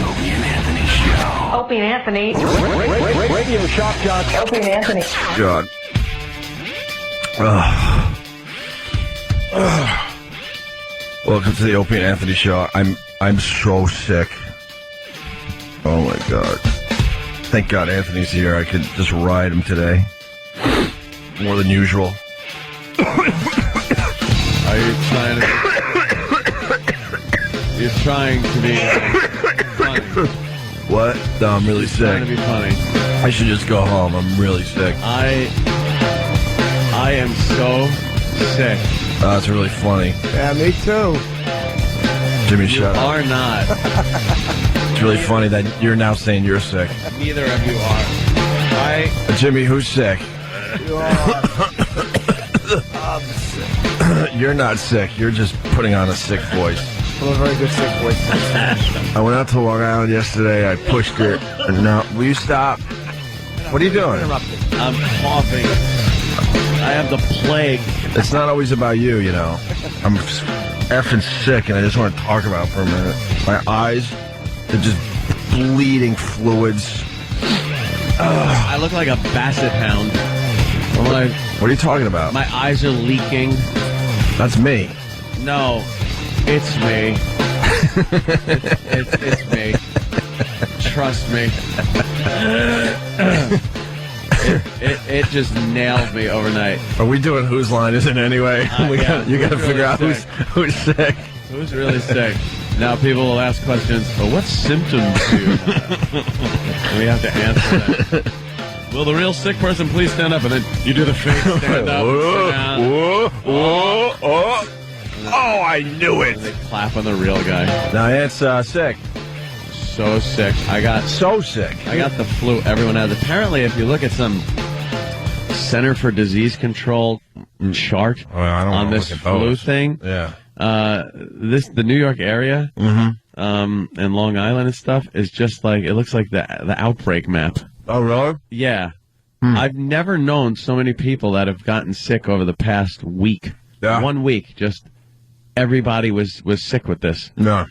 Opie and Anthony Show. Opie and Anthony. Radio shock jock. Opie and Anthony. God. Welcome to the Opie and Anthony Show. I'm so sick. Oh my God. Thank God Anthony's here. I could just ride him today. More than usual. Are you trying to... You're trying to be funny. What? No, I'm really Trying to sick. be funny. I should just go home. I'm really sick. I am so sick. It's really funny. Yeah, me too. Jimmy, You shut up. are not. It's really funny that you're now saying you're sick. Neither of you are. Jimmy, who's sick? You are. You're not sick. You're just putting on a sick voice. I'm a very good sick voice. I went out to Long Island yesterday. I pushed it. And now, will you stop? What are you doing? I'm coughing. I have the plague. It's not always about you, you know. I'm effing sick, and I just want to talk about it for a minute. My eyes, they're just bleeding fluids. I look like a basset hound. What are you talking about? My eyes are leaking. That's me. No, it's me. it's me. Trust me. It just nailed me overnight. Are we doing whose line is it anyway? Yeah, you got to who's figure out really who's sick. Who's really sick? Now people will ask questions. Well, what symptoms do you have? And we have to answer that. Will the real sick person please stand up? And then you do the fake stand up. Whoa, sit down, whoa, whoa, oh. Oh, I knew it. and they clap on the real guy. Now it's sick. So sick. I got So sick. the flu. Everyone has. Apparently, if you look at some Center for Disease Control chart I don't on wanna this look at flu those. thing, Yeah. the New York area, and Long Island and stuff is just like, it looks like the outbreak map. Oh, really? Yeah. I've never known so many people that have gotten sick over the past week. Yeah. 1 week, just everybody was sick with this. No.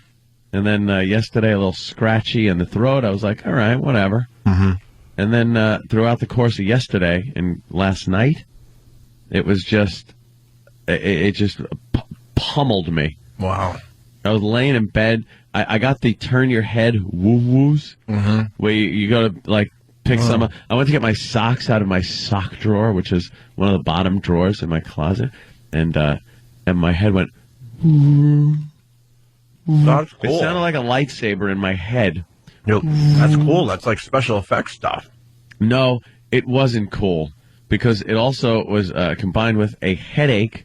And then yesterday, a little scratchy in the throat. I was like, all right, whatever. Mm-hmm. And then throughout the course of yesterday and last night, it was just, it just pummeled me. Wow. I was laying in bed. I got the turn your head woo-woos, where you go to, like, pick some up. I went to get my socks out of my sock drawer, which is one of the bottom drawers in my closet, and my head went, That's it sounded like a lightsaber in my head. That's cool. That's like special effects stuff. No, it wasn't cool, because it also was combined with a headache,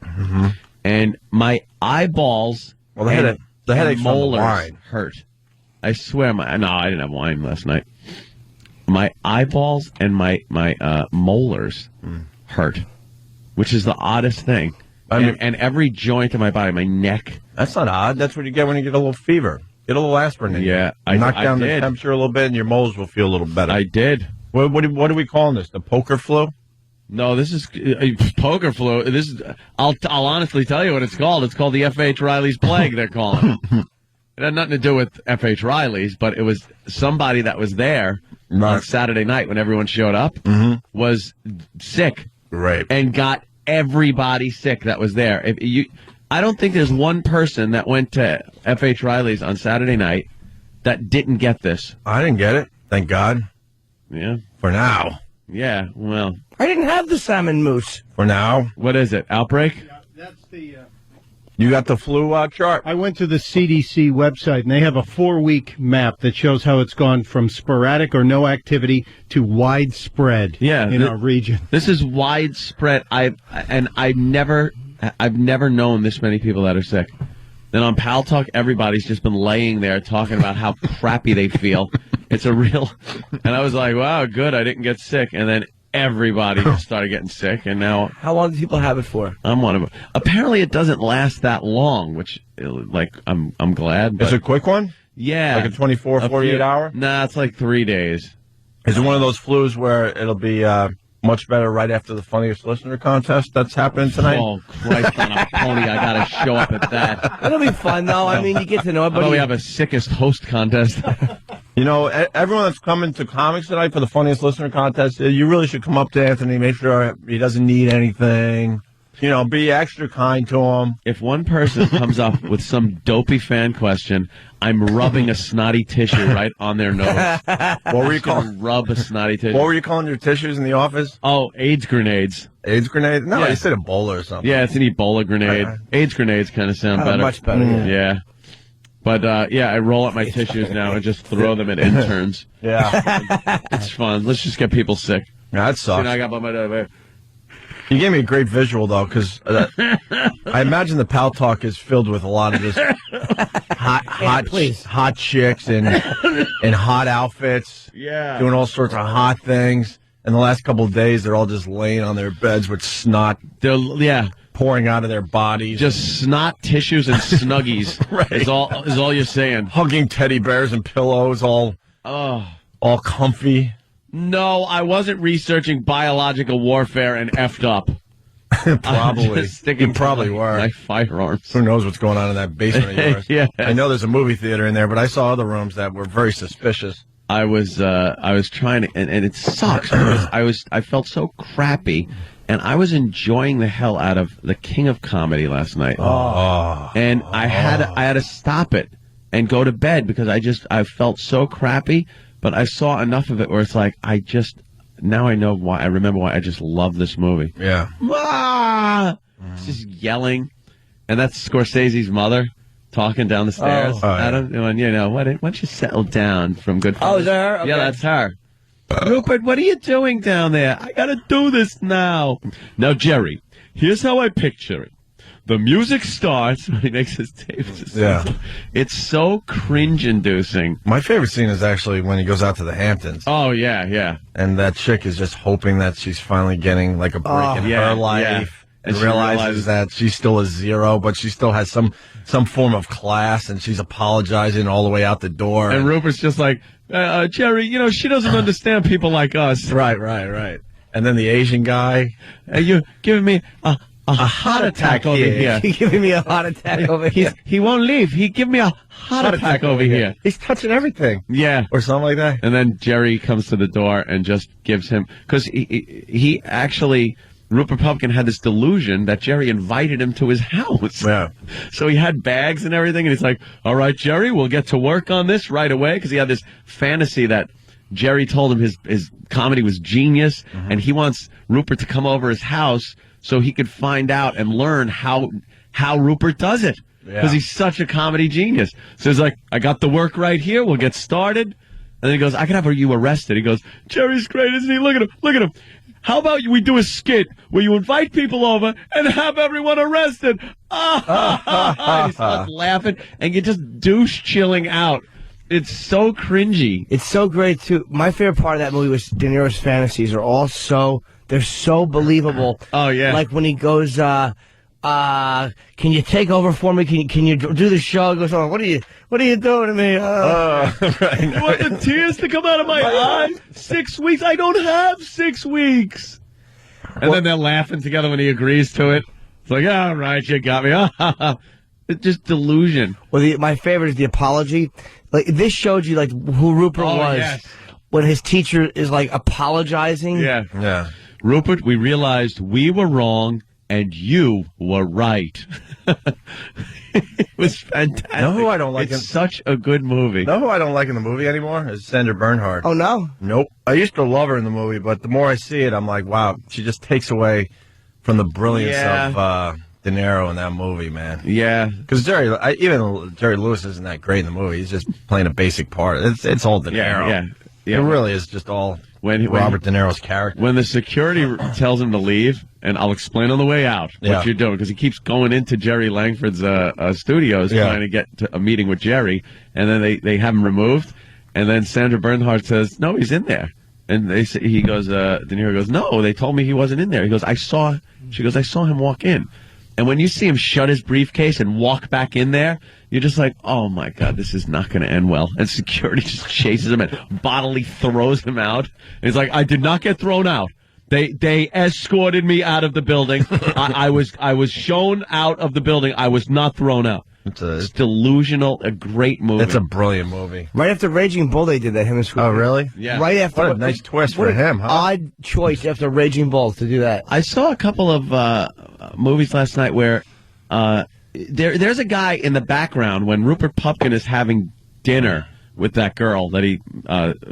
and my eyeballs Well, the and headache's from the molars wine. hurt. I swear, no, I didn't have wine last night. My eyeballs and my molars hurt, which is the oddest thing. I mean- and every joint in my body, my neck. That's not odd. That's what you get when you get a little fever. Get a little asprin in you. Yeah, Knock I down the did. temperature a little bit, and your moles will feel a little better. I did. What are we calling this? The poker flu? No, this is poker flu. This is. I'll honestly tell you what it's called. It's called the F.H. Riley's plague. They're calling it. It had nothing to do with F.H. Riley's, but it was somebody that was there on Right. Saturday night when everyone showed up was sick Right. and got everybody sick that was there. I don't think there's one person that went to F.H. Riley's on Saturday night that didn't get this. I didn't get it. Thank God. Yeah. For now. Yeah. Well, I didn't have the salmon mousse. For now. what is it? Outbreak? That's the. You got the flu chart? I went to the CDC website, and they have a 4-week map that shows how it's gone from sporadic or no activity to widespread Yeah, in our region. This is widespread. I've never known this many people that are sick. Then on Pal Talk, everybody's just been laying there talking about how crappy they feel. It's a real, and I was like, wow, good, I didn't get sick. And then everybody just started getting sick, and now How long do people have it for? I'm one of them. Apparently, it doesn't last that long, which, like, I'm glad. But It's a quick one? yeah, Like a 24, 48 hour? Nah, it's like 3 days. Is it one of those flus where it'll be much better right after the funniest listener contest that's happening tonight? Oh, Christ on a pony, I gotta show up at that. That'll be fun, though. I mean, you get to know How about everybody. we have a sickest host contest? You know, everyone that's coming to comics tonight for the funniest listener contest, you really should come up to Anthony, make sure he doesn't need anything. You know, be extra kind to him. If one person comes up with some dopey fan question, I'm rubbing a snotty tissue right on their nose. What were you calling? Rub a snotty tissue. What were you calling your tissues in the office? Oh, AIDS grenades. AIDS grenade? No, Yeah. you said Ebola or something. Yeah, it's an Ebola grenade. AIDS grenades kind of sound better. Much better. Yeah. Yeah. But, I roll up my tissues now and just throw them at interns. Yeah. It's fun. Let's just get people sick. Yeah, that sucks. You know, I got my You gave me a great visual, though, because I imagine the Pal Talk is filled with a lot of just hot chicks in hot outfits, Yeah. doing all sorts of hot things. And the last couple of days, they're all just laying on their beds with snot pouring out of their bodies, just snot tissues and snuggies. Right. Is all you're saying. hugging teddy bears and pillows, all comfy. No, I wasn't researching biological warfare and effed up. Probably. Just sticking You probably to were. my firearms. Who knows what's going on in that basement of yours? Yeah. I know there's a movie theater in there, but I saw other rooms that were very suspicious. I was trying to, and it sucks because I felt so crappy, and I was enjoying the hell out of The King of Comedy last night. And I had to stop it and go to bed because I felt so crappy. But I saw enough of it where it's like now I know why. I remember why I just love this movie. Yeah. It's just yelling, and that's Scorsese's mother talking down the stairs. Oh, yeah. Adam, why don't you settle down from Goodfellas? Oh, is that her? Okay. Yeah, that's her. Rupert, what are you doing down there? I gotta do this now. Now, Jerry, here's how I picture it. The music starts when he makes his tape. Yeah. It's so cringe-inducing. My favorite scene is actually when he goes out to the Hamptons. Oh, yeah. And that chick is just hoping that she's finally getting like a break in her life. And she realizes that she's still a zero, but she still has some form of class, and she's apologizing all the way out the door. And Rupert's just like, Jerry, she doesn't understand people like us. Right. And then the Asian guy. You're giving me a heart attack over here. You're giving me a heart attack over here. He won't leave. He give me a heart attack over here. He's touching everything. Yeah. Or something like that. And then Jerry comes to the door and just gives him, because he actually, Rupert Pupkin had this delusion that Jerry invited him to his house. Yeah. So he had bags and everything, and he's like, all right, Jerry, we'll get to work on this right away, because he had this fantasy that Jerry told him his comedy was genius, and he wants Rupert to come over his house so he could find out and learn how Rupert does it, because he's such a comedy genius. So he's like, I got the work right here. We'll get started. And then he goes, I can have you arrested. He goes, Jerry's great, isn't he? Look at him. How about we do a skit where you invite people over and have everyone arrested? He starts laughing, and you just douche chilling out. It's so cringy. It's so great, too. My favorite part of that movie was De Niro's fantasies are all they're so believable. Oh, yeah. Like when he goes, can you take over for me? Can you do the show? He goes, oh, what are you doing to me? Right. You want the tears to come out of my eyes? 6 weeks? I don't have 6 weeks. And then they're laughing together when he agrees to it. It's like, all right, you got me. It's just delusion. Well, my favorite is the apology. Like, this showed you, like, who Rupert was. Yes. When his teacher is, like, apologizing. Yeah. Rupert, we realized we were wrong and you were right. It was fantastic. Know who I don't like It's in- such a good movie. Know who I don't like in the movie anymore? Is Sandra Bernhard. Oh, no? Nope. I used to love her in the movie, but the more I see it, I'm like, wow, she just takes away from the brilliance of De Niro in that movie, man. Yeah. Because even Jerry Lewis isn't that great in the movie. He's just playing a basic part. It's all De Niro. Yeah. It really is just all Robert De Niro's character. When the security tells him to leave, and I'll explain on the way out what you're doing, because he keeps going into Jerry Langford's studios trying to get to a meeting with Jerry, and then they have him removed, and then Sandra Bernhard says, no, he's in there. And De Niro goes, no, they told me he wasn't in there. He goes, I saw him walk in. And when you see him shut his briefcase and walk back in there, you're just like, oh, my God, this is not going to end well. And security just chases him and bodily throws him out. And he's like, I did not get thrown out. They escorted me out of the building. I was shown out of the building. I was not thrown out. It's delusional. A great movie. It's a brilliant movie. Right after Raging Bull, they did that. Him and Scoop. Oh, really? Yeah. Right after. What a nice twist for what an him, huh? Odd choice after Raging Bull to do that. I saw a couple of movies last night where there's a guy in the background when Rupert Pupkin is having dinner with that girl that he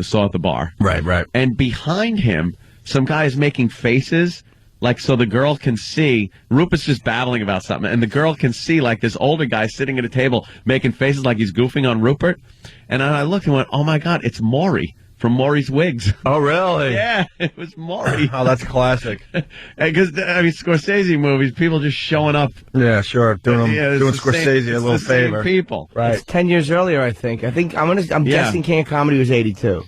saw at the bar. Right. And behind him, some guy is making faces, like so the girl can see. Rupert's just babbling about something, and the girl can see like this older guy sitting at a table making faces like he's goofing on Rupert. And I looked and went, "Oh my God, it's Maury from Maury's Wigs." Oh, really? Yeah, it was Maury. Oh, that's classic. Because Scorsese movies, people just showing up. Yeah, sure. Doing it's the Scorsese same- a it's little the same favor. people. Right. It's 10 years earlier, I think. I'm guessing King of Comedy was 82.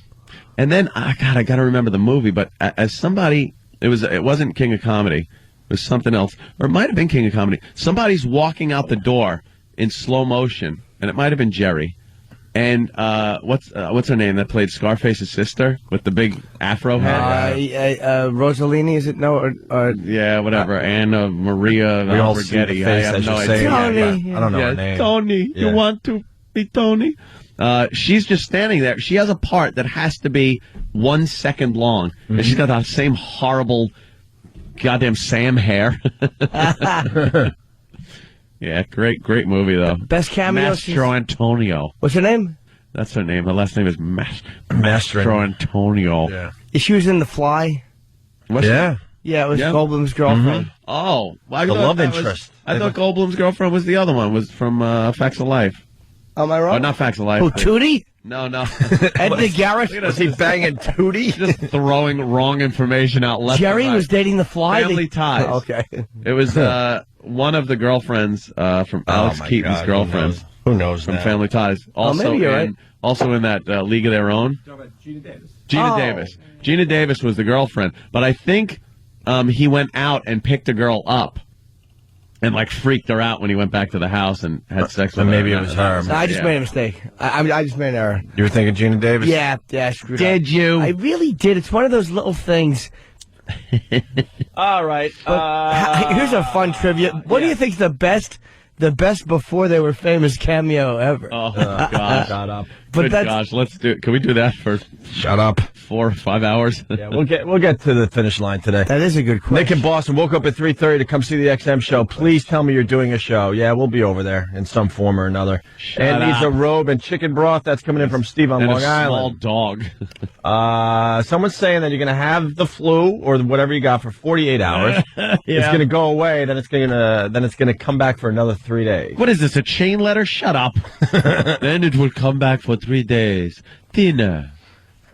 And then, I got to remember the movie, but as somebody, it wasn't King of Comedy, it was something else, or it might have been King of Comedy. Somebody's walking out the door in slow motion, and it might have been Jerry. And what's her name that played Scarface's sister with the big afro head? Rossellini, is it? No, Yeah, whatever. Anna Maria We all see the Alberghetti. face I have as no you're saying idea. that, Tony. but I don't know Yeah, her name. Tony, Yeah. you want to be Tony? She's just standing there. She has a part that has to be 1 second long, and she's got that same horrible, goddamn Sam hair. Yeah, great movie though. Best cameo. Mastro Antonio. What's her name? That's her name. Her last name is Mastro Antonio. Yeah. She was in The Fly. What's Yeah. Yeah, it was Yeah. Goldblum's girlfriend. Oh, well, I The thought love that was- interest. I thought Goldblum's girlfriend was the other one. Was from Facts of Life. Am I wrong? Oh, not Facts of Life. Who, Tootie? No. Edna Garrett? Was he banging Tootie? Just throwing wrong information out left. Jerry and right. was dating The Fly? Family Ties. Oh, okay. It was one of the girlgirlfriends from Alex my Keaton's God, girlfriends Who knows from that? Family Ties. Also maybe you're right. Also in that League of Their Own. Gina Davis. Gina Davis was the girlfriend, but I think he went out and picked a girl up and like freaked her out when he went back to the house and had sex with And her. maybe it was her. No, I just Yeah. made a mistake. I just made an error. You were thinking Gina Davis? Yeah, I screwed up. Did you? I really did. It's one of those little things. All right. Here's a fun trivia. What do you think's the best before they were famous cameo ever? Oh gosh. Shut up. But Good that's gosh, let's do it. Can we do that for Shut up. 4 or 5 hours? Yeah, we'll get to the finish line today. that is a good question. Nick in Boston woke up at 3:30 to come see the XM show. Please tell me you're doing a show. Yeah, we'll be over there in some form or another. And needs a up. robe and chicken broth. That's coming in from Steve on And Long a small Island. dog. Someone's saying that you're going to have the flu or whatever you got for 48 hours. It's going to go away. Then it's going to come back for another 3 days. What is this, a chain letter? Shut up. Then it will come back for 3 days. Dinner.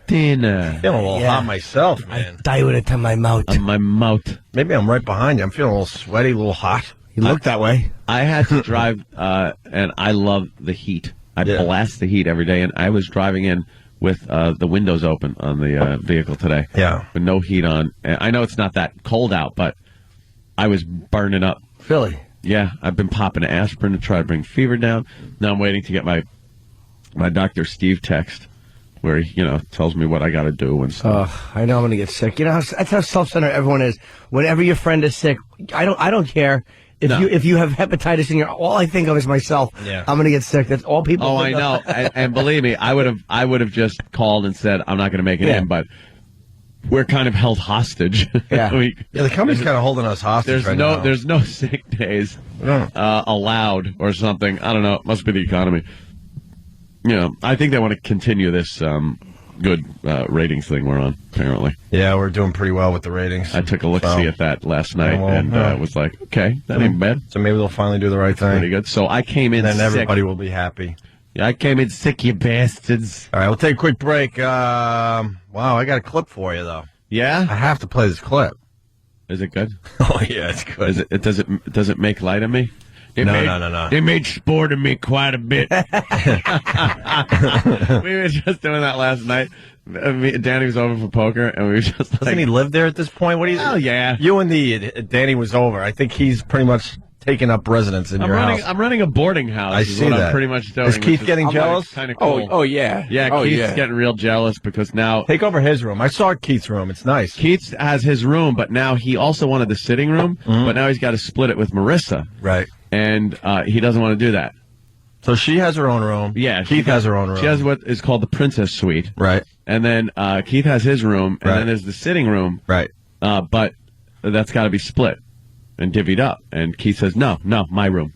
Feeling a little Yeah. hot myself, man. Die with it to my mouth. On my mouth. Maybe I'm right behind you. I'm feeling a little sweaty, a little hot. You look that way. I had to drive, and I love the heat. I Yeah. blast the heat every day, and I was driving in with the windows open on the vehicle today. Yeah. With no heat on. And I know it's not that cold out, but I was burning up. Really? Yeah, I've been popping aspirin to try to bring fever down. Now I'm waiting to get my Dr. Steve text where he, tells me what I got to do and stuff. I know I'm gonna get sick. That's how self-centered everyone is. Whenever your friend is sick, I don't care if No. you have hepatitis in your. All I think of is myself. Yeah. I'm gonna get sick. That's all people. Oh, I think know. of. and believe me, I would have just called and said I'm not going to make it Yeah. in, but we're kind of held hostage. Yeah. Yeah, the company's kind of holding us hostage right now. There's no sick days No. allowed or something. I don't know. It must be the economy. I think they want to continue this good ratings thing we're on. Apparently, Yeah, we're doing pretty well with the ratings. I took a look-see at that last night well, and yeah. was like, okay, that ain't bad. So maybe they'll finally do the right thing. Pretty good. So I came in And then sick. everybody will be happy. I came in sick, you bastards. All right, we'll take a quick break. Wow, I got a clip for you, though. Yeah? I have to play this clip. Is it good? Oh, yeah, it's good. Does it make light of me? No. They made sport of me quite a bit. We were just doing that last night. Danny was over for poker, and we were just like, Doesn't he live there at this point? What do you? oh, yeah. You and Danny was over. I think he's pretty much taking up residence in your house. I'm running a boarding house. I is see what that. I'm pretty much doing. Is Keith getting jealous? Kind of cool. Oh yeah. Yeah, Oh, Keith's yeah. getting real jealous because now Take over his room. I saw Keith's room. It's nice. Keith has his room, but now he also wanted the sitting room, but now he's got to split it with Marissa. Right. And he doesn't want to do that. So she has her own room. Yeah, Keith has her own room. She has what is called the princess suite. Right. And then Keith has his room, and Right. then there's the sitting room. Right. But that's got to be split and divvied up. And Keith says, no, my room.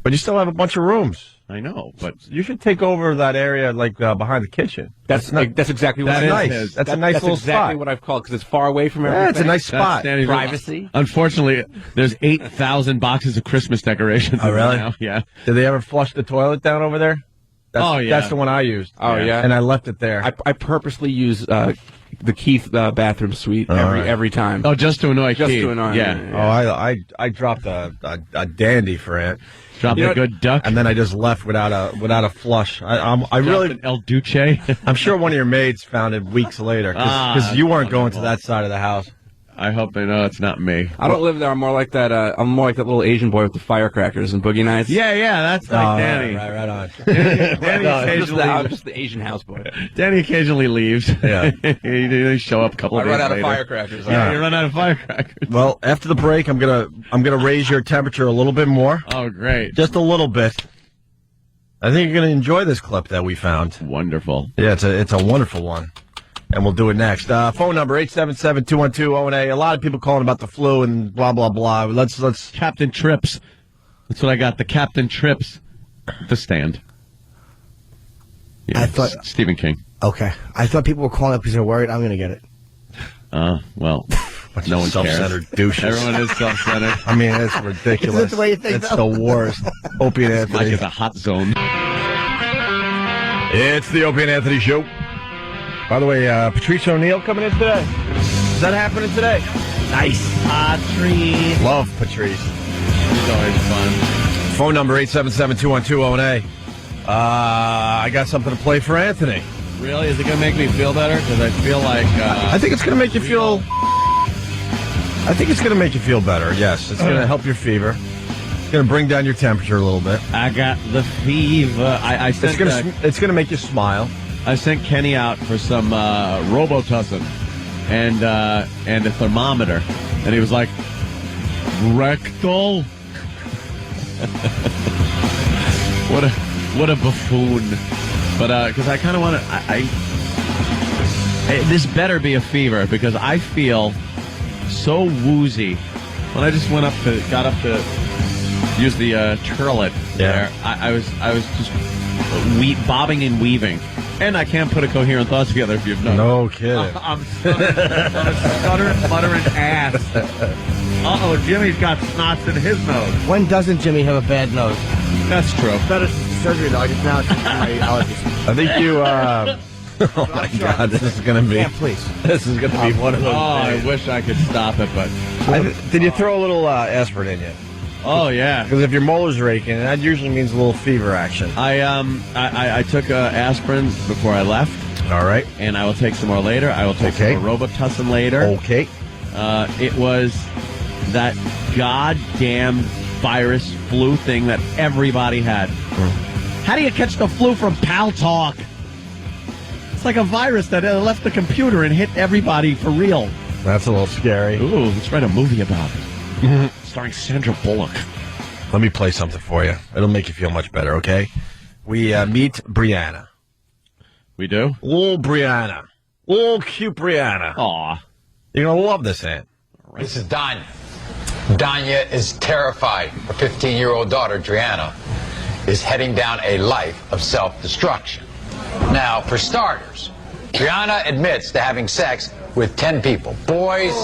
But you still have a bunch of rooms. I know, but You should take over that area, like behind the kitchen. That's exactly what That I is like. his. That's a nice That's little exactly spot. what I've called because it's far away from everything. Yeah, it's a nice that's spot. Danny's room. Privacy. Unfortunately, there's 8,000 boxes of Christmas decorations. Oh, in there really? now. Yeah. Did they ever flush the toilet down over there? Oh, yeah. That's the one I used. Oh, yeah. And I left it there. I purposely use the Keith bathroom suite every time. Oh, just to annoy Just Keith. to annoy Yeah. him. I dropped a dandy for it, Dropped a good duck. and then I just left without a flush. I Dropped really, an El Duce. I'm sure one of your maids found it weeks later because you weren't going to that side of the house. I hope they know it's not me. I don't live there. I'm more like that. I'm more like that little Asian boy with the firecrackers and boogie nights. Yeah, that's like Danny. Right on. Danny, I'm just the Asian houseboy. Danny occasionally leaves. Yeah. They show up a couple I of days run out later. of firecrackers. Yeah, you run out of firecrackers. Well, after the break, I'm gonna raise your temperature a little bit more, Oh, great. just a little bit. I think you're gonna enjoy this clip that we found. Wonderful. Yeah, it's a wonderful one. And we'll do it next. Phone number 877-212-0NA. A lot of people calling about the flu and blah blah blah. Let's Captain Trips. That's what I got. The Captain Trips. The Stand. Yeah, I thought- Stephen King. Okay. I thought people were calling up because they're worried I'm going to get it. Well, no one cares. self-centered douches. Everyone is self-centered. I mean, it's ridiculous. Is that the way you think, It's though? the worst. Opie and Mike Anthony. is a hot zone. It's the Opie and Anthony show. By the way, Patrice O'Neill coming in today. Is that happening today? Nice. Patrice. Love Patrice. It's always fun. Phone number 877-212-0NA. I got something to play for Anthony. Really? Is it going to make me feel better? Because I feel like... I think it's going to make you feel... I think it's going to make you feel better, yes. It's going to help your fever. It's going to bring down your temperature a little bit. I got the fever. I sent It's going to make you smile. I sent Kenny out for some Robitussin and a thermometer, and he was like, rectal. what a buffoon. But because I kind of want to, this better be a fever because I feel so woozy. When I just got up to use the turlet there, I was just bobbing and weaving. And I can't put a coherent thought together if you've noticed. No kidding. I'm stuttering, muttering ass. Uh-oh, Jimmy's got snots in his nose. When doesn't Jimmy have a bad nose? That's true. Better surgery, though. I just now my allergies. I think you, oh my God, this is going to be, Yeah, please. this is going to be one of Oh, those I days. wish I could stop it, but... Did you throw a little aspirin in you? Oh, yeah. Because if your molars are aching, that usually means a little fever action. I took aspirin before I left, All right. and I will take some more later. I will take Okay. some more Robitussin later. Okay. It was that goddamn virus flu thing that everybody had. How do you catch the flu from Pal Talk? It's like a virus that left the computer and hit everybody for real. That's a little scary. Ooh, let's write a movie about it. Starring Sandra Bullock. Let me play something for you. It'll make you feel much better, okay? We meet Brianna. We do? Little Brianna. Little cute Brianna. Aw. You're going to love this, Aunt. This is Danya. Danya is terrified. Her 15-year-old daughter, Driana, is heading down a life of self-destruction. Now, for starters, Driana admits to having sex with 10 people, boys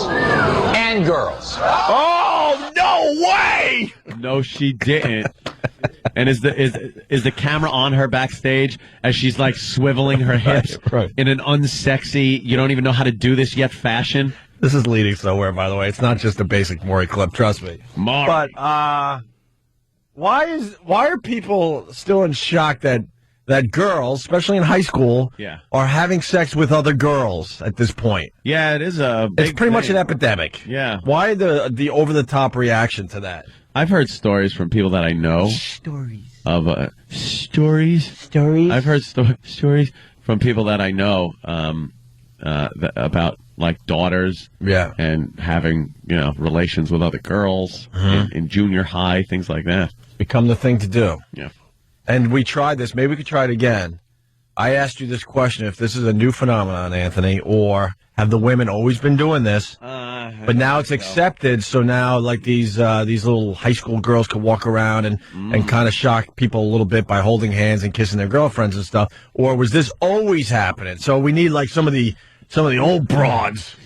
and girls. Oh, no way! No, she didn't. And is the camera on her backstage as she's like swiveling her hips Right. in an unsexy, you don't even know how to do this yet fashion? This is leading somewhere, by the way. It's not just a basic Maury clip, trust me. Maury. But why are people still in shock that girls, especially in high school, Yeah. are having sex with other girls at this point? Yeah, it is a big It's pretty much thing. an epidemic. Yeah. Why the over the top reaction to that? I've heard stories from people that I know Stories. of stories. Stories. I've heard stories from people that I know about like daughters Yeah. and having relations with other girls in junior high, things like that. Become the thing to do. Yeah. and we tried this. Maybe we could try it again. I asked you this question: if this is a new phenomenon, Anthony, or have the women always been doing this? But now it's accepted. So now, like these little high school girls could walk around and kind of shock people a little bit by holding hands and kissing their girlfriends and stuff. Or was this always happening? So we need like some of the old broads.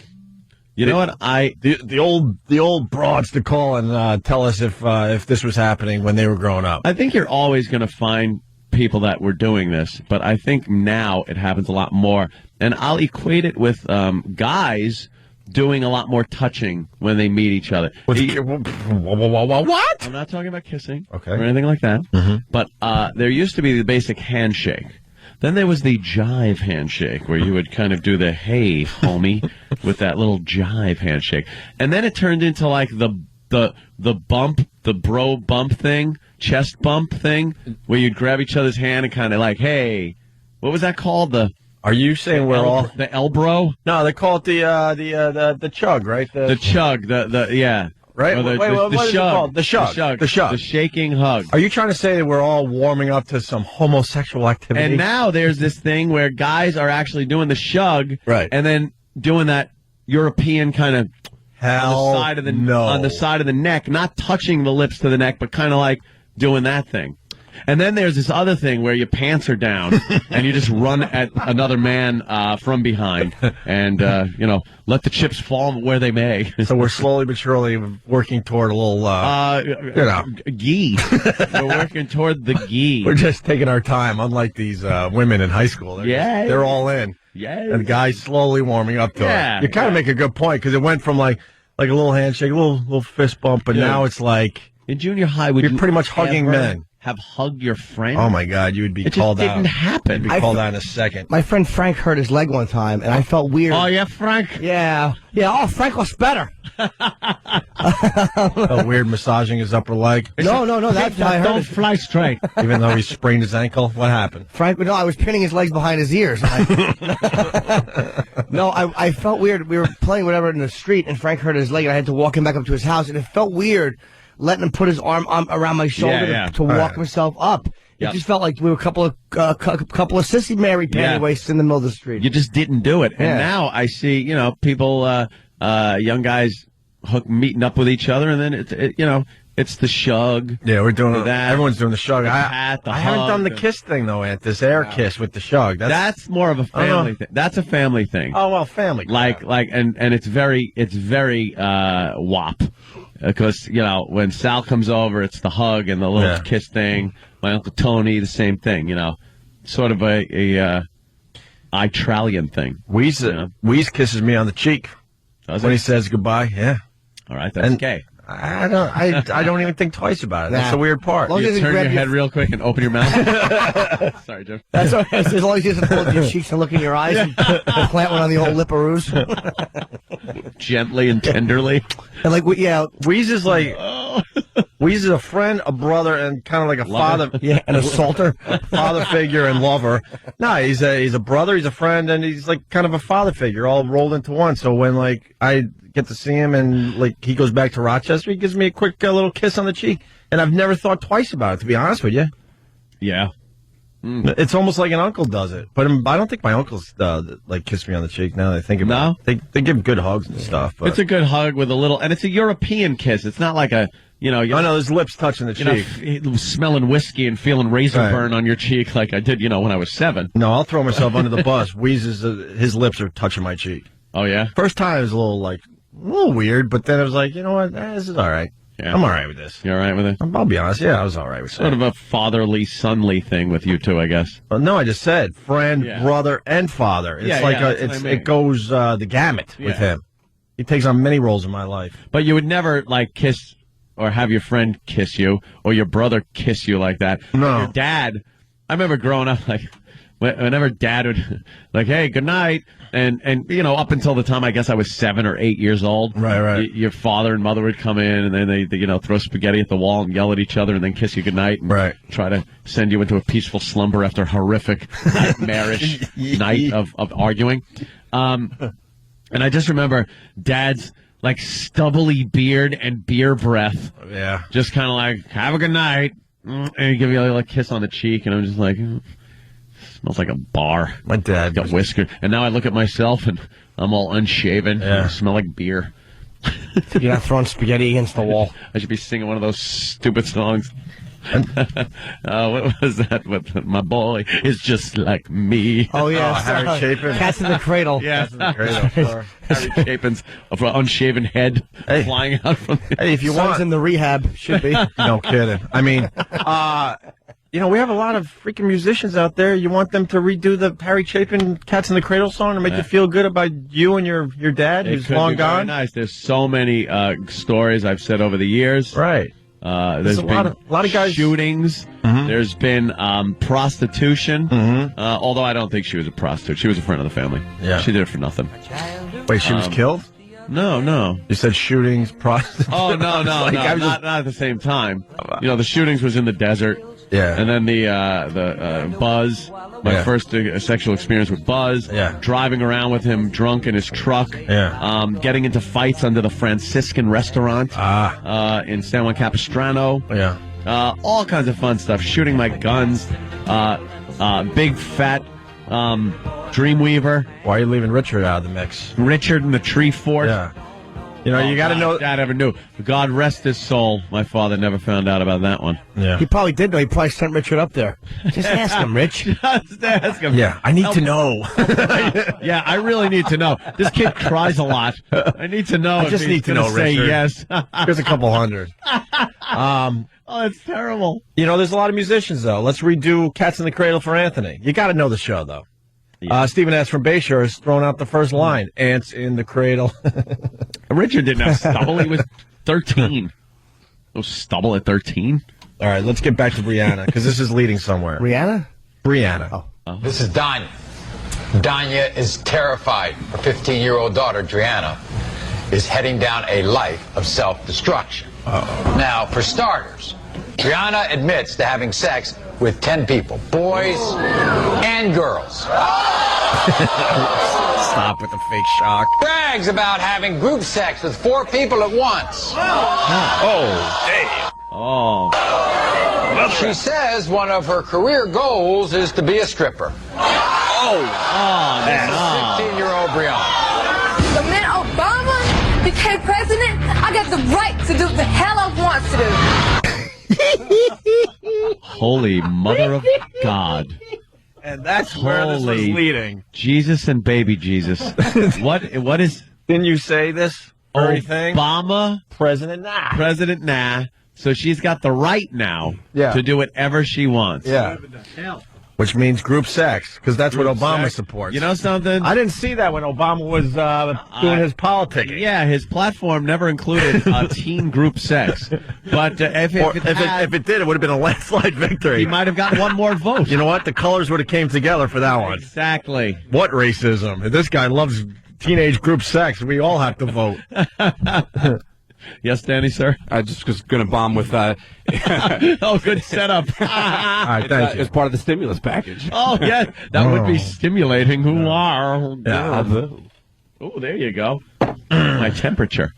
You know what? The old broads to call and tell us if this was happening when they were growing up. I think you're always going to find people that were doing this, but I think now it happens a lot more. And I'll equate it with guys doing a lot more touching when they meet each other. What? I'm not talking about kissing Okay. or anything like that. Mm-hmm. But there used to be the basic handshake. Then there was the jive handshake, where you would kind of do the "hey, homie" with that little jive handshake, and then it turned into like the bump, the bro bump thing, chest bump thing, where you'd grab each other's hand and kind of like, "Hey," what was that called? Are you saying we're all the elbro? No, they call it the chug, right? The chug, yeah. Right? Or Wait, what is it called? The shug. The shaking hug. Are you trying to say that we're all warming up to some homosexual activity? And now there's this thing where guys are actually doing the shug, right, and then doing that European kind of on the side of the neck, not touching the lips to the neck, but kind of like doing that thing. And then there's this other thing where your pants are down and you just run at another man from behind and, let the chips fall where they may. So we're slowly but surely working toward a little, gi. We're working toward the gi. We're just taking our time, unlike these women in high school. They're all in. Yeah. And the guys slowly warming up to it. You kind of make a good point, because it went from like a little handshake, a little fist bump, but now it's like in junior high, you're pretty much hugging men. Have hugged your friend? Oh my God, you would be called out. It didn't happen. You'd be called out in a second. My friend Frank hurt his leg one time, and I felt weird. Oh yeah, Frank. Yeah. Oh, Frank was better. Weird massaging his upper leg. No, that's I heard. Don't fly straight. Even though he sprained his ankle, what happened? Frank, no, I was pinning his legs behind his ears. No, I felt weird. We were playing whatever in the street, and Frank hurt his leg, and I had to walk him back up to his house, and it felt weird letting him put his arm around my shoulder to walk himself up. It just felt like we were a couple of sissy Mary panty waists in the middle of the street. You just didn't do it. And now I see, people, young guys meeting up with each other, and then it's the shug. Yeah, we're doing that. Everyone's doing the shug. I haven't done the kiss thing though, Ant. This air kiss with the shug. That's more of a family thing. That's a family thing. Oh well, family. And it's very WAP. Because, when Sal comes over, it's the hug and the little kiss thing. My Uncle Tony, the same thing, sort of a Itralian thing. Wheeze kisses me on the cheek when he says goodbye. Yeah. All right, that's gay. I don't even think twice about it. That's the weird part. You turn your head real quick and open your mouth. Sorry, Jim. That's all right. As long as you just hold your cheeks and look in your eyes and plant one on the old lipperoos. Gently and tenderly. And Wheeze is Wheeze is a friend, a brother, and kind of like a father. Yeah, an assaulter. Father figure and lover. No, he's a brother, he's a friend, and he's like kind of a father figure, all rolled into one. So when I get to see him and he goes back to Rochester, he gives me a quick little kiss on the cheek, and I've never thought twice about it, to be honest with you. Yeah. It's almost like an uncle does it, but I don't think my uncles kiss me on the cheek. Now that I think about it, they give good hugs and stuff. But it's a good hug with a little, and it's a European kiss. It's not like a I know his lips touching the cheek, smelling whiskey and feeling razor burn on your cheek like I did, when I was 7. No, I'll throw myself under the bus. Wheezes, his lips are touching my cheek. Oh yeah. First time it was a little weird, but then it was like, you know what, this is all right. Yeah. I'm all right with this. You all right with it? I'll be honest. Yeah, I was all right with it. Sort of a fatherly, sonly thing with you two, I guess. No, I just said friend, brother, and father. It's it goes the gamut with him. He takes on many roles in my life. But you would never kiss or have your friend kiss you or your brother kiss you like that. No. Your dad. I remember growing up whenever Dad would hey, good night. And up until the time I guess I was 7 or 8 years old, right. Your father and mother would come in, and then they throw spaghetti at the wall and yell at each other, and then kiss you goodnight, and try to send you into a peaceful slumber after a horrific, nightmarish night of arguing. And I just remember Dad's stubbly beard and beer breath. Yeah, just kind of have a good night. and he give me a little kiss on the cheek, and I'm just like, smells like a bar. My dad Got whiskers. And now I look at myself, and I'm all unshaven. Yeah. And I smell like beer. You're not throwing spaghetti against the wall. I should be singing one of those stupid songs. What was that? With my boy is just like me. Oh, yeah. Harry Chapin. Cats in the Cradle. Yeah. Harry Chapin's unshaven head Hey. flying out from the... Hey, if you Son's want. in the rehab. Should be. No kidding. I mean, we have a lot of freaking musicians out there. You want them to redo the Harry Chapin Cats in the Cradle song to make you feel good about you and your dad It who's could long be very gone? nice. There's so many stories I've said over the years. Right. There's a been lot of guys- shootings. There's been prostitution. Although I don't think she was a prostitute. She was a friend of the family. Yeah. She did it for nothing. Wait, she was killed? No. You said shootings, prostitutes. Oh, no, Like, I was not at the same time. The shootings was in the desert. Yeah. And then the Buzz, my first sexual experience with Buzz. Yeah. Driving around with him drunk in his truck. Yeah. Getting into fights under the Franciscan restaurant. In San Juan Capistrano. Yeah. All kinds of fun stuff. Shooting my guns. Big fat Dreamweaver. Why are you leaving Richard out of the mix? Richard and the Tree Fort. Yeah. You got to know. Dad ever knew. God rest his soul. My father never found out about that one. Yeah. He probably did know. He probably sent Richard up there. Just ask him, Rich. Just ask him. Yeah. I need to know. Yeah, I really need to know. This kid cries a lot. I need to know. I just if he's need to gonna know, say Richard. yes. There's a couple hundred. Oh, it's terrible. There's a lot of musicians, though. Let's redo Cats in the Cradle for Anthony. You got to know the show, though. Yeah. Stephen S. from Bayshore has thrown out the first line. Ants in the cradle. Richard didn't have stubble. He was 13. No stubble at 13. All right, let's get back to Brianna, because this is leading somewhere. Rihanna? Brianna. Oh. This is Danya. Danya is terrified. Her 15-year-old daughter, Driana, is heading down a life of self-destruction. Now, for starters, Driana admits to having sex with 10 people, boys and girls. Stop with the fake shock. Brags about having group sex with 4 people at once. Oh. She says one of her career goals is to be a stripper. Oh, no. 15-year-old Brianna. The minute Obama became president, I got the right to do the hell I want to do. Holy mother of God. And that's where this was Holy leading. Jesus and baby Jesus. What is Didn't you say this very thing? Obama President Nah. president? Nah. So she's got the right now Yeah. to do whatever she wants. Yeah. Which means group sex, because that's what Obama sex. supports. You know something? I didn't see that when Obama was doing his politicking. Yeah, his platform never included teen group sex. But if If it did, it would have been a landslide victory. he might have gotten one more vote. You know what? The colors would have came together for that one. Exactly. What racism? This guy loves teenage group sex. We all have to vote. Yes, Danny, sir? I just was going to bomb with. Oh, good setup. All right, thank you. As part of the stimulus package. Oh, yeah. That would be stimulating. Who are? Yeah. Oh, there you go. My temperature.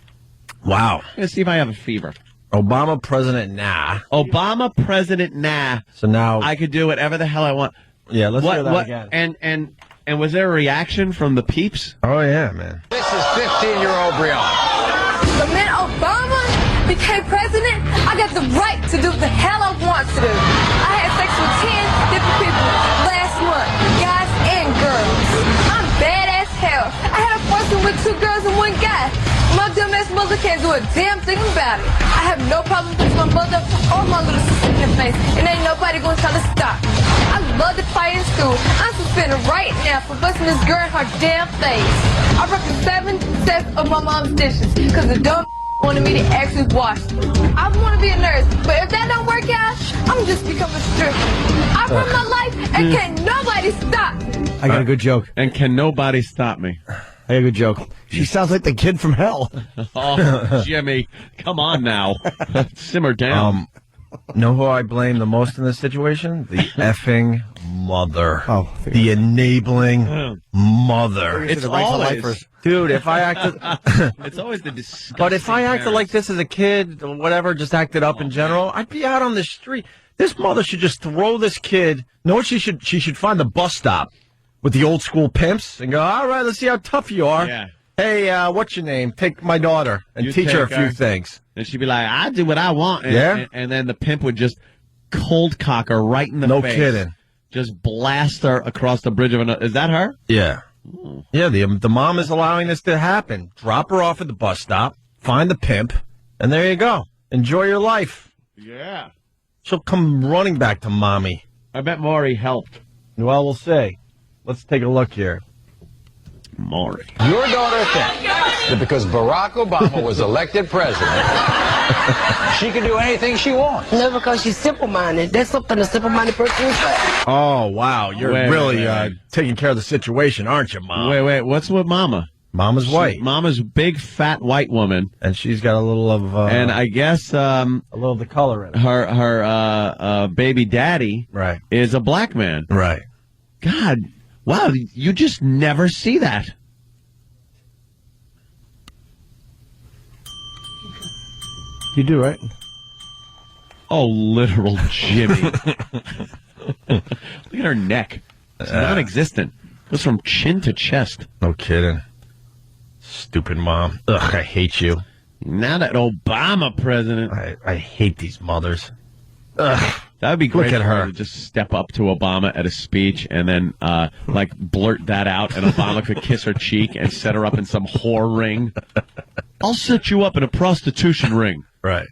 Wow. Let's see if I have a fever. Obama president Nah. Obama president, nah. So now, I could do whatever the hell I want. yeah, let's hear that again. And was there a reaction from the peeps? Oh yeah, man. This is 15-year-old Brianna. The minute Obama became president, I got the right to do the hell I want to do. I had sex with 10 different people last month, guys and girls. I'm bad as hell. I had a foursome with 2 girls and 1 guy. My dumbass mother can't do a damn thing about it. I have no problem with my mother or my little sister in the face, and ain't nobody gonna tell her stop. I love to fight in school. I'm suspended right now for busting this girl in her damn face. I broke 7 sets of my mom's dishes because the dumb wanted me to actually wash them. I want to be a nurse, but if that don't work out, I'm just become a stripper. I run my life and can't nobody stop me. I got a good joke. And can nobody stop me? I got a good joke. She sounds like the kid from hell. Oh, Jimmy, come on now. Simmer down. Know who I blame the most in this situation? The effing mother. Oh, the enabling mother. It's the right to always, lifers. Dude, if I acted, it's always the disgusting but if I acted parents. like this as a kid or whatever, just acted up in general, I'd be out on the street. This mother should just throw this kid. Know what she should? She should find the bus stop with the old school pimps and go, all right, let's see how tough you are. Yeah. Hey, what's your name? Take my daughter and teach her a few things. And she'd be like, I do what I want. And, Yeah? And then the pimp would just cold cock her right in the face. No kidding. Just blast her across the bridge of another. Is that her? Yeah. Yeah, the mom is allowing this to happen. Drop her off at the bus stop, find the pimp, and there you go. Enjoy your life. Yeah. She'll come running back to mommy. I bet Maury helped. Well, we'll see. Let's take a look here. Maury. Your daughter thinks that because Barack Obama was elected president, she can do anything she wants. No, because she's simple-minded. That's something a simple-minded person would say. Oh, wow. You're really taking care of the situation, aren't you, Mom? Wait. What's with Mama? Mama's white. Mama's big, fat, white woman. And she's got a little of... and I guess... a little of the color in it. Her baby daddy Right. is a black man. Right. God, wow, you just never see that. You do, right? Oh, literal Jimmy. Look at her neck. It's non-existent. Goes from chin to chest. No kidding. Stupid mom. Ugh, I hate you. Now that Obama president. I hate these mothers. Ugh. That would be great. Look at for her. To just step up to Obama at a speech and then, like, blurt that out, and Obama could kiss her cheek and set her up in some whore ring. I'll set you up in a prostitution ring. Right.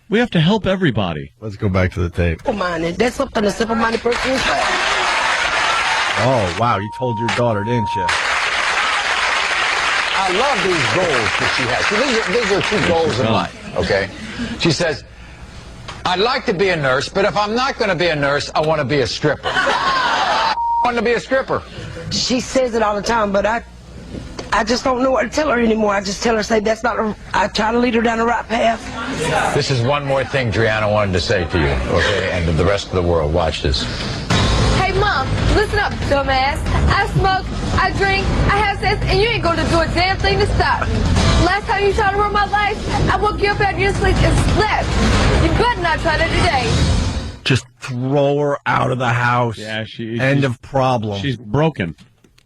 We have to help everybody. Let's go back to the tape. Simple-minded. That's something a simple-minded person would say. Oh, wow. You told your daughter, didn't you? I love these goals that she has. See, these are two goals in life, okay? She says, I'd like to be a nurse, but if I'm not going to be a nurse, I want to be a stripper. I want to be a stripper. She says it all the time, but I just don't know what to tell her anymore. I just tell her, say, that's not I try to lead her down the right path. This is one more thing Drianna wanted to say to you, okay? And to the rest of the world. Watch this. Hey, Mom, listen up, dumbass. I smoke, I drink, I have sex, and you ain't going to do a damn thing to stop me. Last time you tried to ruin my life, I woke you up out of your sleep and slept. You better not try that today. Just throw her out of the house. Yeah, End of problem. She's broken.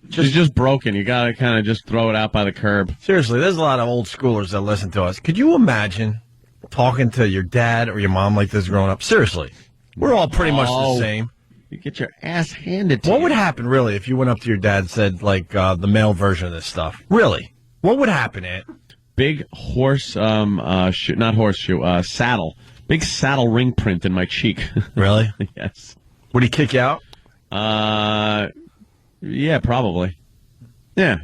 She's just broken. You got to kind of just throw it out by the curb. Seriously, there's a lot of old schoolers that listen to us. Could you imagine talking to your dad or your mom like this growing up? Seriously. We're all pretty much the same. You get your ass handed to you. What would happen, really, if you went up to your dad and said, like, the male version of this stuff? Really? What would happen, Aunt? Big horse, saddle. Big saddle ring print in my cheek. Really? Yes. Would he kick you out? Yeah, probably. Yeah.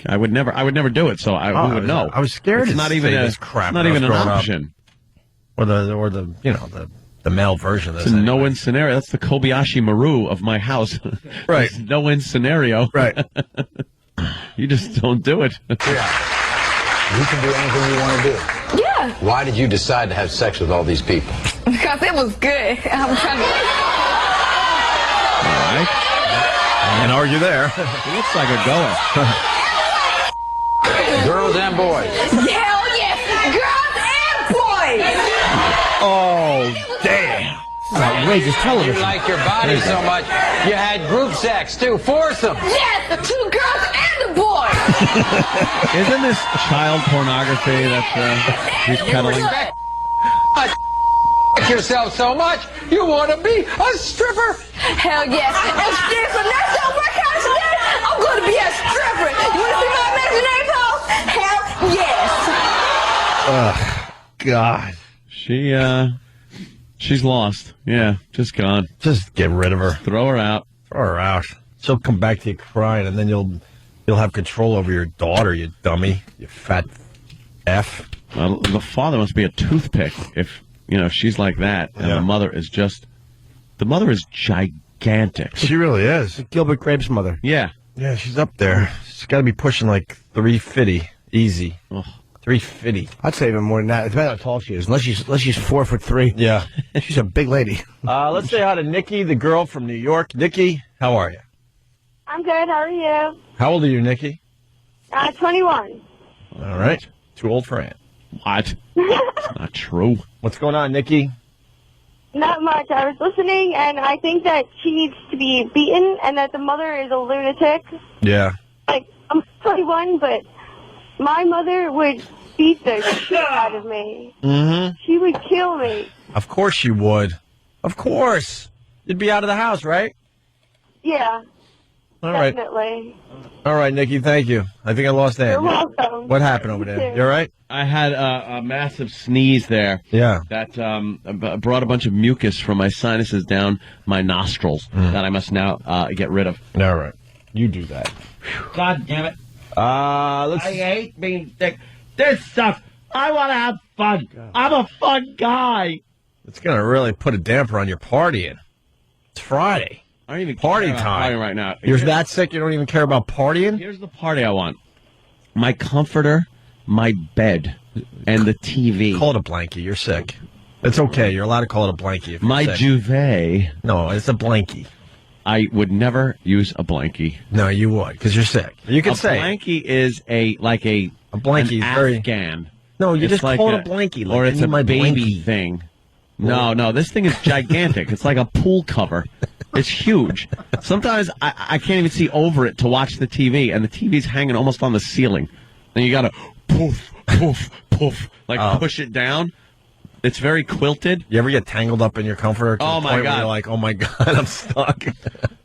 I would never do it, so I would know. I was scared. It's not even this crap. It's not even an option. Or the male version of this. It's a no-win scenario. That's the Kobayashi Maru of my house. Right. It's no-win scenario. Right. You just don't do it. Yeah. You can do anything you want to do. Yeah, Why did you decide to have sex with all these people? because it was good. I'm trying to... All right. And are you there? It looks like a goer. Girls and boys. Hell yes! Girls and boys! Oh, damn. Outrageous You television. like your body so much, you had group sex, too. Foursome. Yes, the 2 girls and the boy! Isn't this child pornography that he's peddling? Yourself so much, you want to be a stripper. Hell yes! If Stephen, that's not work out today, I'm going to be a stripper! You want to see my imaginary pose? Hell yes! God. She's lost. Yeah, just gone. Just get rid of her. Throw her out. Throw her out. She'll come back to you crying, and then you'll have control over your daughter, you dummy. You fat F. Well, the father must be a toothpick if, she's like that. And Yeah. the mother is gigantic. She really is. Gilbert Grape's mother. Yeah. Yeah, she's up there. She's got to be pushing like 350. Easy. Ugh. 350. I'd say even more than that. It depends how tall she is. Unless she's 4'3". Yeah. She's a big lady. Let's say hi to Nikki, the girl from New York. Nikki, how are you? I'm good. How are you? How old are you, Nikki? 21. All right. Too old for Aunt. What? It's not true. What's going on, Nikki? Not much. I was listening, and I think that she needs to be beaten, and that the mother is a lunatic. Yeah. Like, I'm 21, but my mother would beat the shit out of me. Mm-hmm. She would kill me. Of course you would. Of course. You'd be out of the house, right? Yeah. All right. Definitely. All right, Nikki, thank you. I think I lost Ann. You're welcome. What happened over there? You all right? I had a massive sneeze there. Yeah. That brought a bunch of mucus from my sinuses down my nostrils that I must now get rid of. All right. You do that. God damn it. I hate being sick. This sucks. I want to have fun. I'm a fun guy. It's going to really put a damper on your partying. It's Friday. I don't even Party care about time. partying right now. You're that sick you don't even care about partying? Here's the party I want. My comforter, my bed, and the TV. Call it a blankie. You're sick. It's okay. You're allowed to call it a blankie if you're My sick. duvet. No, it's a blankie. I would never use a blankie. No, you would, because you're sick. You can say a blankie is a blankie an is very Afghan. No, you It's just like call it a blankie. Like, or it's I need a my baby blankie. thing. No, this thing is gigantic. It's like a pool cover. It's huge. Sometimes I can't even see over it to watch the TV, and the TV's hanging almost on the ceiling. And you gotta poof, poof, poof, like push it down. It's very quilted. You ever get tangled up in your comforter? To Oh, the my point where God. You're like, oh my God, I'm stuck.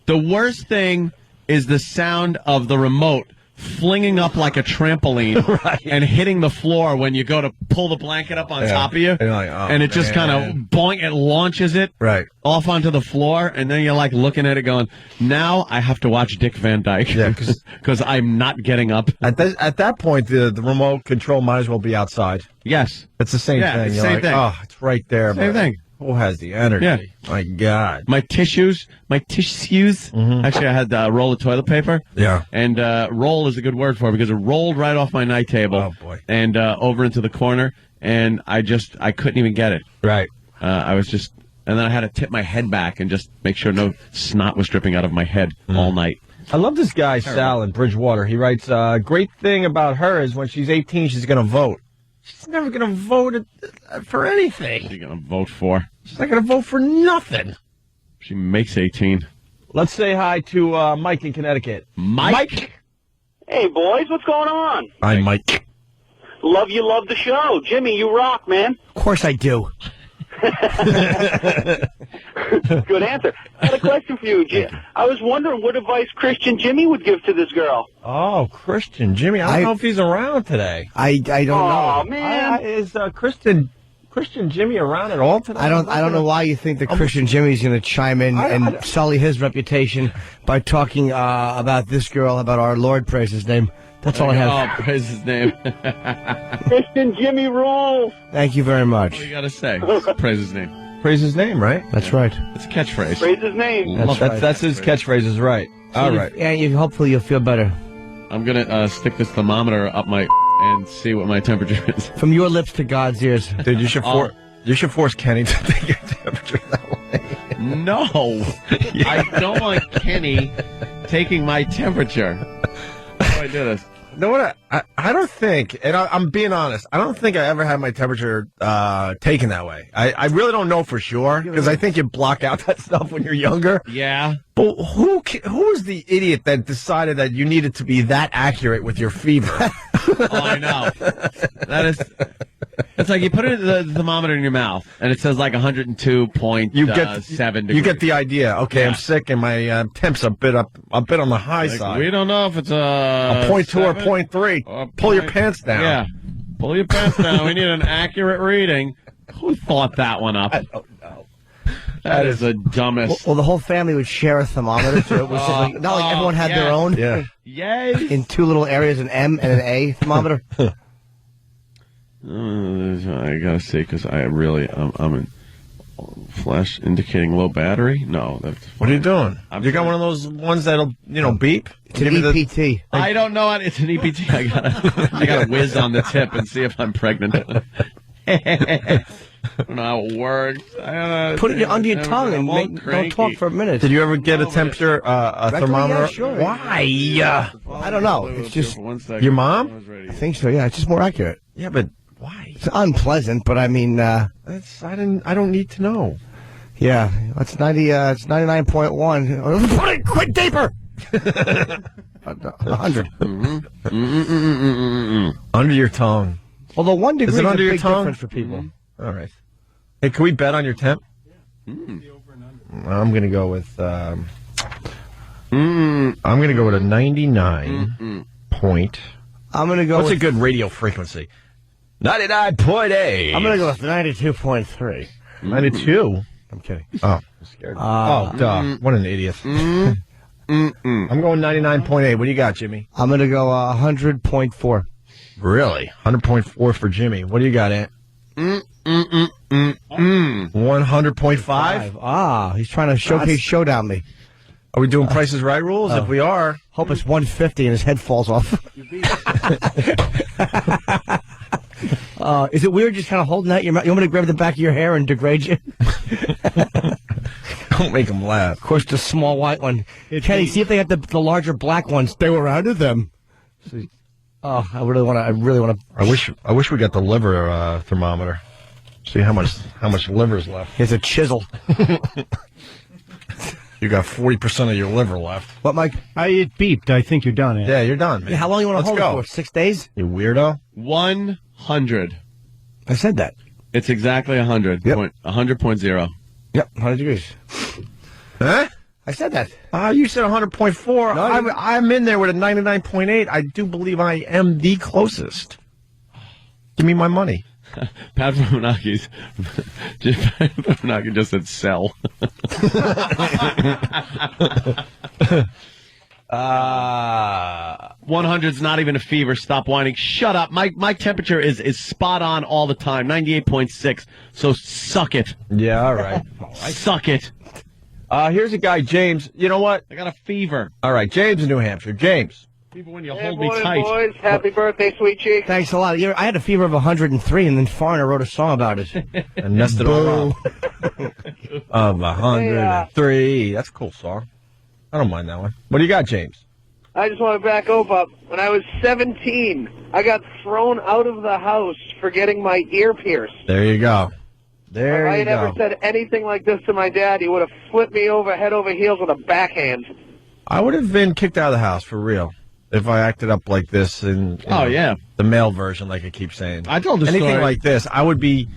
The worst thing is the sound of the remote flinging up like a trampoline and hitting the floor when you go to pull the blanket up on top of you. And you're like, oh, and it just kind of boing, it launches it off onto the floor, and then you're like looking at it going, now I have to watch Dick Van Dyke. Yeah, because I'm not getting up. At that point, the remote control might as well be outside. Yes. It's the same thing. It's You're same like, thing. oh, it's right there. Same but thing. Who has the energy? Yeah. My God. My tissues. Actually, I had a roll of toilet paper. Yeah. And roll is a good word for it because it rolled right off my night table. Oh, boy. And over into the corner, and I couldn't even get it. Right. And then I had to tip my head back and just make sure no snot was dripping out of my head all night. I love this guy, Sal, in Bridgewater. He writes, great thing about her is when she's 18, she's going to vote. She's never going to vote for anything. What are you going to vote for? She's not going to vote for nothing. She makes 18. Let's say hi to Mike in Connecticut. Mike? Hey, boys, what's going on? Hi, Mike. Love the show. Jimmy, you rock, man. Of course I do. Good answer. I had a question for you. I was wondering what advice Christian Jimmy would give to this girl. Oh, Christian Jimmy. I don't know if he's around today. I don't know. Oh, man. Is Christian Jimmy around at all today? I don't know why you think that Christian Jimmy's going to chime in and sully his reputation by talking about this girl, about our Lord, praise his name. That's all I have. Oh, praise his name. Christian Jimmy rules. Thank you very much. What do you got to say? Praise his name. Praise his name, right? That's right. It's a catchphrase. Praise his name. That's his catchphrase is right. All right. And hopefully you'll feel better. I'm going to stick this thermometer up my and see what my temperature is. From your lips to God's ears. Dude, you should force Kenny to take your temperature that way. No. I don't want Kenny taking my temperature. How do I do this? You know what? I don't think, and I'm being honest, I don't think I ever had my temperature taken that way. I really don't know for sure, because I think you block out that stuff when you're younger. Yeah. But who was the idiot that decided that you needed to be that accurate with your fever? Oh, I know. It's like you put the thermometer in your mouth, and it says like 102.7 degrees. You get the idea. Okay, Yeah. I'm sick, and my temp's a bit on the high side. We don't know if it's a 0.2 or 0.3. Pull your pants down. Yeah. Pull your pants down. We need an accurate reading. Who thought that one up? I don't know. That is the dumbest. Well, the whole family would share a thermometer, so it was not like everyone had their own. Yeah. Yes. In two little areas, an M and an A thermometer. I gotta see, because I'm in flash indicating low battery. No, that's. What are you doing? You got one of those ones that'll beep. It's an EPT. I don't know. It's an EPT. I gotta whiz on the tip and see if I'm pregnant. I don't know how it works. Put it under your tongue and don't talk for a minute. Did you ever get a temperature, a thermometer? Yeah, sure. Why? I don't know. It's just your mom. I think so. Yeah, it's just more accurate. Yeah, but why? It's unpleasant, but I mean, I don't need to know. Yeah, that's 90. It's 99.1. Put it quick deeper. 100. Under your tongue. Although 1 degree is a under your big tongue? difference for people. All right. Hey, can we bet on your temp? I'm going to go with. I'm going to go with a 99 point. I'm going to go. What's with, a good radio frequency? 99.8. I'm going to go with 92.3. 92. I'm kidding. Oh, I'm scared. Duh. What an idiot. I'm going 99.8. What do you got, Jimmy? I'm going to go 100.4. Really? 100.4 for Jimmy. What do you got, Ant? 100.5? Ah, he's trying to showcase showdown me. Are we doing Prices Right rules? If we are, hope it's 150 and his head falls off. Is it weird just kind of holding out your mouth? You want me to grab the back of your hair and degrade you? don't make him laugh. Of course, the small white one. Kenny, see if they have the larger black ones. They were out of them. Oh, I really want to. I wish we got the liver thermometer. See how much liver's left. Here's a chisel. You got 40% of your liver left. What, Mike? It beeped. I think you're done. Ed. Yeah, you're done, man. Yeah, how long you want to hold it for? 6 days? You weirdo. 100. I said that. It's exactly 100. Yep. 100.0. Yep, 100 degrees. Huh? I said that. You said 100.4. No, I'm in there with a 99.8. I do believe I am the closest. Give me my money. Pat Romanaki just said sell. 100's not even a fever. Stop whining. Shut up. My temperature is spot on all the time. 98.6. So suck it. Yeah, all right. Suck it. Here's a guy, James. You know what? I got a fever. All right, James in New Hampshire. James. Fever when you Hey, hold me morning, tight. boys. Happy birthday, sweet cheek. Thanks a lot. I had a fever of 103, and then Foreigner wrote a song about it. And messed it all up. Of 103. That's a cool song. I don't mind that one. What do you got, James? I just want to back up. When I was 17, I got thrown out of the house for getting my ear pierced. There you go. There If I you had go. ever said anything like this to my dad, he would have flipped me over head over heels with a backhand. I would have been kicked out of the house for real if I acted up like this in yeah, the male version, like I keep saying. I told the anything story. like this, I would be.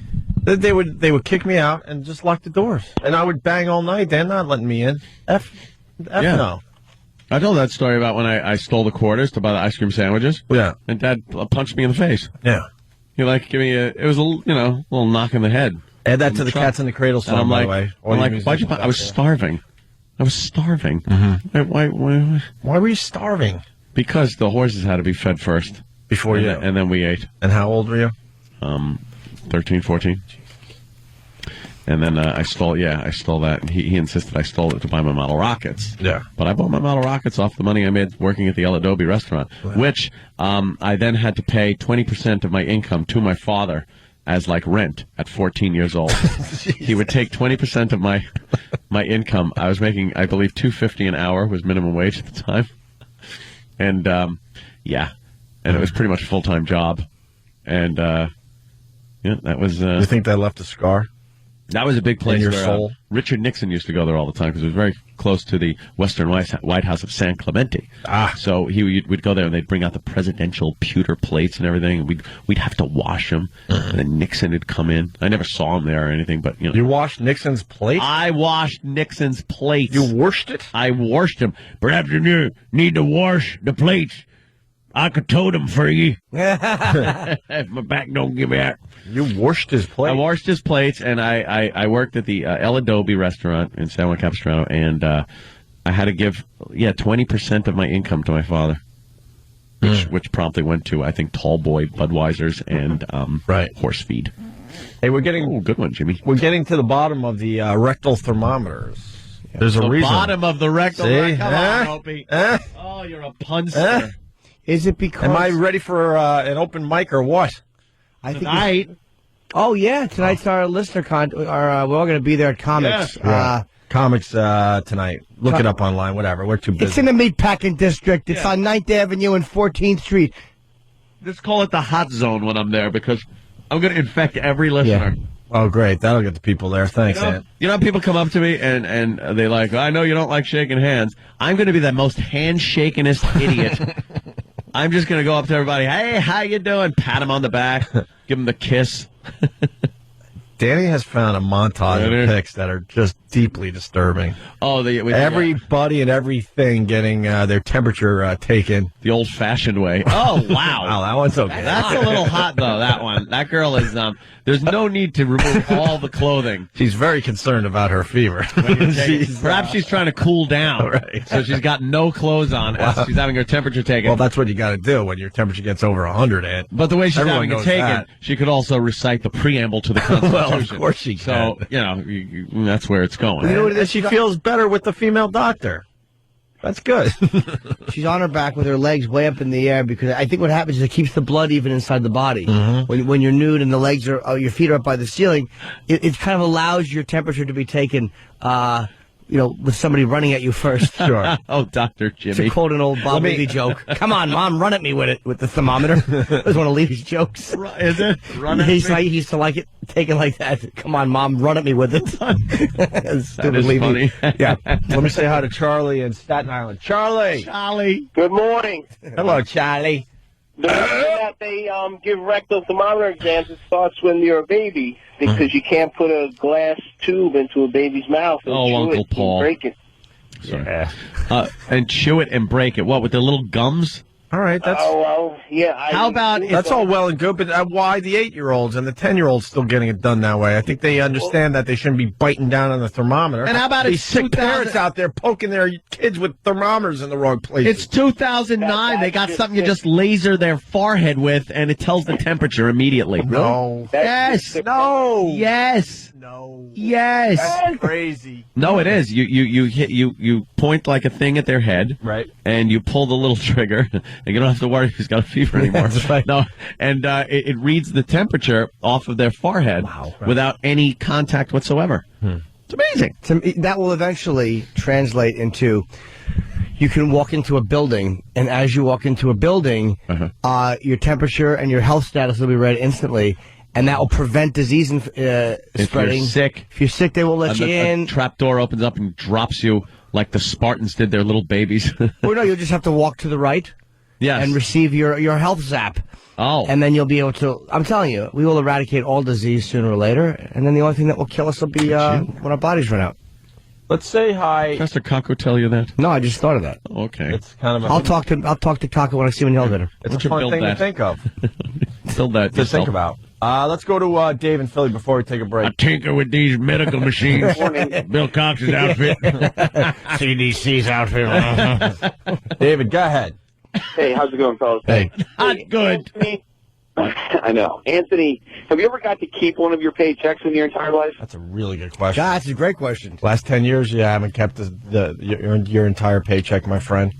They would kick me out and just lock the doors, and I would bang all night. They're not letting me in. F Yeah. no. I told that story about when I stole the quarters to buy the ice cream sandwiches. Yeah. And Dad punched me in the face. Yeah. He give me it was a little knock in the head. Add that to the Cats in the Cradle And song, I'm by like, the way. I'm like, why'd you? I was starving. I was starving. Mm-hmm. Why were you starving? Because the horses had to be fed first Before you. and then we ate. And how old were you? 13, 14. And then I stole that. And he insisted I stole it to buy my model rockets. Yeah. But I bought my model rockets off the money I made working at the El Adobe restaurant, which I then had to pay 20% of my income to my father as rent at 14 years old. He would take 20% of my income. I was making, I believe, $2.50 an hour was minimum wage at the time. And and it was pretty much a full-time job. And that was You think that left a scar? That was a big place in your where soul? Richard Nixon used to go there all the time because it was very close to the Western White House of San Clemente. So we'd go there and they'd bring out the presidential pewter plates and everything. And we'd have to wash them. And then Nixon would come in. I never saw him there or anything, but You washed Nixon's plate? I washed Nixon's plates. You washed it? I washed them. Perhaps you need to wash the plates. I could tote them for you. If my back don't give out. You washed his plate? I washed his plates, and I worked at the El Adobe restaurant in San Juan Capistrano, and I had to give 20% of my income to my father, which promptly went to, I think, Tall Boy Budweiser's and horse feed. Hey, we're getting good one, Jimmy. We're getting to the bottom of the rectal thermometers. There's a The reason. bottom of the rectal. See? Come on, Opie. Oh, you're a punster. Is it because... Am I ready for an open mic or what? I think Tonight. Oh, yeah. Tonight's our listener we're all going to be there at Comics. Yeah. Comics tonight. Look it up online, whatever. We're too busy. It's in the Meatpacking District. It's on 9th Avenue and 14th Street. Let's call it the hot zone when I'm there because I'm going to infect every listener. Oh, great. That'll get the people there. Thanks, Ant. You know, people come up to me and they like, I know you don't like shaking hands. I'm going to be the most handshakenest idiot. I'm just going to go up to everybody. Hey, how you doing? Pat them on the back. Give them the kiss. Danny has found a montage of pics that are just deeply disturbing. Oh, everybody and everything getting their temperature taken the old-fashioned way. Oh, wow. Wow, that one's okay. That's a little hot, though, that one. That girl is, there's no need to remove all the clothing. She's very concerned about her fever. Perhaps she's trying to cool down. Right. So she's got no clothes on as she's having her temperature taken. Well, that's what you got to do when your temperature gets over 100, Ant. But the way she's Everyone having it taken, that. she could also recite the preamble to the Constitution. Well, of course she can. So, that's where it's going. You know what it is? She feels better with the female doctor. That's good. She's on her back with her legs way up in the air because I think what happens is it keeps the blood even inside the body. Mm-hmm. When you're nude and the legs are, your feet are up by the ceiling, it kind of allows your temperature to be taken, with somebody running at you first. Sure. Oh, Dr. Jimmy. To quote an old Bob Levy joke. Come on, Mom, run at me with it, with the thermometer. That was one of Levy's jokes. Is it? He used to like it taken like that. Come on, Mom, run at me with it. That is funny. Yeah. Let me say hi to Charlie in Staten Island. Charlie. Good morning. Hello, Charlie. The reason that they give rectal thermometer exams, it starts when you're a baby because you can't put a glass tube into a baby's mouth and chew Uncle it Paul. and break it. Yeah. And chew it and break it. What, with the little gums? All right, that's. Oh, well, yeah. How about That's all well and good, but why the 8-year-olds and the 10-year-olds still getting it done that way? I think they understand that they shouldn't be biting down on the thermometer. And how about these it's sick 2000 parents out there poking their kids with thermometers in the wrong places? It's 2009. They got something you just laser their forehead with, and it tells the temperature immediately. No. Yes. No. Yes. No. Yes. That's crazy. No, it is. You point like a thing at their head, right? And you pull the little trigger, and you don't have to worry if he's got a fever anymore. That's right. No, and it reads the temperature off of their forehead without any contact whatsoever. It's amazing. That will eventually translate into. You can walk into a building, and as you walk into a building, your temperature and your health status will be read instantly. And that will prevent disease spreading. If you're sick, they will let you in. A trap door opens up and drops you like the Spartans did their little babies. Or no, you'll just have to walk to the right. Yes. And receive your health zap. Oh. And then you'll be able to. I'm telling you, we will eradicate all disease sooner or later. And then the only thing that will kill us will be when our bodies run out. Let's say hi. Professor Kako tell you that? No, I just thought of that. Okay. It's kind of. I'll talk to Kako when I see him in the elevator. It's a fun thing to think of. Build that to think about. Let's go to Dave in Philly before we take a break. I tinker with these medical machines. Bill Cox's outfit. CDC's outfit. David, go ahead. Hey, how's it going, fellas? Hey. Not good. Anthony, I know. Anthony, have you ever got to keep one of your paychecks in your entire life? That's a really good question. God, that's a great question. Last 10 years, you haven't kept your entire paycheck, my friend.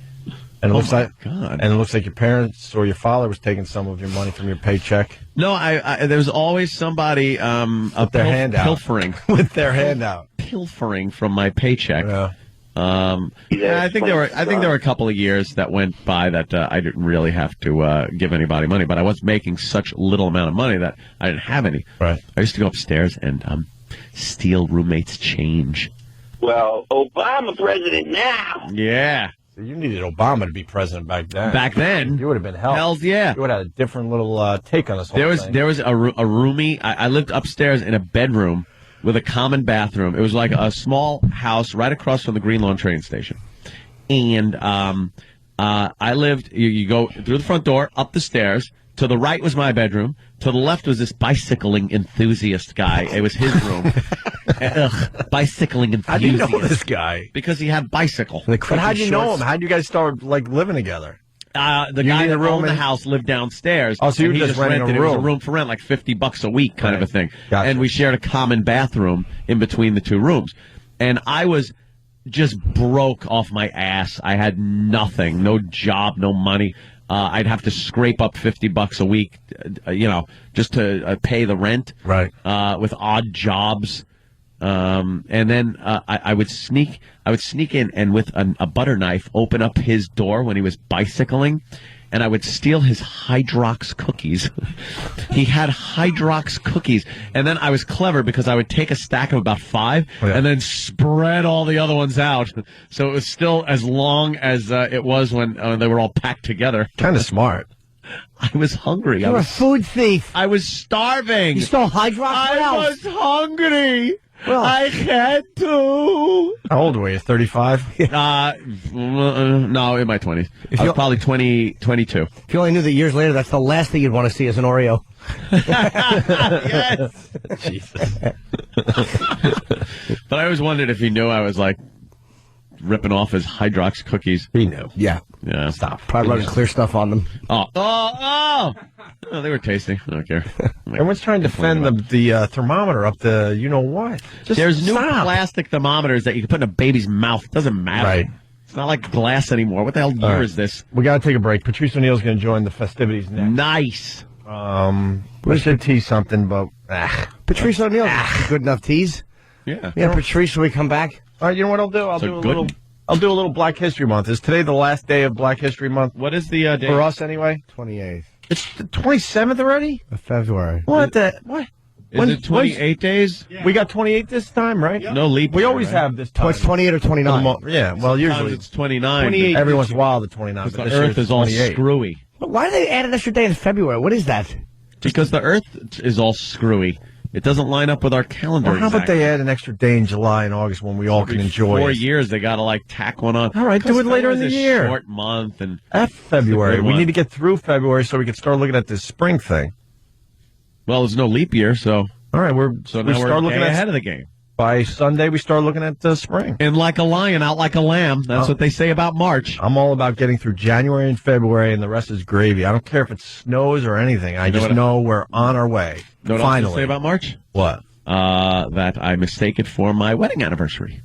And it looks like God. And it looks like your parents or your father was taking some of your money from your paycheck. No, there's always somebody with their hand out. pilfering with their hand out. Pilfering from my paycheck. Yeah. I think there were a couple of years that went by that I didn't really have to give anybody money, but I was making such little amount of money that I didn't have any. Right. I used to go upstairs and steal roommates' change. Well, Obama president now. Yeah. So you needed Obama to be president back then. Back then, you would have been helped. Hells yeah. You would have had a different little take on this whole thing. There was a roomie. I lived upstairs in a bedroom with a common bathroom. It was like a small house right across from the Green Lawn train station. And I lived, you go through the front door, up the stairs. To the right was my bedroom. To the left was this bicycling enthusiast guy. It was his room. Bicycling enthusiast. How do you know this guy? Because he had bicycle. But how'd you know him? How'd you guys start living together? The guy that owned the house lived downstairs. Oh, so you were just renting a room. It was a room for rent, like $50 a week kind of a thing. Gotcha. And we shared a common bathroom in between the two rooms. And I was just broke off my ass. I had nothing, no job, no money. I'd have to scrape up $50 a week, just to pay the rent. Right. With odd jobs. And then I would sneak in and with a butter knife open up his door when he was bicycling and I would steal his Hydrox cookies. He had Hydrox cookies, and then I was clever because I would take a stack of about 5 and then spread all the other ones out, so it was still as long as it was when they were all packed together. Kind of smart. I was hungry. You're a food thief. I was starving. You stole Hydrox? I was hungry. Well, I had to. How old were you? 35? No, in my 20s. I was probably 22. If you only knew that years later, that's the last thing you'd want to see as an Oreo. Yes. Jesus. But I always wondered if he knew I was like ripping off his Hydrox cookies. He knew. Yeah. Yeah. Stop. Probably rubbing clear stuff on them. Oh, they were tasty. I don't care. Everyone's trying to defend the thermometer up the what. There's new plastic thermometers that you can put in a baby's mouth. Doesn't matter. Right. It's not like glass anymore. What the hell year is this? We got to take a break. Patrice O'Neill's going to join the festivities next. Nice. We should tease something, but Patrice O'Neill's a good enough tease. Yeah. Yeah, Patrice, when we come back. All right, you know what I'll do? I'll do a little Black History Month. Is today the last day of Black History Month? What is the day? For us, anyway? 28th. It's the 27th already? Of February. What? Is it 28 days? Yeah. We got 28 this time, right? Yep. No leap. We always have this time. It's 28 or 29. Yeah, well, usually it's 29. 28. Every once in a while, the 29. Because the Earth is all screwy. Why do they add an extra day in February? What is that? Because the Earth is all screwy. It doesn't line up with our calendar. Well, how about they add an extra day in July and August when we all can enjoy 4 it? years, they got to tack one on. All right, do it later in the year. Short month and February. We need to get through February so we can start looking at this spring thing. Well, there's no leap year, so all right, we're looking ahead of the game. By Sunday, we start looking at spring. In like a lion, out like a lamb. That's what they say about March. I'm all about getting through January and February, and the rest is gravy. I don't care if it snows or anything. I just know we're on our way. Know what Finally. else to say about March? What? That I mistake it for my wedding anniversary.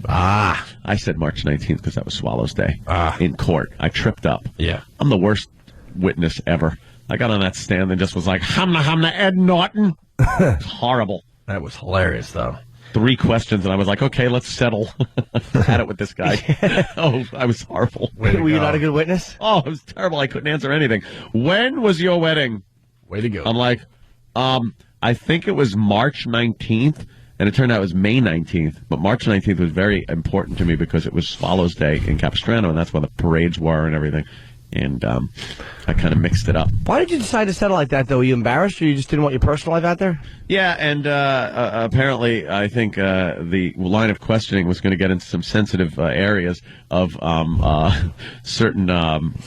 I said March 19th because that was Swallows Day in court. I tripped up. Yeah. I'm the worst witness ever. I got on that stand and just was like, hamna, Ed Norton. It's horrible. That was hilarious, though. 3 questions, and I was like, okay, let's settle. Had it with this guy. Oh, I was horrible. Were you not a good witness? Oh, it was terrible. I couldn't answer anything. When was your wedding? Way to go. I'm like, I think it was March 19th, and it turned out it was May 19th. But March 19th was very important to me because it was Swallows Day in Capistrano, and that's when the parades were and everything. And I kind of mixed it up. Why did you decide to settle like that, though? Were you embarrassed, or you just didn't want your personal life out there? Yeah, and apparently I think the line of questioning was going to get into some sensitive areas of certain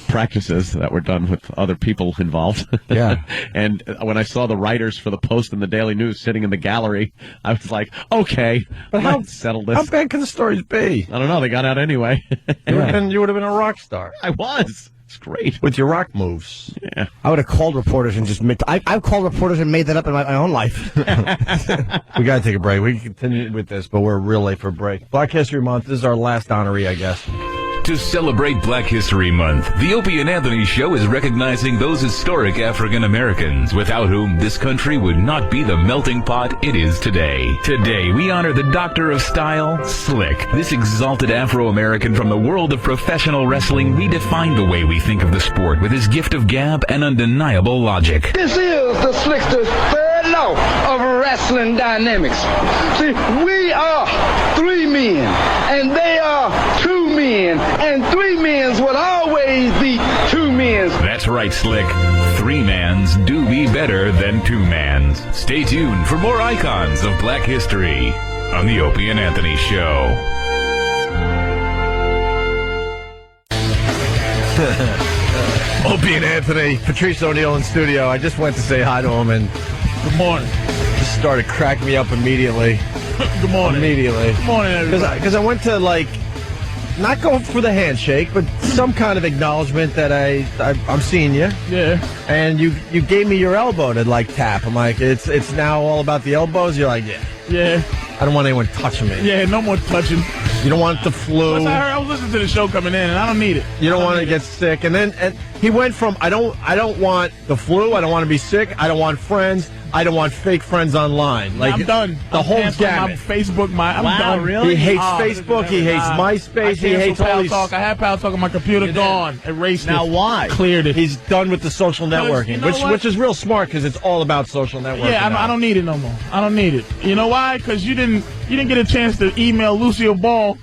practices that were done with other people involved. Yeah. And when I saw the writers for the Post and the Daily News sitting in the gallery, I was like, okay, but let's settle this. How bad can the stories be? I don't know. They got out anyway. You would have been a rock star. I was. It's great. With your rock moves. Yeah. I would have called reporters and just I've called reporters and made that up in my own life. We got to take a break. We can continue with this, but we're real late for a break. Black History Month. This is our last honoree, I guess. To celebrate Black History Month, the Opie and Anthony Show is recognizing those historic African Americans without whom this country would not be the melting pot it is today. Today, we honor the Doctor of Style, Slick. This exalted Afro-American from the world of professional wrestling redefined the way we think of the sport with his gift of gab and undeniable logic. This is the Slickster's third law of wrestling dynamics. See, we are 3 men, and they are 2 men, and 3 men will always be 2 men. That's right, Slick. 3 mans do be better than 2 mans. Stay tuned for more icons of Black history on the Opie and Anthony Show. Opie and Anthony, Patrice O'Neill in studio. I just went to say hi to him, and good morning. Just started cracking me up immediately. Good morning. Immediately. Good morning, everybody. Because I went to, not go for the handshake, but some kind of acknowledgement that I'm seeing you. Yeah. And you gave me your elbow to tap. I'm like, it's now all about the elbows. You're like, yeah. Yeah. I don't want anyone touching me. Yeah, no more touching. You don't want the flu. I was listening to the show coming in, and I don't need it. You don't want to get sick. And then He went from I don't want the flu, I don't want to be sick, I don't want friends, I don't want fake friends online. Like I'm done. The whole gamut. My Facebook, I'm Wow, done. really? He hates Facebook. He hates MySpace. He hates all these. Talk. I had Pal Talk on my computer. Gone. Erased it. Now why? Cleared it. He's done with the social networking, you know which is real smart because it's all about social networking. Yeah, I don't need it no more. I don't need it. You know why? Because you didn't get a chance to email Lucille Ball.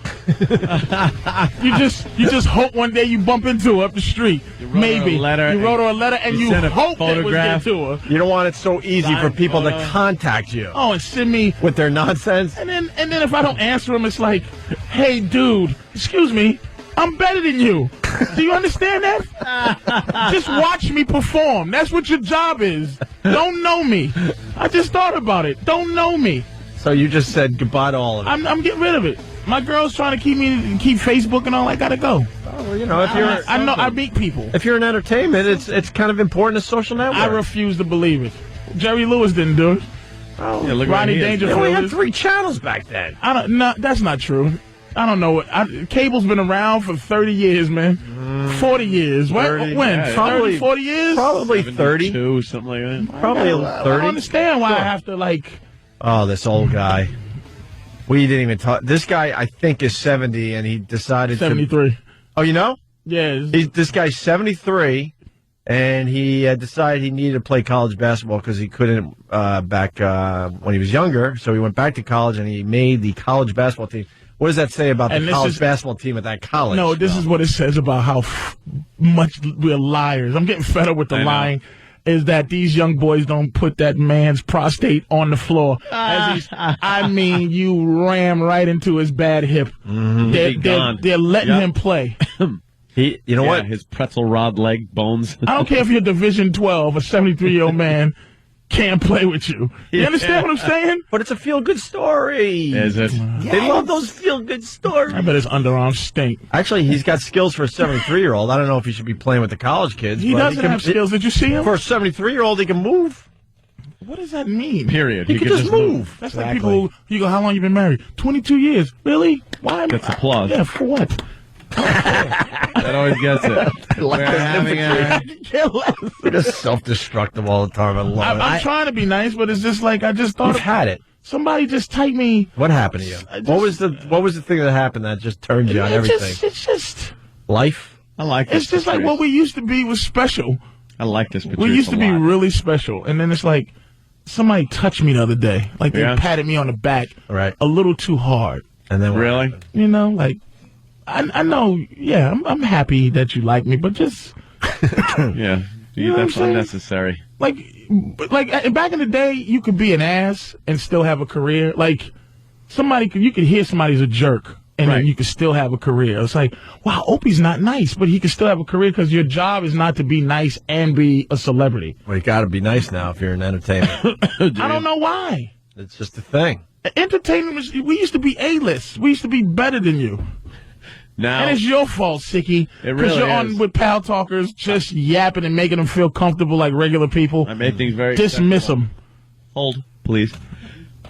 you just hope one day you bump into her up the street. Maybe you wrote her a letter and you sent a hope that would photograph. get to her. You don't want it so easy for people to contact you. Oh, and send me with their nonsense. And then if I don't answer them, it's like, hey, dude, excuse me, I'm better than you. Do you understand that? Just watch me perform. That's what your job is. Don't know me. I just thought about it. Don't know me. So you just said goodbye to all of it. I'm getting rid of it. My girl's trying to keep Facebook and all. I gotta go. Well, you know, if you're, I know I meet people. If you're in entertainment, it's kind of important as social network. I refuse to believe it. Jerry Lewis didn't do it. Oh, yeah, look Rodney Dangerfield. We had 3 channels back then. No, that's not true. I don't know what. Cable's been around for 30 years, man. 40 years. 30, when? Yeah, Probably 40 years? Probably 30. Something like that. Probably 30. I don't understand why I have to, like... Oh, this old guy. We didn't even talk. This guy, I think, is 70, and he decided 73. to... Oh, you know? Yeah. This guy's 73, and he decided he needed to play college basketball because he couldn't back when he was younger. So he went back to college, and he made the college basketball team. What does that say about the college basketball team at that college? No, this is what it says about how much we're liars. I'm getting fed up with the lying. Is that these young boys don't put that man's prostate on the floor. I mean, you ram right into his bad hip. Mm-hmm. They're letting him play. You know what? His pretzel rod leg bones. I don't care if you're Division 12, a 73-year-old man can't play with you. You understand what I'm saying? But it's a feel-good story. Is it? They love those feel-good stories. I bet his underarms stink. Actually, he's got skills for a 73-year-old. I don't know if he should be playing with the college kids. He doesn't have skills. Did you see him? For a 73-year-old, he can move. What does that mean? Period. He can just move. That's like people, you go, how long you been married? 22 years. Really? Why? That's applause. Yeah, for what? That always gets it. We're having We're just self-destructive all the time. I love it. I'm trying to be nice, but it's just like I just thought. You've had it. Somebody just type me. What happened to you? What was the thing that happened that just turned you on everything? It's just life. I like this. It's just like what we used to be was special. I like this. We used to be really special, and then it's like somebody touched me the other day. Like they patted me on the back, a little too hard. And then really, you know, like. I know, yeah, I'm happy that you like me, but just... yeah, that's unnecessary. Like back in the day, you could be an ass and still have a career. Like, you could hear somebody's a jerk, and then you could still have a career. It's like, wow, Opie's not nice, but he can still have a career because your job is not to be nice and be a celebrity. Well, you got to be nice now if you're in entertainment. I don't know why. It's just a thing. Entertainment, we used to be A-list. We used to be better than you. Now, and it's your fault, Sicky. Because you're on with Pal Talkers, just yapping and making them feel comfortable like regular people. I made things very dismiss them. Hold, please.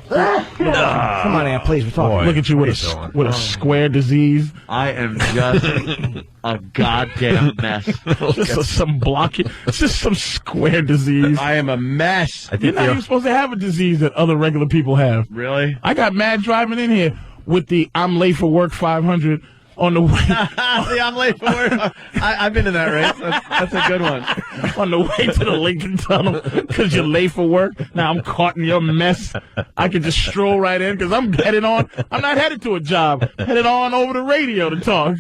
Come on, Aunt, please. We're talking. Look at you with a square disease. I am just a goddamn mess. Just some blocking. It's just some square disease. I am a mess. You're not even supposed to have a disease that other regular people have. Really? I got mad driving in here with the I'm late for work 500. On the way, I'm late for work. I've been in that race. That's a good one. On the way to the Lincoln Tunnel because you're late for work. Now I'm caught in your mess. I can just stroll right in because I'm headed on. I'm not headed to a job. Headed on over the radio to talk.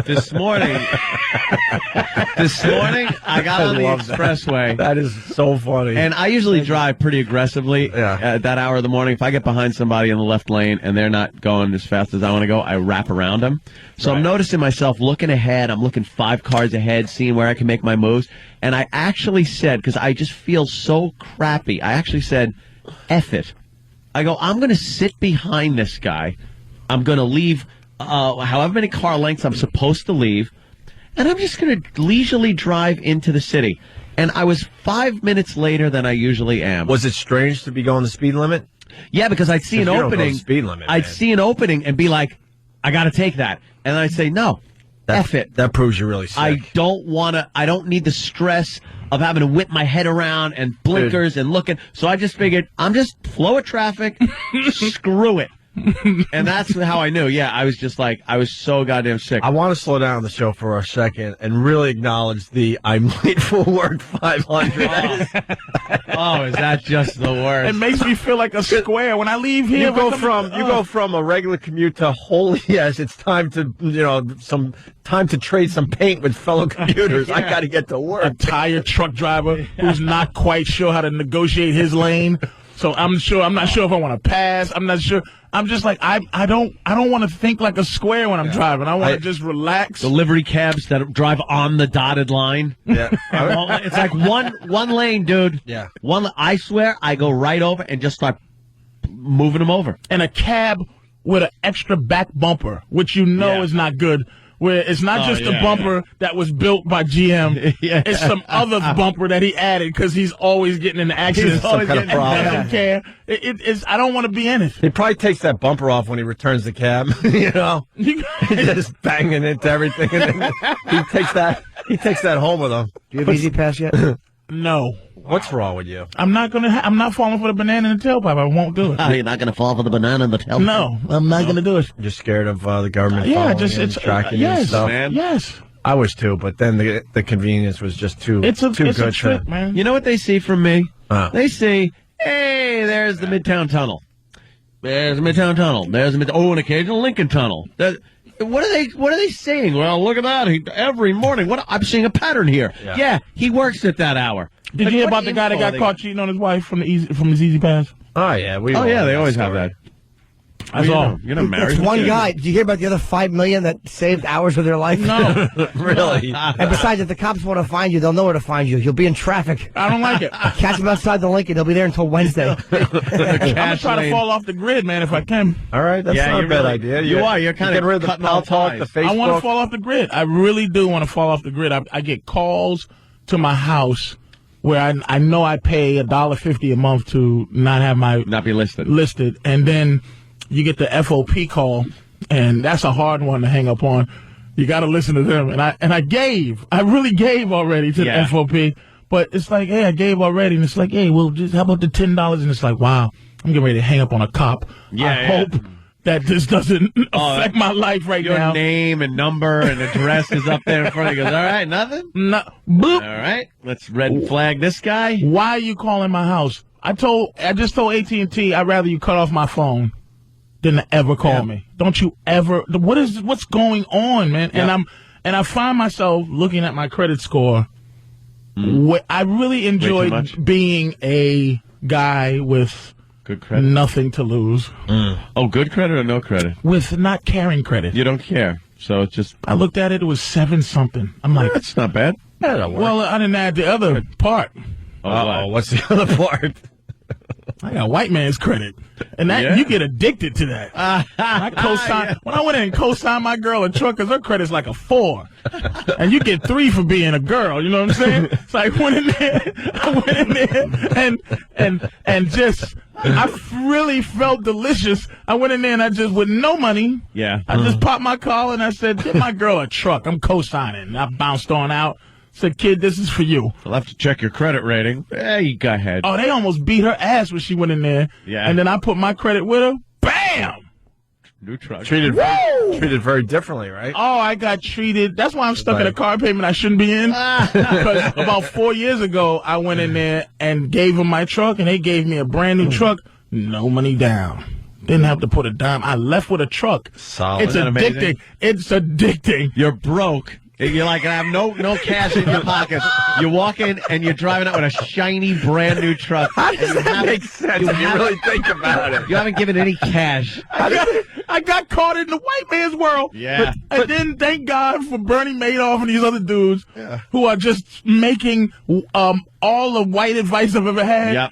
This morning, I got on the expressway. That is so funny. And I usually drive pretty aggressively at that hour of the morning. If I get behind somebody in the left lane and they're not going as fast as I want to go, I wrap around them. So I'm noticing myself looking ahead. I'm looking 5 cars ahead, seeing where I can make my moves. And I actually said, because I just feel so crappy, I actually said, F it. I go, I'm going to sit behind this guy. I'm going to leave however many car lengths I'm supposed to leave. And I'm just going to leisurely drive into the city. And I was 5 minutes later than I usually am. Was it strange to be going the speed limit? Yeah, because I'd see an opening. Speed limit, I'd see an opening and be like, I got to take that. And I'd say, no, F it. That proves you're really sick. I don't need the stress of having to whip my head around and blinkers and looking. So I just figured, I'm just flow of traffic, screw it. And that's how I knew. Yeah, I was just like, I was so goddamn sick. I want to slow down the show for a second and really acknowledge the I'm late for work 500. Oh, is that just the worst? It makes me feel like a square when I leave here. You go from a regular commute to holy yes, it's time to some time to trade some paint with fellow commuters. Yeah. I got to get to work. A tired truck driver who's not quite sure how to negotiate his lane. So I'm not sure if I want to pass. I'm not sure. I'm just like, I don't want to think like a square when I'm driving. I want to just relax. The livery cabs that drive on the dotted line. Yeah. It's like one lane, dude. Yeah. I swear, I go right over and just start moving them over. And a cab with an extra back bumper, which is not good. Where it's not just the bumper that was built by GM. It's some other bumper that he added because he's always getting in accidents. Some kind of problem. I don't care. I don't want to be in it. He probably takes that bumper off when he returns the cab. He's just banging into everything, and then he takes that home with him. Do you have Easy Pass yet? No. What's wrong with you? I'm not falling for the banana in the tailpipe. I won't do it. You're not going to fall for the banana in the tailpipe? No, I'm not going to do it. You're scared of the government it's tracking you and stuff? Man. Yes. I was too, but then the convenience was just too It's good. a trick, man. You know what they see from me? They see, hey, there's the Midtown Tunnel. There's the Midtown Tunnel. There's an occasional Lincoln Tunnel. What are they saying? Well, look at that. Every morning. I'm seeing a pattern here. Yeah, he works at that hour. Did you hear about the guy that got caught cheating on his wife from his Easy Pass? Oh yeah, they always have that. That's all. You're not married. It's one guy. Did you hear about the other 5 million that saved hours of their life? No. Really? And besides, if the cops want to find you, they'll know where to find you. You'll be in traffic. I don't like it. Catch them outside the Lincoln. They'll be there until Wednesday. I'm gonna try to fall off the grid, man, if I can. All right, that's not a bad idea. You're kind of getting rid of the Pal Talk, the Facebook. I want to fall off the grid. I really do want to fall off the grid. I get calls to my house where I know I pay $1.50 a month to not be listed, and then you get the FOP call, and that's a hard one to hang up on. You got to listen to them, and I really gave already to the FOP, but it's like, hey, I gave already, and it's like, hey, well, just how about the $10? And it's like, wow, I'm getting ready to hang up on a cop. I hope that this doesn't affect my life now. Your name and number and address is up there in front of you. Goes, all right, nothing? No. Boop. All right, let's red flag this guy. Why are you calling my house? I just told AT&T I'd rather you cut off my phone than to ever call me. Don't you ever. What's going on, man? Yeah. And I find myself looking at my credit score. I really enjoyed being a guy with good credit, nothing to lose. Oh, good credit or no credit? With not caring credit. You don't care, so it's just. I looked at it was 7-something. I'm like, that's not bad. Well, I didn't add the other part. What's the other part? I got white man's credit, and that you get addicted to that. I co-signed when I went in and co-signed my girl a truck because her credit's like a 4, and you get 3 for being a girl. You know what I'm saying? So I went in there, and just I really felt delicious. I went in there and I just with no money. Yeah, I just popped my collar and I said, "Get my girl a truck. I'm co-signing." And I bounced on out. Said, kid, this is for you. I'll have to check your credit rating. Hey, go ahead. Oh, they almost beat her ass when she went in there. Yeah. And then I put my credit with her. Bam! New truck. Treated very differently, right? Oh, I got treated. That's why I'm stuck in a car payment I shouldn't be in. Because about 4 years ago, I went in there and gave them my truck, and they gave me a brand new truck. No money down. Didn't have to put a dime. I left with a truck. Solid. It's addicting. It's addicting. You're broke. You're like, I have no cash in your pocket. You walk in and you're driving out with a shiny, brand new truck. How does that make sense if you really think about it? You haven't given any cash. I got caught in the white man's world. Yeah. And then thank God for Bernie Madoff and these other dudes who are just making all the white advice I've ever had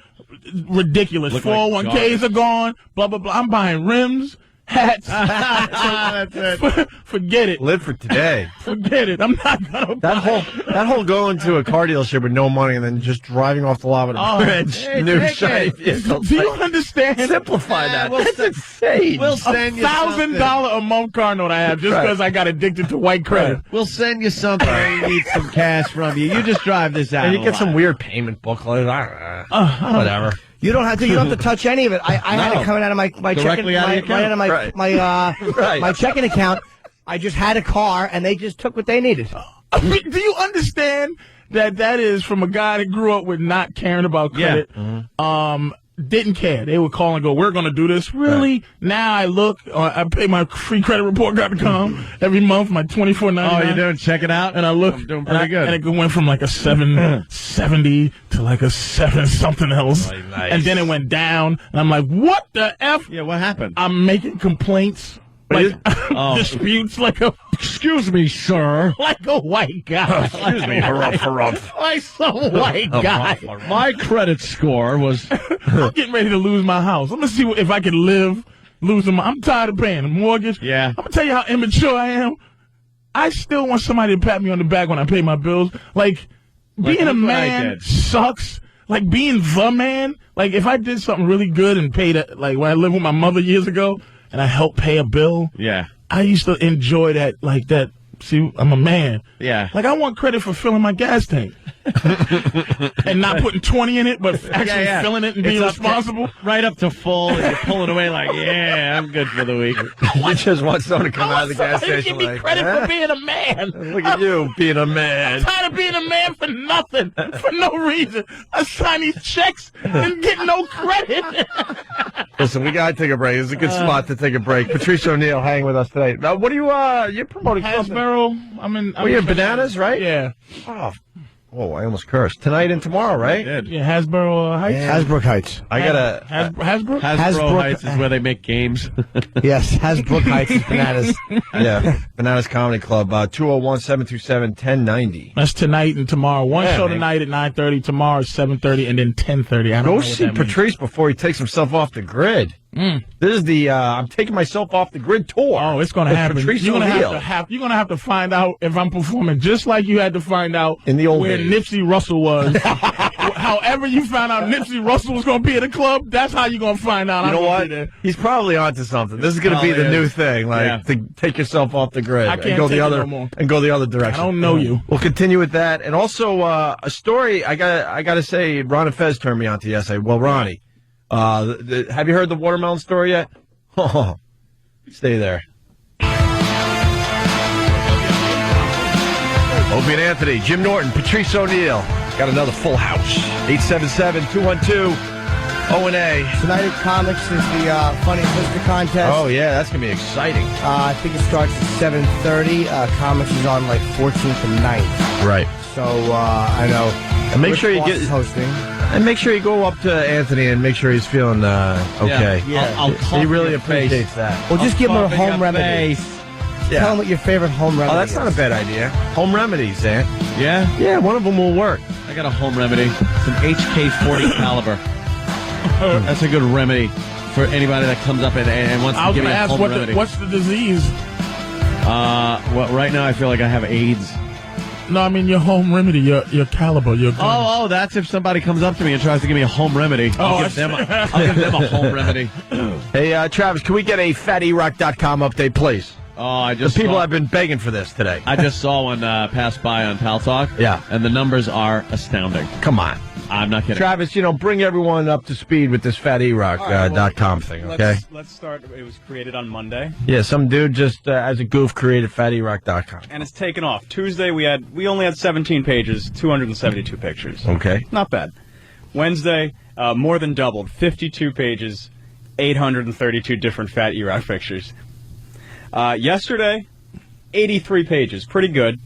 ridiculous. 401ks are gone, blah, blah, blah. I'm buying rims, hats. That's it. Forget it. Live for today. Forget it. I'm not gonna. That whole going to a car dealership with no money and then just driving off the lot with a brand new shiny vehicle. Do you understand? Simplify that. That's insane. We'll send you $1,000 a month car note I have just because I got addicted to white credit. Right. We'll send you something. We need some cash from you. You just drive this out. And you get some weird payment booklet. Whatever. You don't have to. You don't have to touch any of it. I had it coming out of my checking my checking account. I just had a car, and they just took what they needed. Do you understand that is from a guy that grew up with not caring about credit? Yeah. Mm-hmm. Didn't care. They would call and go, "We're going to do this." Really? Right. Now I look. I pay my freecreditreport.com every month. My $24.99. Oh, you doing? Check it out. And I look. I'm doing pretty good. And it went from like a 770 to like a 7 something else. Oh, nice. And then it went down. And I'm like, "What the f?" Yeah. What happened? I'm making complaints. Like disputes, like a excuse me, sir, like a white guy. Excuse me, harumph. Like some white guy. My credit score was. I'm getting ready to lose my house. I'm gonna see if I can losing my. I'm tired of paying a mortgage. Yeah. I'm gonna tell you how immature I am. I still want somebody to pat me on the back when I pay my bills. Like being a man sucks. Like being the man. Like if I did something really good and paid it, like when I lived with my mother years ago. And I helped pay a bill. Yeah. I used to enjoy that, like that. See, I'm a man. Yeah. Like I want credit for filling my gas tank. And not putting 20 in it, but actually filling it and being responsible. Right up to full, and you're pulling away like, yeah, I'm good for the week. You just want someone to come out of the gas station give me credit for being a man. Look at you being a man. I'm tired of being a man for nothing, for no reason. I sign these checks and get no credit. Listen, we gotta take a break. This is a good spot to take a break. Patrice O'Neill hanging with us today. Now, what are you're promoting something? Hasbro. You're in Bananas, right? Yeah. Oh, I almost cursed. Tonight and tomorrow, right? Yeah, Hasbro Heights. Hasbrook Heights. I gotta Hasbro. Hasbro Heights is where they make games. Yes, Hasbrook Heights is Bananas. Yeah, Bananas Comedy Club, 201-727-1090. That's tonight and tomorrow. One show tonight at 9:30, tomorrow at 7:30, and then 10:30. Go see Patrice before he takes himself off the grid. This is the I'm taking myself off the grid tour. Oh, it's going to happen. You're going to have to find out if I'm performing just like you had to find out in the old where Nipsey Russell was. However you found out Nipsey Russell was going to be at a club, that's how you're going to find out. You know what? He's probably onto something. This is going to be the new thing, to take yourself off the grid. I can't and go take the other it no more. and go the other direction. I don't know you. We'll continue with that, and also a story. I got to say, Ron and Fez turned me on to yesterday. Well, Ronnie, have you heard the watermelon story yet? Oh, stay there. Opie and Anthony, Jim Norton, Patrice O'Neill. Got another full house. 877-212-O&A. Tonight at Comics is the Funny Twister contest. Oh, yeah, that's going to be exciting. I think it starts at 7:30. Comics is on like 14th and 9th. Right. So, I know. And make Rich sure you Voss get is hosting. And make sure you go up to Anthony and make sure he's feeling okay. Yeah. He really appreciates that. Well, just give him a home remedy. Yeah. Tell him what your favorite home remedy is. Oh, that's not a bad idea. Home remedies, Ant. Yeah? Yeah, one of them will work. I got a home remedy. It's an HK40 caliber. That's a good remedy for anybody that comes up and wants to give me a home remedy. What's the disease? Well, right now I feel like I have AIDS. No, I mean your home remedy, your caliber, your gun. Oh, that's if somebody comes up to me and tries to give me a home remedy. I'll give them a home remedy. Hey, Travis, can we get a FatErock.com update, please? Oh, the people have been begging for this today. I just saw one pass by on Pal Talk. Yeah. And the numbers are astounding. Come on. I'm not kidding. Travis, bring everyone up to speed with this FatErock.com thing, okay? Let's start. It was created on Monday. Yeah, some dude just, as a goof, created FatErock.com. And it's taken off. Tuesday, we only had 17 pages, 272 pictures. Okay. Not bad. Wednesday, more than doubled. 52 pages, 832 different Fat E-Rock pictures. Yesterday, 83 pages. Pretty good.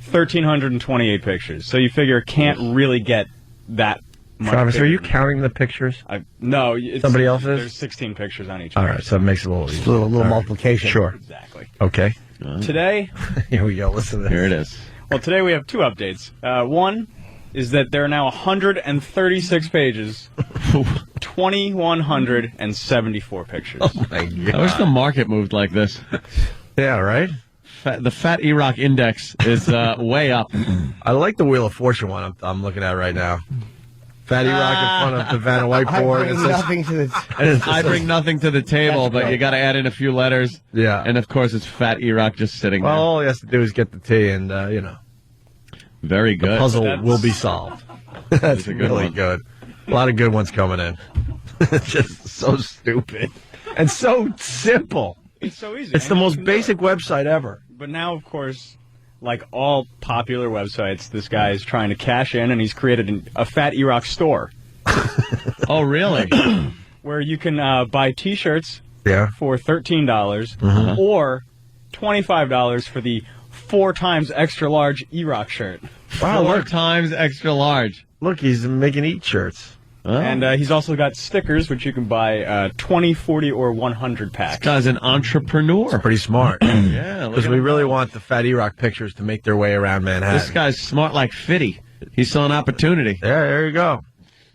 1,328 pictures. So you figure it can't really get that much. Travis, are you counting the pictures? No. Somebody else is? There's 16 pictures on each. All right, so it makes it a little easier. Just a little multiplication. Sure. Exactly. Okay. Today. Here we go. Listen to this. Here it is. Well, today we have two updates. One is that there are now 136 pages, 2,174 pictures. Oh, my God. I wish the market moved like this. Yeah, right? The Fat E-Rock Index is way up. I like the Wheel of Fortune one I'm looking at right now. Fatty Rock in front of the Vanna Whiteboard. I bring nothing to the table, but you got to add in a few letters. Yeah. And, of course, it's Fat E-Rock just sitting there. Well, all he has to do is get the T and, Very good. The puzzle will be solved. That's really good. A lot of good ones coming in. It's just so stupid. And so simple. It's so easy. It's the most basic website ever. But now, of course, like all popular websites, this guy is trying to cash in, and he's created a Fat E-Rock store. Oh, really? Where you can buy T-shirts for $13 or $25 for the 4 times extra large E-Rock shirt. Wow, 4 look. times extra large. Look, he's making eat-shirts. Oh. And he's also got stickers, which you can buy 20, 40, or 100 packs. This guy's an entrepreneur. That's pretty smart. Yeah. Because we really want the Fat E-Rock pictures to make their way around Manhattan. This guy's smart like Fitty. He saw an opportunity. Yeah, there you go.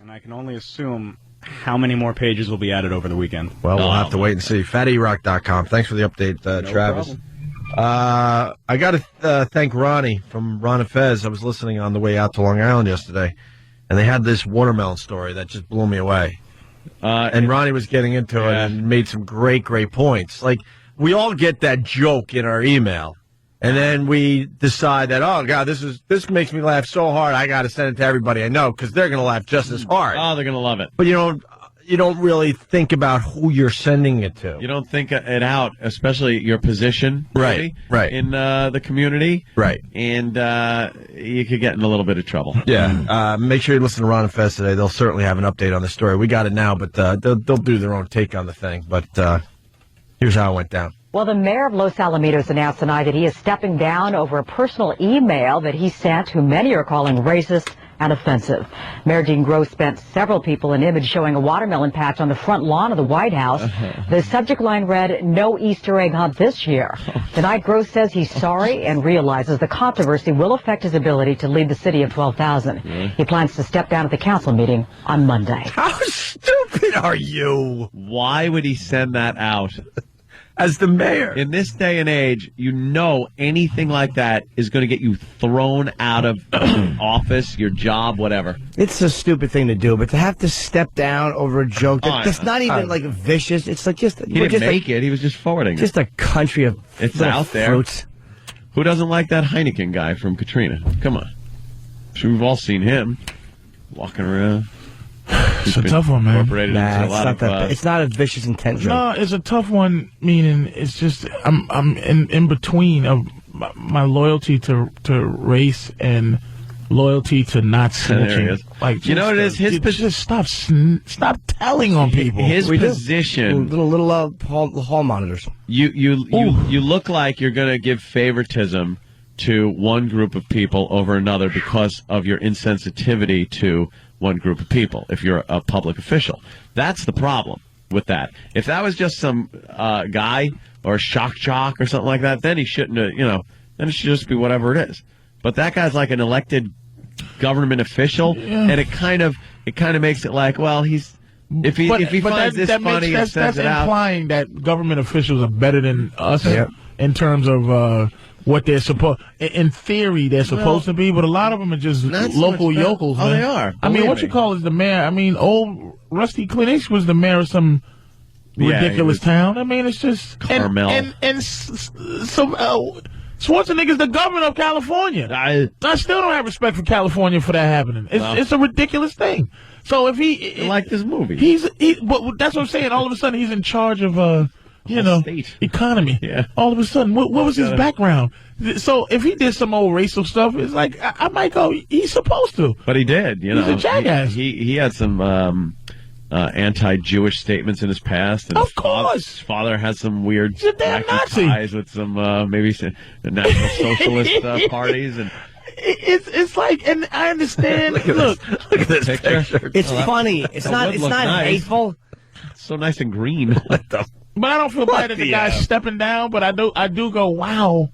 And I can only assume how many more pages will be added over the weekend. Well, we'll have to wait and see. FatErock.com. Thanks for the update, Travis. I got to thank Ronnie from Ron and Fez. I was listening on the way out to Long Island yesterday, and they had this watermelon story that just blew me away. And Ronnie was getting into it and made some great points. Like, we all get that joke in our email, and then we decide that, oh, God, this makes me laugh so hard, I got to send it to everybody I know, because they're going to laugh just as hard. Oh, they're going to love it. But you don't really think about who you're sending it to. You don't think it out, especially your position, right, in the community, right, and you could get in a little bit of trouble. Yeah, make sure you listen to Ron and Fez today. They'll certainly have an update on the story. We got it now, but they'll do their own take on the thing. But here's how it went down. Well, the mayor of Los Alamitos announced tonight that he is stepping down over a personal email that he sent, who many are calling racist and offensive. Mayor Dean Gross spent several people an image showing a watermelon patch on the front lawn of the White House. The subject line read, "No Easter egg hunt this year." Tonight, Gross says he's sorry and realizes the controversy will affect his ability to lead the city of 12,000. He plans to step down at the council meeting on Monday. How stupid are you? Why would he send that out? As the mayor. In this day and age, anything like that is going to get you thrown out of office, your job, whatever. It's a stupid thing to do, but to have to step down over a joke that's not even like vicious. It's like just he didn't make it. He was just forwarding just it. a country of it's out there. Fruits. Who doesn't like that Heineken guy from Katrina? Come on. I'm sure we've all seen him walking around. It's a tough one, man. It's not a vicious intent joke. No, it's a tough one. Meaning, it's just I'm in between of my loyalty to race and loyalty to not snitching. There he is. Like, you know what it is? Just stop telling on people. His position, little hall monitors. You look like you're going to give favoritism to one group of people over another because of your insensitivity to one group of people if you're a public official. That's the problem with that. If that was just some guy or shock jock or something like that, then he shouldn't have, then it should just be whatever it is. But that guy's like an elected government official, and it kind of makes it like, well, if he finds this funny and sends it out. That's implying that government officials are better than us in terms of what they're supposed. In theory, they're supposed to be, but a lot of them are just local yokels. Oh, man. they are. I mean, what you call is the mayor. I mean, old Rusty Clinic was the mayor of some ridiculous town. I mean, it's just Carmel. And so Schwarzenegger's the governor of California. I still don't have respect for California for that happening. It's a ridiculous thing. So if he like this movie, but that's what I'm saying. All of a sudden, he's in charge of economy. Yeah. All of a sudden, what was his background? So if he did some old racial stuff, it's like I might go. He's supposed to. But he did. He's a jackass. He had some anti-Jewish statements in his past. And of course, his father had some weird Nazi ties with some maybe some National Socialist parties and. It's like, and I understand. look at this picture. It's funny. It's not nice. hateful. It's so nice and green. But I don't feel bad that the guy's stepping down. But I do go, wow,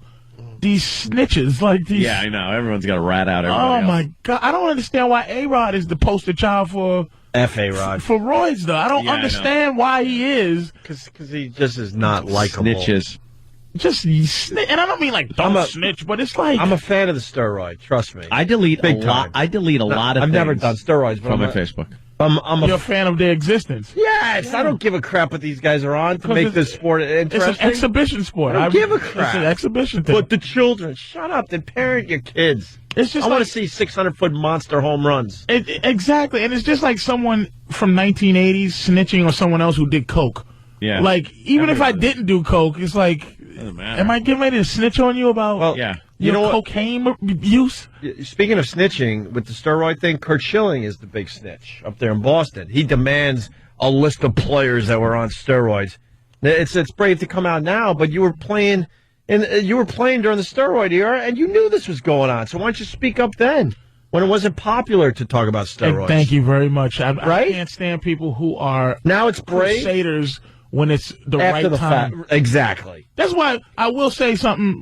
these snitches like these. Yeah, I know. Everyone's got a rat out. Oh my God, I don't understand why A-Rod is the poster child for F.A. Rod. For roids, though. I don't understand why he is. Because he just is not likable. Snitches. And I don't mean like don't snitch, but it's like I'm a fan of the steroid. Trust me. I delete Big a lot. time. I delete a lot of I've things never done steroids from my Facebook. You're a fan of their existence. Yes, I don't give a crap what these guys are on to make this sport interesting. It's an exhibition sport. I don't give a crap. It's an exhibition thing. But the children, shut up. Then parent your kids. It's just I want to see 600-foot monster home runs. Exactly, and it's just like someone from 1980s snitching on someone else who did coke. Yeah. Like, even if I didn't do coke, it's like, am I getting ready to snitch on you about you know cocaine use? Speaking of snitching, with the steroid thing, Curt Schilling is the big snitch up there in Boston. He demands a list of players that were on steroids. It's brave to come out now, but you were playing during the steroid era, and you knew this was going on. So why don't you speak up then, when it wasn't popular to talk about steroids? And thank you very much. I can't stand people who are now it's brave crusaders when it's the after right the time. fact. Exactly. That's why I will say something.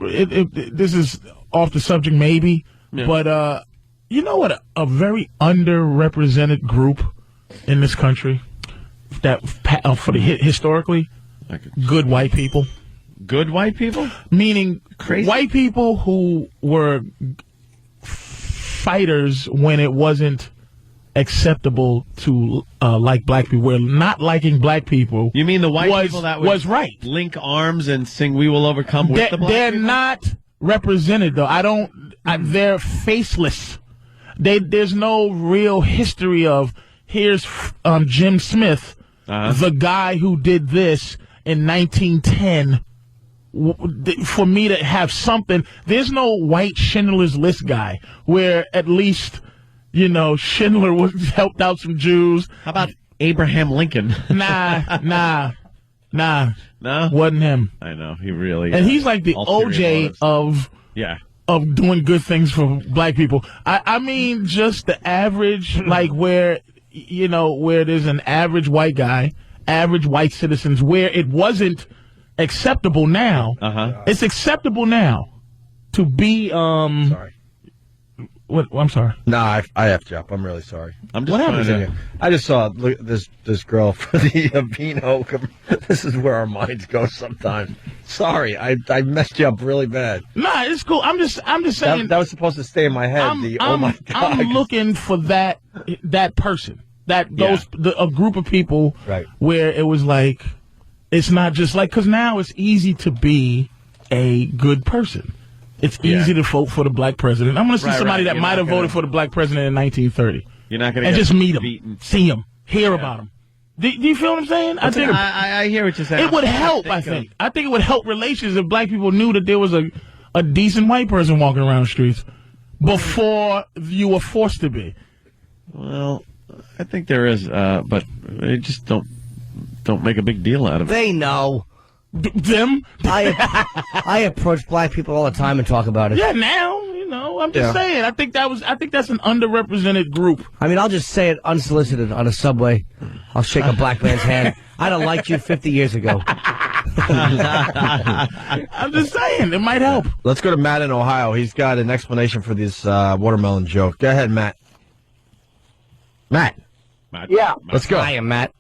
This is off the subject, maybe, but you know what? A very underrepresented group in this country that historically, good white people. Good white people? Meaning crazy white people who were fighters when it wasn't acceptable to like black people. Where not liking black people. You mean the white people that was right? Link arms and sing "We Will Overcome" with the black They're people? not represented though. They're faceless. There's no real history of here's Jim Smith, the guy who did this in 1910. For me to have something, there's no white Schindler's List guy where at least, Schindler helped out some Jews. How about Abraham Lincoln? Nah. No? Wasn't him. I know, he really And he's like the OJ of doing good things for black people. I mean, just the average, like where there's an average white guy, average white citizens, where it wasn't acceptable now. It's acceptable now to be sorry. What? I'm sorry. No, I effed you up. I'm really sorry. What happened? I just saw this girl for the Vino. This is where our minds go sometimes. Sorry, I messed you up really bad. Nah, it's cool. I'm just saying that was supposed to stay in my head. Oh my God! I'm looking for that person, a group of people, right? Where it was like, it's not just like, because now it's easy to be a good person. It's easy to vote for the black president. I'm going to see somebody that might have voted for the black president in 1930. You're not going to and just meet him, see him, hear about him. Do you feel what I'm saying? I hear what you're saying. It would help. I think it would help relations if black people knew that there was a decent white person walking around the streets before you were forced to be. Well, I think there is, but they just don't make a big deal out of it. They know. Them? I approach black people all the time and talk about it. Yeah, now, I'm just saying. I think that's an underrepresented group. I mean, I'll just say it unsolicited on a subway. I'll shake a black man's hand. I'd have liked you 50 years ago. I'm just saying, it might help. Let's go to Matt in Ohio. He's got an explanation for this watermelon joke. Go ahead, Matt. Matt. Yeah. Let's go. Hiya, Matt.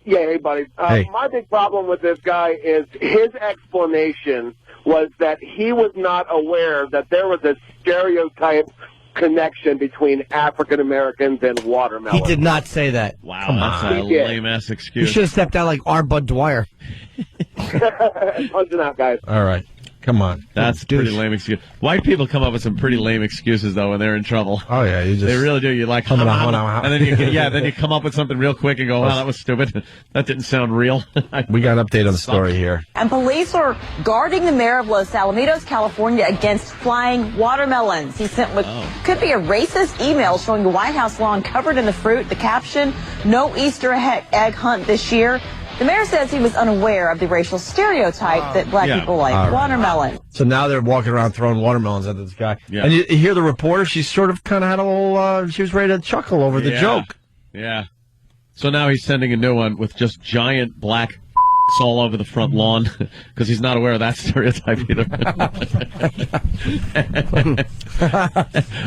Yeah, hey, buddy. Hey. My big problem with this guy is his explanation was that he was not aware that there was a stereotype connection between African Americans and watermelon. He did not say that. Wow, Come that's on. a lame-ass excuse. He should have stepped down like R. Bud Dwyer. Punching out, guys. All right. Come on. That's a pretty lame excuse. White people come up with some pretty lame excuses, though, when they're in trouble. Oh, yeah. They really do. You're like, and then you come up with something real quick and go, wow, that was stupid. That didn't sound real. We got an update on the story here. And police are guarding the mayor of Los Alamitos, California, against flying watermelons. He sent what could be a racist email showing the White House lawn covered in the fruit. The caption, "No Easter egg hunt this year." The mayor says he was unaware of the racial stereotype that black people like watermelon. So now they're walking around throwing watermelons at this guy. Yeah. And you hear the reporter, she sort of kind of had a little, she was ready to chuckle over the joke. Yeah. So now he's sending a new one with just giant black all over the front lawn because he's not aware of that stereotype either.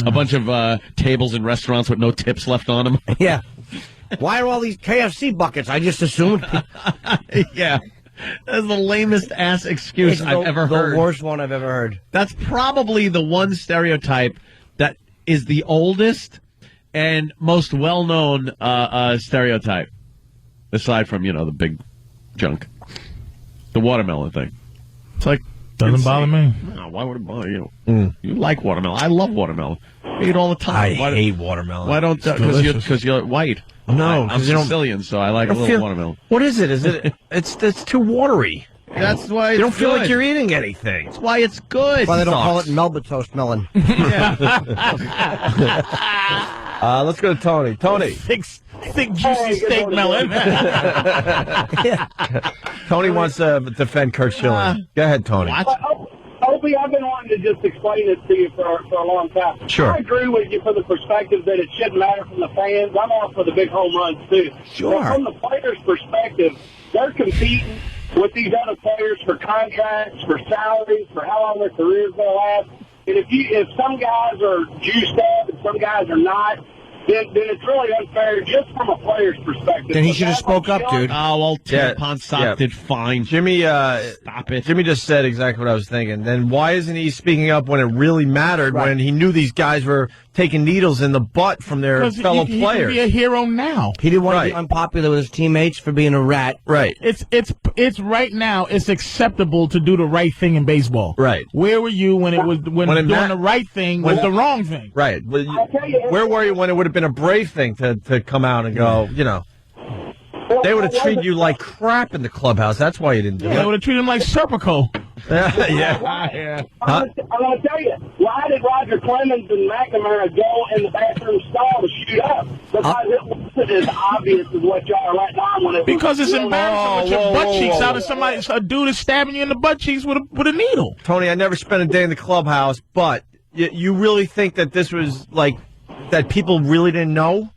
A bunch of tables in restaurants with no tips left on them. Yeah. Why are all these KFC buckets? I just assumed. Yeah. That's the lamest ass excuse I've ever heard. The worst one I've ever heard. That's probably the one stereotype that is the oldest and most well-known stereotype, aside from, the big junk. The watermelon thing. It's like, doesn't bother me. No, why would it bother you? You like watermelon. I love watermelon. I eat all the time. I hate watermelon. Why don't? Because you're white. No, I'm Sicilian, so I like a little watermelon. What is it? Is it? It's too watery. That's why you don't feel like you're eating anything. That's why it's good. That's why they don't call it Melba toast melon. Let's go to Tony. Tony. Thick juicy steak melon. Tony wants to defend Kirk Schilling. Go ahead, Tony. Opie, I've been wanting to just explain this to you for a long time. Sure. I agree with you from the perspective that it shouldn't matter from the fans. I'm all for the big home runs, too. Sure. But from the players' perspective, they're competing with these other players for contracts, for salaries, for how long their career's going to last. And if some guys are juiced up and some guys are not, then it's really unfair just from a player's perspective. Then he should have spoke up, dude. Oh, well, Tim Ponsop did fine. Jimmy, stop it. Jimmy just said exactly what I was thinking. Then why isn't he speaking up when it really mattered, when he knew these guys were taking needles in the butt from their fellow players? He can be a hero now. He didn't want to be unpopular with his teammates for being a rat. Right. It's right now. It's acceptable to do the right thing in baseball. Right. Where were you when doing the right thing was the wrong thing? Right. Well, where were you when it would have been a brave thing to come out and go, they would have treated you like crap in the clubhouse. That's why you didn't do it. They would have treated him like Serpico. Yeah. I'm going to tell you, why did Roger Clemens and McNamara go in the bathroom stall to shoot up? Because it wasn't as obvious as what y'all are letting on when it was. Because it's embarrassing with your butt cheeks out of a dude is stabbing you in the butt cheeks with a needle. Tony, I never spent a day in the clubhouse, but you really think that this was that people really didn't know?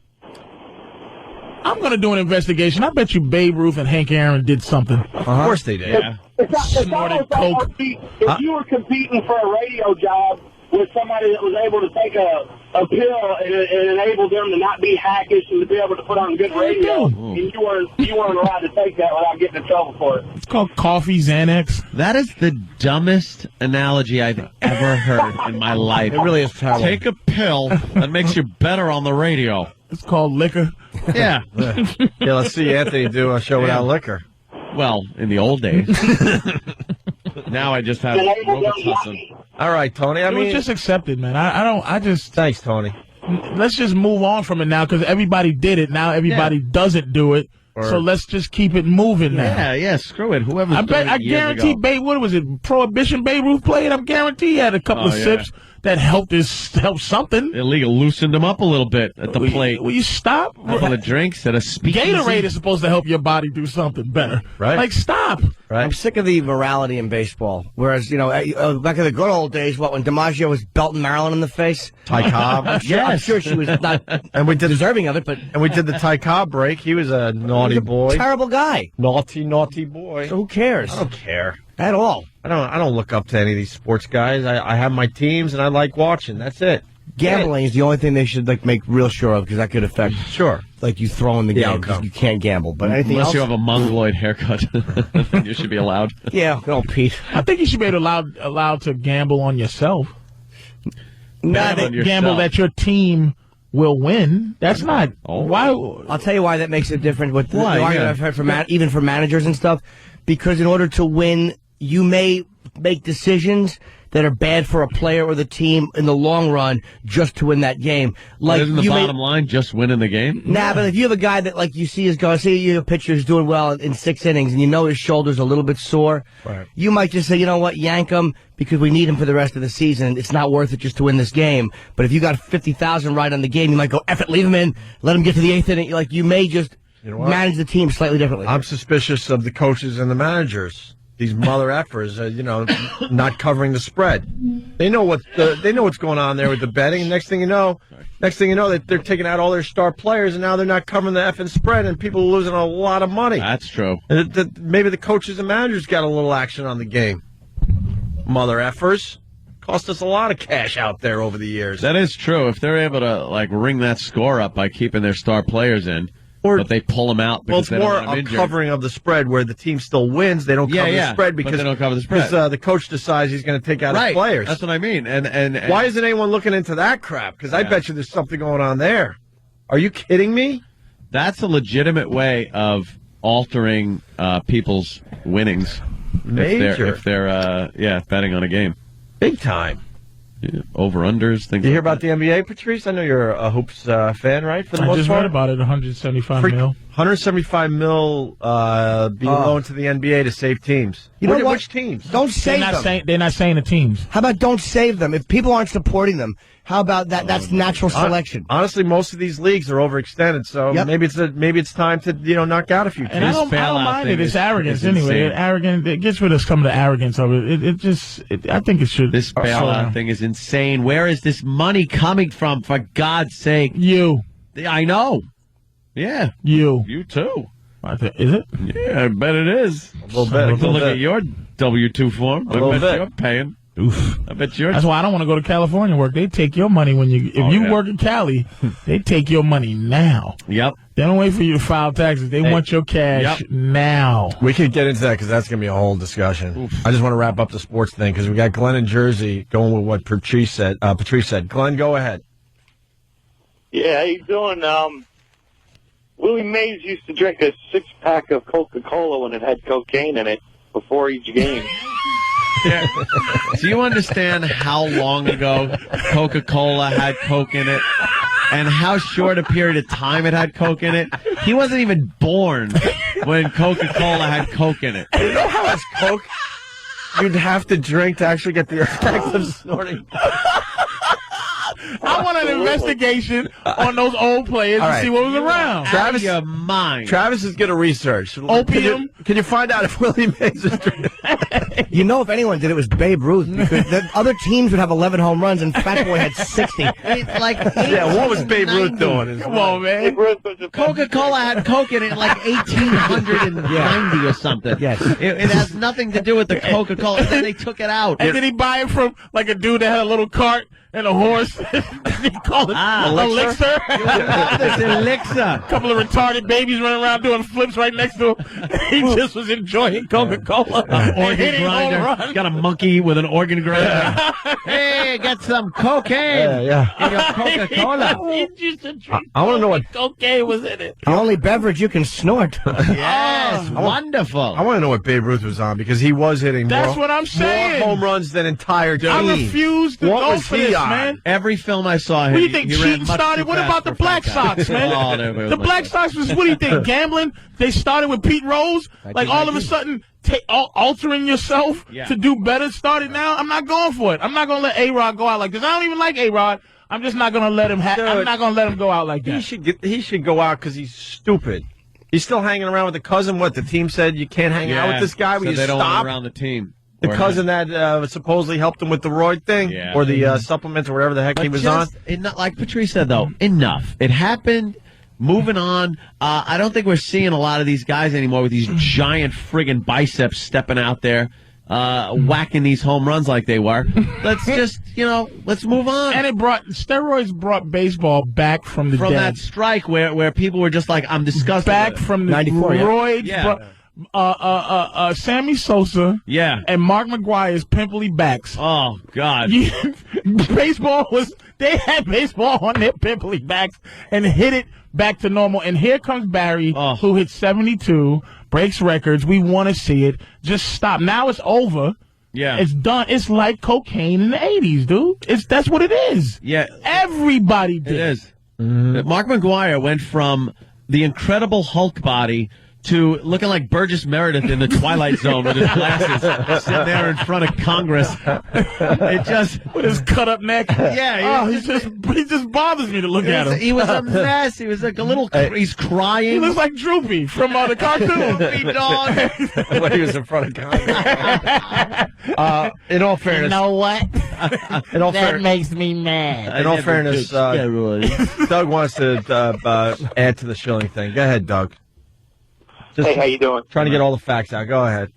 I'm going to do an investigation. I bet you Babe Ruth and Hank Aaron did something. Of course they did. Yeah. Snorted coke. If you were competing for a radio job with somebody that was able to take a pill and enable them to not be hackish and to be able to put on good radio, and you weren't allowed to take that without getting in trouble for it. It's called coffee Xanax. That is the dumbest analogy I've ever heard in my life. It really is terrible. Take a pill that makes you better on the radio. It's called liquor. Yeah. Yeah, let's see Anthony do a show without liquor. Well, in the old days. Now I just have Robitussin. All right, Tony. It was just accepted, man. I just. Thanks, Tony. Let's just move on from it now because everybody did it. Now everybody doesn't do it. So let's just keep it moving now. Yeah, screw it. Whoever's I guarantee ago. Babe, what was it? Prohibition Babe Ruth played. I'm guarantee he had a couple of sips that helped something. Illegal loosened him up a little bit at the plate. Will you stop? A couple of drinks at a speakeasy. Gatorade is supposed to help your body do something better. Right. Like, stop. Right. I'm sick of the morality in baseball. Whereas, back in the good old days, when DiMaggio was belting Marilyn in the face? Ty Cobb. I'm sure she was not and we did deserving of it, but... And we did the Ty Cobb break. He was a naughty boy. Terrible guy. Naughty boy. So who cares? I don't care. At all. I don't look up to any of these sports guys. I have my teams and I like watching. That's it. Gambling is the only thing they should make real sure of because that could affect you throwing the game outcome. You can't gamble. But anything Unless else, you have a mongoloid haircut, you should be allowed. Yeah, no, Pete. I think you should be allowed to gamble on yourself. Not gamble that your team will win. That's not why. I'll tell you why that makes it different. With the argument I've heard from even for managers and stuff, because in order to win, you may make decisions that are bad for a player or the team in the long run just to win that game. Like, isn't the bottom line just winning the game? Nah, but if you have a guy that you see is going, say you have a pitcher who's doing well in 6 innings and you know his shoulder's a little bit sore, you might just say, you know what, yank him because we need him for the rest of the season. It's not worth it just to win this game. But if you got 50,000 right on the game, you might go, F it, leave him in, let him get to the 8th inning. Like, you may just manage the team slightly differently. I'm suspicious of the coaches and the managers. These mother effers, not covering the spread. They know what's going on there with the betting. Next thing you know, that they're taking out all their star players, and now they're not covering the effing spread, and people are losing a lot of money. That's true. And maybe the coaches and managers got a little action on the game. Mother effers cost us a lot of cash out there over the years. That is true. If they're able to ring that score up by keeping their star players in, but they pull them out Well, because it's they don't more want them a injured. covering of the spread where the team still wins. They don't cover the spread but because they don't cover the spread. the coach decides he's going to take out his players. That's what I mean. And why isn't anyone looking into that crap? Because I bet you there's something going on there. Are you kidding me? That's a legitimate way of altering people's winnings. Major. If they're betting on a game. Big time. Yeah, over-unders, things. You hear about the NBA, Patrice? I know you're a hoops fan, right? For the I most just part? read about it. 175 mil. 175 mil being loaned to the NBA to save teams. You know what? Which teams? Don't save them. They're not saying the teams. How about don't save them? If people aren't supporting them, how about that? That's natural selection. Honestly, most of these leagues are overextended, so maybe it's time to knock out a few teams. And I don't mind it. It's arrogance anyway. It gets rid of some of the arrogance of it. I think it should. This bailout thing is insane. Where is this money coming from? For God's sake, you. I know. Yeah, you too. Is it? Yeah, I bet it is. A little bit. Look at your W-2 form. I bet you're paying. Oof. I bet you're. That's why I don't want to go to California work. They take your money if you work in Cali. They take your money now. Yep. They don't wait for you to file taxes. They want your cash now. We could get into that because that's going to be a whole discussion. I just want to wrap up the sports thing because we got Glenn in Jersey going with what Patrice said. Glenn, go ahead. Yeah, how you doing? Willie Mays used to drink a 6-pack of Coca-Cola when it had cocaine in it before each game. Yeah. Do you understand how long ago Coca-Cola had Coke in it? And how short a period of time it had Coke in it? He wasn't even born when Coca-Cola had Coke in it. You know how much Coke you'd have to drink to actually get the effect of snorting? I want an investigation on those old players to see what was around. Travis, your mind. Travis is going to research. Opium? Can you find out if Willie Mays is drinking? You know, if anyone did, it was Babe Ruth. Because the other teams would have 11 home runs, and Fat Boy had 60. It's like what was Babe Ruth doing? Come on, man. Coca-Cola had Coke in it in like 1890 or something. Yes. It has nothing to do with the Coca-Cola. And then they took it out. And did he buy it from like a dude that had a little cart and a horse? He called it elixir. This elixir. A couple of retarded babies running around doing flips right next to him. He just was enjoying Coca-Cola. Organ grinder. Got a monkey with an organ grinder. Hey, get some cocaine in your Coca-Cola. He used to drink. I want to know what cocaine was in it. The only beverage you can snort. Yes, wonderful. I want to know what Babe Ruth was on because he was hitting That's what I'm saying. more home runs than entire teams. I refuse to What go was for he this, on? man. Every film I saw him, What do you think? he ran Cheating much started? too What fast about the for Black Frank Sox, man? Oh, no, The Black Sox was, what do you think? Gambling? They started with Pete Rose? Like all of a sudden, altering yourself to do better started now? I'm not going for it. I'm not going to let A-Rod go out like this. I don't even like A-Rod. I'm just not going to let him I'm not going to let him go out like that. He should go out because he's stupid. He's still hanging around with the cousin. What, the team said you can't hang out with this guy? So Will you they don't want stop? him around the team. The cousin that supposedly helped him with the roid thing, or the supplements, or whatever the heck he was on. Like Patrice said, though, enough. It happened. Moving on. I don't think we're seeing a lot of these guys anymore with these giant friggin' biceps stepping out there, whacking these home runs like they were. Let's just, let's move on. And steroids brought baseball back from the dead. that strike where people were just like, I'm disgusted. Back from the 94, roids. Yeah. Sammy Sosa and Mark McGuire's pimply backs. Oh, God. They had baseball on their pimply backs and hit it back to normal. And here comes Barry, who hit 72, breaks records. We want to see it. Just stop. Now it's over. Yeah. It's done. It's like cocaine in the 80s, dude. That's what it is. Yeah. Everybody did. It is. Mark McGuire went from the Incredible Hulk body to looking like Burgess Meredith in the Twilight Zone with his glasses, sitting there in front of Congress. It just with his cut up neck. Yeah, he just bothers me to look at him. He was a mess. He was like a little. He's crying. He looks like Droopy from the cartoon. Droopy dog. When he was in front of Congress. In all fairness, you know what? That makes me mad. In all fairness, Doug wants to add to the Schilling thing. Go ahead, Doug. Hey, how you doing? Trying to get all the facts out. Go ahead.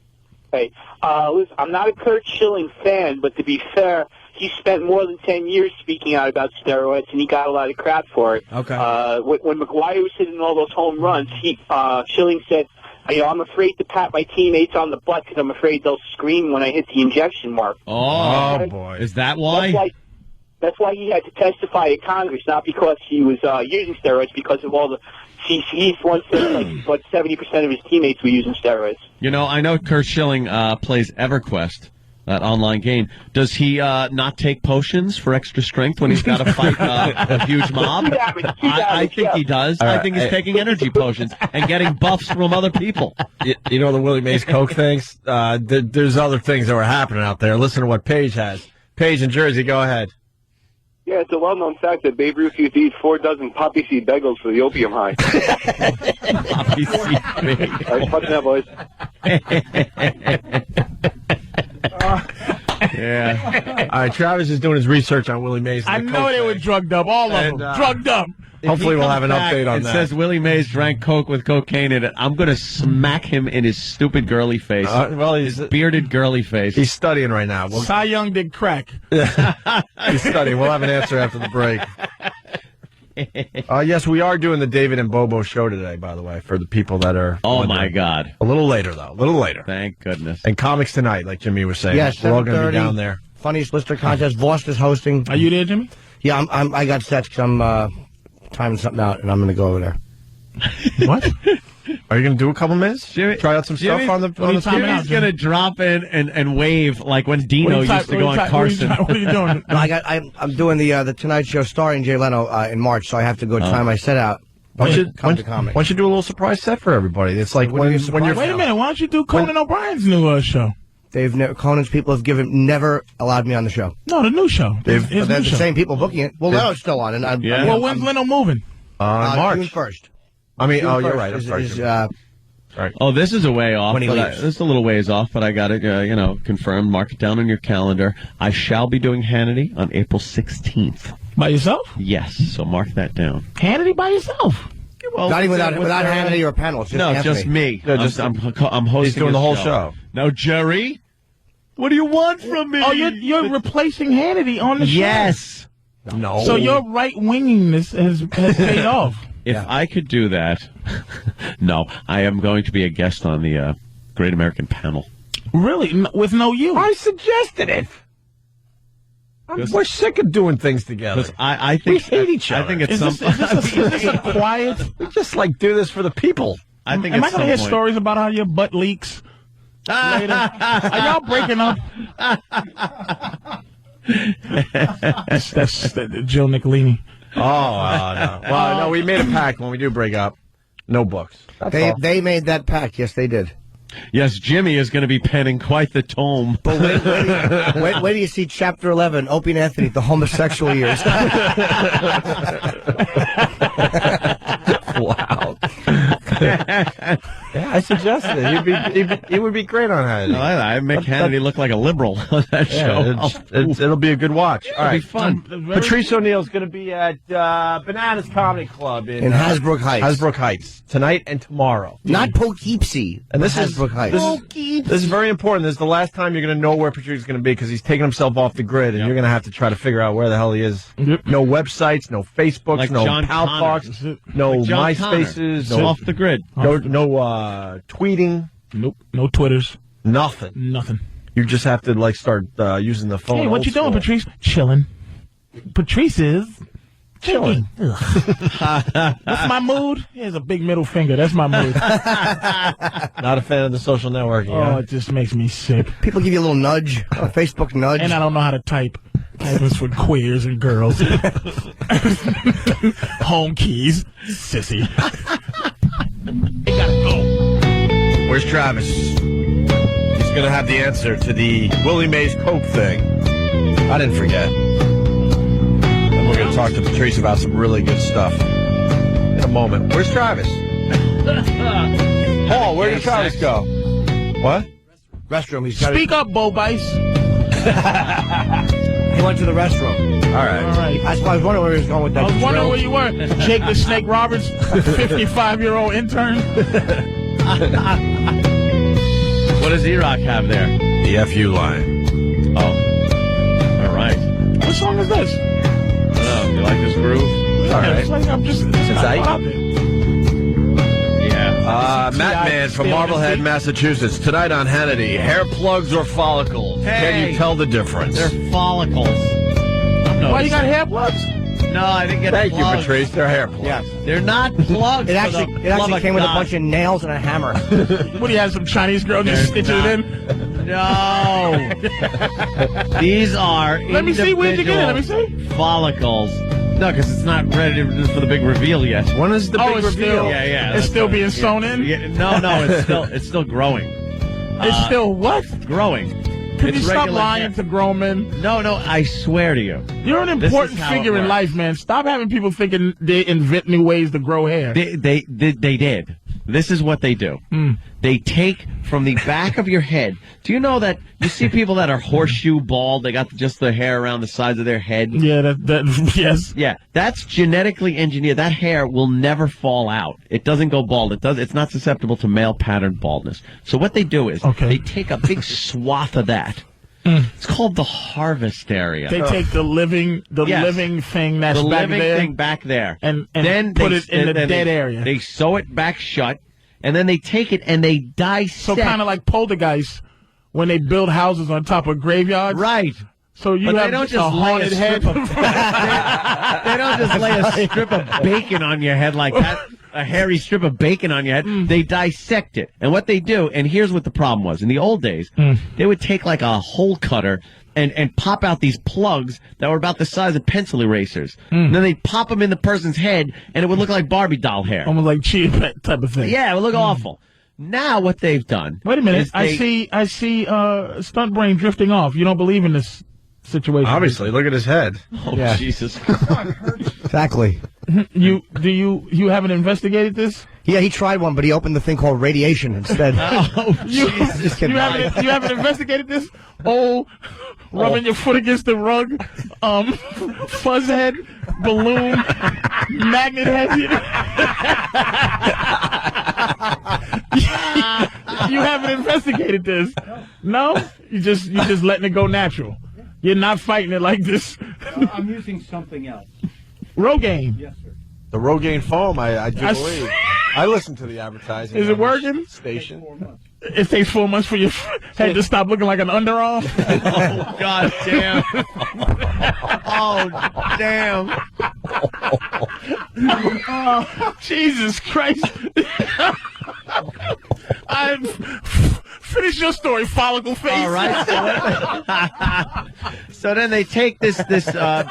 Hey, listen, I'm not a Kurt Schilling fan, but to be fair, he spent more than 10 years speaking out about steroids, and he got a lot of crap for it. Okay. When McGwire was hitting all those home runs, Schilling said, I'm afraid to pat my teammates on the butt because I'm afraid they'll scream when I hit the injection mark. Oh, boy. Is that why? That's why he had to testify at Congress, not because he was using steroids, because of all the... He's once said like 70% of his teammates were using steroids. You know, I know Curt Schilling plays EverQuest, that online game. Does he not take potions for extra strength when he's got to fight a huge mob? I think he does. All right. I think he's taking energy potions and getting buffs from other people. You know the Willie Mays Coke things? There's other things that were happening out there. Listen to what Paige has. Paige in Jersey, go ahead. Yeah, it's a well-known fact that Babe Ruth used to eat 4 dozen poppy seed bagels for the opium high. Poppy seed bagels. All right, punch that, boys. Yeah. All right, Travis is doing his research on Willie Mays. I know they were drugged up, all of them. Drugged up. Hopefully we'll have an update on it that. It says Willie Mays drank Coke with cocaine in it. I'm going to smack him in his stupid girly face. He's his bearded girly face. He's studying right now. Cy Young did crack. He's studying. We'll have an answer after the break. Yes, we are doing the David and Bobo show today, by the way, for the people that are... Oh, my God. A little later, though. A little later. Thank goodness. And Comics Tonight, like Jimmy was saying. Yes, we're all going to be down there. Funniest lister contest. Voss is hosting. Are you there, Jimmy? Yeah, I got set because I'm timing something out, and I'm going to go over there. What? Are you going to do a couple minutes? Jimmy, try out some stuff on the Jimmy's going to drop in and wave like when Dino used to go on Carson. What are you doing? No, I'm doing the Tonight Show starring Jay Leno in March, so I have to go try my set out. Why don't you Comics. do a little surprise set for everybody? It's like when you're... Wait a minute, why don't you do Conan O'Brien's new show? Conan's people have never allowed me on the show. No, the new show. They're the same people booking it. Well, Leno's still on, and Well, when's Leno moving? March. June 1st. I mean, June you're 1st right. I'm sorry. Right. Oh, this is a way off. When he leaves. This is a little ways off, but I got it, confirmed. Mark it down on your calendar. I shall be doing Hannity on April 16th. By yourself? Yes, so mark that down. Hannity by yourself? Well, not even without Hannity or a panel. It's just no, Anthony. just me. No, I'm hosting. He's doing the whole show. No, Jerry. What do you want from me? Oh, you're replacing Hannity on the show. Yes. No. So your right-wingingness has paid off. If I could do that, no, I am going to be a guest on the Great American Panel. Really? With no you? I suggested it. We're sick of doing things together. I think we hate each other. I think it's is this a quiet? We just do this for the people. I think. Am I going to hear stories about how your butt leaks later? Are y'all breaking up? that's Jill Nicolini. Oh, no. Well, no, we made a pact when we do break up. No books. They made that pact. Yes, they did. Yes, Jimmy is going to be penning quite the tome. But wait till you see Chapter 11, Opie and Anthony, the homosexual years. Wow. Yeah, I suggested it. He would be great on Hannity. I make Hannity look like a liberal on that show. It'll be a good watch. All right, it'll be fun. Patrice O'Neill's going to be at Bananas Comedy Club in Hasbrook Heights. Hasbrook Heights tonight and tomorrow. Not Poughkeepsie. And this Hasbrook Heights. This is very important. This is the last time you're going to know where Patrice is going to be because he's taking himself off the grid, and you're going to have to try to figure out where the hell he is. Yep. No websites, no Facebooks, Like no John Pal Connor. Talks, no Like John MySpaces, Connor. Off the grid. no tweeting. Nope. No Twitters. Nothing. Nothing. You just have to start using the phone. Hey, what you doing, Patrice? Chilling. Patrice is chilling. What's my mood? Here's a big middle finger. That's my mood. Not a fan of the social networking. Oh, it just makes me sick. People give you a little nudge, a Facebook nudge. And I don't know how to type. Typing's for queers and girls. Home keys. Sissy. You gotta go. Where's Travis? He's going to have the answer to the Willie Mays Coke thing. I didn't forget. And we're going to talk to Patrice about some really good stuff in a moment. Where's Travis? Paul, where did Travis go? What? Restroom. Speak up, Bo Bice. He went to the restroom. All right. That's why I was wondering where he was going with that. I was wondering where you were. Jake the Snake Roberts, 55-year-old intern. What does E-Rock have there? The FU line. Oh. All right. of song is this? Oh, you like this groove? All right. I'm just Matt Man from Marblehead, Massachusetts. Tonight on Hannity, hair plugs or follicles? Hey. Can you tell the difference? They're follicles. Why you got hair plugs? No, I didn't get Thank plugs. you, Patrice. They're hair plugs. Yeah, they're not plugs. It actually came with a bunch of nails and a hammer. What do you have? Some Chinese girl just stitch it in? No. These are. Let me see. Where'd you get it? Let me see. Follicles. No, because it's not ready for the big reveal yet. When is the big it's reveal? Still, Yeah. It's still being sewn in? Yeah, no, it's still growing. It's still what? Growing. Can you stop lying to grown men? No, I swear to you. You're an important figure in life, man. Stop having people thinking they invent new ways to grow hair. They did. This is what they do. They take from the back of your head. Do you know that you see people that are horseshoe bald? They got just the hair around the sides of their head. Yeah, yes. Yeah, that's genetically engineered. That hair will never fall out. It doesn't go bald. It's not susceptible to male pattern baldness. So what they do is they take a big swath of that. It's called the harvest area. They take the living thing that's the back living there, thing back there, and then put it in the dead area. They sew it back shut, and then they take it and they dissect. So kind of like poltergeists when they build houses on top of graveyards, right? So you have don't a haunted head. they don't just lay a strip of bacon on your head like that. A hairy strip of bacon on your head. They dissect it. And what they do, and here's what the problem was. In the old days, they would take like a hole cutter and pop out these plugs that were about the size of pencil erasers. And then they'd pop them in the person's head, and it would look like Barbie doll hair. Almost like cheetah pet type of thing. Yeah, it would look awful. Now what they've done... Wait a minute. I see Stunt Brain drifting off. You don't believe in this situation? Obviously. Look at his head. Oh, Yeah. Jesus. Exactly. You haven't investigated this? Yeah, he tried one, but he opened the thing called radiation instead. You Just kidding. haven't investigated this? Oh, rubbing your foot against the rug, fuzz head, balloon, magnet head. You haven't investigated this? No? You just letting it go natural. You're not fighting it like this. I'm using something else. Rogaine. Yes, sir. The Rogaine foam, I do believe. I listen to the advertising. Is it working? Station. It takes 4 months for your head to stop looking like an underarm. Oh, God damn. Oh, damn. Oh, Jesus Christ. Finish your story, follicle face. All right. So then they take this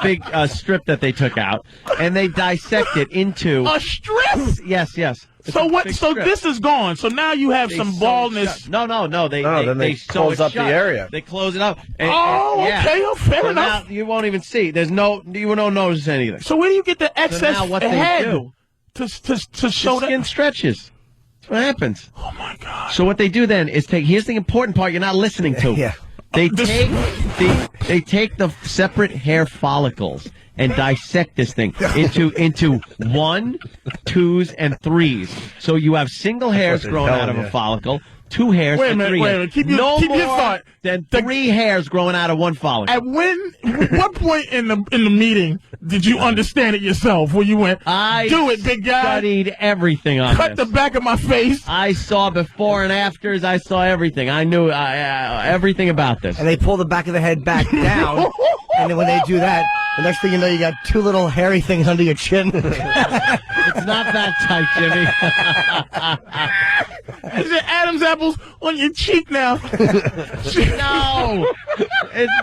big strip that they took out, and they dissect it into... A strip? Yes. It's So a what? big So strip. this is gone. So now you have They some sew it baldness. shut. No. then they sew close it up the shut. area. They close it up. Okay, fair enough. Now you won't even see. You won't notice anything. So where do you get the excess now what head they do? to show The skin that? stretches. That's what happens. Oh my God! So what they do then is take. Here's the important part you're not listening to. Yeah. They take the separate hair follicles and dissect this thing into 1s, 2s, and 3s. So you have single hairs growing out of a follicle, 2 hairs, Wait a and minute, 3 wait a hairs. minute. Keep your more thought. than 3 hairs growing out of 1 follicle. At what point in the meeting did you understand it yourself? Where you went, do it, big guy. Studied everything on Cut this. the back of my face. I saw before and afters. I saw everything. I knew everything about this. And they pull the back of the head back down, and then when they do that, the next thing you know, you got 2 little hairy things under your chin. It's not that tight, Jimmy. Is it Adam's apples on your cheek now? No,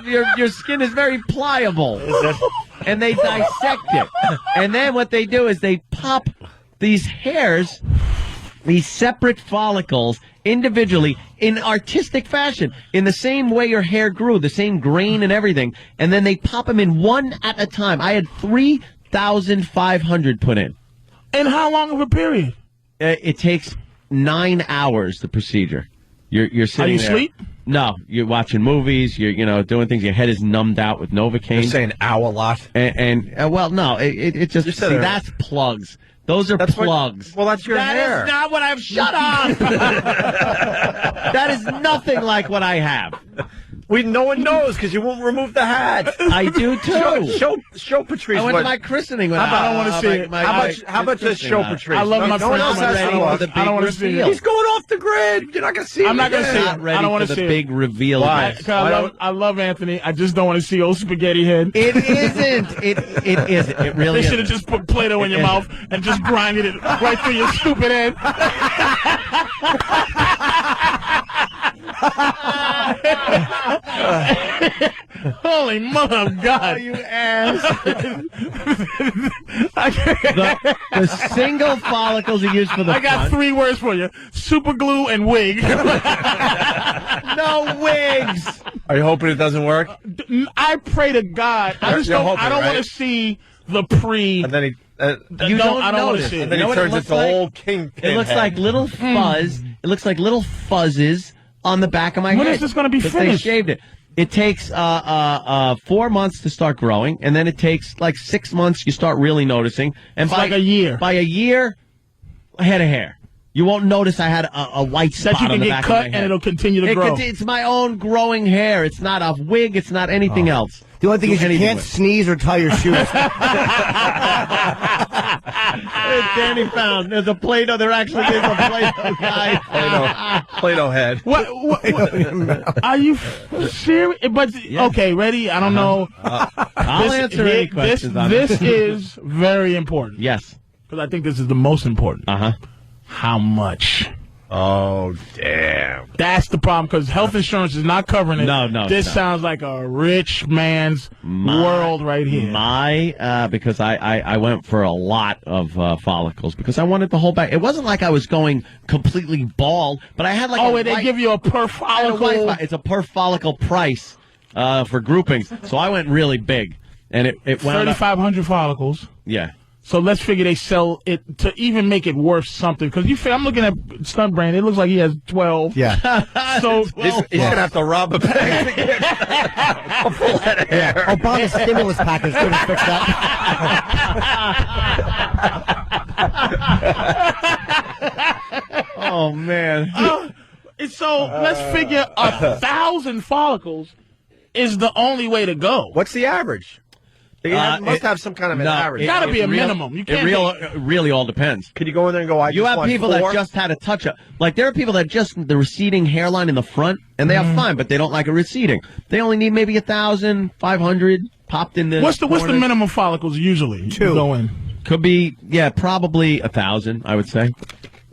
your skin is very pliable, and they dissect it. And then what they do is they pop these hairs, these separate follicles, individually in artistic fashion, in the same way your hair grew, the same grain and everything. And then they pop them in one at a time. I had 3,500 put in. In how long of a period? It takes 9 hours. The procedure. You're sitting there. Are you asleep? No, you're watching movies. You're doing things. Your head is numbed out with Novocaine. You're saying ow a lot. And well, no, it just see that's plugs. Those are plugs. That's your hair. That is not what I've. Shut up. That is nothing like what I have. No one knows because you won't remove the hat. I do too. Show Patrice. I went to my christening. I don't want to see it. How about just show Patrice? I love my no one else has to look. I don't want to see it. He's going off the grid. You're not going to see it. I'm not going to see it. I don't want to see the big reveal. I love Anthony. I just don't want to see old spaghetti head. It isn't. It isn't. It really. They should have just put Play-Doh in your mouth and just grinded it right through your stupid head. Holy mother of God! Oh, you ass! the single follicles are used for the. I got front. 3 words for you: super glue and wig. No wigs. Are you hoping it doesn't work? I pray to God. I just don't. I don't want to see the pre. And then he. You don't I don't want to notice. see it. And then You know he what turns it looks into like? old kingpin. It looks like little fuzz. It looks like little fuzzes on the back of my head. When is this going to be 'Cause finished? They shaved it. It takes 4 months to start growing, and then it takes like 6 months. You start really noticing, and It's like a year. By a year, a head of hair. You won't notice I had a white spot That you on can the get back cut of my head. and it'll continue to grow. It's my own growing hair. It's not a wig. It's not anything else. The only thing is you anything can't with it. sneeze or tie your shoes. Danny found there's a Play-Doh. There actually is a Play-Doh guy. Play-Doh head. What are you serious? But okay, ready? I don't know. I'll answer any questions on This it. is very important. Yes, because I think this is the most important. How much? Oh, damn. That's the problem, because health insurance is not covering it. No, This it's not. sounds like a rich man's world right here. Because I went for a lot of follicles because I wanted the whole back. It wasn't like I was going completely bald, but I had like they give you a per follicle. It's a per follicle price for groupings. So I went really big, and it wound up 3,500 follicles. Yeah. So let's figure they sell it to even make it worth something. Because I'm looking at Stunt Brand. It looks like he has 12. Yeah. So He's going to have to rob a bank to get a full head of hair. Obama's stimulus package couldn't fix that. Oh man. So let's figure 1,000 follicles is the only way to go. What's the average? They must have some kind of an average. Gotta be a minimum. You can't. It really all depends. Could you go in there and go, You have people that just had a touch-up. Like, there are people that just, the receding hairline in the front, and they are fine, but they don't like it receding. They only need maybe 1,000, 500 popped in the What's the minimum follicles usually? 2. Go in. Could be, probably 1,000, I would say.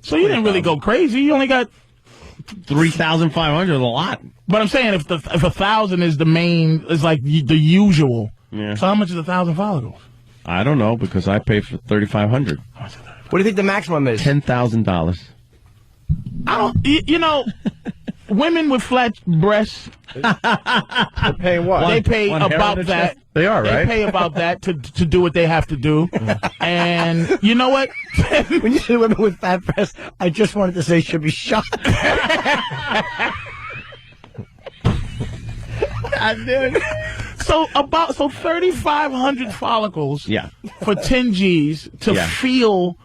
So you didn't really go crazy. You only got 3,500 is a lot. But I'm saying if 1,000 is the main, is like the usual. Yeah. So how much is 1,000 follicles? I don't know, because I pay for 3,500. What do you think the maximum is? $10,000. I don't. You know, women with flat breasts. They're paying what? They pay one hair on about their that. chest? They are, right? They pay about that to do what they have to do. And you know what? When you say women with fat breasts, I just wanted to say should be shot. So 3,500 follicles. Yeah. For 10 G's to feel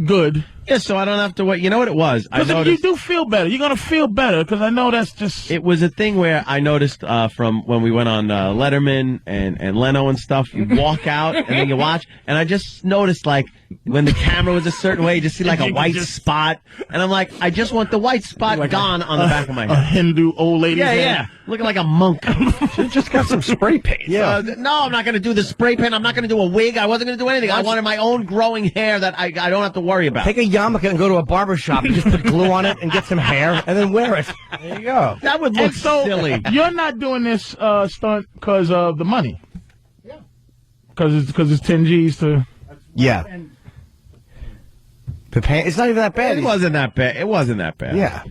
good. Yeah, so I don't have to wait. You know what it was? I Because if you noticed do feel better, you're going to feel better, because I know that's just... it was a thing where I noticed from when we went on Letterman and Leno and stuff, you walk out and then you watch, and I just noticed, like, when the camera was a certain way, you just see like a white spot, and I'm like, I just want the white spot Like gone on the back of my A head. Hindu old lady. Yeah. Looking like a monk. Just got some spray paint. No, I'm not going to do the spray paint. I'm not going to do a wig. I wasn't going to do anything. I wanted my own growing hair that I don't have to worry about. Take a yarmulke and go to a barber shop and just put glue on it and get some hair and then wear it. There you go. That would look And so silly. you're not doing this stunt because of the money. Yeah. Because it's 10 G's to... Yeah. It's not even that bad. It wasn't that bad. It wasn't that bad. Yeah.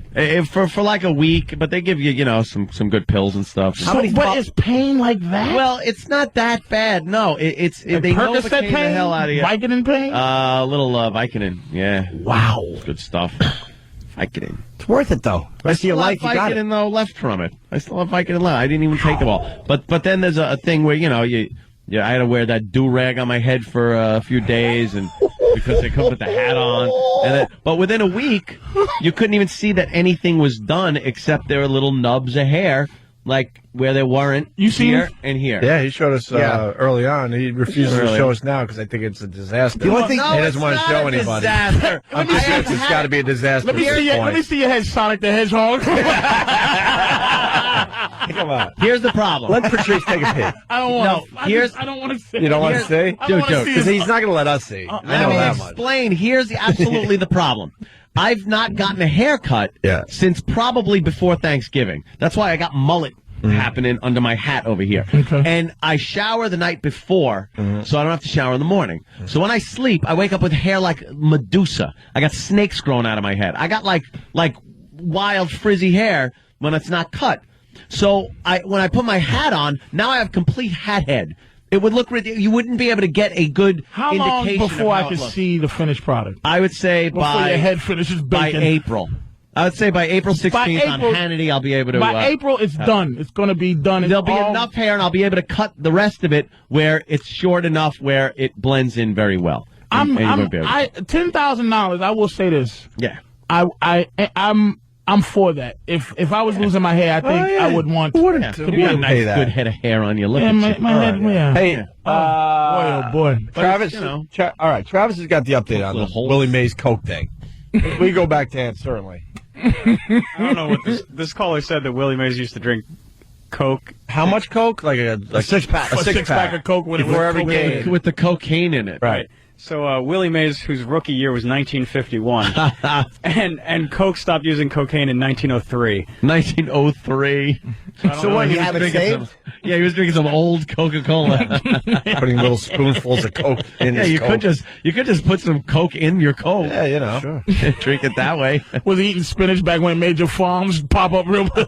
For like a week, but they give you, some good pills and stuff. But is pain like that? Well, it's not that bad. No, it's they Percocet Novocaine pain? the hell out of you. Vicodin pain? A little Vicodin. Yeah. Wow. Good stuff. Vicodin. It's worth it, though. The rest of your life, you got it. Vicodin, though, left from it. I still have Vicodin left. I didn't even take it all. But then there's a thing where, I had to wear that do-rag on my head for a few days, and because they couldn't put the hat on. But within a week, you couldn't even see that anything was done except there were little nubs of hair like where there weren't. You see here him? and here. Yeah, he showed us Yeah. early on. He refuses to Really? show us now because I think it's a disaster. The only thing- he doesn't want to show anybody. Disaster. I'm convinced it's got to be a disaster. Let me at see this your, point. let me see your head, Sonic the Hedgehog. Come on. Here's the problem. Let Patrice take a peek. I don't want. No, here's- I don't want to see. You don't want to see? I don't want to see. Because he's not going to let us see. I know Let that me much. explain. Here's absolutely the problem. I've not gotten a haircut since probably before Thanksgiving. That's why I got mullet happening under my hat over here. And I shower the night before, so I don't have to shower in the morning. So when I sleep, I wake up with hair like Medusa. I got snakes growing out of my head. I got like wild frizzy hair when it's not cut. So when I put my hat on, now I have complete hat head. It would look ridiculous. You wouldn't be able to get a good How long indication before of I how can it looks. see the finished product? I would say Before your head finishes by bacon. April. I would say by April 16th By on April- Hannity, I'll be able to. By April, it's done. It's going to be done. There'll be enough hair, and I'll be able to cut the rest of it where it's short enough where it blends in very well. And you won't be able to- $10,000. I will say this. Yeah. I'm for that. If I was losing my hair, I think I would want Yeah, to put be a able to nice, good head of hair on you. Look Yeah, at my you. head. Yeah. Hey, boy, oh boy. Travis, you know. all right, Travis has got the update on the Little holes. Willie Mays Coke thing. We go back to Ant, certainly. I don't know what this caller said that Willie Mays used to drink Coke. How much Coke? Like a six-pack. A six-pack of Coke with Before every cocaine. game. With the cocaine in it. Right. So Willie Mays, whose rookie year was 1951, and Coke stopped using cocaine in 1903. 1903. So what, you have it saved? Yeah, he was drinking some old Coca-Cola. Putting little spoonfuls of Coke in Yeah, his you Coke. could just put some Coke in your Coke. Yeah, you know. Sure. Drink it that way. Was he eating spinach back when major farms pop up real good?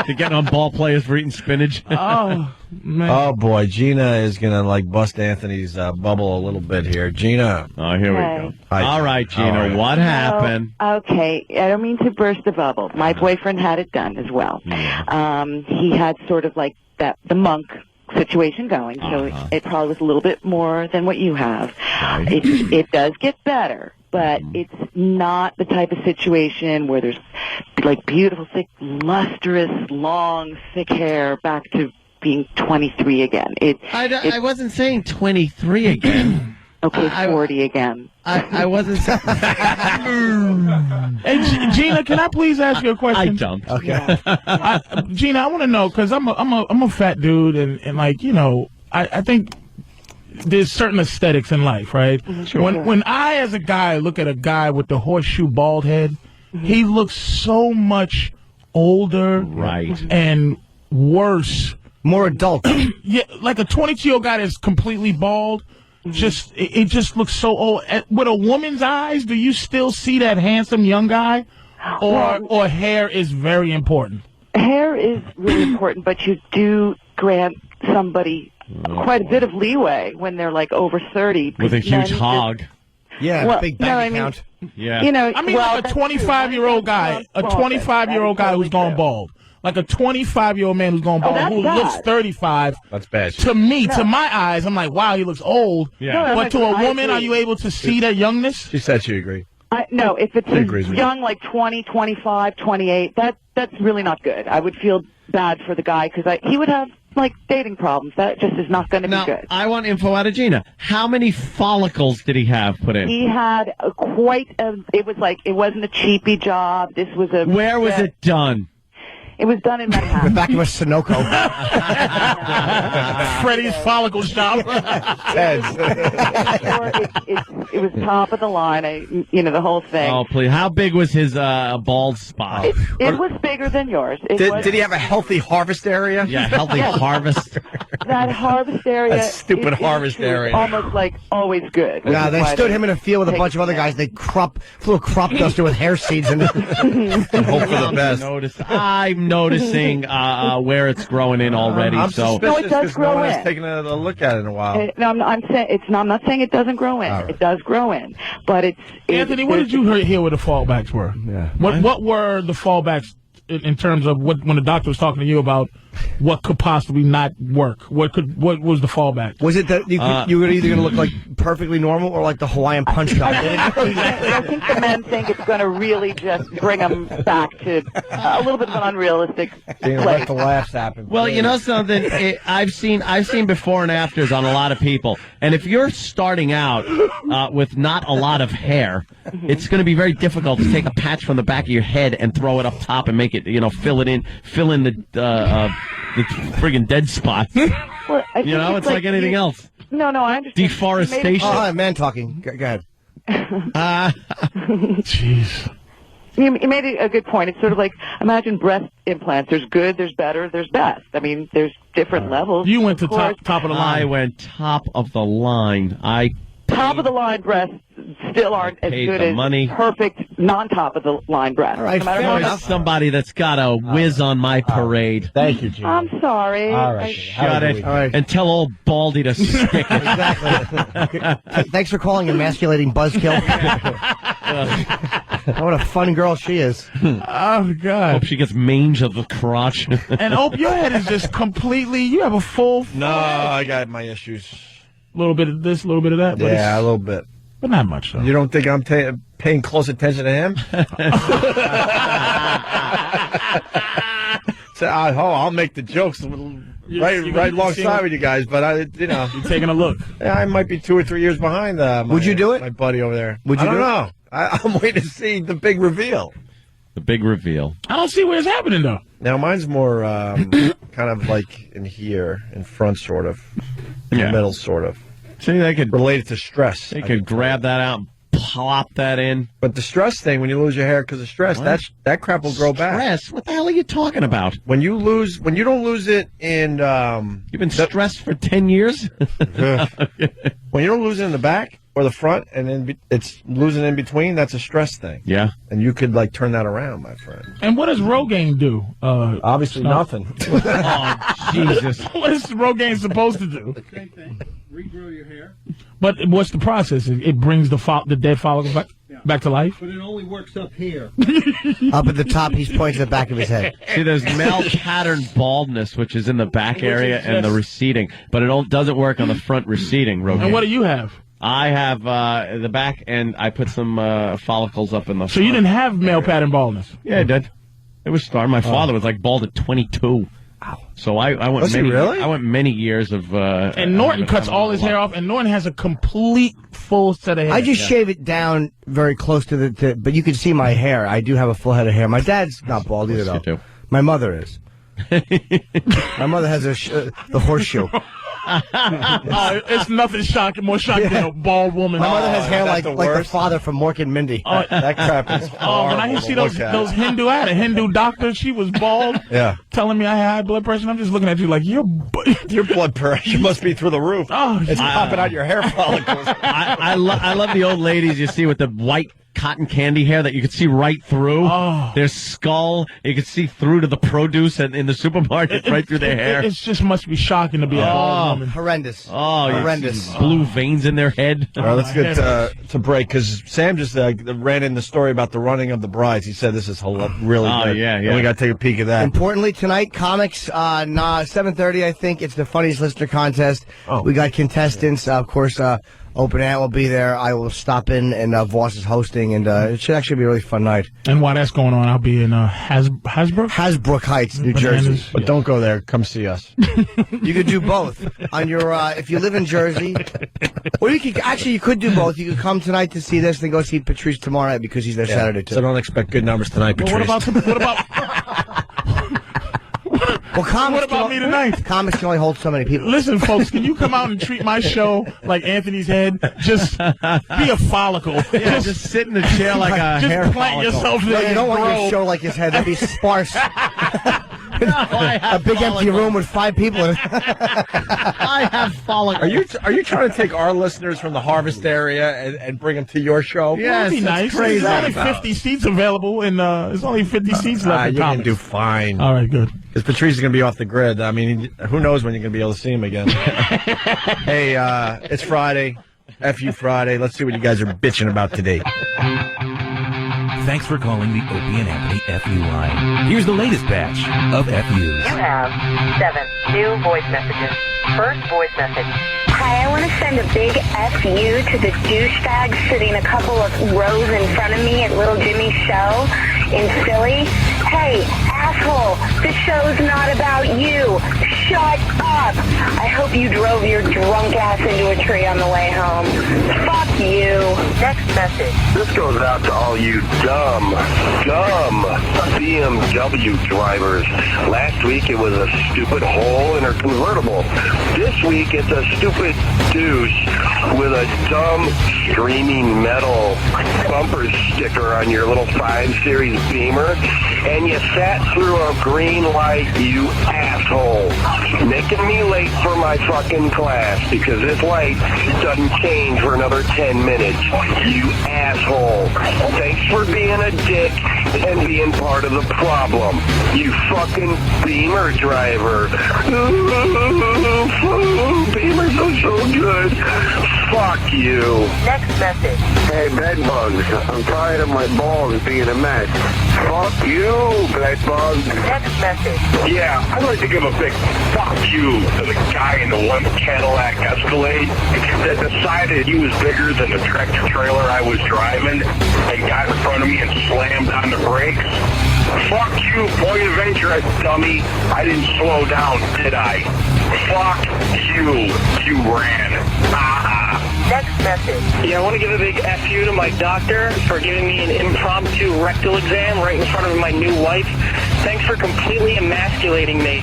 You're getting on ball players for eating spinach. Oh, man. Oh, boy. Gina is going to, bust Anthony's bubble a little bit here. Gina. Oh, here we go. Hi, All right, How are Gina, you? what happened? Okay, I don't mean to burst the bubble. My boyfriend had it done as well. He had sort of like the monk situation going, so it probably was a little bit more than what you have. It does get better, but it's not the type of situation where there's like beautiful, thick, lustrous, long, thick hair back to being 23 again. I wasn't saying 23 again. Okay, 40 again. I wasn't saying... Hey, Gina, can I please ask you a question? I don't. Okay. Gina, I want to know, because I'm a fat dude, and I think there's certain aesthetics in life, right? Sure. When I, as a guy, look at a guy with the horseshoe bald head, he looks so much older, Right. and worse. More adult. Yeah, like a 22-year-old guy that's completely bald. Just it just looks so old. With a woman's eyes, do you still see that handsome young guy, or hair is very important? Hair is really important, but you do grant somebody quite a bit of leeway when they're like over 30. With a because men huge hog. Yeah, Well, big no, bank I mean- account. Yeah. You know, I mean, well, like a that's true. 25-year-old guy, a Well, 25-year-old guy who's gone bald. Like a 25-year-old man who's gone bald, that's who bad. looks 35. That's bad. To me, to my eyes, I'm like, wow, he looks old. Yeah. No, But to a I woman, agree. are you able to see that youngness? She said she agreed. No, if it's She agrees with you. young, like 20, 25, 28, that's really not good. I would feel bad for the guy because he would have like dating problems. That just is not going to be Now, good. I want info out of Gina. How many follicles did he have put in? He had it was like, it wasn't a cheapy job. This was a... Where was it done? It was done in The Manhattan. back of a Sunoco. Freddie's follicle shop. It was top of the line. The whole thing. Oh, please. How big was his bald spot? It was bigger than yours. Did he have a healthy harvest area? Yeah, healthy harvest. That harvest area? That stupid is harvest true. area. Almost like always good. Yeah, they Why stood him in a field with a bunch of other guys. They flew a crop duster with hair seeds in it. And hope for the best. I'm noticing where it's growing in already. I'm so No, it suspicious does because grow no one has in. taken a look at it in a while. No, I'm saying I'm not saying it doesn't grow in. All right. It does grow in, but it's Anthony, what did you hear what the fallbacks were? Yeah. What were the fallbacks in terms of when the doctor was talking to you about what could possibly not work? What was the fallback? Was it that you were either going to look like perfectly normal or like the Hawaiian punch guy? I think the men think it's going to really just bring them back to a little bit of an unrealistic Let the laughs happen. Well, you know something? I've seen before and afters on a lot of people, and if you're starting out with not a lot of hair, it's going to be very difficult to take a patch from the back of your head and throw it up top and make it, fill in the friggin' dead spots. Well, it's like anything else. No, I understand. Deforestation. Oh, man talking. Go ahead. Jeez. You made a good point. It's sort of like, imagine breast implants. There's good, there's better, there's best. I mean, there's different levels. You went to top of the line. I went top of the line. Top of the line breasts still aren't as paid good the as money. perfect non-top of the line breasts. All right, no matter fair how enough. much- Somebody that's got a whiz on my parade. Thank you, Gene. I'm sorry. All right. Shut it. All right. And tell old Baldy to stick it. Exactly. Thanks for calling emasculating buzzkill. What a fun girl she is. Oh, God. Hope she gets mange of the crotch. And Ope, your head is just completely, you have a full No, I got my issues. little bit of this, a little bit of that. But Yeah, a little bit. but not much, though. You don't think I'm paying close attention to him? So, I'll make the jokes right alongside with you guys, but You're taking a look. I might be 2 or 3 years behind. Would you do it? My buddy over there. Would you I don't do it? know. I'm waiting to see the big reveal. The big reveal. I don't see where it's happening, though. Now mine's more kind of like in here, in front, sort of, in the middle, sort of. See, they could related to stress. They could grab that out and plop that in. But the stress thing, when you lose your hair because of stress, that crap will grow back. Stress? What the hell are you talking about? When you don't lose it in you've been stressed for 10 years. When you don't lose it in the back or the front, and then it's losing in between, that's a stress thing. Yeah, and you could turn that around, my friend. And what does Rogaine do? Obviously nothing. Oh, Jesus! What is Rogaine supposed to do? Same thing. Regrow your hair. But what's the process? It brings the dead follicles back to life? But it only works up here. Up at the top, he's pointing to the back of his head. See, there's male pattern baldness, which is in the back area and the receding, but it doesn't work on the front receding. Rogaine. And what do you have? I have the back, and I put some follicles up in the. So you didn't have male pattern baldness? Yeah, I did. It was starting. My father was bald at 22. Wow. So I went. Was he really? I went many years of. And Norton cuts all his hair off, and Norton has a complete full set of hair. I just shave it down very close to but you can see my hair. I do have a full head of hair. My dad's not bald either, though. You do. My mother is. My mother has the horseshoe. It's nothing more shocking than a bald woman. My mother has hair like the worst? father from Mork and Mindy. That crap is When I see those Hindu, I had a Hindu doctor. She was bald. Yeah. Telling me I had high blood pressure. And I'm just looking at you like your blood pressure must be through the roof. Oh, it's popping out your hair follicles. I love the old ladies you see with the white cotton candy hair that you can see right through. Oh. Their skull, you can see through to the produce in the supermarket, right through their hair. It just must be shocking to be a bald woman. Horrendous. Oh, horrendous. Blue veins in their head. All right, let's get to break, because Sam just ran in the story about the running of the brides. He said this is really good. Yeah. And we got to take a peek at that. Importantly, tonight, comics, 7:30, I think. It's the funniest listener contest. Oh. We got contestants. Of course, Open Ant will be there. I will stop in, and Voss is hosting, and it should actually be a really fun night. And while that's going on, I'll be in Hasbrook Heights, New Jersey. But don't go there. Come see us. You could do both on your if you live in Jersey, or you could do both. You could come tonight to see this, then go see Patrice tomorrow night because he's there Saturday too. So don't expect good numbers tonight, Patrice. What about Well, what about me tonight? Comics can only hold so many people. Listen, folks, can you come out and treat my show like Anthony's head? Just be a follicle. Yeah, just sit in the chair like a just hair plant follicle. yourself there. No, you don't want and your show like his head. That'd be sparse. A big empty room with 5 people in it. I have follicles. Are you trying to take our listeners from the Harvest area and bring them to your show? Yeah, that'd be nice. Crazy. There's only 50 seats available, and there's only 50 seats left in You're going comics. to do fine. All right, good. Because Patrice is going to be off the grid. I mean, who knows when you're going to be able to see him again. Hey, it's Friday. F you Friday. Let's see what you guys are bitching about today. Thanks for calling the Opie and Anthony FU line. Here's the latest batch of FUs. You have 7 new voice messages. First voice message. Hi, I want to send a big FU to the douchebag sitting a couple of rows in front of me at Little Jimmy's show in Philly. Hey, asshole, the show's not about you. Shut up. I hope you drove your drunk ass into a tree on the way home. Fuck you. Next message. This goes out to all you dumb BMW drivers. Last week it was a stupid hole in her convertible. This week it's a stupid douche with a dumb streaming metal bumper sticker on your little 5 Series Beamer, and you sat through a green light, you asshole. Making me late for my fucking class because this light doesn't change for another 10 minutes. You asshole. Thanks for being a dick and being part of the problem. You fucking Beamer driver. Beamers are so good. Fuck you. Next message. Hey, bedbugs. I'm tired of my balls being a mess. Fuck you, bedbugs. Next message. Yeah, I'd like to give a big fuck you to the guy in the one Cadillac Escalade that decided he was bigger than the tractor trailer I was driving and got in front of me and slammed on the brakes. Fuck you, point of interest, dummy. I didn't slow down, did I? Fuck you. You ran. Next message. Yeah, I want to give a big FU to my doctor for giving me an impromptu rectal exam right in front of my new wife. Thanks for completely emasculating me.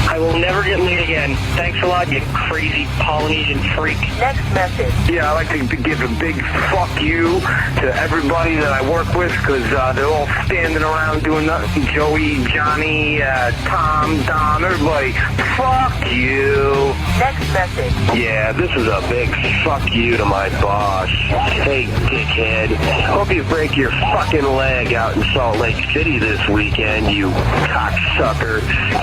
I will never get laid again. Thanks a lot, you crazy Polynesian freak. Next message. Yeah, I'd like to give a big fuck you to everybody that I work with because they're all standing around doing nothing. Joey, Johnny, Tom, Don, everybody. Fuck you. Next message. Yeah, this is a big fuck you to my boss. Hey, dickhead. Hope you break your fucking leg out in Salt Lake City this weekend, you cocksucker.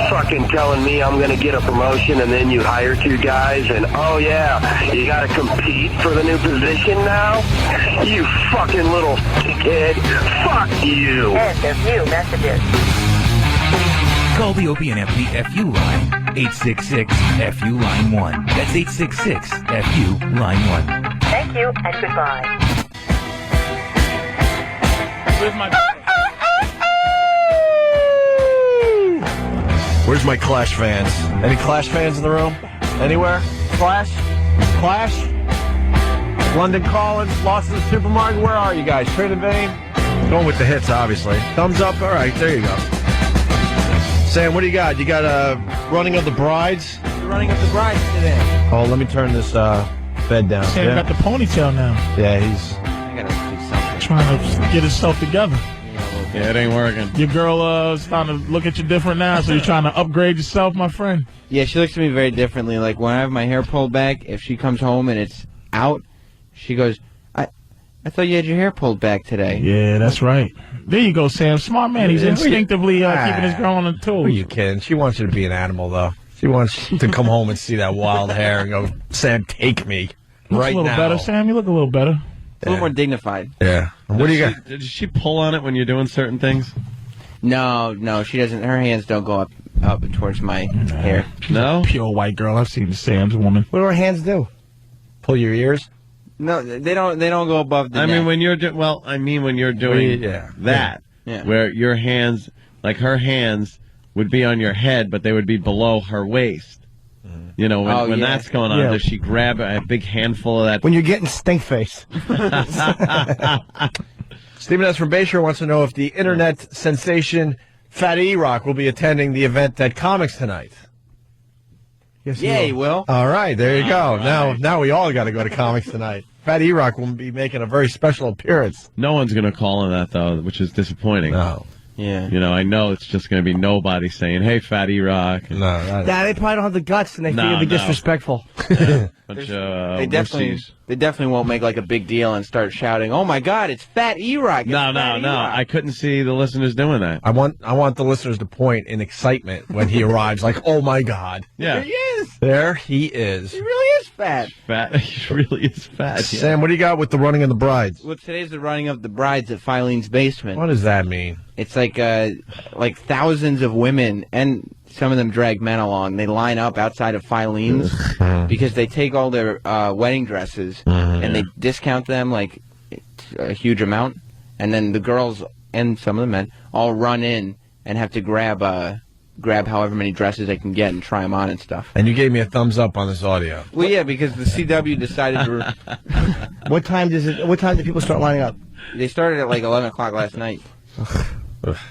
Fucking telling me I'm gonna get a promotion and then you hire 2 guys and oh yeah, you gotta compete for the new position now? You fucking little dickhead. Fuck you. End of new messages. Call the Opie and Anthony FU line, 866-FU line 1. That's 866-FU line 1. Thank you and goodbye. Where's my Clash fans? Any Clash fans in the room? Anywhere? Clash? London Calling, lost in the supermarket. Where are you guys? Trinity Vane? Going with the hits, obviously. Thumbs up. All right, there you go. Sam, what do you got? You got Running of the Brides? Running of the Brides today. Oh, let me turn this bed down. Sam got the ponytail now. Yeah, he's trying to get himself together. Yeah, it ain't working. Your girl starting to look at you different now, so you're trying to upgrade yourself, my friend? Yeah, she looks at me very differently. Like, when I have my hair pulled back, if she comes home and it's out, she goes, I thought you had your hair pulled back today. Yeah, that's right. There you go, Sam. Smart man. He's instinctively keeping his girl on the toes. Who are you kidding? She wants you to be an animal, though. She wants to come home and see that wild hair and go, Sam, take me right now. A little better, Sam. You look a little better. A little more dignified. Yeah. What do you got? Did she pull on it when you're doing certain things? No, she doesn't. Her hands don't go up towards my hair. No? Pure white girl. I've seen Sam's woman. What do her hands do? Pull your ears? No, they don't go above the neck. mean, when you're doing that, where your hands, like her hands, would be on your head, but they would be below her waist. You know, when that's going on, does she grab a big handful of that? When you're getting stink face. Stephen S. from Bayshore wants to know if the internet sensation Fatty E-Rock will be attending the event at Comics tonight. Yes, he will. All right, there you go. Right. Now we all got to go to Comics tonight. Fatty E-Rock will be making a very special appearance. No one's going to call on that, though, which is disappointing. No. Yeah. You know, I know it's just going to be nobody saying, hey, Fatty Rock. They probably don't have the guts, and they feel it'd be disrespectful. They definitely won't make like a big deal and start shouting, "Oh my God, it's Fat E-Rock!" No. I couldn't see the listeners doing that. I want the listeners to point in excitement when he arrives, like, "Oh my God, Yeah. There he is. there he is." He really is fat. Fat. He really is fat. Yeah. Sam, what do you got with the running of the brides? Well, today's the running of the brides at Filene's basement. What does that mean? It's like thousands of women, and some of them drag men along. They line up outside of Filene's because they take all their wedding dresses and they discount them like a huge amount, and then the girls and some of the men all run in and have to grab however many dresses they can get and try them on and stuff. And you gave me a thumbs up on this audio. Well, yeah, because the CW decided to. What time do people start lining up? They started at like 11 o'clock last night.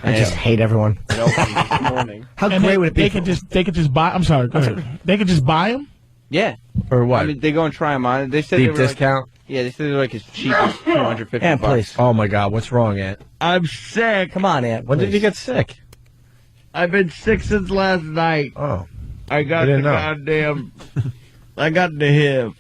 I just hate everyone. It opened this morning. How great would it be? They could just buy. I'm sorry. Go ahead. They could just buy them. Yeah. Or what? I mean, they go and try them on. They said Deep they were discount? Yeah, they said they were like as cheap as $250. Aunt, please. Oh my God, what's wrong, Aunt? I'm sick. Come on, Aunt. When did please. you get sick? I've been sick since last night. Oh, I got the goddamn. I got the hip.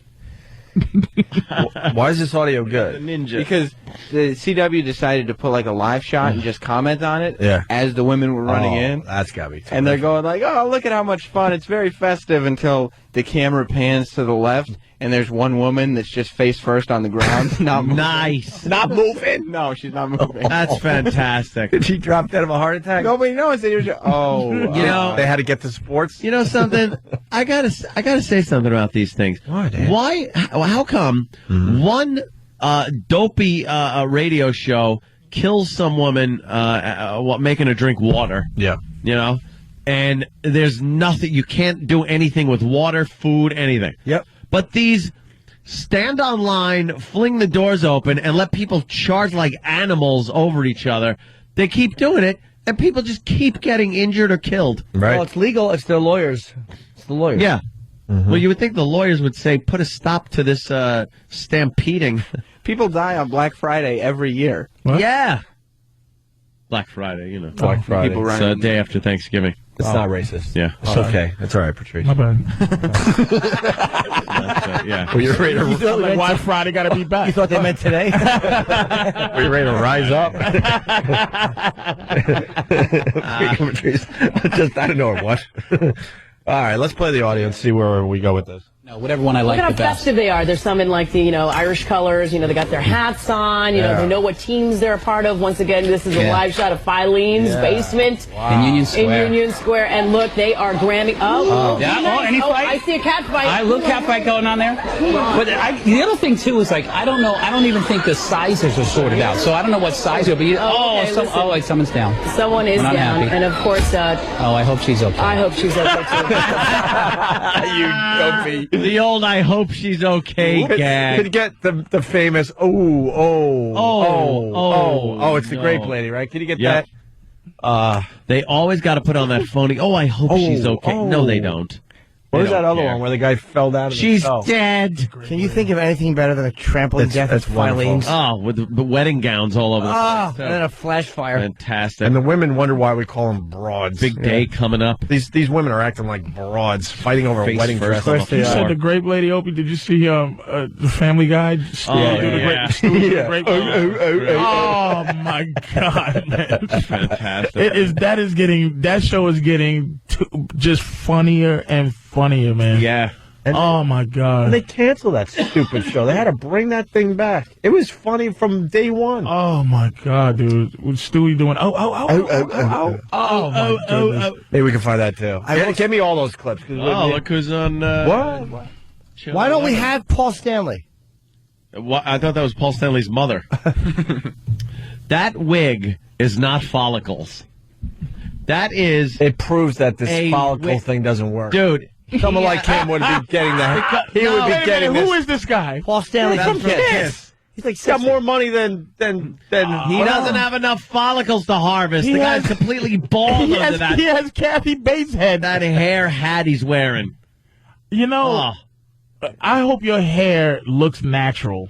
Why is this audio good? Ninja. Because the CW decided to put like a live shot and just comment on it as the women were running in. That's gotta be. And they're going like, "Oh, look at how much fun! It's very festive." Until the camera pans to the left, and there's one woman that's just face first on the ground, not moving. Nice. Not moving. No, she's not moving. That's fantastic. Did she drop dead of a heart attack? Nobody knows. They just, You know, they had to get to sports. You know something? I gotta say something about these things. Why? How come one dopey radio show kills some woman making her drink water? Yeah. You know, and there's nothing. You can't do anything with water, food, anything. Yep. But these stand on line, fling the doors open, and let people charge like animals over each other. They keep doing it, and people just keep getting injured or killed. Right. Well, it's legal. It's their lawyers. It's the lawyers. Yeah. Well, you would think the lawyers would say, put a stop to this stampeding. People die on Black Friday every year. Yeah. Black Friday, you know. Black Friday. People It's running. the day after Thanksgiving. It's not racist. Yeah. It's okay. It's all right, Patrice. My bad. Yeah. Were you ready to, Like, why Friday got to be back? You thought they meant today? were you ready to rise up? Patrice, I don't know what. All right, let's play the audio and see where we go with this. No, whatever one I like Look the at how best. festive they are. There's some in like the, Irish colors. They got their hats on. They know what teams they're a part of. Once again, this is a live shot of Filene's basement In Union Square. in Union Square. And look, they are Gramming. Any fight? I see a cat fight. A little cat fight going on there. But the other thing too is like I don't know. I don't even think the sizes are sorted out. So I don't know what size it'll be. Okay, Someone's down. Someone is We're not down, happy. and of course, I hope she's okay. I hope she's okay too. You dopey. The old I hope she's okay gag. Could get the famous it's the grape lady, right? Can you get Yep. that? They always got to put on that phony, I hope she's okay. No, they don't. What was They that don't other care. one where the guy fell down? She's dead. Can you think of anything better than a trampling death of Filene's? Oh, with the wedding gowns all over the Oh, place. and then a flash fire. Fantastic. And the women wonder why we call them broads. Big day coming up. These women are acting like broads, fighting over Face a wedding first dress. on the You said floor. the grape lady, Opie. Did you see the Family Guy? Oh my God, man! Fantastic. That show is getting just funnier and funnier, man. Yeah. Oh my God! And they canceled that stupid show. They had to bring that thing back. It was funny from day one. Oh my God, dude! With Stewie doing oh my goodness. Maybe we can find that too. Give me all those clips. Look who's on. What? Why don't we have Paul Stanley? I thought that was Paul Stanley's mother. That wig is not follicles. That is. It proves that this follicle thing doesn't work. Dude. Someone like him would be getting that. He would be getting this. Who is this guy? Paul Stanley From from Kiss. He's like got more money than He doesn't have enough follicles to harvest. The guy's completely bald under that. He has Kathy Bates' head. That hair hat he's wearing. I hope your hair looks natural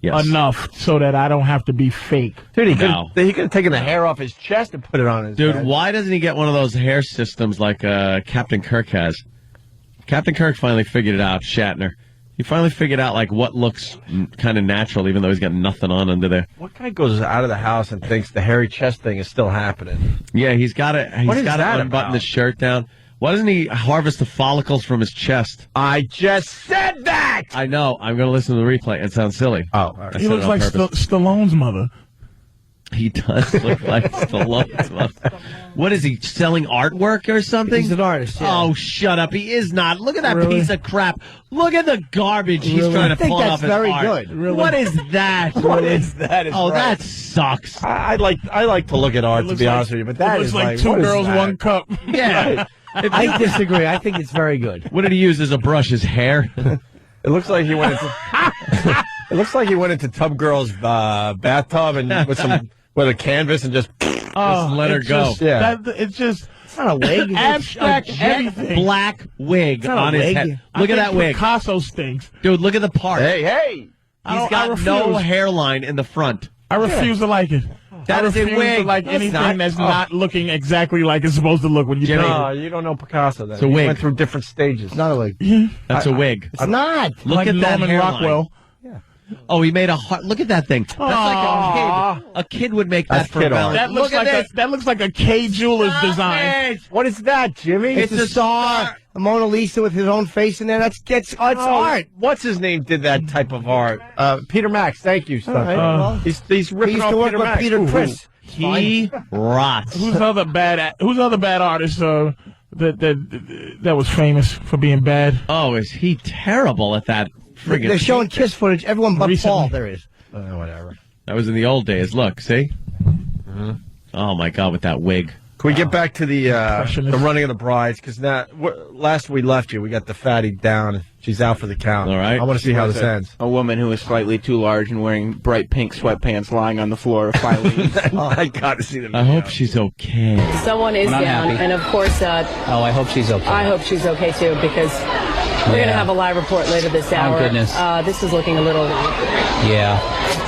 enough so that I don't have to be fake. Dude, he could have taken the hair off his chest and put it on his head. Why doesn't he get one of those hair systems like Captain Kirk has? Captain Kirk finally figured it out, Shatner. He finally figured out, like, what looks kind of natural, even though he's got nothing on under there. What guy goes out of the house and thinks the hairy chest thing is still happening? Yeah, he's got to unbutton about? the shirt down. Why doesn't he harvest the follicles from his chest? I just said that! I know. I'm going to listen to the replay. It sounds silly. Oh, he looks like Stallone's mother. He does look like Stallone's mother. What is he, selling artwork or something? He's an artist, yeah. Oh, shut up. He is not. Look at that Really? piece of crap. Look at the garbage he's trying to pull off his art. I think that's very good. Really? What is that? What is that? Oh, that sucks. I like to look at art, to be honest with you, but that looks is like two what is girls, that? one cup. Yeah. I disagree. I think it's very good. What did he use as a brush? His hair? It looks like he went into. It looks like he went into Tub Girl's bathtub and with a canvas and just let her go. It's just. It's not a wig. It's abstract a everything. Black wig not a on his wig. head. Look at that wig. Picasso stinks. Dude, look at the part. Hey! He's got no hairline in the front. I refuse to like it. That I is a refuse wig. to like That's anything not- that's not looking exactly like it's supposed to look when you paint No, it. you don't know Picasso. Then It's a He wig. went through different stages. It's not a wig. That's a wig. It's not. Look Like at that Norman hairline. Rockwell. Oh, he made a heart. Look at that thing. That's like a kid. A kid would make that That's for kid art. Valentine's. That looks Look like at that looks like a K Jewelers design. What is that, Jimmy? It's a star. A Mona Lisa with his own face in there. It's art. What's his name did that type of art? Peter Max. Thank you, son. right, well, he's We ripping used off to work Peter with Max. Peter Criss. He rots. Who's other bad artist that was famous for being bad? Oh, is he terrible at that? Friggin' They're showing Kiss footage. Everyone but Recently. Paul. There is. Whatever. That was in the old days. Look, see? Oh my God, with that wig. Can we get back to the Impressionist. running of the brides? Because last we left you, we got the fatty down. She's out for the count. All right. I want to see how this ends. A woman who is slightly too large and wearing bright pink sweatpants lying on the floor of Filene's. I got to see the video. I hope she's okay. Someone is Well, I'm down, happy. and of course, Oh, I hope she's okay. I hope she's okay too, because we're going to have a live report later this hour. goodness. This is looking a little Yeah.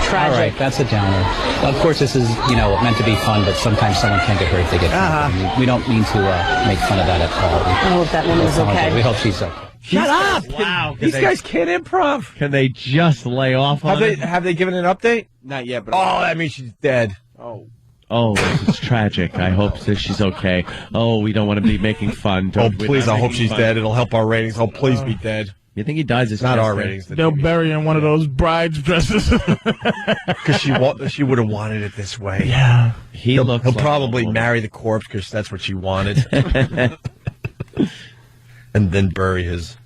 tragic. All right, that's a downer. Of course, this is, meant to be fun, but sometimes someone can get hurt if they get hurt. We don't mean to make fun of that at all. I hope that woman is okay. We hope she's okay. Shut up! Wow. These guys can't improv. Can they just lay off on it? Have they given an update? Not yet, but Oh, that means she's dead. Oh, it's tragic. I hope that she's okay. Oh, we don't want to be making fun. Oh, We're please, not I hope making she's fun. dead. It'll help our ratings. Oh, please be dead. You think he dies? It's Not our ratings. They'll bury her in one of those bride's dresses. Because she would have wanted it this way. Yeah. He'll looks like probably a woman. marry the corpse because that's what she wanted. And then bury his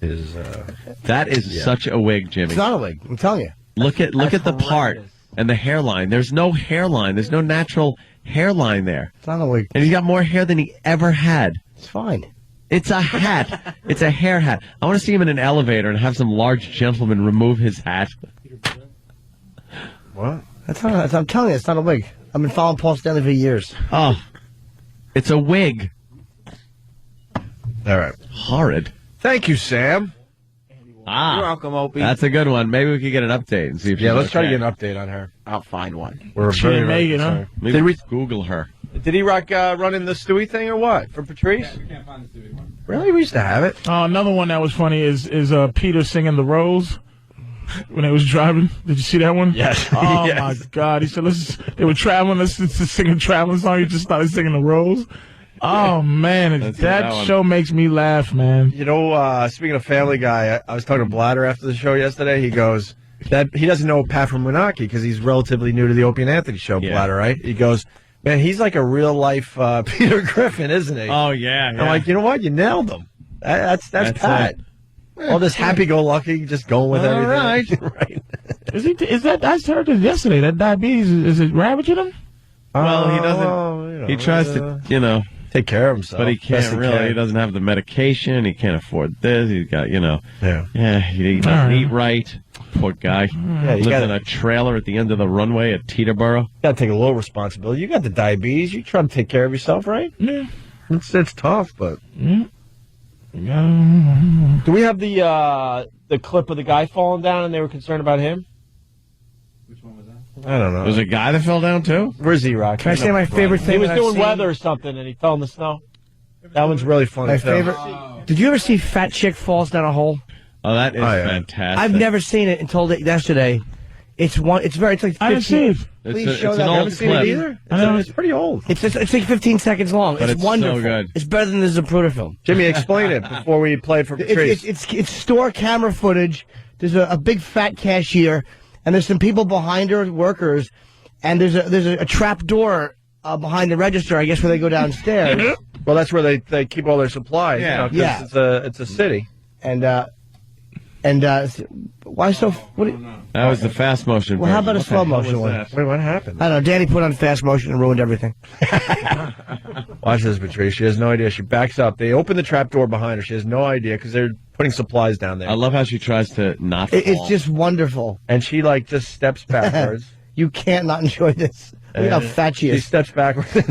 That is such a wig, Jimmy. It's not a wig. I'm telling you. Look at the part and the hairline. There's no hairline. There's no natural hairline there. It's not a wig. And he's got more hair than he ever had. It's fine. It's a hat. It's a hair hat. I want to see him in an elevator and have some large gentleman remove his hat. What? I'm telling you, it's not a wig. I've been following Paul Stanley for years. Oh, it's a wig. All right. Horrid. Thank you, Sam. Ah, You're welcome, Opie. that's a good one. Maybe we could get an update and see if she's Yeah, let's try to okay. get an update on her. I'll find one. We're She very, didn't very make it, huh? concerned. Maybe Did we? Google her. Did E-Rock run in the Stewie thing or what? For Patrice? Yeah, we can't find the Stewie one. Really? We used to have it. Another one that was funny is Peter singing The Rose when they was driving. Did you see that one? Yes. Oh, Yes. my God. He said, they were traveling, to sing a traveling song. He just started singing The Rose. Oh, man. Let's hear That that one. show makes me laugh, man. You know, speaking of Family Guy, I was talking to Blatter after the show yesterday. He goes that he doesn't know Pat from Munaki because he's relatively new to the Opie and Anthony show. Yeah. Blatter, right? He goes, man, he's like a real life Peter Griffin, isn't he? Oh, yeah. I'm like, you know what? You nailed him. That's Pat. it. All this happy-go-lucky, just going with All everything. right. Right. Is that, I heard this yesterday, that diabetes, is it ravaging him? Well, he doesn't. you know, He tries to, take care of himself. but he Best can't really. can. He doesn't have the medication. He can't afford this. He's got, Yeah. he doesn't All right. eat right. Poor guy. Yeah, you Lives gotta- in a trailer at the end of the runway at Teterboro. Got to take a little responsibility. You got the diabetes. You try to take care of yourself, right? Yeah. It's tough, but Yeah. do we have the clip of the guy falling down and they were concerned about him? Which one was that? I don't know. There's a guy that fell down too. Where's E-Rock? Can I say my favorite thing He was that I've doing seen? weather or something and he fell in the snow. That one's really funny. My too. favorite. Did you ever see Fat Chick Falls Down a Hole? Oh, that is fantastic. I've never seen it until yesterday. It's like 15. I didn't see it. Please show it's that. an I old haven't seen it clip. either. It's pretty old. It's like 15 seconds long. But it's so wonderful. good. It's better than the Zapruder film. Jimmy, explain it before we play it for Patrice. It's store camera footage. There's a big fat cashier, and there's some people behind her, workers, and there's a trap door behind the register, I guess, where they go downstairs. Well, that's where they keep all their supplies. Yeah. You know, 'cause it's a city. And why so? That was the fast motion. Well, how about a version. slow What the hell motion was one? that? Wait, what happened? I don't know. Danny put on fast motion and ruined everything. Watch this, Patrice. She has no idea. She backs up. They open the trap door behind her. She has no idea because they're putting supplies down there. I love how she tries to not fall. It's just wonderful. And she just steps backwards. You can't not enjoy this. Look how fat she She is. steps backwards. They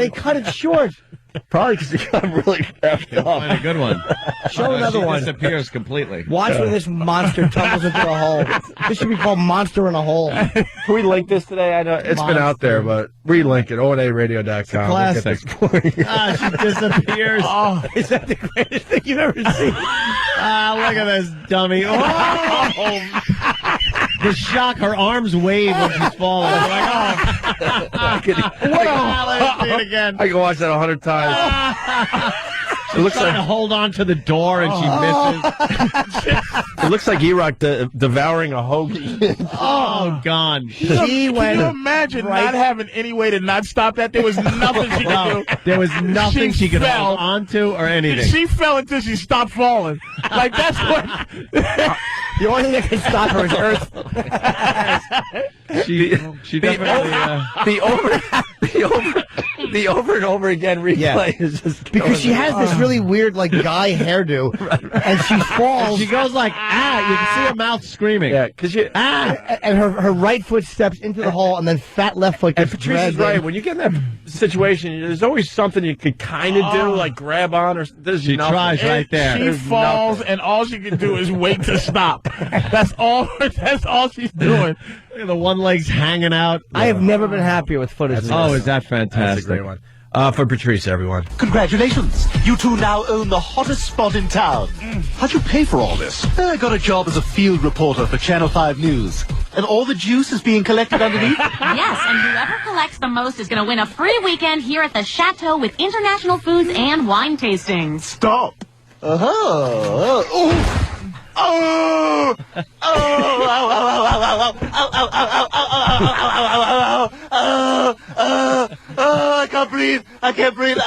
cut it short. Probably because she got really effed up. Find a good one. Show another she one. disappears completely. Watch when this monster tumbles into a hole. This should be called Monster in a Hole. Can we link this today? I know it's been out there, but relink it. ONARadio.com. Classic. She disappears. Oh, is that the greatest thing you've ever seen? Look at this dummy. Oh! The shock, her arms wave when she's falling. I'm like, I can watch that 100 times. It looks trying to hold on to the door and she misses. It looks like E-Rock devouring a hoagie. Oh, God. Can you imagine not having any way to not stop that? There was nothing she could do. There was nothing she could fell. hold onto or anything. She fell until she stopped falling. Like, that's what... The only thing that can stop her is Earth. She definitely... The over and over again replay is just because she has this really weird guy hairdo, and she falls. She goes like, you can see her mouth screaming. Yeah, because and her right foot steps into the hole, and then fat left foot gets And Patrice is dragged right. in. When you get in that situation, there's always something you could kind of do, like grab on, or there's She nothing. tries right there. She There's falls, nothing. and all she can do is wait to stop. That's all she's doing. Look at the one leg's hanging out. I have never been happier with footage. than Oh, this. is that That's fantastic? a great one. For Patrice, everyone. Congratulations. You two now own the hottest spot in town. How'd you pay for all this? I got a job as a field reporter for Channel 5 News. And all the juice is being collected underneath? Yes, and whoever collects the most is going to win a free weekend here at the Chateau with international foods and wine tastings. Stop. I can't breathe. I can't breathe.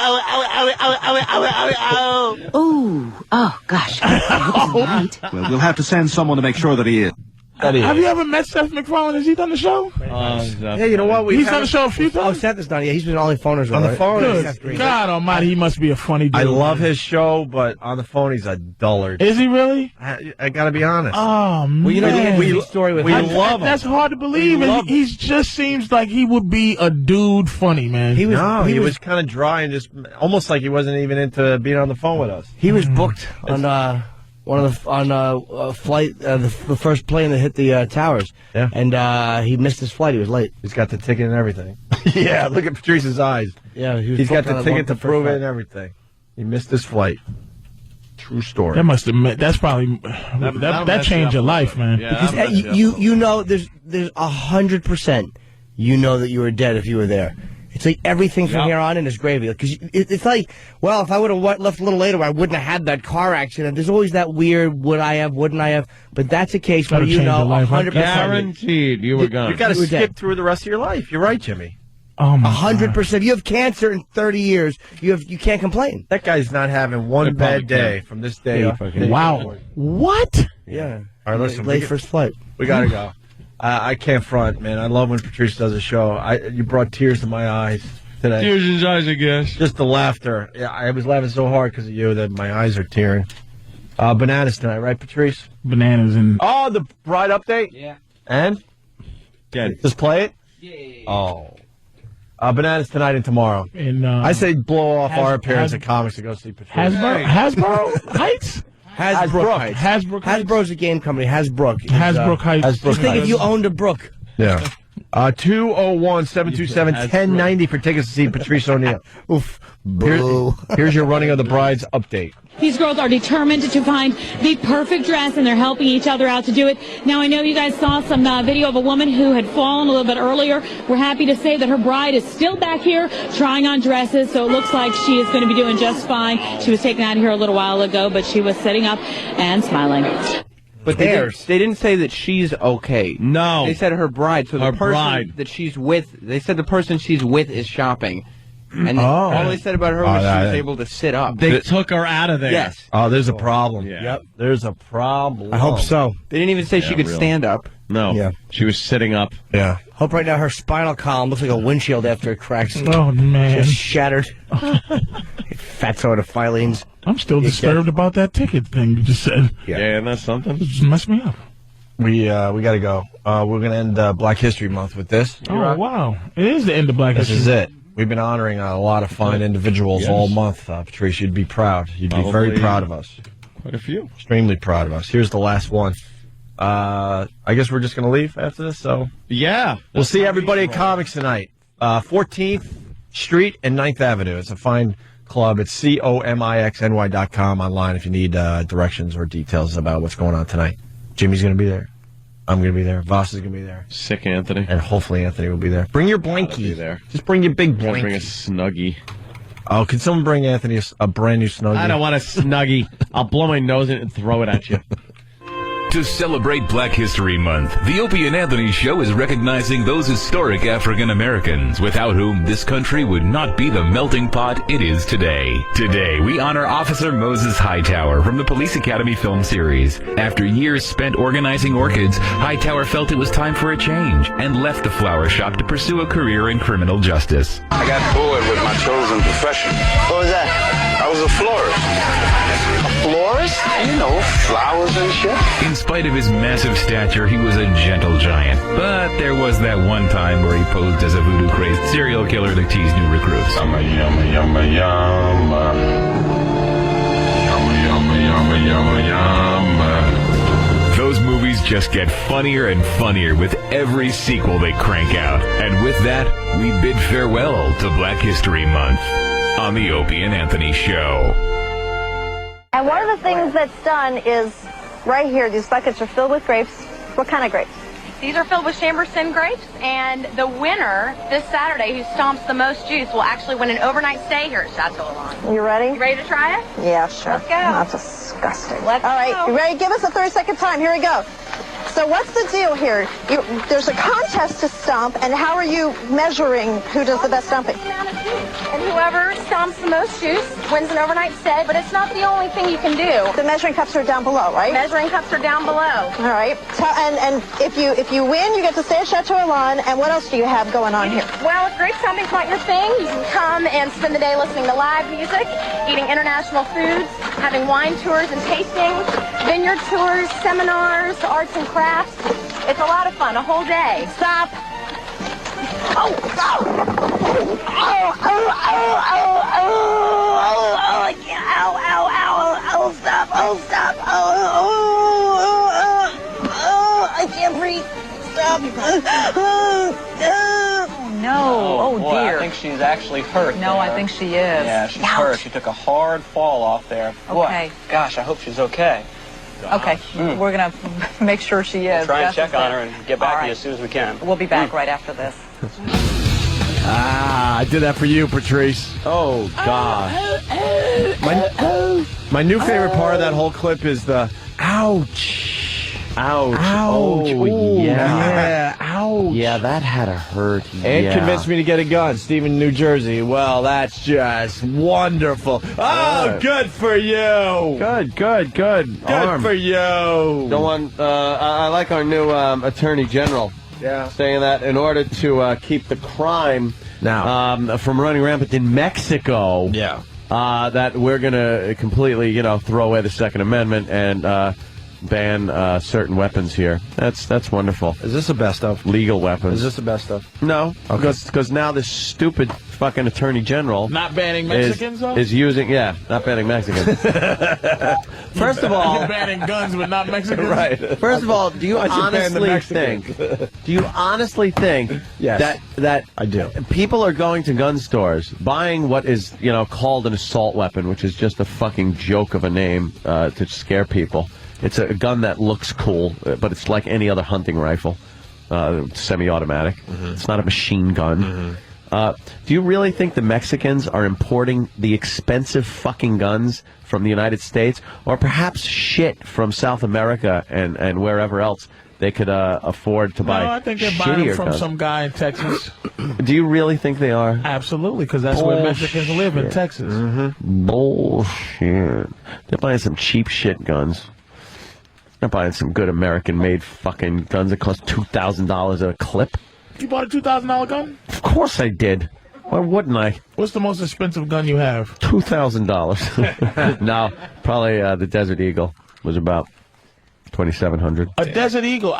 Ooh, oh gosh. Well, we'll have to send someone to make sure that he is. Have you ever met Seth MacFarlane? Has he done the show? Yeah, you know what? He's done the show a few Oh, times. Seth is done. Yeah, he's been on the phone as well. On the right? phone, Good. God almighty, he must be a funny dude. I love his show, but on the phone, he's a dullard. Is he really? I got to be honest. Oh, man. Well, you know the interesting story with we him. love him. That's hard to believe. We love He just seems like he would be a dude funny, man. He was. He was kind of dry and just almost like he wasn't even into being on the phone with us. He was booked on one of the flight, the first plane that hit the towers. Yeah. And he missed his flight. He was late. He's got the ticket and everything. Yeah, look at Patrice's eyes. Yeah, he was He's got booked on the that ticket to one first prove it flight. and everything. He missed his flight. True story. That must have. That's probably that changed your life, man. Because you know there's 100% you know that you were dead if you were there. It's like everything from here on in is gravy. Because it's like, well, if I would have left a little later, I wouldn't have had that car accident. There's always that weird, would I have, wouldn't I have? But that's a case where That'll you change know your life, huh? 100%. Guaranteed you were gone. You got to You were skip dead. through the rest of your life. You're right, Jimmy. Oh my 100%. You have cancer in 30 years. You can't complain. That guy's not having one bad day from this day. Wow. What? Yeah. All right, listen. Late first flight. We got to go. I can't front, man. I love when Patrice does a show. You brought tears to my eyes today. Tears in his eyes, I guess. Just the laughter. Yeah, I was laughing so hard because of you that my eyes are tearing. Bananas tonight, right, Patrice? Bananas and. Oh, the bride update? Yeah. And? Good. Just play it? Yeah. Oh. Bananas tonight and tomorrow. And I say blow off our appearance Has- at Comics to go see Patrice. Hasbro Heights. Hasbrook Heights. Hasbrook Heights. Hasbro's a game company. Hasbrook. Hasbrook Heights. Just think if you owned a brook. Yeah. 201-727-1090 for tickets to see Patrice O'Neal. Oof. Here's your Running of the Brides update. These girls are determined to find the perfect dress, and they're helping each other out to do it. Now, I know you guys saw some video of a woman who had fallen a little bit earlier. We're happy to say that her bride is still back here trying on dresses, so it looks like she is going to be doing just fine. She was taken out of here a little while ago, but she was sitting up and smiling. But they didn't say that she's okay. No. They said her bride. So Her the person bride. that she's with, they said the person she's with is shopping. And all they said about her was she was able to sit up. They took her out of there. Yes. Oh, there's a problem. Yeah. Yep, there's a problem. I hope so. They didn't even say she could stand up. No. Yeah. She was sitting up. Yeah. Hope right now her spinal column looks like a windshield after it cracks. Oh, man. Just shattered. Fatso to Filene's. I'm still disturbed about that ticket thing you just said. Yeah, and that's something. It just messed me up. We got to go. We're going to end Black History Month with this. Oh, wow. It is the end of Black History. This is it. We've been honoring a lot of fine individuals all month, Patrice. You'd be proud. You'd be very proud of us. Quite a few. Extremely proud of us. Here's the last one. I guess we're just going to leave after this. So yeah, we'll see everybody at Comics tonight. 14th Street and 9th Avenue. It's a fine club. It's comixny.com online if you need directions or details about what's going on tonight. Jimmy's going to be there. I'm going to be there. Voss is going to be there. Sick Anthony. And hopefully Anthony will be there. Bring your blankie. Be there. Just bring your big blankie. Bring a Snuggie. Oh, can someone bring Anthony a brand new Snuggie? I don't want a Snuggie. I'll blow my nose in it and throw it at you. To celebrate Black History Month, the Opie and Anthony Show is recognizing those historic African Americans without whom this country would not be the melting pot it is today. Today, we honor Officer Moses Hightower from the Police Academy film series. After years spent organizing orchids, Hightower felt it was time for a change and left the flower shop to pursue a career in criminal justice. I got bored with my chosen profession. What was that? I was a florist. A florist? You know, flowers and shit. In spite of his massive stature, he was a gentle giant. But there was that one time where he posed as a voodoo-crazed serial killer to tease new recruits. Yumma, yumma, yumma, yumma. Yumma, yumma, yumma, yumma, yumma. Those movies just get funnier and funnier with every sequel they crank out. And with that, we bid farewell to Black History Month on the Opie and Anthony Show. And one of the things that's done is right here, these buckets are filled with grapes. What kind of grapes? These are filled with Chamberson grapes, and the winner this Saturday who stomps the most juice will actually win an overnight stay here at Chateau Lawn. You ready? You ready to try it? Yeah, sure. Let's go. That's disgusting. All right, you ready? Give us a 30-second time. Here we go. So what's the deal here? There's a contest to stomp, and how are you measuring who does the best stomping? And whoever stomps the most juice wins an overnight stay, but it's not the only thing you can do. The measuring cups are down below, right? Measuring cups are down below. All right. And if you win, you get to stay at Chateau Lawn, and what else do you have going on here? Well, if grape stomping's not your thing, you can come and spend the day listening to live music, eating international foods, having wine tours and tastings, vineyard tours, seminars, arts and crafts. It's a lot of fun, a whole day. Stop. Oh, stop. Oh, I can't. Ow, stop. I can't breathe. Stop. No. Oh, boy, dear. I think she's actually hurt. No, I there. think she is. Yeah, she's hurt. She took a hard fall off there. Boy, Okay. gosh, I hope she's okay. Okay, we're going to make sure she is. We'll try and Jess check is on there. her and get back All to right. you as soon as we can. We'll be back right after this. I did that for you, Patrice. Oh, God. My new favorite part of that whole clip is the ouch. Ouch. Ouch. Oh, yeah. Ouch. Yeah, that had to hurt. It convinced me to get a gun. Stephen, New Jersey. Well, that's just wonderful. Oh, good for you. Good. Good for you. Don't want. I like our new Attorney General. Yeah. Saying that in order to keep the crime now from running rampant in Mexico. Yeah. That we're gonna completely, throw away the Second Amendment and ban certain weapons here. That's wonderful. Is this the best of? Legal weapons. Is this the best of? No, because now this stupid fucking attorney general not banning Mexicans though? is using not banning Mexicans. First of all, you're banning guns but not Mexicans. Right. First of all, do you honestly think? Do you honestly think Yes. that I do. People are going to gun stores, buying what is called an assault weapon, which is just a fucking joke of a name to scare people. It's a gun that looks cool, but it's like any other hunting rifle, semi-automatic. It's not a machine gun. Do you really think the Mexicans are importing the expensive fucking guns from the United States, or perhaps shit from South America and wherever else they could afford to buy? No, I think they're buying them from guns? some guy in Texas. Do you really think they are? Absolutely, because that's where Mexicans live, in Texas. Bullshit. They're buying some cheap shit guns. They're buying some good American-made fucking guns that cost $2,000 at a clip. You bought a $2,000 gun? Of course I did. Why wouldn't I? What's the most expensive gun you have? $2,000. No, probably the Desert Eagle was about $2,700. A Desert Eagle,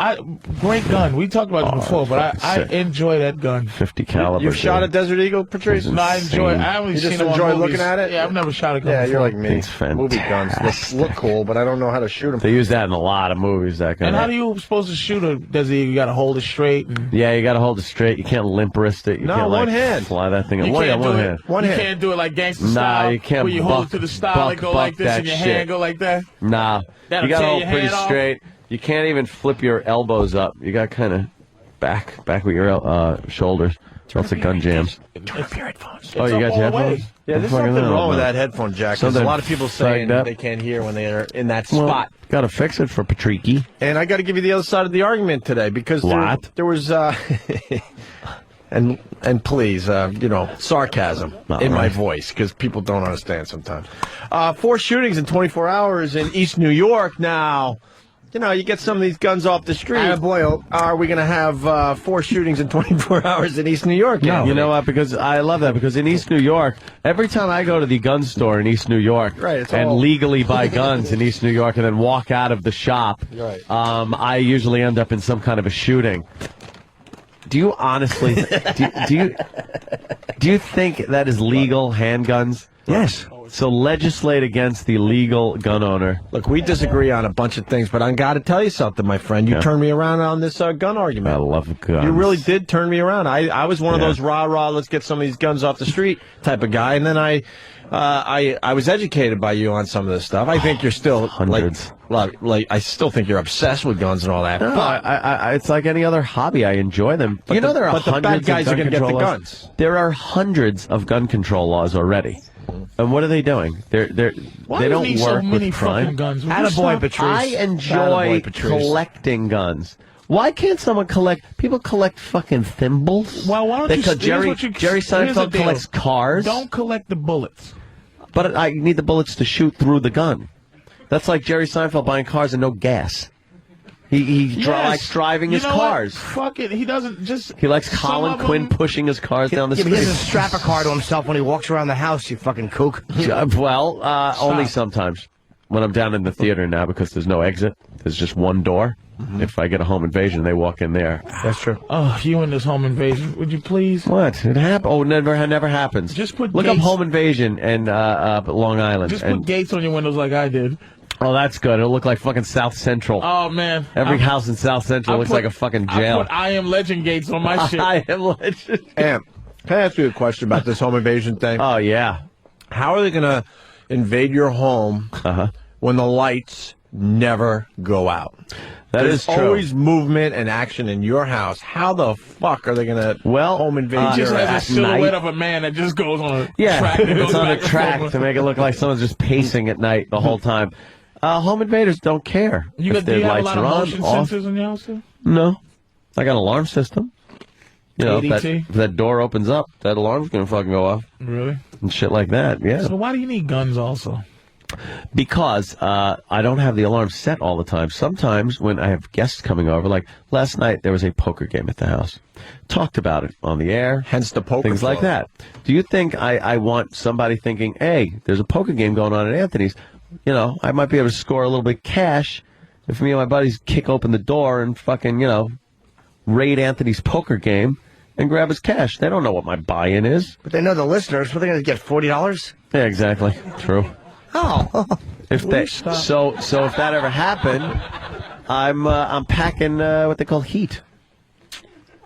great gun. We talked about it before, but I enjoy that gun. 50 caliber. You shot a Desert Eagle, Patrice? No, I enjoy it. I only You seen just it on enjoy movies. looking at it? Yeah, I've never shot a gun Yeah, before. you're like me. It's fantastic. Movie guns look cool, but I don't know how to shoot them. They use that in a lot of movies. That kind And of. how do you supposed to shoot a Desert Eagle? You got to hold it straight. And Yeah, you got to hold it straight. You can't limp wrist it. You No, can't, one like, hand. fly that thing. you One can't do hand. it. You can't do it like gangster style. Nah, you can't. Where you hold it buck- to the style and buck- go like buck this, that and your shit. hand go like that. Nah, That'll you got to tear hold your pretty hand off. straight. You can't even flip your elbows up. You got kind of back with your shoulders. Else the gun jams. Turn up your headphones. Oh, you got your headphones? Yeah, there's Fucking something hell, wrong with man. that headphone jack. 'Cause Something a lot of people saying fucked up. they can't hear when they are in that Well, spot. got to fix it for Patricky. And I got to give you the other side of the argument today because there was and please sarcasm in my voice because people don't understand sometimes. 4 shootings in 24 hours in East New York. Now, you get some of these guns off the street. Are we going to have 4 shootings in 24 hours in East New York? No, you know what? Because I love that. Because in East New York, every time I go to the gun store in East New York and legally buy guns in East New York and then walk out of the shop, I usually end up in some kind of a shooting. Do you honestly do you think that is legal handguns? Yes. So legislate against the legal gun owner. Look, we disagree on a bunch of things, but I got to tell you something, my friend. You turned me around on this gun argument. I love guns. You really did turn me around. I was one of those rah-rah, let's get some of these guns off the street type of guy, and then I was educated by you on some of this stuff. I think you're still hundreds. Like I still think you're obsessed with guns and all that. No, but it's like any other hobby. I enjoy them. But there are but the hundreds bad guys of are gun going to get the control laws. guns. There are hundreds of gun control laws already. And what are they doing? They don't need work so many with crime. fucking guns? Attaboy, Patrice. I enjoy Attaboy, Patrice. collecting guns. Why can't someone collect? People collect fucking thimbles. Well, why don't they you? co- Jerry here's what you- Jerry here's the Seinfeld deal. collects cars. Don't collect the bullets. But I need the bullets to shoot through the gun. That's like Jerry Seinfeld buying cars and no gas. He likes driving his cars. Fuck it. He doesn't just. He likes some Colin of Quinn them- pushing his cars down the Yeah, but street. he doesn't strap a car to himself when he walks around the house, you fucking kook. Only sometimes. When I'm down in the theater now because there's no exit. There's just one door. If I get a home invasion, they walk in there. That's true. Oh, you and this home invasion. Would you please? What? It happens. Oh, never happens. Just put Look up gates- home invasion and Long Island. Just and, put gates on your windows like I did. oh, that's good. It'll look like fucking South Central. Oh man. Every house in South Central looks like a fucking jail. I put I Am Legend gates on my shit. I Am Legend. Amp, can I ask you a question about this home invasion thing? Oh yeah. How are they going to invade your home when the lights never go out? There's There's always movement and action in your house. How the fuck are they going to home invade He your just has house? a silhouette of a man that just goes on a Yeah, track. and it's goes on a back and track forth. to make it look like someone's just pacing at night the whole time. Home invaders don't care You if do their you have a lights lot of are on, motion off. sensors in your house too? No, I got an alarm system. You know, if ADT? that door opens up, that alarm's gonna fucking go off Really? and shit like that. Yeah, So why do you need guns also? because I don't have the alarm set all the time. Sometimes when I have guests coming over, like last night, there was a poker game at the house. Talked about it on the air. Hence the poker things like flow. that. Do you think I want somebody thinking, hey, there's a poker game going on at Anthony's? You know, I might be able to score a little bit of cash if me and my buddies kick open the door and fucking, raid Anthony's poker game and grab his cash. They don't know what my buy-in is. But they know the listeners. What are they going to get, $40? Yeah, exactly. True. Oh. If that ever happened, I'm packing what they call heat.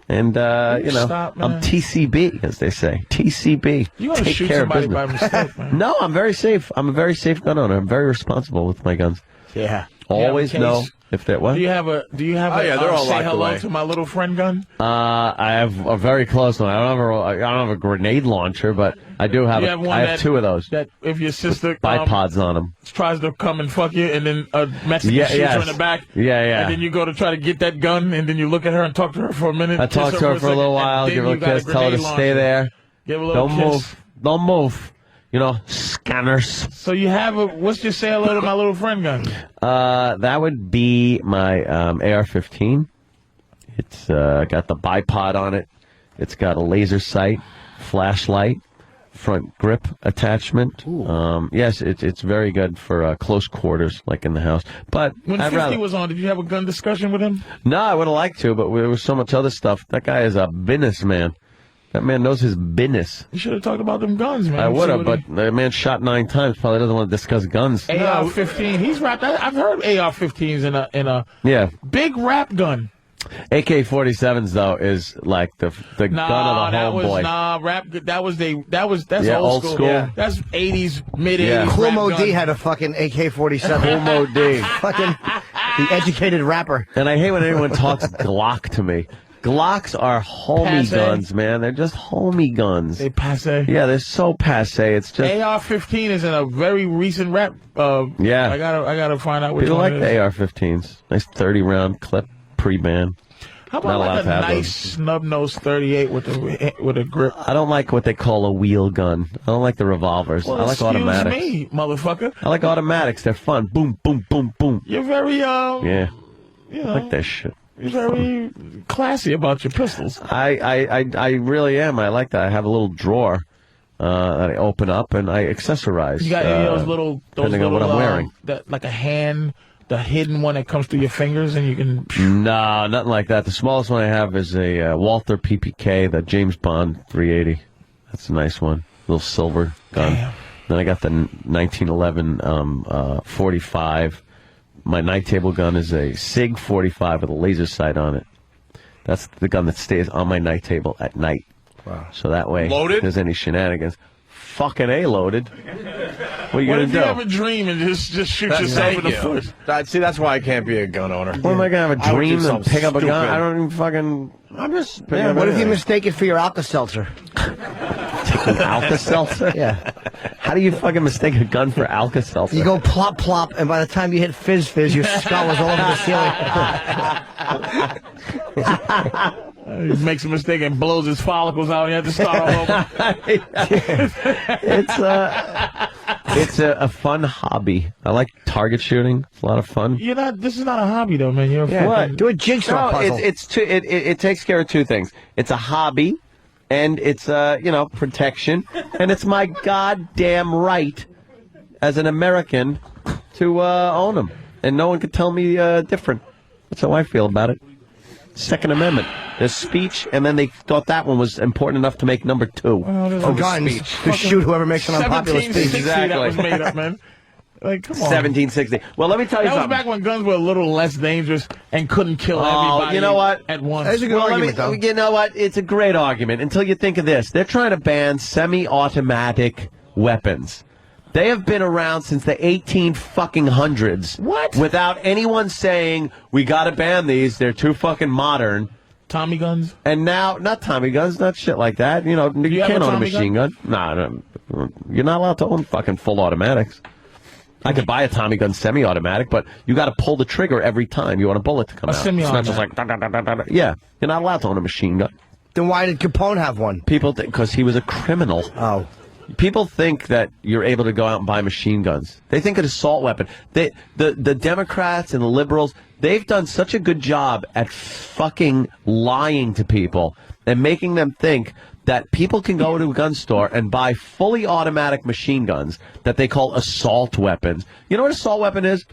And, Stop, man. I'm TCB, as they say. TCB. You want to shoot somebody by mistake, man. No, I'm very safe. I'm a very safe gun owner. I'm very responsible with my guns. Yeah. Always know if they're what? Do you have a they're all say locked hello away. to my little friend gun? I have a very close one. I don't have a grenade launcher, but I do have. I have two of those. That if your sister bipods on them. tries to come and fuck you, and then a Mexican shoots her in the back. Yeah. And then you go to try to get that gun, and then you look at her and talk to her for a minute. I talk to her for a little while, give her a kiss, tell her to stay there. Give her a little kiss. Don't move. Scanners. So you have what's your say hello to my little friend gun? That would be my AR-15. It's got the bipod on it. It's got a laser sight, flashlight, front grip attachment. Yes, it's very good for close quarters, like in the house. But When 50 was on, did you have a gun discussion with him? No, I would have liked to, but there was so much other stuff. That guy is a businessman. That man knows his business. You should have talked about them guns, man. I would have, but the man shot 9 times. Probably doesn't want to discuss guns. AR-15. He's rapped. I've heard AR-15s in a big rap gun. AK-47s though is like the gun of the homeboy. Rap. That's old school. Yeah. That's 80s, mid 80s. Cool Mo D had a fucking AK-47. Cool Mo D. Fucking the educated rapper. And I hate when anyone talks Glock to me. Glocks are homie guns, man. They're just homie guns. They passe. Yeah, they're so passe. It's just AR-15 is in a very recent rap. Yeah. I gotta find out which people one like it is. the AR-15s. Nice 30-round clip, pre-ban. How about like a nice snub-nosed 38 with a grip? I don't like what they call a wheel gun. I don't like the revolvers. Well, I like automatics. Excuse me, motherfucker. I like automatics. They're fun. Boom, boom, boom, boom. You're very Yeah. I like that shit. You're very classy about your pistols. I really am. I like that. I have a little drawer that I open up and I accessorize. You got those little, depending on what I'm wearing. Like a hand, the hidden one that comes through your fingers, and you can. No, nothing like that. The smallest one I have is a Walther PPK, the James Bond 380. That's a nice one, little silver gun. Damn. Then I got the 1911 45. My night table gun is a SIG 45 with a laser sight on it. That's the gun that stays on my night table at night. Wow. So that way, Loaded? if there's any shenanigans, fucking A loaded. What are you What going if to you do? have a dream and just shoot yourself in the foot? See, that's why I can't be a gun owner. What am I going to have a I would do dream and something pick up a gun? stupid. I don't even fucking. I'm just. Yeah, what if you mistake it for your Alka-Seltzer? Taking Alka-Seltzer? Yeah. How do you fucking mistake a gun for Alka-Seltzer? You go plop, plop, and by the time you hit fizz, your skull is all over the ceiling. He makes a mistake and blows his follicles out. He has to start all over. It's a fun hobby. I like target shooting. It's a lot of fun. You're not. This is not a hobby, though, man. You're a What? fucking- Do a jigsaw puzzle. It takes care of two things. It's a hobby, and it's protection, and it's my goddamn right as an American to own them, and no one could tell me different. That's how I feel about it. Second Amendment. There's speech, and then they thought that one was important enough to make number 2. For guns, to shoot whoever makes an unpopular speech. 1760 that was made up, man. Like, come on. 1760. Well, let me tell you That was something. back when guns were a little less dangerous and couldn't kill everybody you know what? at once. That's a good argument, though. You know what? It's a great argument until you think of this. They're trying to ban semi-automatic weapons. They have been around since the 1800s. What? Without anyone saying, we got to ban these. They're too fucking modern. Tommy guns? And now, not Tommy guns, not shit like that. You know, you have can't a own a Tommy machine gun. Nah, you're not allowed to own fucking full automatics. I could buy a Tommy gun semi-automatic, but you got to pull the trigger every time you want a bullet to come A out. It's not just like, semi-automatic. yeah, you're not allowed to own a machine gun. Then why did Capone have one? People think, because he was a criminal. Oh. People think that you're able to go out and buy machine guns. They think an assault weapon. The Democrats and the liberals, they've done such a good job at fucking lying to people and making them think that people can go to a gun store and buy fully automatic machine guns that they call assault weapons. You know what an assault weapon is?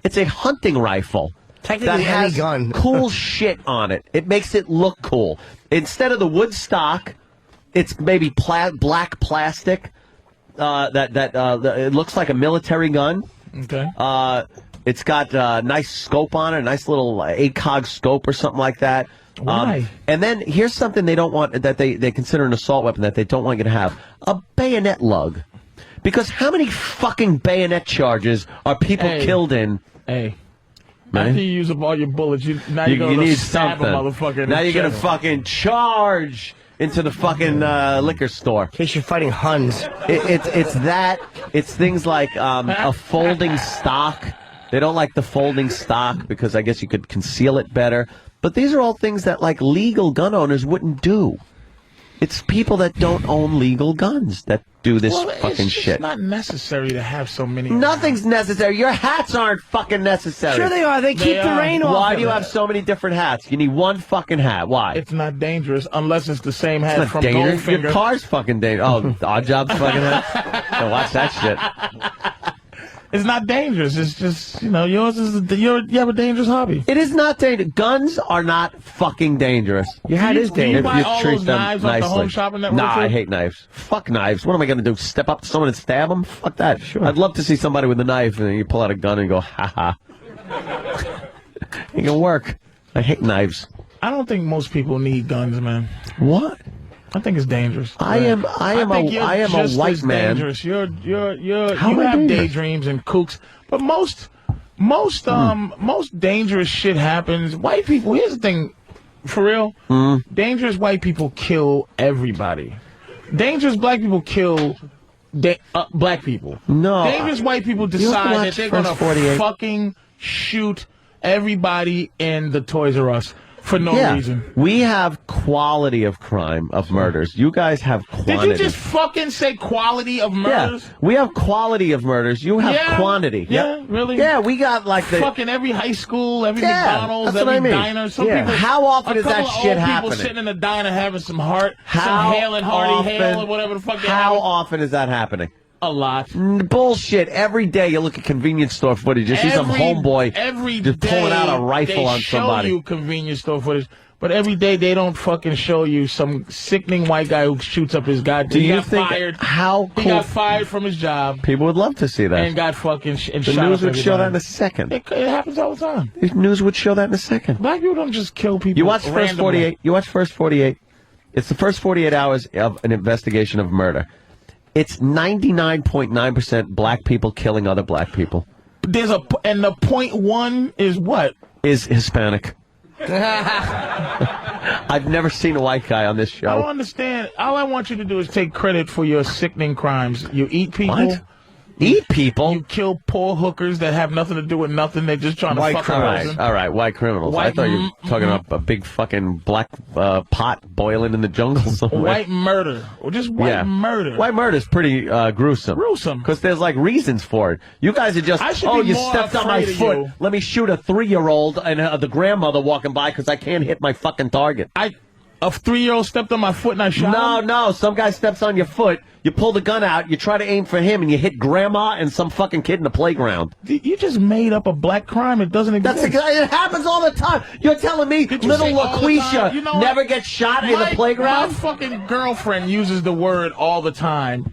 It's a hunting rifle. Technically, that has any gun. cool shit on it. It makes it look cool. Instead of the wood stock, it's maybe black plastic. It looks like a military gun. Okay. It's got a nice scope on it, a nice little ACOG scope or something like that. Why? And then here's something they don't want, that they consider an assault weapon that they don't want you to have: a bayonet lug. Because how many fucking bayonet charges are people killed in? Hey. After you use up all your bullets, you need stab something. a motherfucker in Now the you're gonna chest. fucking charge into the fucking liquor store. In case you're fighting Huns. It's things like a folding stock. They don't like the folding stock because I guess you could conceal it better. But these are all things that like legal gun owners wouldn't do. It's people that don't own legal guns that do this fucking it's shit. not necessary to have so many. Nothing's necessary. Your hats aren't fucking necessary. Sure they are. They keep the rain off. Why of do you it. have so many different hats? You need one fucking hat. Why? It's not dangerous unless it's the same It's hat not from dangerous. Goldfinger. Your car's fucking dangerous. Oh, Odd Job's fucking hat. Yeah, watch that shit. It's not dangerous. It's just, yours is you have a dangerous hobby. It is not dangerous. Guns are not fucking dangerous. Your hat is dangerous. buy all those knives off the Home Shopping Network? Nah, too? I hate knives. Fuck knives. What am I going to do? Step up to someone and stab them? Fuck that. Sure. I'd love to see somebody with a knife and you pull out a gun and go, ha ha. It can work. I hate knives. I don't think most people need guns, man. What? I think it's dangerous. I am a white man. Dangerous. You How am I have dangerous? daydreams and kooks, but most dangerous shit happens. White people. Here's the thing, for real. Dangerous white people kill everybody. Dangerous black people kill black people. No. Dangerous white people You have to decide that watch they're First gonna 48. fucking shoot everybody in the Toys R Us for no reason. We have quality of crime, of murders. You guys have quantity. Did you just fucking say quality of murders? Yeah, we have quality of murders. You have quantity. Yeah, really? Yeah, we got like the fucking every high school, every Yeah, McDonald's, that's what every I mean. diner. Some Yeah. people. How often a is that couple of shit old happening? People sitting in a diner having some heart, How some Hale and Hardy Hale often- or whatever the fuck. How often is that happening? A lot. Bullshit. Every day you look at convenience store footage, you see some homeboy every just pulling out a rifle they on somebody. show you convenience store footage, but every day they don't fucking show you some sickening white guy who shoots up his goddamn. Do He you got think fired. how He cool? got fired from his job People would love to see that. and got fucking and The shot news up would show that in everybody. a second. It happens all the time. The news would show that in a second. Black people don't just kill people. You watch First randomly. 48. You watch First 48. It's the first 48 hours of an investigation of murder. It's 99.9% black people killing other black people. There's and the 0.1 is what? Is Hispanic. I've never seen a white guy on this I don't show. understand. All I want you to do is take credit for your sickening crimes. You eat people. What? Eat people? You kill poor hookers that have nothing to do with nothing. They're just trying to fuck a person. All right, white criminals. I White thought you were talking about a big fucking black pot boiling in the jungle somewhere. White murder. Or just white murder. White murder is pretty gruesome. Gruesome. Because there's like reasons for it. You guys are just, I should oh, be you more stepped on my afraid of foot. you. Let me shoot a 3-year-old and the grandmother walking by because I can't hit my fucking target. A 3-year-old stepped on my foot and I shot him? No. Some guy steps on your foot. You pull the gun out. You try to aim for him and you hit grandma and some fucking kid in the playground. You just made up a black crime. It doesn't exist. It happens all the time. You're telling me little say all the LaQuisha time? You know never what? gets shot in the playground? My fucking girlfriend uses the word all the time.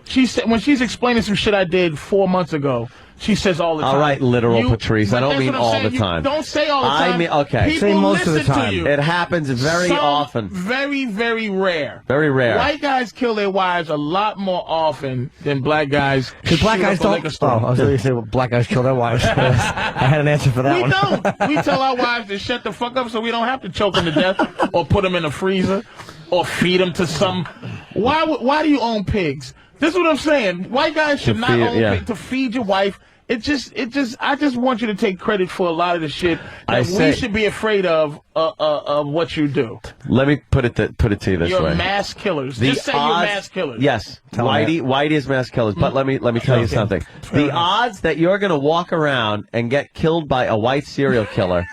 She said when she's explaining some shit I did 4 months ago. She says all the time. All right, literal Patrice. I but don't that's mean what I'm all saying. the You time. don't say all the time. I mean, okay. People Say most of the listen to time. you. It happens very Some often. Very, very rare. Very rare. White guys kill their wives a lot more often than black guys. Because black shoot guys up a liquor don't. store. Oh, I was going to say, well, black guys kill their wives. I had an answer for that We one. don't. We tell our wives to shut the fuck up so we don't have to choke them to death or put them in a freezer or feed them to some. Why do you own pigs? This is what I'm saying. White guys should not own pigs to feed your wife. I just want you to take credit for a lot of the shit that we should be afraid of what you do. Let me put it to you this You're way. mass killers. The Just say you're odds- mass killers. Yes, Whitey is mass killers. But let me tell you something. The odds that you're going to walk around and get killed by a white serial killer,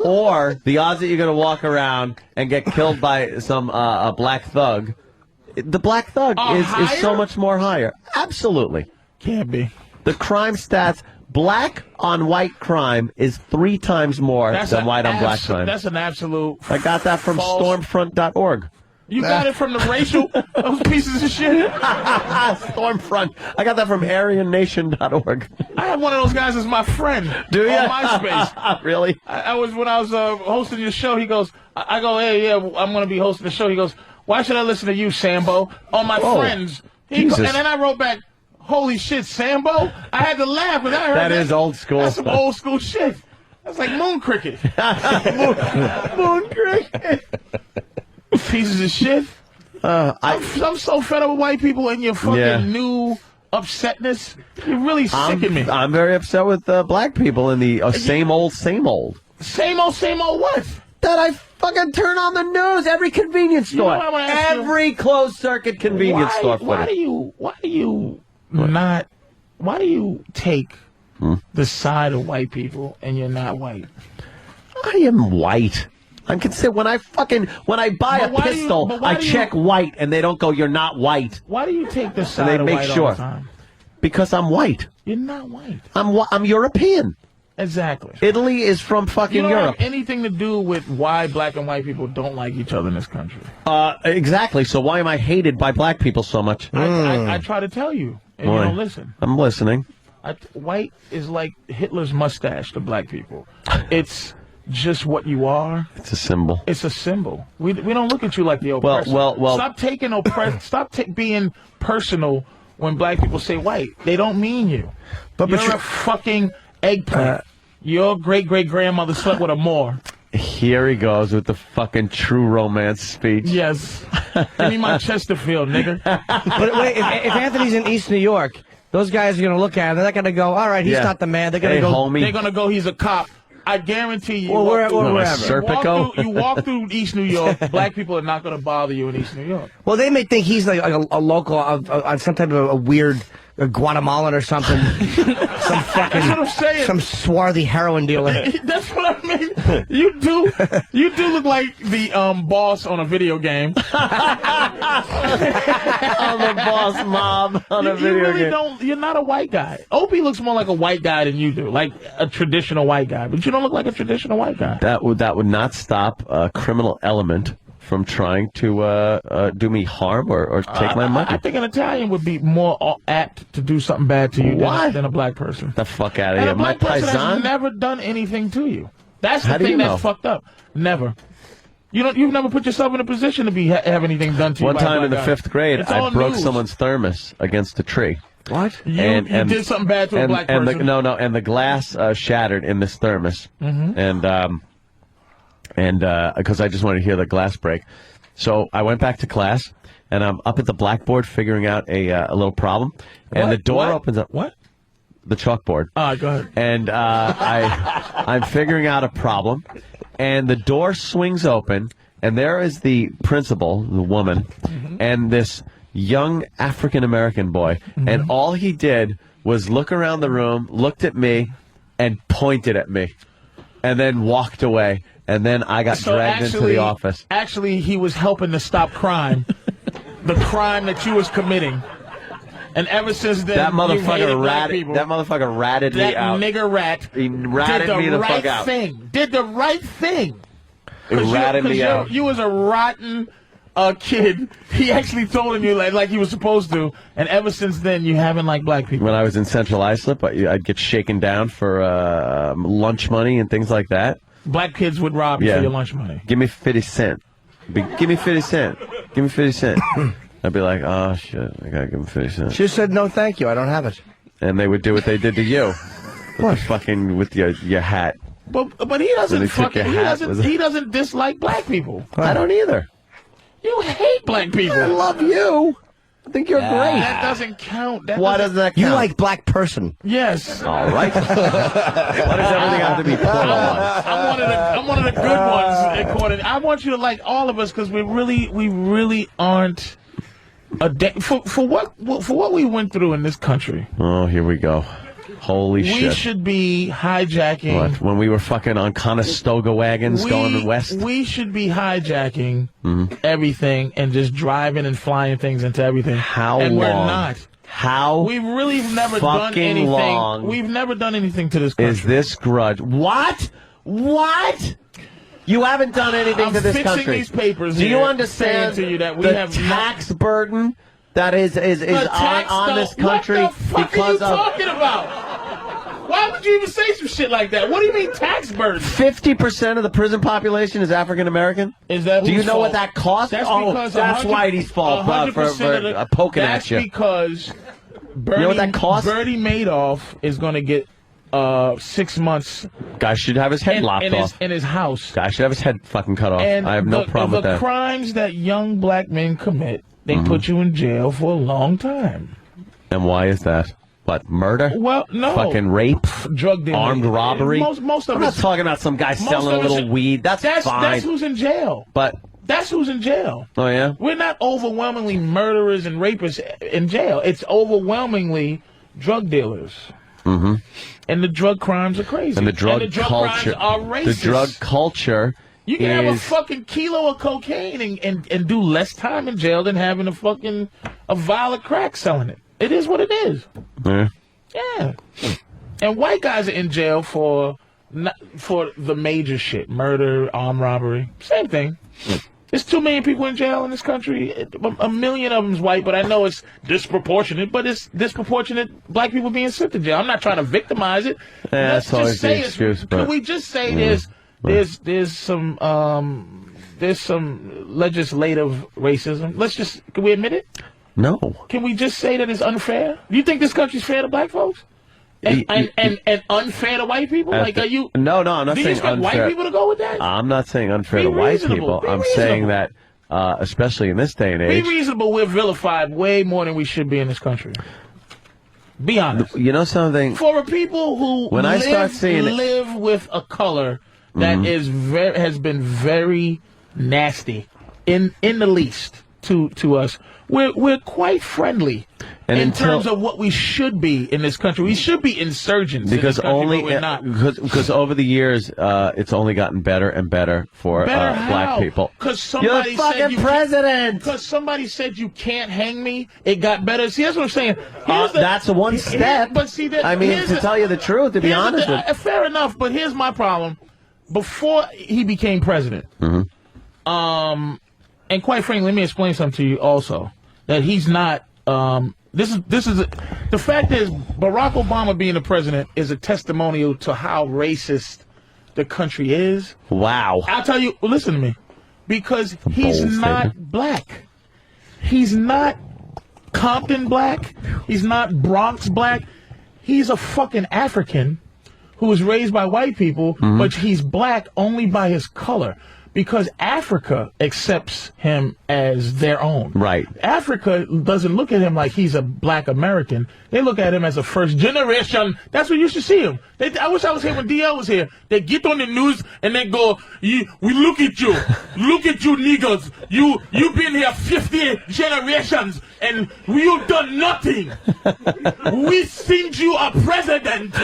or the odds that you're going to walk around and get killed by some a black thug, the black thug is so much more higher. Absolutely. Can't be. The crime stats, black on white crime is 3 times more than white on black crime. That's an absolute. I got that from Stormfront.org. You got it from the racial those pieces of shit. Stormfront. I got that from AryanNation.org. I have one of those guys as my friend. Do you? On MySpace. Really? I was when I was hosting your show. He goes, I go, hey, yeah, I'm going to be hosting the show. He goes, why should I listen to you, Sambo? All my friends. And then I wrote back, holy shit, Sambo. I had to laugh when I heard that. That is old school. That's some old school shit. That's like Moon Cricket. Moon Cricket. Pieces of shit. I'm so fed up with white people and your fucking new upsetness. You really sicken me. I'm very upset with black people in the same old. Same old what? That I fucking turn on the news every convenience store. You know every closed circuit convenience store. Why do you take the side of white people and you're not white? I am white. I'm considered when I buy a pistol, I check white, and they don't go, "You're not white." Why do you take the side and they of make white sure all the time? Because I'm white. You're not white. I'm European. Exactly. Italy is from fucking you don't Europe. have anything to do with why black and white people don't like each other in this country. Exactly. So why am I hated by black people so much? I try to tell you, and you don't listen. I'm listening. White is like Hitler's mustache to black people. It's just what you are. It's a symbol. It's a symbol. We don't look at you like the oppressor. Well. Stop taking Stop being personal when black people say white. They don't mean you. But you're a fucking eggplant. Your great-great-grandmother slept with a Moor. Here he goes with the fucking true romance speech. Yes. Give me my Chesterfield, nigga. But wait, if Anthony's in East New York, those guys are going to look at him. They're not going to go, all right, he's not the man. They're going to go. Homie. They're going to go, he's a cop. I guarantee you. Or wherever. You walk through East New York, black people are not going to bother you in East New York. Well, they may think he's like a local on some type of a weird Guatemalan or something. Some fucking, that's what I'm saying. Some swarthy heroin dealer. That's what I mean. You do look like the boss on a video game. I'm the boss mob on a video game. You're not a white guy. Opie looks more like a white guy than you do, like a traditional white guy. But you don't look like a traditional white guy. That would not stop a criminal element from trying to do me harm or take my money. I think an Italian would be more apt to do something bad to you than a black person. The fuck out of here. A black My person has paisan? never done anything to you. That's the How do thing you know? that's fucked up. Never. You've never put yourself in a position to have anything done to you. One by a time in the black guy. 5th grade, It's I all broke news. someone's thermos against a tree. What? You did something bad to a black person. And the glass shattered in this thermos. Mhm. And because I just wanted to hear the glass break. So I went back to class, and I'm up at the blackboard figuring out a little problem. And the door opens up. What? The chalkboard. Go ahead. And I'm figuring out a problem, and the door swings open, and there is the principal, the woman, and this young African-American boy. And all he did was look around the room, looked at me, and pointed at me, and then walked away. And then I got dragged into the office. Actually, he was helping to stop crime. The crime that you was committing. And ever since then, That motherfucker ratted me out. That nigger rat He ratted me the fuck out. Did the right thing. He ratted me out. You was a rotten kid. He actually told him you like he was supposed to. And ever since then, you haven't liked black people. When I was in Central Islip, I'd get shaken down for lunch money and things like that. Black kids would rob you for your lunch money. Give me 50 cents. Give me 50 cents. Give me 50 cents. I'd be like, oh, shit, I gotta give him 50 cents. She said, no, thank you, I don't have it. And they would do what they did to you. What? With your hat. But he doesn't When they took your hat, he doesn't dislike black people. I don't either. You hate black people. I love you. I think you're great. That doesn't count. Why doesn't that count? You like black person. Yes. All right. Why does everything have to be put on? I'm one of the good ones. According, I want you to like all of us because we really aren't for what we went through in this country. Oh, here we go. Holy we shit. We should be hijacking. What? When we were fucking on Conestoga wagons going west? We should be hijacking everything and just driving and flying things into everything. How and long? We're not. How We've really never done fucking anything. long We've never done anything to this country. is this grudge? What? You haven't done anything to this fixing country. these papers Do you here, understand saying to you that we the have tax burden that is on this country What the fuck are you talking about? Why would you even say some shit like that? What do you mean tax burden? 50% of the prison population is African American. Is that Do you whose know fault? what that costs? That's oh, because that's 100 Whitey's fault for 100% of the- poking that's at you. because Bernie, You know what that costs? Bernie Madoff is going to get 6 months. Guy should have his head lopped off. In his house. Guy should have his head fucking cut off. And I have no problem with the that. crimes that young black men commit, they put you in jail for a long time. And why is that? What, murder? Well, no. Fucking rape? Drug dealing. Armed robbery? Most of I'm not it's- talking about some guy most selling a of it's- little weed. That's fine. That's who's in jail. But That's who's in jail. oh yeah, We're not overwhelmingly murderers and rapists in jail. It's overwhelmingly drug dealers. mm-hmm. And the drug crimes are crazy. And the drug crimes culture. are racist. The drug culture. You can have a is fucking kilo of cocaine and do less time in jail than having a vial of crack selling it. It is what it is. Yeah. Yeah. And white guys are in jail for the major shit. Murder, armed robbery. Same thing. There's 2 million people in jail in this country. A million of them's white, but I know it's disproportionate. But it's disproportionate black people being sent to jail. I'm not trying to victimize it. Yeah, Let's that's always just say the excuse. Can But we just say there's some legislative racism? Can we admit it? no. Can we just say that it's unfair? Do you think this country's fair to black folks? And unfair to white people? Like, are you? No, I'm not Do you saying expect unfair. white people to go with that? I'm not saying unfair Be to white reasonable. people. Be I'm reasonable. saying that, especially in this day and Be age, reasonable. We're vilified way more than we should be in this country. Be honest. you know something. For people who When I start seeing it- live with a color that is has been very nasty, in the least to us, we're quite friendly. And in until- terms of what we should be in this country, we should be insurgents. Because in this country, only but we're not. because over the years, it's only gotten better and better for black people. Because somebody You're the fucking said you president. Because somebody said you can't hang me. It got better. See, that's what I'm saying. That's one step. But see, that, I mean, to tell you the truth, to be honest with you. fair enough. But here's my problem. Before he became president, and quite frankly, let me explain something to you also. That he's not. This is the fact is Barack Obama being the president is a testimonial to how racist the country is. Wow. I'll tell you. Listen to me, because he's not black. He's not Compton black. He's not Bronx black. He's a fucking African who was raised by white people, but he's black only by his color. Because Africa accepts him as their own. Right. Africa doesn't look at him like he's a black American. They look at him as a first generation. That's what you should see him. I wish I was here when DL was here. They get on the news and they go, we look at you. Look at you niggas. You've been here 50 generations and you've done nothing. We think you are president.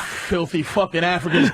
Filthy fucking Africans.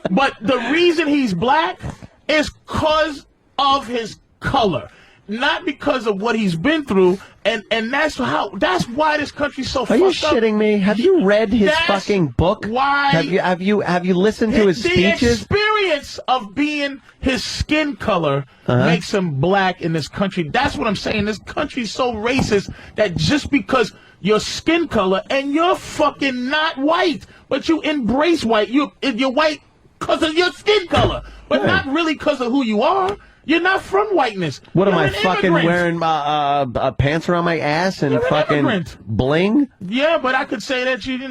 But the reason he's black is because of his color, not because of what he's been through, and that's why this country's so fucked up. Are you shitting me? Have you read his fucking book? Why? Have you listened to his the speeches? experience of being his skin color makes him black in this country. That's what I'm saying. This country's so racist that just because your skin color and you're fucking not white, but you embrace white, you're white because of your skin color, but not really because of who you are. You're not from whiteness. What am You're I an fucking immigrant. wearing pants around my ass and You're an fucking immigrant. bling? Yeah, but I could say that you eat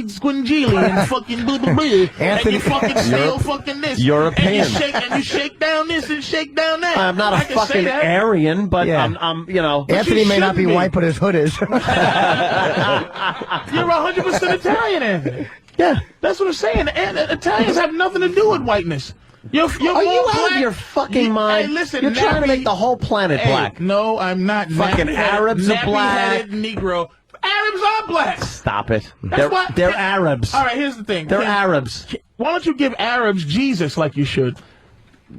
squinjili and fucking blah blah blah, and you fucking steal fucking this. European. And you shake down this and shake down that. I'm not a I can say fucking that. Aryan, but Yeah. I'm you know. But Anthony you may not be shouldn't be. white, but his hood is. You're 100% Italian, Anthony. Yeah. That's what I'm saying. And Italians have nothing to do with whiteness. You're Are more you out black. of your fucking mind? Hey, listen, You're trying to make the whole planet black. No, I'm not. Fucking Arabs are black. Nappy-headed Negro. Arabs are black. Stop it. That's They're Arabs. All right, here's the thing. They're Arabs. Why don't you give Arabs Jesus like you should?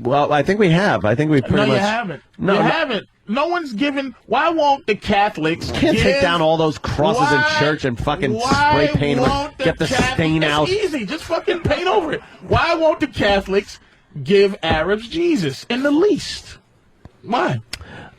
Well, I think we have. I think we pretty No, much. you haven't. No, you no. haven't. No one's giving. Why won't the Catholics Can't take down all those crosses in church and fucking spray paint them and get the stain out. It's easy. Just fucking paint over it. Why won't the Catholics give Arabs Jesus in the least? Why?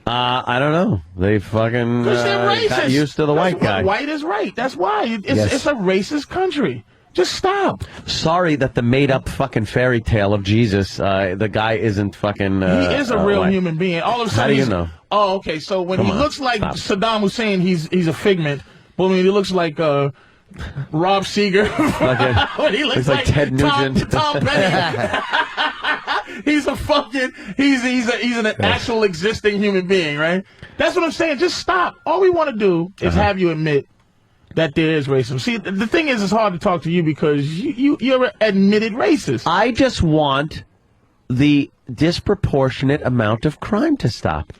I don't know. They fucking got used to the white guy. White is right. That's why. It's a racist country. Just stop. Sorry that the made-up fucking fairy tale of Jesus, the guy isn't fucking... he is a real human being. All of a sudden, how do you know? Oh, okay. So when he looks like Saddam Hussein, he's a figment. But when he looks like Rob Seeger, when he looks like Ted Nugent, Tom Petty, he's an actual existing human being, right? That's what I'm saying. Just stop. All we want to do is have you admit that there is racism. See, the thing is, it's hard to talk to you because you're an admitted racist. I just want the disproportionate amount of crime to stop.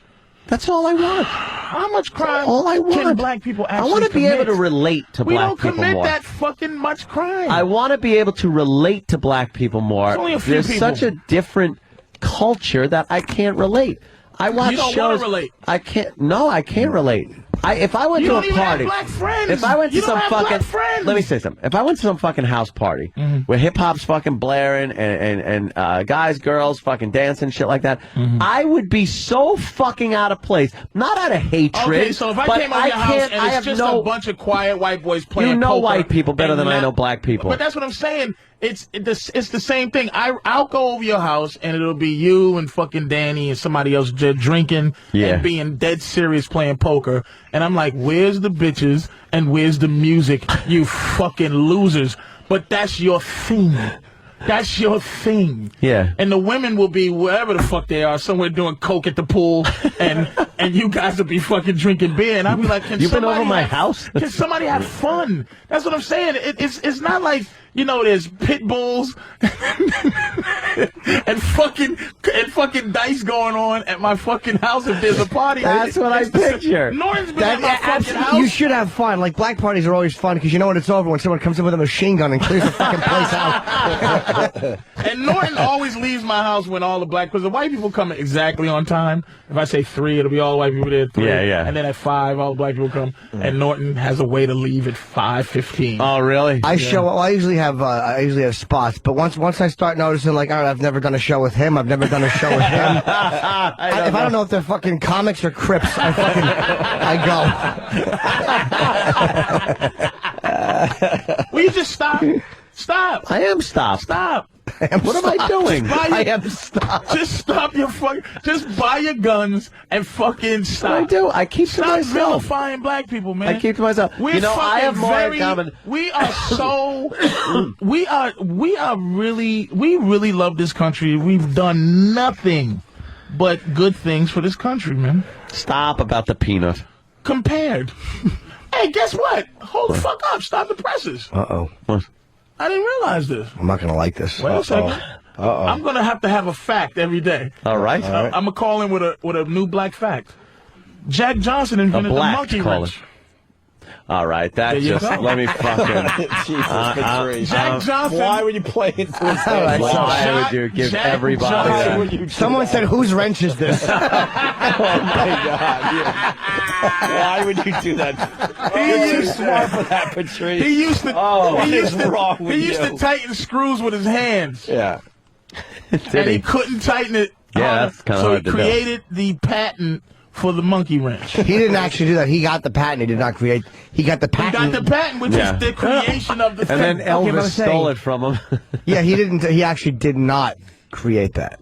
That's all I want. How much crime all I want. can black people actually I want to be commit? able to relate to We black don't people commit more. that fucking much crime. I want to be able to relate to black people more. There's only a few There's people. such a different culture that I can't relate. I watch You don't shows. wanna relate. I can't. No, I can't relate. If I went You to don't a even have party, black friends. if I went to You don't some have black fucking, friends. let me say something. If I went to some fucking house party where hip hop's fucking blaring and guys, girls fucking dancing, shit like that, I would be so fucking out of place. Not out of hatred. Okay, so if I but came over your house and I it's have just no, a bunch of quiet white boys playing you know poker white people better and than I not- know black people. But that's what I'm saying. It's the same thing. I'll go over your house and it'll be you and fucking Danny and somebody else drinking and being dead serious playing poker. And I'm like, where's the bitches and where's the music, you fucking losers? But that's your thing. That's your thing. Yeah. And the women will be wherever the fuck they are, somewhere doing coke at the pool, and you guys will be fucking drinking beer. And I'll be like, You've been over my house? Can somebody have fun? That's what I'm saying. It's not like, there's pit bulls and fucking dice going on at my fucking house if there's a party. That's what I picture. Norton's been at my fucking house. You should have fun. Like, black parties are always fun because you know when it's over when someone comes in with a machine gun and clears the fucking place out. And Norton always leaves my house when all the black, because the white people come exactly on time. If I say 3, it'll be all the white people there at 3. Yeah. And then at 5, all the black people come. And Norton has a way to leave at 5:15. Oh, really? I usually have spots, but once I start noticing, like, all right, I've never done a show with him. I've never done a show with him. If I don't know if they're fucking comics or Crips, I go. Will you just stop? Stop. I am stopped. Stop. What am I doing? Just stop your fucking. Just buy your guns and fucking stop. I do. I keep to Stop myself. vilifying black people, man. I keep to myself. We're I have more in very, common. We are so. we really love this country. We've done nothing but good things for this country, man. Stop about the peanut. Compared. Hey, guess what? Hold the fuck up. Stop the presses. Uh-oh. What? I didn't realize this. I'm not going to like this. Wait a second. Uh-oh. I'm going to have a fact every day. All right. I'm going to call in with a new black fact. Jack Johnson invented the monkey wrench. All right, that just let me fucking. Jesus, Patrice. Jack Johnson. Why would you play into his Right, why would you give everybody that? Someone said, whose wrench is this? Oh, my God. Why would you do that? You're too smart for that, Patrice. He used to. What is wrong with He used to tighten screws with his hands. Yeah. And he couldn't tighten it. Yeah, that's kind of so hard he to do. created the patent for the monkey wrench. He didn't actually do that. He got the patent. He did not create. He got the He patent. got the patent, which is the creation of the And thing. then Okay, but I'm Elvis stole saying- it from him. Yeah, he didn't. He actually did not create that.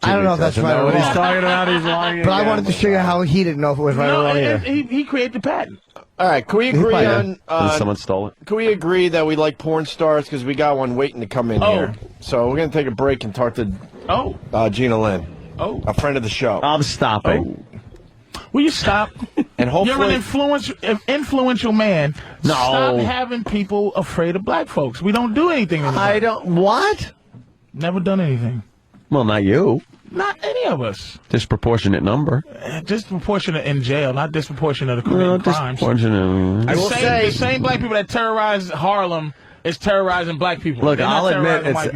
I don't know if that's doesn't right know or what he's wrong. talking about. He's lying. But I wanted to show you how he didn't know if it was right or No, wrong either. he created the patent. All right, can we agree on... Someone stole it. Can we agree that we like porn stars? Because we got one waiting to come in here. So we're going to take a break and talk to Gina Lynn, a friend of the show. I'm stopping. Will you stop? And hopefully... You're an influential man. No. Stop having people afraid of black folks. We don't do anything anymore. I don't. What? Never done anything. Well, not you. Not any of us. Disproportionate number. Disproportionate in jail, not disproportionate of committing crimes. Disproportionate. The same black people that terrorize Harlem is terrorizing black people. Look, They're not I'll admit terrorizing white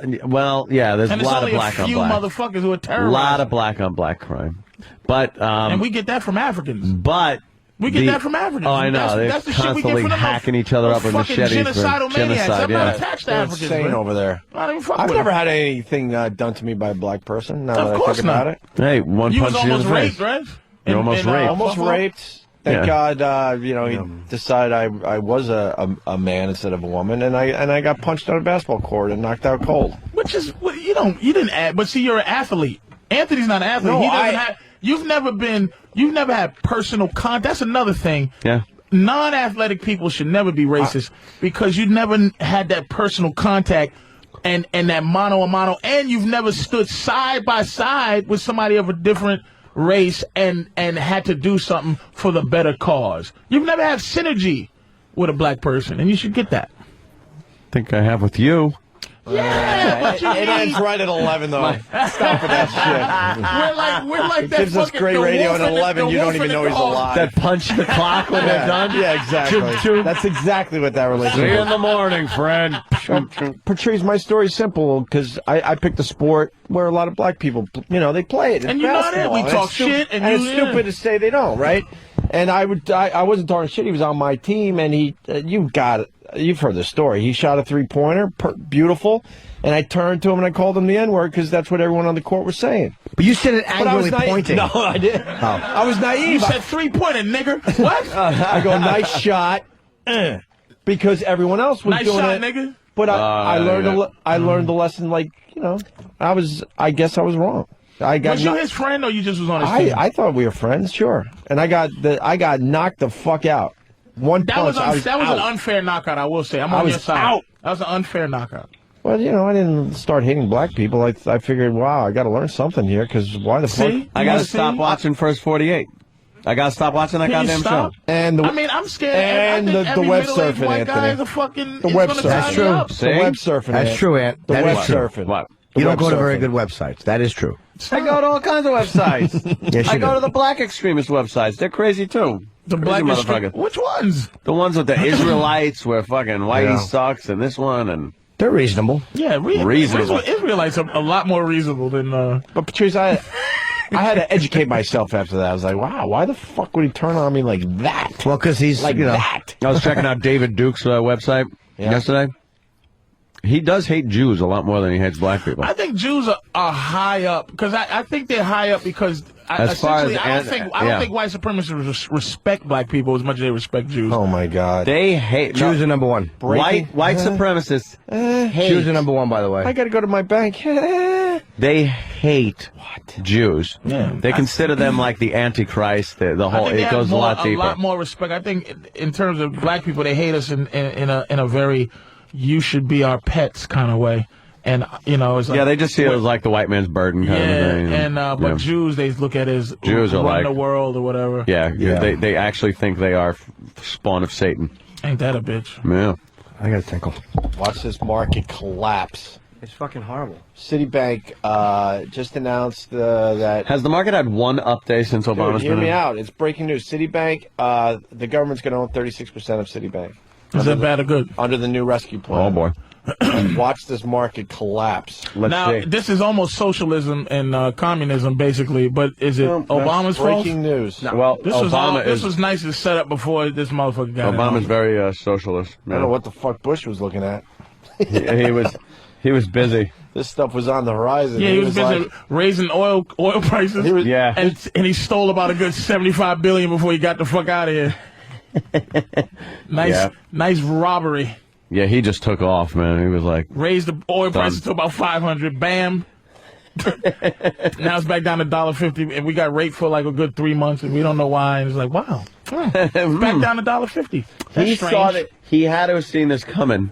it's. people. Well, yeah. There's And a it's lot of only black a on few black. motherfuckers who are A terrorizing. lot of black on black crime. But and we get that from Africans. But we get that from Africans. Oh, I know. They're that's the shit we constantly get from them. hacking each other up with Fucking machetes. genocidal maniacs. Genocide, I'm not attached to Africans. Insane man. over there. I don't even fuck I've with never them. had anything done to me by a black person. Now Of that I course think about not. it. Hey, one You punch was you in almost the raped, face. right? You're almost raped. Almost Buffalo? raped. Thank Yeah. God, he decided I was a man instead of a woman, and I got punched on a basketball court and knocked out cold. Which is you didn't add, but see, you're an athlete. Anthony's not an athlete. No, He doesn't have. You've never had personal contact. That's another thing. Yeah. Non-athletic people should never be racist because you never had that personal contact and that mano a mano, and you've never stood side by side with somebody of a different race and had to do something for the better cause. You've never had synergy with a black person, and you should get that. I think I have with you. Yeah, but It ends right at 11, though. Stop with that shit. We're like It that. gives us fucking- great the radio wolf at and the- 11. the You wolf don't even and know the he's dog. alive. That punch the clock when they're done? Yeah, exactly. Choo, choo. That's exactly what that See you relationship in the morning, friend. Patrice, my story's simple because I picked a sport where a lot of black people, they play it. It's And you know that. basketball, We and talk it's stupid- shit, and it's you- stupid to say they don't, right? And I wasn't talking shit. He was on my team, and you've heard the story. He shot a 3-pointer, beautiful, and I turned to him and I called him the N-word because that's what everyone on the court was saying. But you said it But I was angrily pointing. No, I didn't. I was naive. You said 3-pointer, nigger. What? I go, nice shot, because everyone else was Nice doing shot, it. nigga. But I learned yeah. I learned the lesson. I guess I was wrong. I got Was you his friend, or you just was on his team? I thought we were friends, sure. And I got knocked the fuck out. One That punch. was an out. unfair knockout. I will say. I'm I on was your side. out. That was an unfair knockout. Well, I didn't start hating black people. I figured, wow, I got to learn something here because why the fuck? I got to stop watching First 48. I got to stop watching that Can you goddamn stop? show. And I mean, I'm scared. and I think the every web middle-aged surfing, white guy Anthony. is a fucking. The is web gonna surfing. tie you up. The web surfing. That's true, Ant. The That web is true. surfing. What? You don't web go to very surfing. good websites. That is true. I go to all kinds of websites. Yes, I you go do. to the black extremist websites. They're crazy too. The Crazy black motherfuckers. Which ones? The ones with the Israelites where fucking Whitey Yeah. sucks and this one and They're reasonable. Yeah, Reasonable. Israelites are a lot more reasonable than. But Patrice, I had to educate myself after that. I was like, wow, why the fuck would he turn on me like that? Well, because he's Like that. I was checking out David Duke's website yesterday. He does hate Jews a lot more than he hates black people. I think Jews are high up because I think they're high up because As far as essentially I don't think white supremacists respect black people as much as they respect Jews. Oh my God. They hate Jews are number one. white supremacists. hate. Jews are number one, by the way. I got to go to my bank. They hate Jews. Yeah. They consider them like the Antichrist. The I whole think they it have goes a lot deeper. A lot more respect. I think in terms of black people, they hate us in a very you should be our pets kind of way. And it's like They just see it as like the white man's burden kind of thing. and but Jews they look at as Jews are run like the world or whatever. Yeah. They actually think they are spawn of Satan. Ain't that a bitch? Yeah. I got a tinkle. Watch this market collapse. It's fucking horrible. Citibank just announced that. Has the market had one up day since Obama's Hear been me in? out. It's breaking news. Citibank, the government's going to own 36% of Citibank. Is that bad or good? Under the new rescue plan. Oh boy. Watch this market collapse. Now this is almost socialism and communism, basically. But is it Obama's fault? Breaking news. Well, This was nice to set up before this motherfucker got Obama's in. very socialist. I don't know what the fuck Bush was looking at. He was busy. This stuff was on the horizon. Yeah, he was busy like, raising oil prices. And he stole about a good $75 billion before he got the fuck out of here. Nice robbery. Yeah, he just took off, man. He was like Raised the oil Done. prices to about 500. Bam. Now it's back down to $1.50, and we got raped for like a good 3 months, and we don't know why. And it's like, wow, it's back down to $1.50. That's he strange. saw that he had to have seen this coming,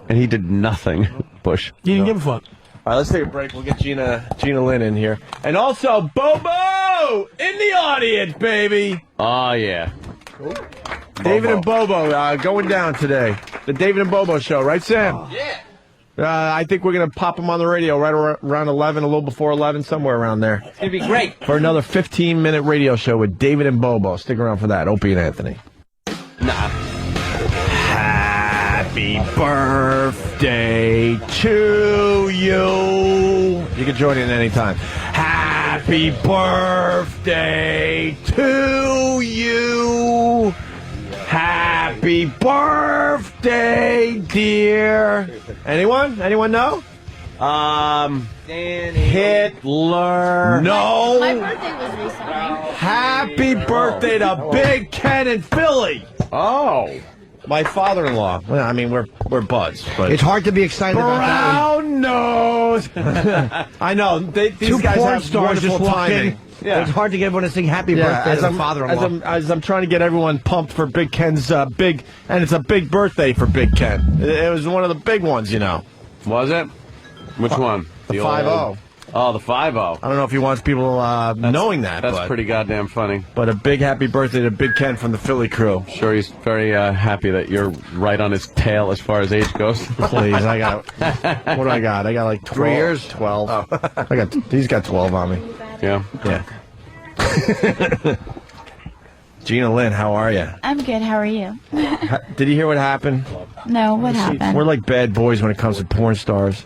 and he did nothing. Bush. He didn't give a fuck. All right, let's take a break. We'll get Gina Lynn in here. And also, Bobo in the audience, baby. Oh, yeah. David and Bobo going down today. The David and Bobo show, right, Sam? Yeah. I think we're going to pop them on the radio right around 11, a little before 11, somewhere around there. It's going to be great. For another 15-minute radio show with David and Bobo. Stick around for that. Opie and Anthony. Happy birthday to you. You can join in anytime. Happy Happy birthday to you. Happy birthday, dear. Anyone? Anyone know? Hitler. No. My birthday was recently. Happy birthday to Big Ken in Philly. Oh. My father-in-law. Well, I mean, we're buds, but It's hard to be excited about that. brown nose. I know. These Two guys porn have stars just wonderful walk timing. in. It's hard to get everyone to sing happy birthday to the father-in-law. As I'm trying to get everyone pumped for Big Ken's and it's a big birthday for Big Ken. It was one of the big ones, you know. Was it? Which one? The old- 5-0. Oh, the 5-0. I don't know if he wants people knowing that. That's but, pretty goddamn funny. But a big happy birthday to Big Ken from the Philly crew. Sure, he's very happy that you're right on his tail as far as age goes. Please, I got. What do I got? I got like 12. 3 years? 12. He's got 12 on me. Yeah. Yeah. Gina Lynn, how are you? I'm good. How are you? Did you hear what happened? No, what happened? We're like bad boys when it comes to porn stars.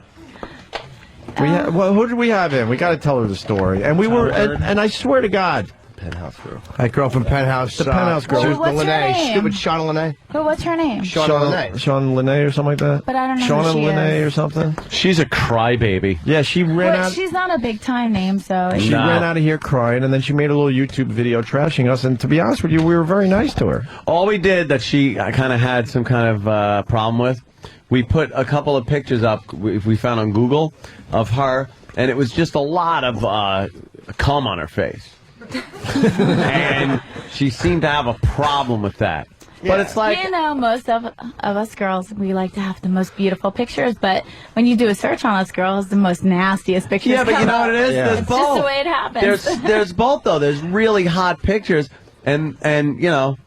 Well, who did we have in? We got to tell her the story. And we were, and I swear to God, Penthouse girl. That girl from Penthouse. The Penthouse girl. Well, what's her name? Stupid Shauna Lene. But what's her name? Shauna Lene. Sean Lene or something like that. But I don't know Shauna who she Lene is. or something. She's a crybaby. Yeah, she ran Well, out. she's not a big time name, so. She ran out of here crying, and then she made a little YouTube video trashing us. And to be honest with you, we were very nice to her. All we did that she kind of had some kind of problem with, we put a couple of pictures up we found on Google of her, and it was just a lot of cum on her face. And she seemed to have a problem with that. Yeah. But it's like, you know, most of us girls, we like to have the most beautiful pictures, but when you do a search on us girls, the most nastiest pictures yeah, but come you know up. what it is? Yeah. There's It's both. just the way it happens. There's both, though. There's really hot pictures, and you know,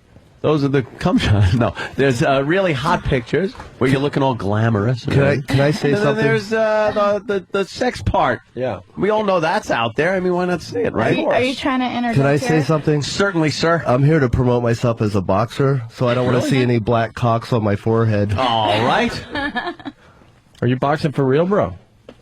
those are the cum shots. No, there's really hot pictures where you're looking all glamorous. Can I say and something? Then there's the sex part. Yeah. We all know that's out there. I mean, why not say it, right? Are you trying to interject Can I say here? something? Certainly, sir. I'm here to promote myself as a boxer, so I don't want to see any black cocks on my forehead. All right. Are you boxing for real, bro? Or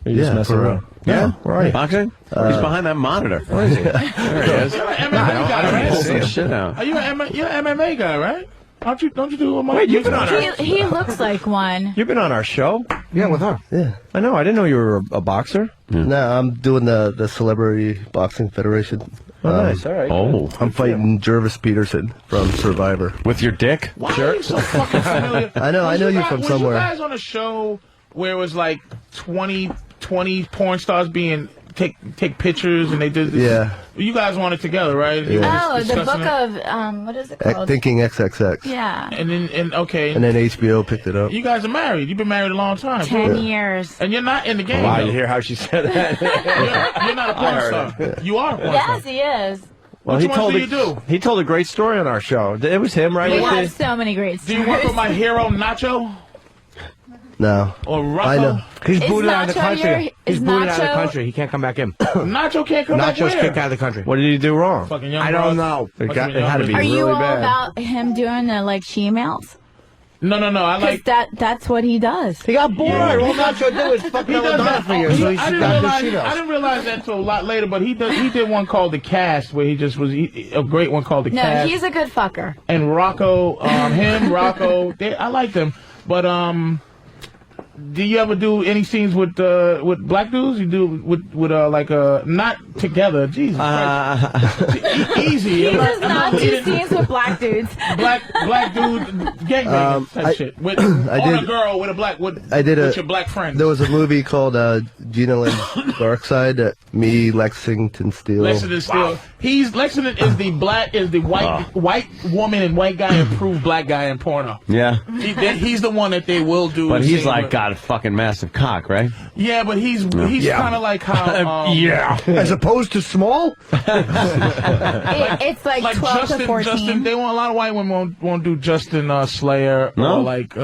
are you just Yeah, messing for real. around? Yeah, right. Boxing? He's behind that monitor. Where is he? There he is. You're an MMA guy, right? Pull some shit out. Are you you're an MMA guy, right? Don't you do a Wait, you've been on our He looks like one. You've been on our show? Yeah, with her. Yeah. I know. I didn't know you were a boxer. No, I'm doing the Celebrity Boxing Federation. Oh, nice. All right. Oh. I'm fighting Jervis Peterson from Survivor. With your dick? Why are you so fucking familiar? I know you from somewhere. Was you guys on a show where it was like 20 porn stars being take pictures and they did this? Yeah. You guys on it together, right? You Yeah. Oh, were the book discussing it? of, what is it called? Thinking XXX. Yeah. And okay. And then HBO picked it up. You guys are married. You've been married a long time. 10 years. And you're not in the game. Wow, though. you hear how she said that? You're not a porn I star. heard You are a porn Yes, star. he is. Well, Which he ones told do you do? He told a great story on our show. It was him, right? We With have the- so many great Do stories. you work with my hero Nacho No. or Rocco? I know. He's Is booted out of the Nacho country. He's is booted out of the Nacho- country. He can't come back in. Nacho can't come back Nacho's where? kicked out of the country. What did he do wrong? Fucking young I don't broad. know. It had to be Are really you all bad. about him doing the like she-mails? No. I Because like. that's what he does. He got bored. All Nacho did was fucking He does Madonna that. for you. So he's I didn't got the realize. Cheetos. I didn't realize that until a lot later. But he did one called The Cast, where he just was a great one called The No, Cast. he's a good fucker. And Rocco, Rocco, I like them. But do you ever do any scenes with black dudes? You do with like not together. Jesus Christ. Easy. He does not do scenes with black dudes. Black dude gangbanging type shit. With a girl with a black with your black friend. There was a movie called Gina Lynn's Dark Side. Me, Lexington Steele. Lexington Steele. Lexington is the white woman and white guy improved black guy in porno. Yeah. He's the one that they will do. But a he's scene like with. got a fucking massive cock, right? Yeah, but he's kind of like how. As opposed to small? It's like 12 to 14. Justin, they want a lot of white women won't do Justin Slayer No? or like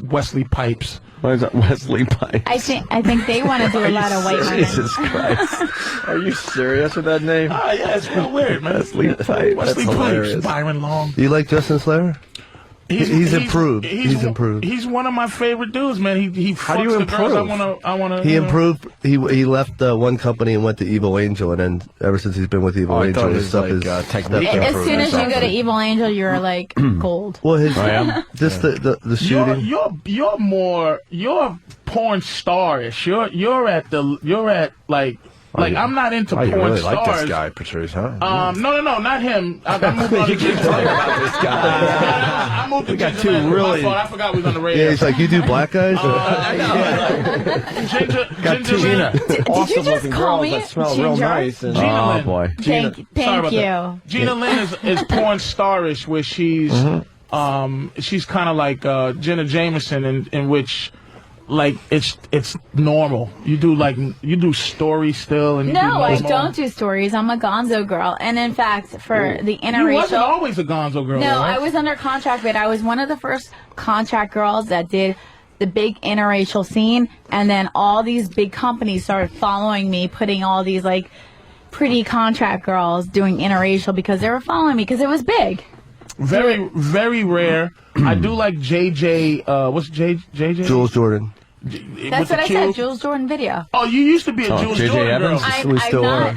Wesley Pipes. What is that, Wesley Pipes? I think they want to do a lot of white women. Jesus Christ. Are you serious with that name? Yeah, it's real weird, man. Wesley Pipes. Wesley That's Pipes, hilarious. Byron Long. Do you like Justin Slayer? He's improved. He's improved. He's one of my favorite dudes, man. He How do you fucks the girls improve? I wanna. He improved. He left one company and went to Evil Angel, and then ever since he's been with Evil I Angel, thought it his was stuff like, is technique. stepped As up. soon as you go to Evil Angel, you're like gold. Well, his just the shooting. You're porn star-ish. You're at I'm not into porn you really stars. like this guy, Patrice, huh? No, not him. I moved on to Ginger. this guy. I moved to We got Ginger two Man. really- My fault. I forgot we was on the radio. Yeah, he's like, you do black guys? Ginger Gina. Did you just call me that smell real Ginger? nice. And, Gina Lynn. boy. Thank Sorry about you. that. Gina Lynn is porn starish, where she's she's kind of like Jenna Jameson, in which like it's normal. You do stories still, and you do No, I normal. don't do stories. I'm a gonzo girl. And in fact, for the You wasn't interracial... always a gonzo girl. No, right? I was under contract, but I was one of the first contract girls that did the big interracial scene, and then all these big companies started following me, putting all these like pretty contract girls doing interracial because they were following me because it was big. Very, very rare. I do like JJ. What's JJ? Jules Jordan. That's what I said, Jules Jordan Video. Oh, you used to be a Jules J.J. Jordan Evans? girl. We still are.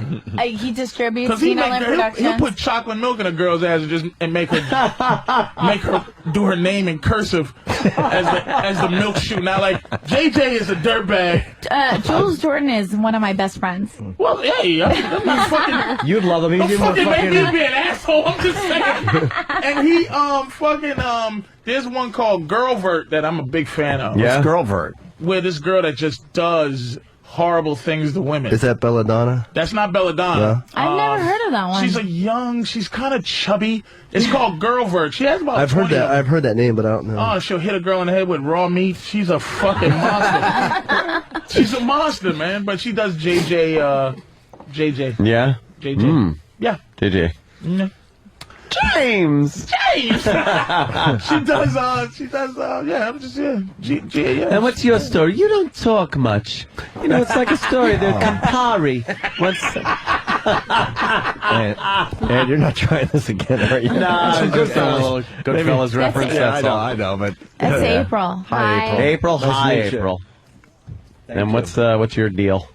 He distributes Because he Tina Lynn he'll Productions. put chocolate milk in a girl's ass and make her do her name in cursive as the milk shoot. Now, like JJ is a dirtbag. Jules Jordan is one of my best friends. Well, hey, I'm not fucking. You'd love him. He'd Don't give him a fucking make me fucking. be an asshole. I'm just saying. And he there's one called Girlvert that I'm a big fan of. Yeah, Girlvert. Where this girl that just does horrible things to women. Is that Belladonna? That's not Belladonna. I've never heard of that one. She's kind of chubby. It's called Girlvert. She has about I've heard 20 of that. them. I've heard that name, but I don't know. Oh, she'll hit a girl in the head with raw meat. She's a fucking monster. She's a monster, man. But she does JJ. Yeah? JJ. Yeah. JJ. Mm. James! James! she does, yeah, I'm just, yeah. And what's your story? You don't talk much. You know, it's like a story. They're Campari. And you're not trying this again, are you? No, It's a Goodfellas. Goodfellas reference, Yeah, that's all. I know, but That's yeah. April. Hi, April, Nice hi, to meet you. April. And what's your deal?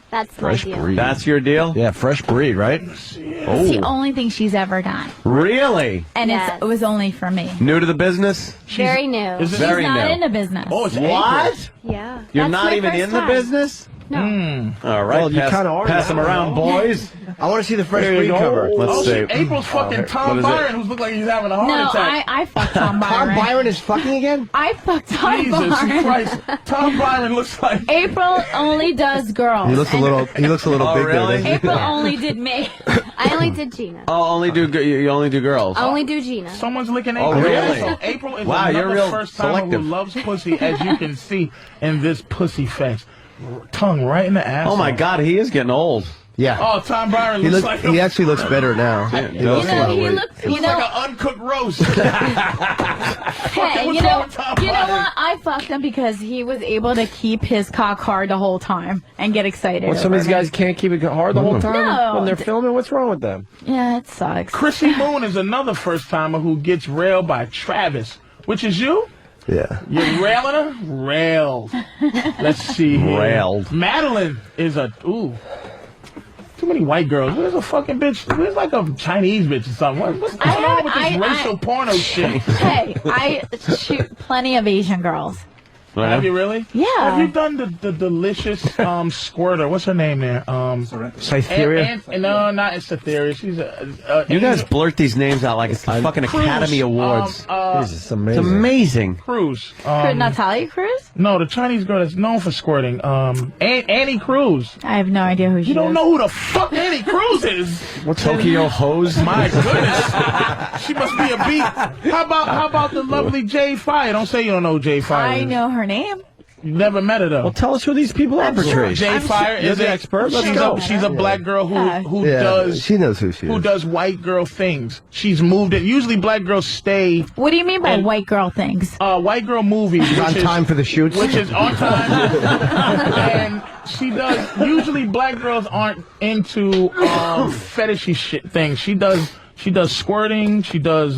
That's Fresh my deal. breed. That's your deal? Yeah, fresh breed, right? It's the only thing she's ever done. Really? And Yes. it was only for me. New to the business? Very new. She's Very not new. in the business. Oh, it's What? Yeah. You're That's not my even first in the time. business? No. All right, Well, you pass, kinda are pass them now. around, boys. I want to see the fresh There you breed go. cover. Let's see. April's fucking what Tom is it? Byron, who's look like he's having a heart No, attack. I fucked Tom Byron. Tom Byron is fucking again? I fucked Tom Jesus Byron. Christ. Tom Byron looks like... April only does girls. He looks a little. He looks a little Oh, big really? there. doesn't he? April only did me. I only did Gina. Oh, you only do girls. Only do Gina. Someone's licking Oh, April. really? So April is Wow, you're another real first timer selective. who loves pussy, as you can see in this pussy face. Tongue right in the ass. Oh, my God, he is getting old. Yeah. Oh, Tom Byron He looks looks. like He actually looks better now. He lost a lot of he weight. looks, He looks like an uncooked roast. hey, what's you know, wrong with Tom you know Byron? what? I fucked him because he was able to keep his cock hard the whole time and get excited. Well, some of over these me. guys can't keep it hard the whole time No. when they're filming. What's wrong with them? Yeah, it sucks. Chrissy Moon is another first timer who gets railed by Travis, which is you. Yeah. You're railing her? Railed. Let's see here. Railed. Madeline is ooh. Too many white girls. Where's a fucking bitch? Where's like a Chinese bitch or something? What's going on with this racial porno shit? Hey, I shoot plenty of Asian girls. Have you really? Yeah. Have you done the delicious squirter? What's her name there? Cytherea? No, not Cytherea. She's You guys blurt these names out like it's the fucking Cruz, Academy Awards. Jesus, It's amazing. amazing. Cruz. Natalia Cruz? No, the Chinese girl that's known for squirting. Annie Cruz. I have no idea who she is. You don't know who the fuck Annie Cruz is? Tokyo Hose? My goodness. She must be a beat. How about the lovely Jay Fire? Don't say you don't know who Jay Fire is. I know her name. You never met her though. Well, tell us who these people are, Patrice. Jay Fire You're is the a- expert. Let's she's go. She's a black girl who Yeah, does she knows who she who is. does white girl things. She's moved it. Usually black girls stay What do you mean by And- white girl things? white girl movies. She's on time for the shoots. Which is on time. And she does usually black girls aren't into fetishy shit things. She does She does squirting. She does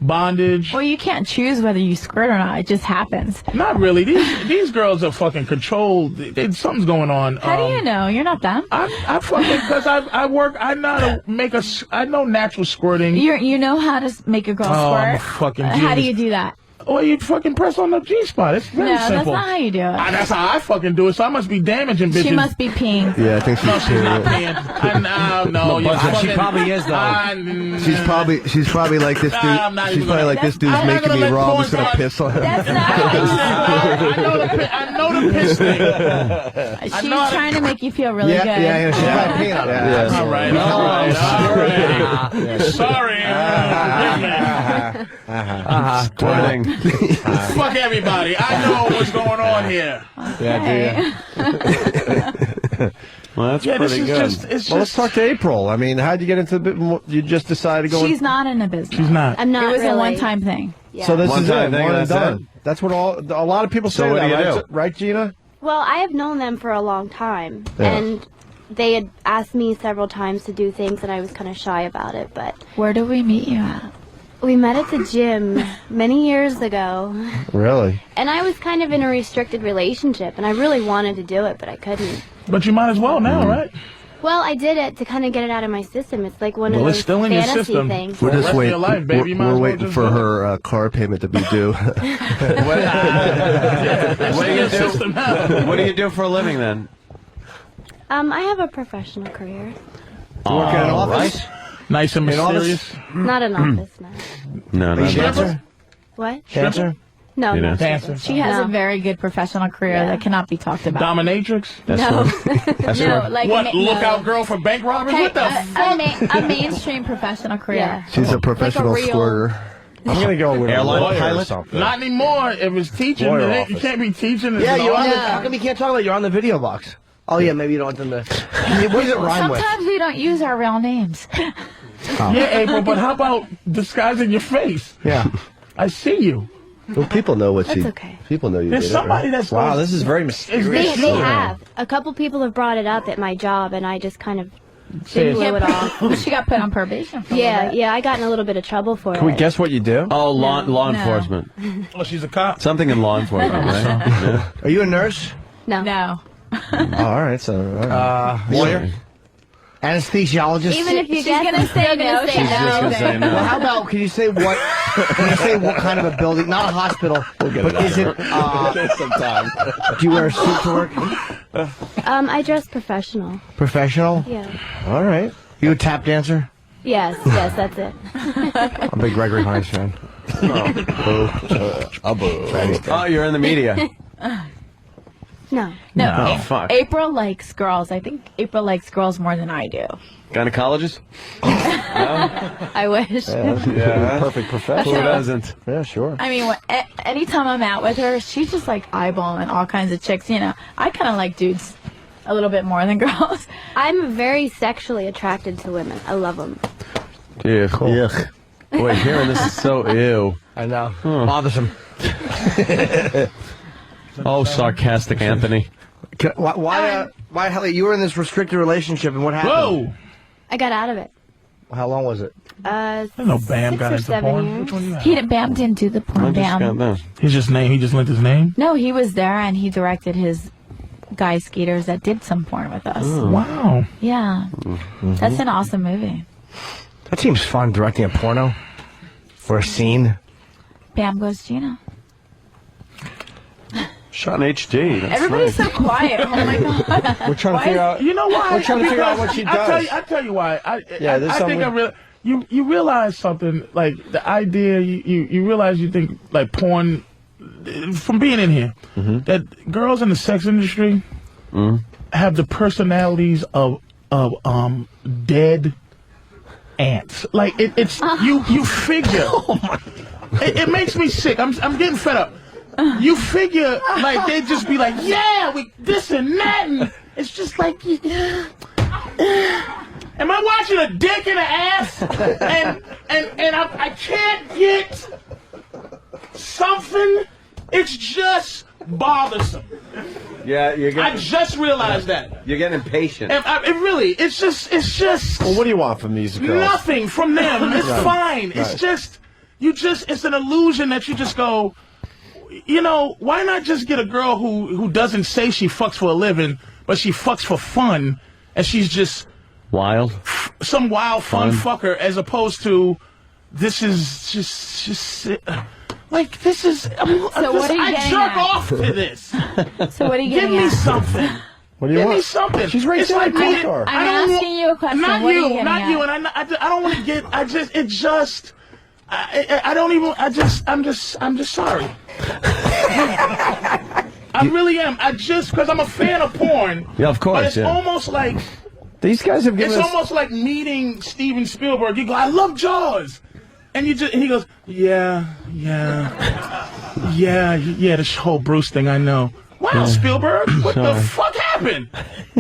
bondage. Well, you can't choose whether you squirt or not. It just happens. Not really. These girls are fucking controlled. Something's going on. How do you know? You're not them. I fucking because I work. I know how to make I know natural squirting. You know how to make a girl squirt. I'm a fucking How do genius. you do that? Well, you fucking press on the G spot. It's very No, simple. that's not how you do it. That's how I fucking do it. So I must be damaging bitches. She must be peeing. Yeah, I think she's No, she's not peeing. No, you're fucking, She probably is, though. She's probably like this dude. I'm not She's even probably gonna- like this dude's I'm not making gonna me let raw. I'm just porn gonna piss on him. I know the piss thing. She's trying to make you feel really good. Yeah, she's probably peeing on him. Yeah. All right, all right. Sorry. Squirting. Fuck everybody. I know what's going on here. Well, that's Yeah, this pretty is good. just- it's Well, let's just- talk to April. I mean, how'd you get into the bit more? You just decided to go. She's not in the business. She's not. I'm not It was really. a one-time thing. So this One is time it. thing, One and that's done. it. That's what a lot of people So say. what that, do you right? do? Right, Gina? Well, I have known them for a long time, Yeah. and they had asked me several times to do things, and I was kind of shy about it. But Where did we meet you at? we met at the gym many years ago, Really? and I was kind of in a restricted relationship, and I really wanted to do it, but I couldn't. But you might as well now, right? Well, I did it to kind of get it out of my system. It's like one Well, of it's those still in your fantasy system. things. We're For the just rest of waiting. your life, baby. You might as We're well waiting just for do it. her car payment to be due. What do you do for a living then? I have a professional career. You work in an office? Nice and In office? mysterious. Not an office, no. No, Are you no. dancer? What? Dancer? No, You know. no. Dancer. She has No. a very good professional career that cannot be talked about. Dominatrix. No. No, like What? no. Lookout girl for bank robbers? Hey, What the fuck? a mainstream professional career. Yeah. She's a professional real- squirter. I'm gonna go with Airline a lawyer or pilot? something. Not anymore. If it's teaching, Lawyer you office. can't be teaching. Yeah, you're on the. No. How come you can't talk about it? You're on the video box? Oh yeah, maybe you don't want them to. What does it rhyme with? Sometimes we don't use our real names. Yeah, April, but how about disguising your face? Yeah. I see you. Well, people know what That's she. okay. People know you There's did somebody it, right? that's Wow, this is very mysterious. They have. A couple people have brought it up at my job, and I just kind of Say it. blew it off. She got put on probation for a Yeah, little bit. yeah, I got in a little bit of trouble for Can we it. guess what you do? Oh, law No. enforcement. Oh, she's a cop. Something in law enforcement, right? Yeah. Are you a nurse? No. No. Oh, all right, so all right. Lawyer? Anesthesiologist? Even if you She's guess, gonna I'm say still no. gonna say She's no. just gonna say no. Well, how about, can you say what kind of a building, not a hospital, but is it, Sometime. do you wear a suit to work? I dress professional. Professional? Yeah. All right. You a tap dancer? Yes, that's it. I'm a big Gregory Hines fan. Oh, you're in the media. No. No. Oh, fuck. April likes girls. I think April likes girls more than I do. Gynecologist? I wish. Yeah. Perfect Who professional. doesn't? Yeah, sure. I mean, anytime I'm out with her, she's just like eyeballing all kinds of chicks. You know, I kind of like dudes a little bit more than girls. I'm very sexually attracted to women. I love them. Yeah. Yuck. Boy, hearing this is so ew. I know. Bothersome. Oh, sarcastic Anthony. Why, Hallie, you were in this restricted relationship, and what happened? Whoa! I got out of it. How long was it? I know Bam 6 got or into 7 porn. years. Which one you have? Bam didn't do the porn. Bam. He just lent his name? No, he was there and he directed his guy skaters that did some porn with us. Oh. Wow. Yeah. That's an awesome movie. That seems fun, directing a porno. Or a scene. Bam goes Gina. Shot in HD. That's Everybody's nice. so quiet. Oh my god. We're trying to figure out. You know why? We're trying to figure out Because what she I does. tell you why. Yeah, there's I think something- you realize something, like the idea, you realize you think like porn, from being in here, that girls in the sex industry have the personalities of dead ants. Like it's you figure. It makes me sick. I'm getting fed up. You figure like they just be like, yeah, we this and that, and it's just like, am I watching a dick and an ass? And I can't get something. It's just bothersome. Yeah, you're I just realized that. You're getting impatient. It's just. Well, what do you want from these girls? Nothing from them. It's Right. fine. Right. It's just, it's an illusion that you just go, why not just get a girl who doesn't say she fucks for a living, but she fucks for fun, and she's just wild, some wild fun fucker, as opposed to this is just like this is. I jerk off to this. So what are you Give getting me at? something. What do you Give want? me something. She's right It's there. like Take her. I'm asking you a question. Not What are you you, getting not at? you, and I don't want to get. I don't even. I'm just sorry. I really am. Because I'm a fan of porn. Yeah, of course. But it's almost like these guys have given it's us. almost like meeting Steven Spielberg. You go, I love Jaws, and he goes, yeah, this whole Bruce thing. I know. Wow, Spielberg, what the fuck happened?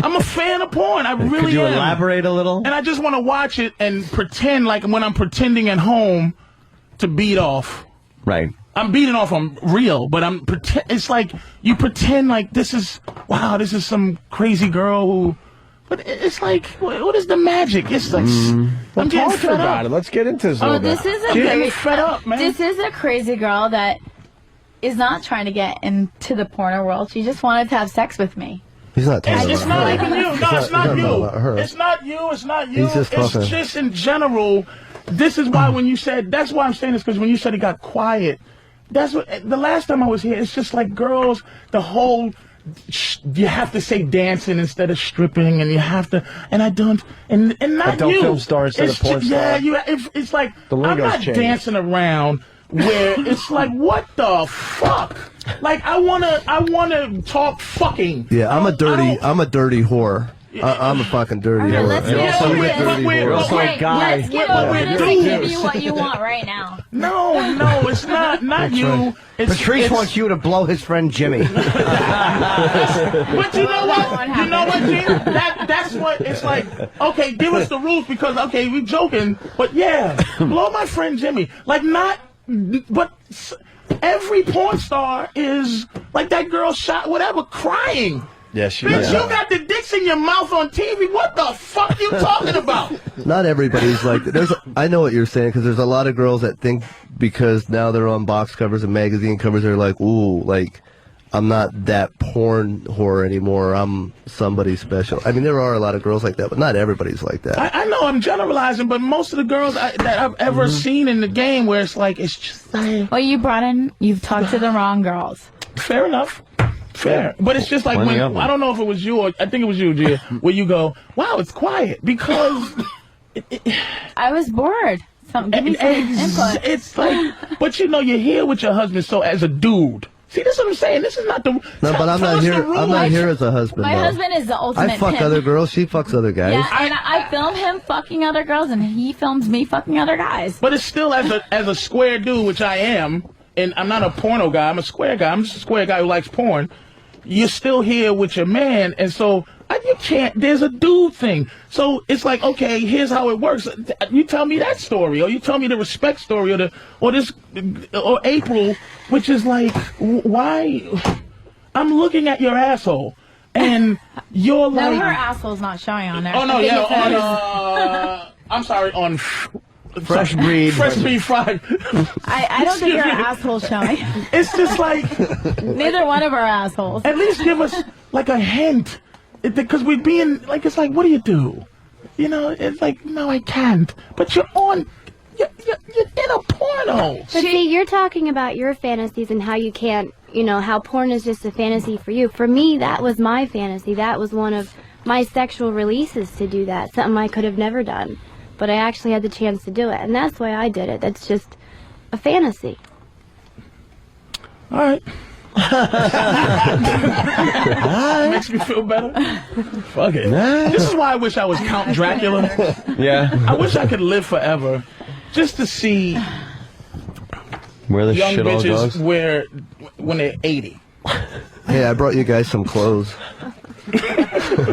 I'm a fan of porn. I really am. Could you elaborate a little? And I just want to watch it and pretend like when I'm pretending at home to beat off. Right. I'm beating off on real, but it's like you pretend like this is some crazy girl who. But it's like, what is the magic? It's like I'm getting talk fed about up. it. Let's get into this. a Oh, little bit. this is a Getting fed up, man. This is a crazy girl that is not trying to get into the porno world. She just wanted to have sex with me. He's not talking It's about not her. even you. No, it's not you. about her. It's not you. It's not you. He's just talking. It's just in general. This is why when you said, that's why I'm saying this, because when you said it got quiet, that's what, the last time I was here, it's just like girls, the whole, you have to say dancing instead of stripping, and you have to, and I don't, and not Adult you. film star instead It's of porn ju- star. Yeah, it's like, The I'm lingo's not changed. dancing around where it's like, what the fuck? Like, I wanna talk fucking. Yeah, I'm a dirty whore. I'm a fucking dirty whore. let's And get also into with it. dirty Wait, whore. also a guy. Let's give you what you want right now. No, it's not you. It's, Patrice wants you to blow his friend Jimmy. But you know what? You know what, Gene? That's what it's like. Okay, give us the rules because we joking, but yeah, blow my friend Jimmy. Like but every porn star is like that girl shot whatever crying. Yeah, she Bitch, is. you got the dicks in your mouth on TV. What the fuck you talking about? Not everybody's like that. I know what you're saying because there's a lot of girls that think because now they're on box covers and magazine covers, they're like, ooh, like I'm not that porn whore anymore. I'm somebody special. I mean, there are a lot of girls like that, but not everybody's like that. I know I'm generalizing, but most of the girls that I've ever seen in the game where it's like, it's just like. Well, you've talked to the wrong girls. Fair enough. Fair. But it's just like Plenty when, of them. I don't know if it was you or, I think it was you, Gia, where you go, wow, it's quiet because. I was bored. Give me some input. It's like, but you're here with your husband, so as a dude. See, this is what I'm saying. This is not the. No, but I'm not here. I'm not here as a husband. My though. husband is the ultimate I fuck pimp. other girls. She fucks other guys. Yeah, and I film him fucking other girls, and he films me fucking other guys. But it's still as a square dude, which I am, and I'm not a porno guy. I'm a square guy. I'm just a square guy who likes porn. You're still here with your man, and so you can't. There's a dude thing. So it's like, okay, here's how it works. You tell me that story, or you tell me the respect story, or April, which is like, why? I'm looking at your asshole, and you're No, like, her asshole's not showing on there. oh no, I think yeah, it's on hers. I'm sorry, on Fresh Breed. Fresh Breed Fried. I don't think her asshole's showing. It's just like Neither one of our assholes. at least give us like a hint, because we're being like, it's like, what do you do? It's like, no, I can't. But you're in a porno. But see, you're talking about your fantasies and how you can't, how porn is just a fantasy for you. For me, that was my fantasy. That was one of my sexual releases to do that, something I could have never done. But I actually had the chance to do it, and that's why I did it. That's just a fantasy. All right. Makes me feel better. Fuck it. This is why I wish I was Count Dracula. Yeah. I wish I could live forever, just to see Where the young shit all bitches goes. when they're 80. Hey, I brought you guys some clothes.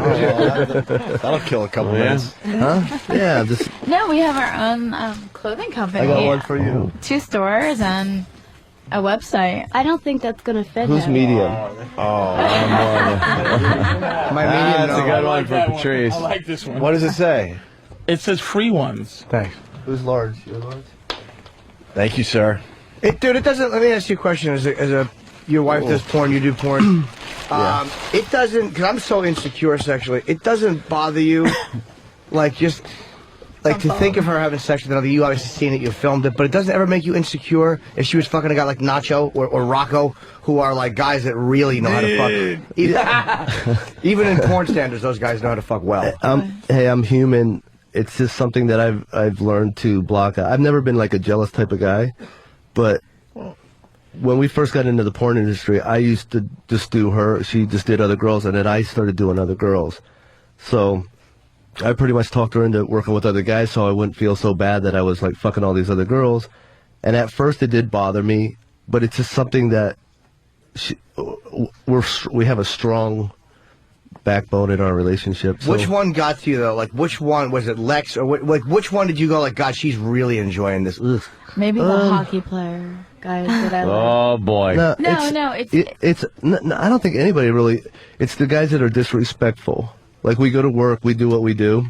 That'll kill a couple minutes. Huh? Yeah, just No, we have our own clothing company. I got one for you. 2 stores, and a website. I don't think that's gonna fit Who's him. medium? Oh, My medium. that's a good one for Patrice. I like this one. What does it say? It says free ones. Thanks. Who's large? You're large? Thank you, sir. Dude, it doesn't. Let me ask you a question. As a your wife does porn, you do porn. It doesn't, because I'm so insecure sexually. It doesn't bother you, like just like to think of her having sex with another. You obviously seen it, you filmed it, but it doesn't ever make you insecure if she was fucking a guy like Nacho or Rocco, who are like guys that really know how to fuck. Even in porn standards, those guys know how to fuck well. Hey, I'm human. It's just something that I've learned to block out. I've never been like a jealous type of guy, but when we first got into the porn industry, I used to just do her. She just did other girls, and then I started doing other girls. So I pretty much talked her into working with other guys, so I wouldn't feel so bad that I was like fucking all these other girls. And at first, it did bother me, but it's just something that we have a strong backbone in our relationship. So. Which one got to you though? Like, which one was it, Lex, or like which one did you go like, God, she's really enjoying this? Ugh. Maybe the hockey player guys that I like. Oh boy. No, it's I don't think anybody really. It's the guys that are disrespectful. Like, we go to work, we do what we do.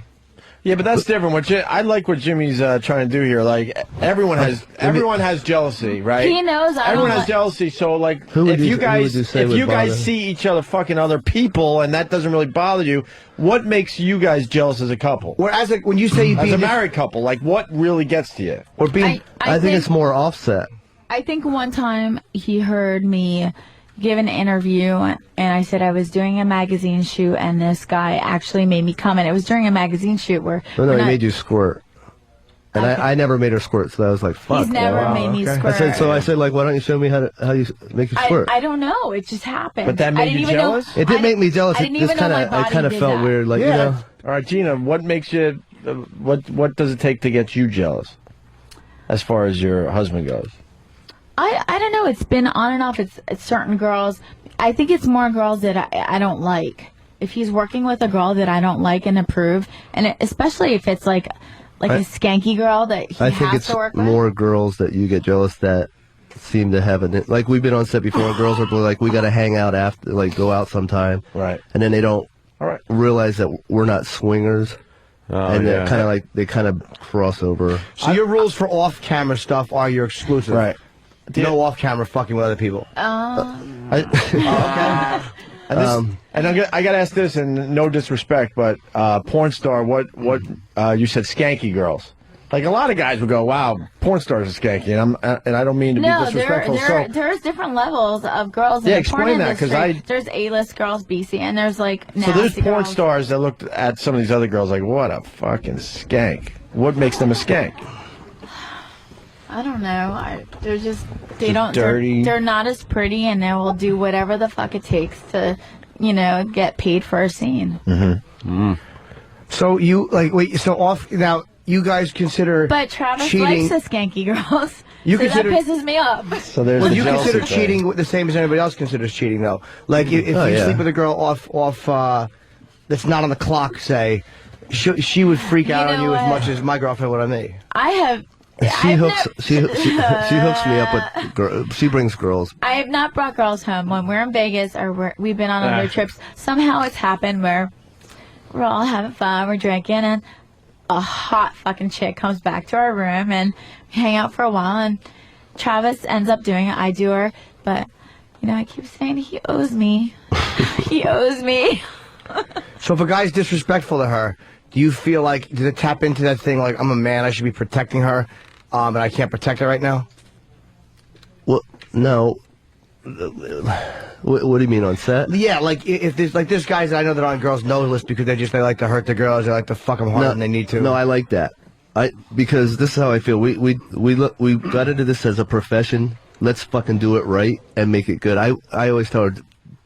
Yeah, but that's different. I like what Jimmy's trying to do here. Like, everyone has jealousy, right? He knows. Everyone has jealousy. So, like, if you guys see each other fucking other people and that doesn't really bother you, what makes you guys jealous as a couple? Whereas, like, when you say you as a married couple, like, what really gets to you? Or being, I think it's more offset. I think one time he heard me give an interview, and I said I was doing a magazine shoot, and this guy actually made me come, and it was during a magazine shoot where... No, he made you squirt. And I never made her squirt, so I was like, fuck. He's never made me squirt. I said, like, why don't you show me how you make you squirt? I don't know. It just happened. But that made you jealous? It did make me jealous. I didn't even know my body kind of did felt that. weird. Like, yeah. you know. All right, Gina, what makes you... What does it take to get you jealous as far as your husband goes? I don't know. It's been on and off. It's certain girls. I think it's more girls that I don't like. If he's working with a girl that I don't like and approve, and especially if it's like a skanky girl that he has to work with. I think it's more girls that you get jealous that seem to have like, we've been on set before, and girls are like, we got to hang out after, like, go out sometime. Right. And then they don't realize that we're not swingers. And they're kind of like, they kind of cross over. So your rules for off-camera stuff are you're exclusive. Right. No off-camera fucking with other people. Okay. And I got to ask this, and no disrespect, but porn star, what you said skanky girls. Like, a lot of guys would go, wow, porn stars are skanky, and I don't mean to be disrespectful. There's different levels of girls in the porn explain that, industry. There's A-list girls, BC, and there's like nasty So there's porn girls. stars that looked at some of these other girls like, what a fucking skank. What makes them a skank? I don't know. They're just dirty. They're not as pretty, and they will do whatever the fuck it takes to, get paid for a scene. Mm-hmm. So you now you guys consider But Travis cheating. likes the skanky girls. You so consider- that pisses me off. So there's you consider cheating the same as anybody else considers cheating, though. Like if you sleep with a girl off that's not on the clock, say, she would freak out on you as much as my girlfriend would on me. I have. She hooks me up with girls. She brings girls. I have not brought girls home when we're in Vegas or we've been on other trips. Somehow it's happened where we're all having fun, we're drinking, and a hot fucking chick comes back to our room, and we hang out for a while, and Travis ends up doing it. I do her, but I keep saying he owes me. He owes me. So if a guy's disrespectful to her, do you feel like, does it tap into that thing like, I'm a man, I should be protecting her, and I can't protect her right now? Well, no. What do you mean, on set? Yeah, like if there's like there's guys that I know that are on girls' no list because they like to hurt the girls, they like to fuck them harder than they need to. No, I like that. Because this is how I feel. We got into this as a profession. Let's fucking do it right and make it good. I always tell her,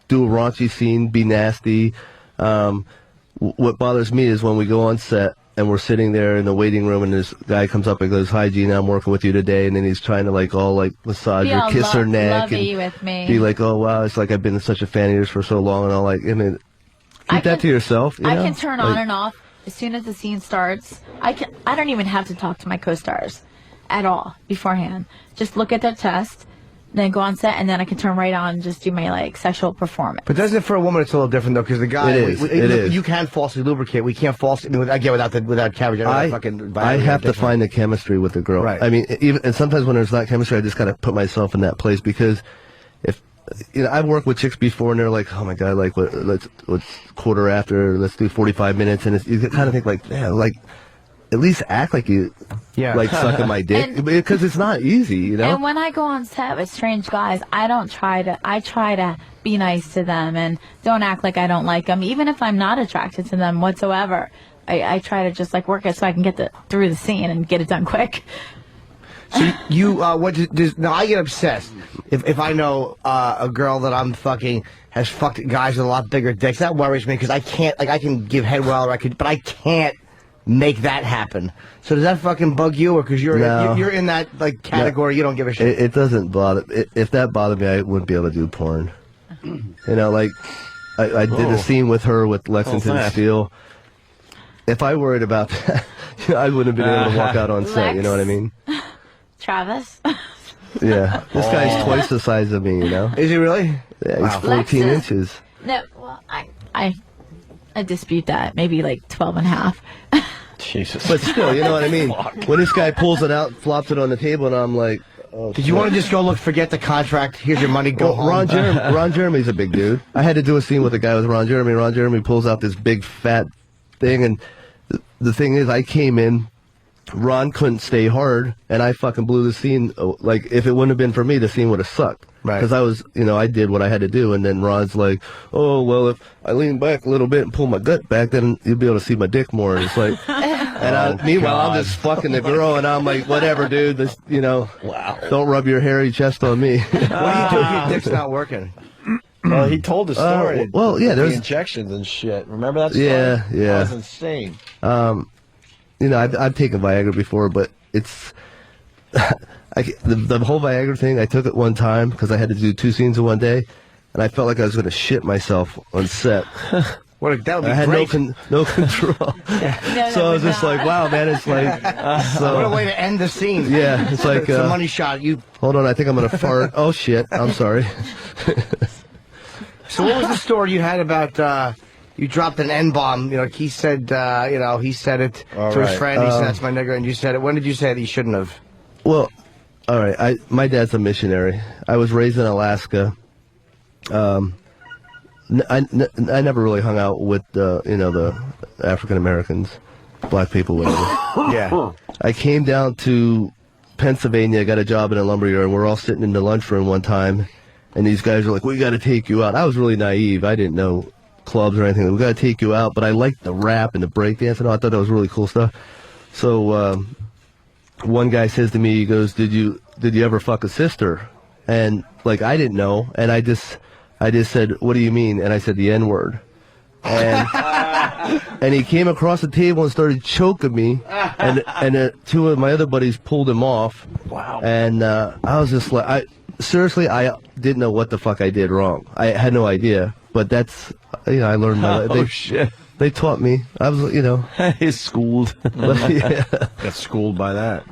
do a raunchy scene, be nasty. What bothers me is when we go on set and we're sitting there in the waiting room and this guy comes up and goes, "Hi, Gina, I'm working with you today," and then he's trying to massage her, kiss her neck, and with me. be like, "Oh wow, it's like I've been such a fan of yours for so long," and all keep that to yourself. I can turn on and off as soon as the scene starts. I don't even have to talk to my co-stars at all beforehand. Just look at their chest, then go on set, and then I can turn right on and just do my like sexual performance. But doesn't it for a woman? It's a little different though, because the guy, It is. you can falsely lubricate. We can't falsely. I mean, again, without cabbage. I have to find the chemistry with the girl. Right. I mean, and sometimes when there's not chemistry, I just gotta put myself in that place, because if I've worked with chicks before and they're like, oh my god, like let's quarter after, let's do 45 minutes, and you kind of think like, yeah, like at least act like you like sucking my dick, because it's not easy, you know. And when I go on set with strange guys, I try to be nice to them and don't act like I don't like them, even if I'm not attracted to them whatsoever. I try to just like work it so I can get through the scene and get it done quick. So now I get obsessed if I know a girl that I'm fucking has fucked guys with a lot bigger dicks. That worries me, because I can't, like, I can give head well, but I can't make that happen. So does that fucking bug you, or because you're in that like category, you don't give a shit? It doesn't bother. If that bothered me, I wouldn't be able to do porn. You know, like I did a scene with her with Lexington Steel. If I worried about that, I wouldn't have been able to walk out on set. You know what I mean? Travis. Yeah, this guy's twice the size of me. You know? Is he really? Yeah, he's 14 inches. No, well, I dispute that. Maybe like 12 and a half. Jesus. But still, you know what I mean? When this guy pulls it out, flops it on the table, and I'm like, oh, did you want to just go forget the contract, here's your money, go home? Ron Jeremy's a big dude. I had to do a scene with a guy with Ron Jeremy. Ron Jeremy pulls out this big fat thing, and the thing is, I came in, Ron couldn't stay hard, and I fucking blew the scene. Like, if it wouldn't have been for me, the scene would have sucked. Right. Because I was, I did what I had to do, and then Ron's like, oh, well, if I lean back a little bit and pull my gut back, then you'll be able to see my dick more. And it's like, meanwhile, I'm just fucking the girl, and I'm like, whatever, dude, this, wow. Don't rub your hairy chest on me. What do you do if your dick's not working? Well, he told the story. There's the injections and shit. Remember that story? Yeah. That was insane. I've taken Viagra before, but it's the whole Viagra thing. I took it one time because I had to do 2 scenes in one day, and I felt like I was going to shit myself on set. That would be I had great. no control. So I was just like, wow, man, it's like what a way to end the scene. Yeah, it's like it's a money shot. Hold on, I think I'm going to fart. Oh shit, I'm sorry. So what was the story you had about? You dropped an N-bomb. He said, he said it to his friend. He said, that's my nigger, and you said it. When did you say that you shouldn't have? Well, all right. My dad's a missionary. I was raised in Alaska. I never really hung out with the African Americans, black people, whatever. Yeah. I came down to Pennsylvania, got a job in a lumberyard, and we're all sitting in the lunchroom one time, and these guys were like, we got to take you out. I was really naive. I didn't know clubs or anything. We got to take you out, but I liked the rap and the breakdance and all. I thought that was really cool stuff. So one guy says to me, he goes, did you ever fuck a sister? And like, I didn't know, and I just said, what do you mean? And I said the N-word. And and he came across the table and started choking me, and 2 of my other buddies pulled him off. Wow. And I was just like, I didn't know what the fuck I did wrong. I had no idea. But that's, I learned my shit. They taught me. I was, He's schooled. Yeah. Got schooled by that.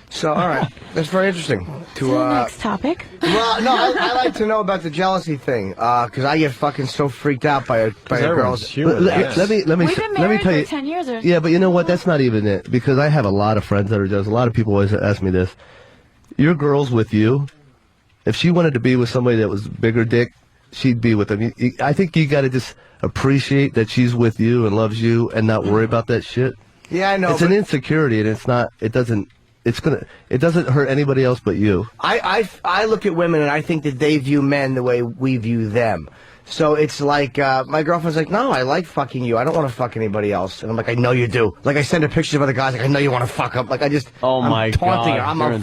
So, all right. That's very interesting. Next topic. Well, no, I like to know about the jealousy thing, because I get fucking so freaked out by a girl's. Let me We've been married tell for you. 10 years. Yeah, but you know what? That's not even it, because I have a lot of friends that are jealous. A lot of people always ask me this. Your girl's with you. If she wanted to be with somebody that was bigger dick, she'd be with them. I think you got to just appreciate that she's with you and loves you, and not worry about that shit. Yeah, I know. It's an insecurity, and it's not. It doesn't hurt anybody else but you. I look at women and I think that they view men the way we view them. So it's like, my girlfriend's like, no, I like fucking you. I don't want to fuck anybody else. And I'm like, I know you do. Like, I send her pictures of other guys, like, I know you want to fuck them. Like, I'm taunting her. I'm a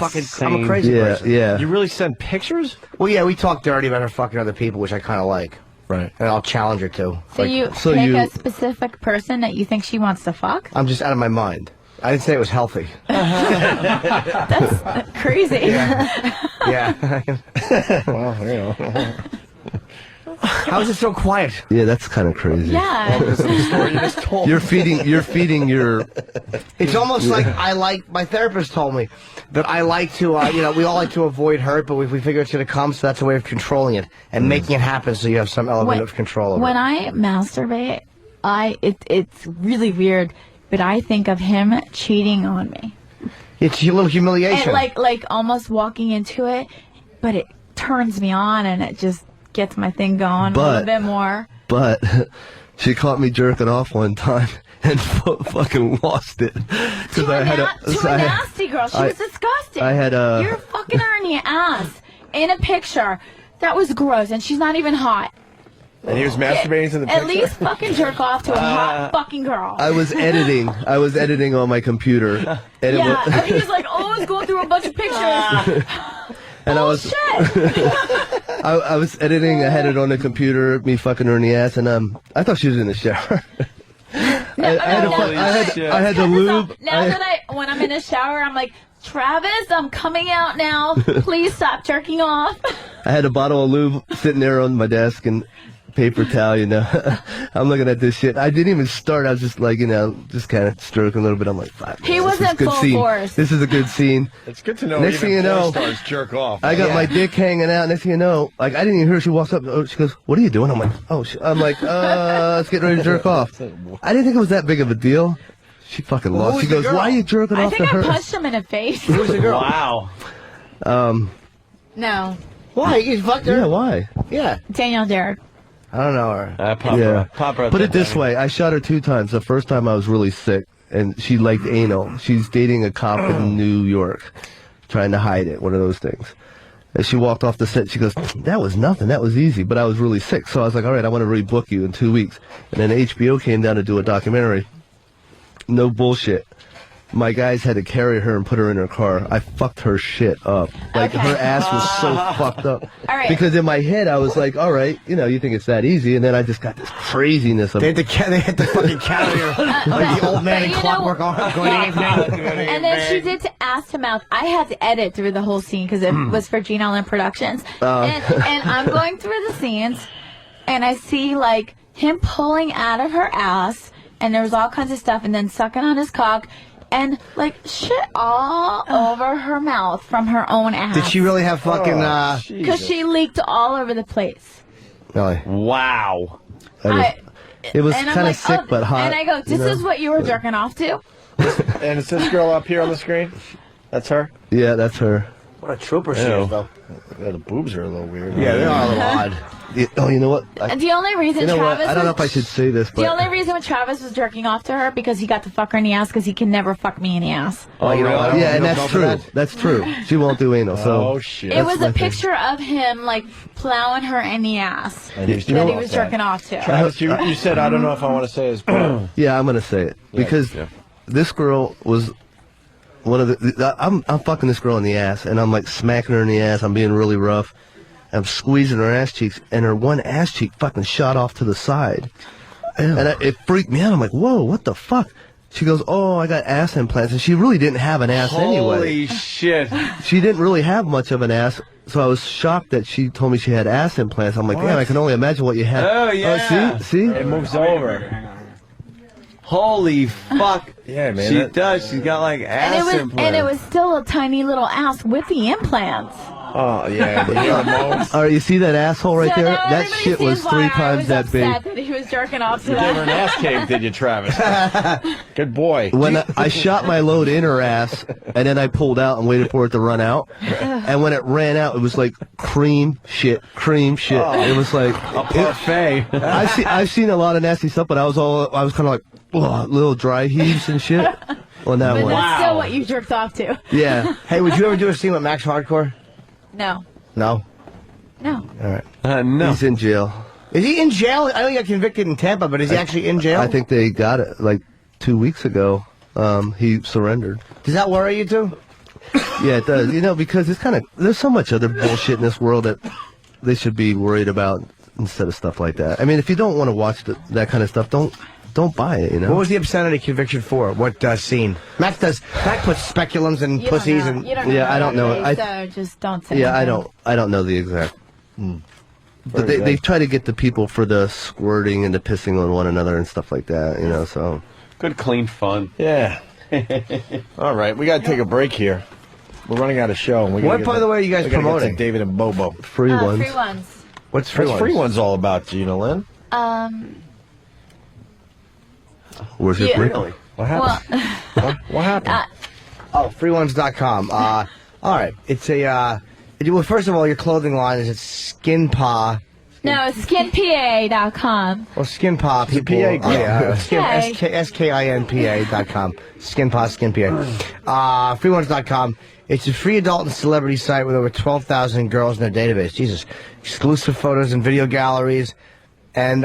crazy person. Yeah. You really send pictures? Well, yeah, we talk dirty about her fucking other people, which I kind of like. Right. And I'll challenge her too. So you pick a specific person that you think she wants to fuck? I'm just out of my mind. I didn't say it was healthy. That's crazy. Yeah. Well, How is it so quiet? Yeah, that's kind of crazy. Yeah. You're feeding your. It's almost like my therapist told me that I like to, we all like to avoid hurt, but if we figure it's going to come, so that's a way of controlling it and making it happen so you have some element of control over When it. I masturbate, it's really weird, but I think of him cheating on me. It's a little humiliation. And like almost walking into it, but it turns me on and it just gets my thing going a little bit more. But she caught me jerking off one time and fucking lost it because I had To a nasty girl. She was disgusting. I had You're fucking her in the ass in a picture. That was gross, and she's not even hot. And he was masturbating to the picture? At least fucking jerk off to a hot fucking girl. I was editing on my computer, and and he was like, I was going through a bunch of pictures. and I was I was editing. I had it on the computer, me fucking her in the ass, and I thought she was in the shower. I had the lube. When I'm in the shower, I'm like, Travis, I'm coming out now. Please stop jerking off. I had a bottle of lube sitting there on my desk and paper towel, I'm looking at this shit. I didn't even start. I was just like, just kind of stroking a little bit. I'm like, fuck. He wasn't full force. This is a good scene. It's good to know. Next thing you know, stars jerk off. I got my dick hanging out. Next thing you know, like I didn't even hear her. She walks up. She goes, "What are you doing?" I'm like, "Oh." Let's get ready to jerk off. I didn't think it was that big of a deal. She fucking lost. She goes, "Why are you jerking off to her?" I think I punched him in the face. Who's the girl? Wow. No. Why? You fucked her? Yeah, why? Yeah. Danielle Derrick. I don't know her. Put it this way. I shot her 2 times. The first time I was really sick, and she liked anal. She's dating a cop in New York, trying to hide it, one of those things. And she walked off the set. She goes, "That was nothing. That was easy." But I was really sick. So I was like, all right, I want to rebook you in 2 weeks. And then HBO came down to do a documentary. No bullshit. My guys had to carry her and put her in her car. I fucked her shit up. Like, her ass was so fucked up. All right. Because in my head, I was like, all right, you think it's that easy. And then I just got this craziness of They had to fucking carry her like the old man in Clockwork Orange going And then she did to ass to mouth. I had to edit through the whole scene because it was for Gene Allen Productions. And I'm going through the scenes, and I see, like, him pulling out of her ass, and there was all kinds of stuff, and then sucking on his cock. And, like, shit all over her mouth from her own ass. Did she really have fucking, Because she leaked all over the place. Really? Wow. It was And I'm kind like, of sick, but hot. And I go, this is what you were jerking off to? And it's this girl up here on the screen? That's her? Yeah, that's her. What a trooper she is, though. Yeah, the boobs are a little weird. Yeah, they are a little odd. You know what? The only reason Travis I don't know if I should say this, but the only reason when Travis was jerking off to her because he got to fuck her in the ass because he can never fuck me in the ass. Oh, you know what? Yeah, and that's true. That's true. She won't do anal. So. Oh shit! It was a picture of him like plowing her in the ass And he was that he was jerking off to. Travis, you said I don't know if I want to say his. Yeah, I'm gonna say it because this girl was one of the. I'm fucking this girl in the ass, and I'm like smacking her in the ass. I'm being really rough. I'm squeezing her ass cheeks, and her one ass cheek fucking shot off to the side. And it freaked me out. I'm like, whoa, what the fuck? She goes, oh, I got ass implants. And she really didn't have an ass anyway. Holy shit. She didn't really have much of an ass. So I was shocked that she told me she had ass implants. I'm like, damn, I can only imagine what you had. Oh, yeah. See? It moves over. Holy fuck. Yeah, man. She does. She's got like ass implants. And it was still a tiny little ass with the implants. Oh, yeah. All right, you see that asshole right So there? now That everybody shit was sees why 3 I times was that big. upset that he was jerking off to You gave her an that. ass cave, did you, Travis? Good boy. When I shot my load in her ass, and then I pulled out and waited for it to run out. And when it ran out, it was like cream shit. Oh. It was like a parfait. I've seen a lot of nasty stuff, but I was kind of like little dry heaves and shit on that But one. that's still what you jerked off to. Yeah. Hey, would you ever do a scene with Max Hardcore? No. No. No. All right. No. He's in jail. Is he in jail? I know he got convicted in Tampa, but is he actually in jail? I think they got it like 2 weeks ago. He surrendered. Does that worry you too? Yeah, it does. Because it's there's so much other bullshit in this world that they should be worried about instead of stuff like that. I mean, if you don't want to watch that kind of stuff, don't buy it. What was the obscenity conviction for? What scene? Max puts speculums and pussies and. You don't know I don't know. So just don't say. Yeah, anything. I don't know the exact. they try to get the people for the squirting and the pissing on one another and stuff like that, you know, so. Good, clean fun. Yeah. All right, we got to take a break here. We're running out of show. And What, by the way, are you guys we gotta get promoting? to David and Bobo. Free ones. Free ones. What's free What's ones? free ones all about, Gina Lynn? Where's your Yeah. break? Really? What happened? What happened? Freeones.com. All right. It's a, well, first of all, your clothing line is at Skinpa. No, it's skinpa.com. Well, Skinpa people. PA, Oh, yeah. Okay. SKINPA.com. Skinpa. Freeones.com. It's a free adult and celebrity site with over 12,000 girls in their database. Jesus. Exclusive photos and video galleries. And,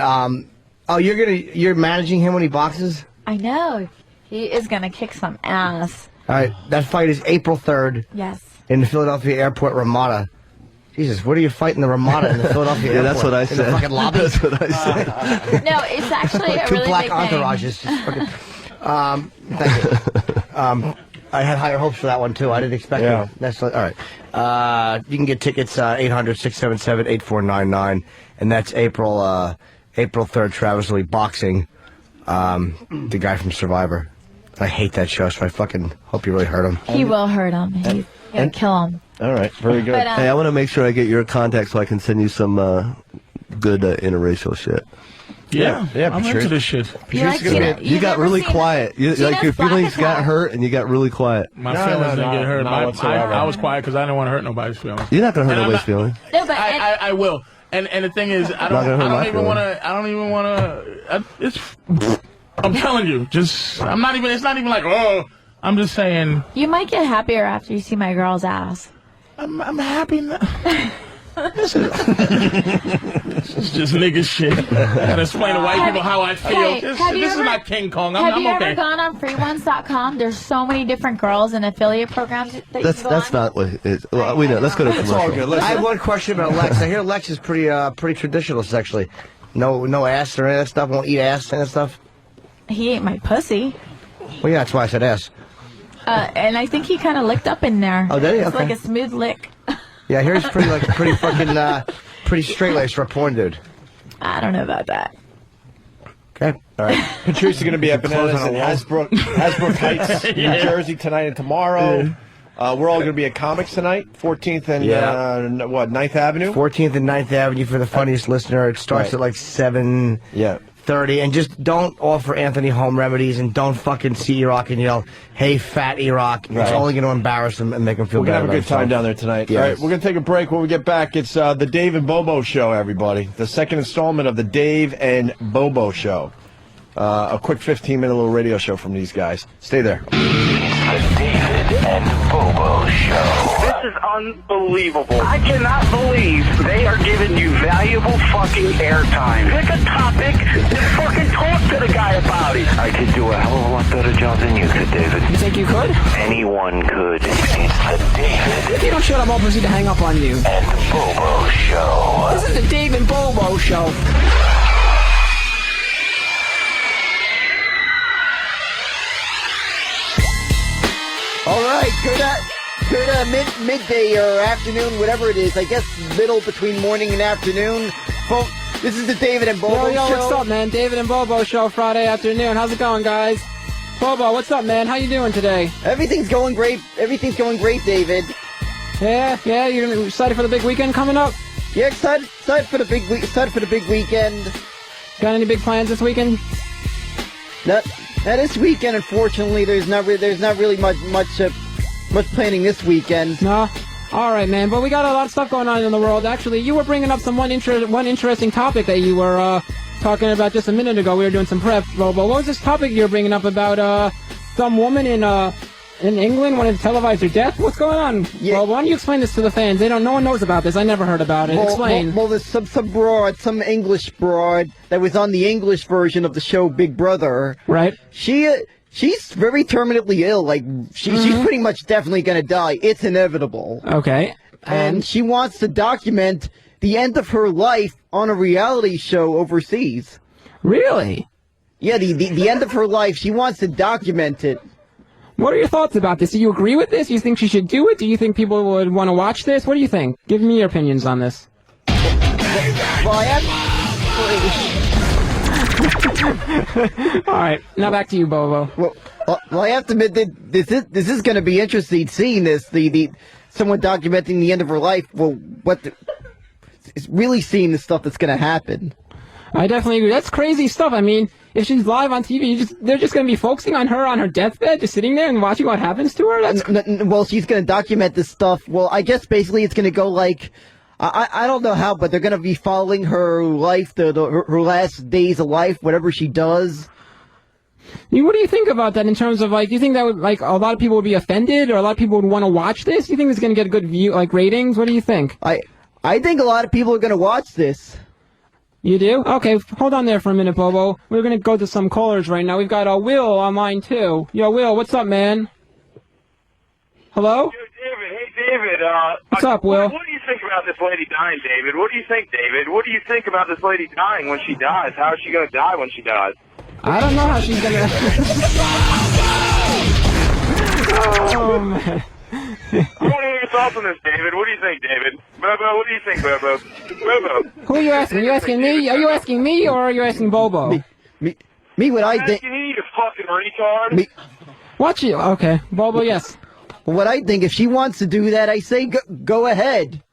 you're managing him when he boxes? I know. He is going to kick some ass. All right. That fight is April 3rd. Yes. In the Philadelphia Airport Ramada. Jesus, what are you fighting the Ramada in the Philadelphia Yeah, Airport? that's what I In said. the fucking lobby? That's what I said. No, it's actually a Two really black big entourages. Just fucking, thank you. I had higher hopes for that one, too. I didn't expect it. That's all right. You can get tickets 800-677-8499, and that's April 3rd, Travis Lee Boxing, the guy from Survivor. I hate that show, so I fucking hope you really hurt him. He will hurt him. He's going to kill him. All right, very good. But, Hey, I want to make sure I get your contact so I can send you some good interracial shit. Yeah, I'm into this shit. You got really quiet. Like your feelings got hurt and you got really quiet. My feelings didn't get hurt. not whatsoever. I was quiet because I didn't want to hurt nobody's feelings. You're not gonna hurt And I'm nobody's not- feelings. No, but I will. And the thing is, I Not gonna hurt my don't even want to. It's. I'm telling you, just. I'm not even. It's not even like. Oh. I'm just saying. you might get happier after you see my girl's ass. I'm happy now. This is just nigga shit. I gotta explain to white people how I feel. Hey, This have you is ever- not King Kong. Have I'm you okay. ever gone on freeones.com? There's so many different girls and affiliate programs that you That's go that's on. not what it is. Well, we know. Let's go to commercial. I have one question about Lex. I hear Lex is pretty traditional sexually. No ass or any of that stuff. Won't eat ass and that stuff. He ate my pussy. Well, yeah, that's why I said ass. And I think he kind of licked up in there. Oh, did he? It's Okay. like a smooth lick. Yeah, here's pretty straight laced for a porn dude. I don't know about that. Okay. All right. Patrice is going to be at Close Bananas on in a wall. Hasbrook Heights, New Yeah. Jersey tonight and tomorrow. We're all going to be at Comics tonight, 14th and 9th Avenue. 14th and 9th Avenue for the funniest listener. It starts at like 7:30, and just don't offer Anthony home remedies, and don't fucking see E-Rock and yell, "Hey, fat E-Rock!" Right. It's only going to embarrass him and make him feel We're bad. going to have a good time down there tonight. Yes. All right, we're going to take a break. When we get back, it's the Dave and Bobo Show, everybody. The second installment of the Dave and Bobo Show. A quick 15-minute little radio show from these guys. Stay there. The David and Bobo Show. This is unbelievable. I cannot believe they are giving you valuable fucking airtime. Pick a topic and fucking talk to the guy about it. I could do a hell of a lot better job than you could, David. You think you could? Anyone could. It's the David If you don't shut up, I'll proceed to hang up on you. and Bobo Show. This is the Dave and Bobo Show. All right, good midday or afternoon, whatever it is. I guess middle between morning and afternoon. This is the David and Bobo Yo, Show. what's up, man? David and Bobo Show Friday afternoon. How's it going, guys? Bobo, what's up, man? How you doing today? Everything's going great. Everything's going great, David. Yeah, you're excited for the big weekend coming up? Yeah, excited for the big weekend. Got any big plans this weekend? Not this weekend, unfortunately. There's not really much planning this weekend. No. All right, man. But we got a lot of stuff going on in the world. Actually, you were bringing up one interesting topic that you were talking about just a minute ago. We were doing some prep, Bobo. What was this topic you were bringing up about some woman in England wanted to televise her death? What's going on? Yeah. Well, why don't you explain this to the fans? No one knows about this. I never heard about it. Explain. Well, there's some English broad that was on the English version of the show Big Brother. Right. She's very terminally ill. Like she's pretty much definitely gonna die. It's inevitable. Okay. And she wants to document the end of her life on a reality show overseas. Really? Yeah, the end of her life. She wants to document it. What are your thoughts about this? Do you agree with this? Do you think she should do it? Do you think people would want to watch this? What do you think? Give me your opinions on this. Well, I All right, now back to you, Bobo. Well, I have to admit that this is going to be interesting seeing this. The someone documenting the end of her life. Well, it's really seeing the stuff that's going to happen. I definitely agree. That's crazy stuff. I mean, if she's live on TV, they're just going to be focusing on her deathbed, just sitting there and watching what happens to her? Well, she's going to document this stuff. Well, I guess basically it's going to go like, I don't know how, but they're going to be following her life, her last days of life, whatever she does. What do you think about that in terms of, like, do you think that would, like, a lot of people would be offended, or a lot of people would want to watch this? Do you think it's going to get a good view, like, ratings? What do you think? I think a lot of people are going to watch this. You do? Okay, hold on there for a minute, Bobo. We're going to go to some callers right now. We've got Will on line 2. Yo, Will, what's up, man? Hello? David, hey, David. What's up, Will? What do you think about this lady dying, David? What do you think, David? What do you think about this lady dying when she dies? How is she going to die when she dies? I don't know how she's going to... Oh, man. I want to hear your thoughts on this, David. What do you think, David? Bobo, what do you think, Bobo? Bobo. Who are you asking? Are you asking me? Are you asking me, or are you asking Bobo? Me, what I think... You need a fucking retard. Watch you. Okay. Bobo, yes. What I think, if she wants to do that, I say go ahead.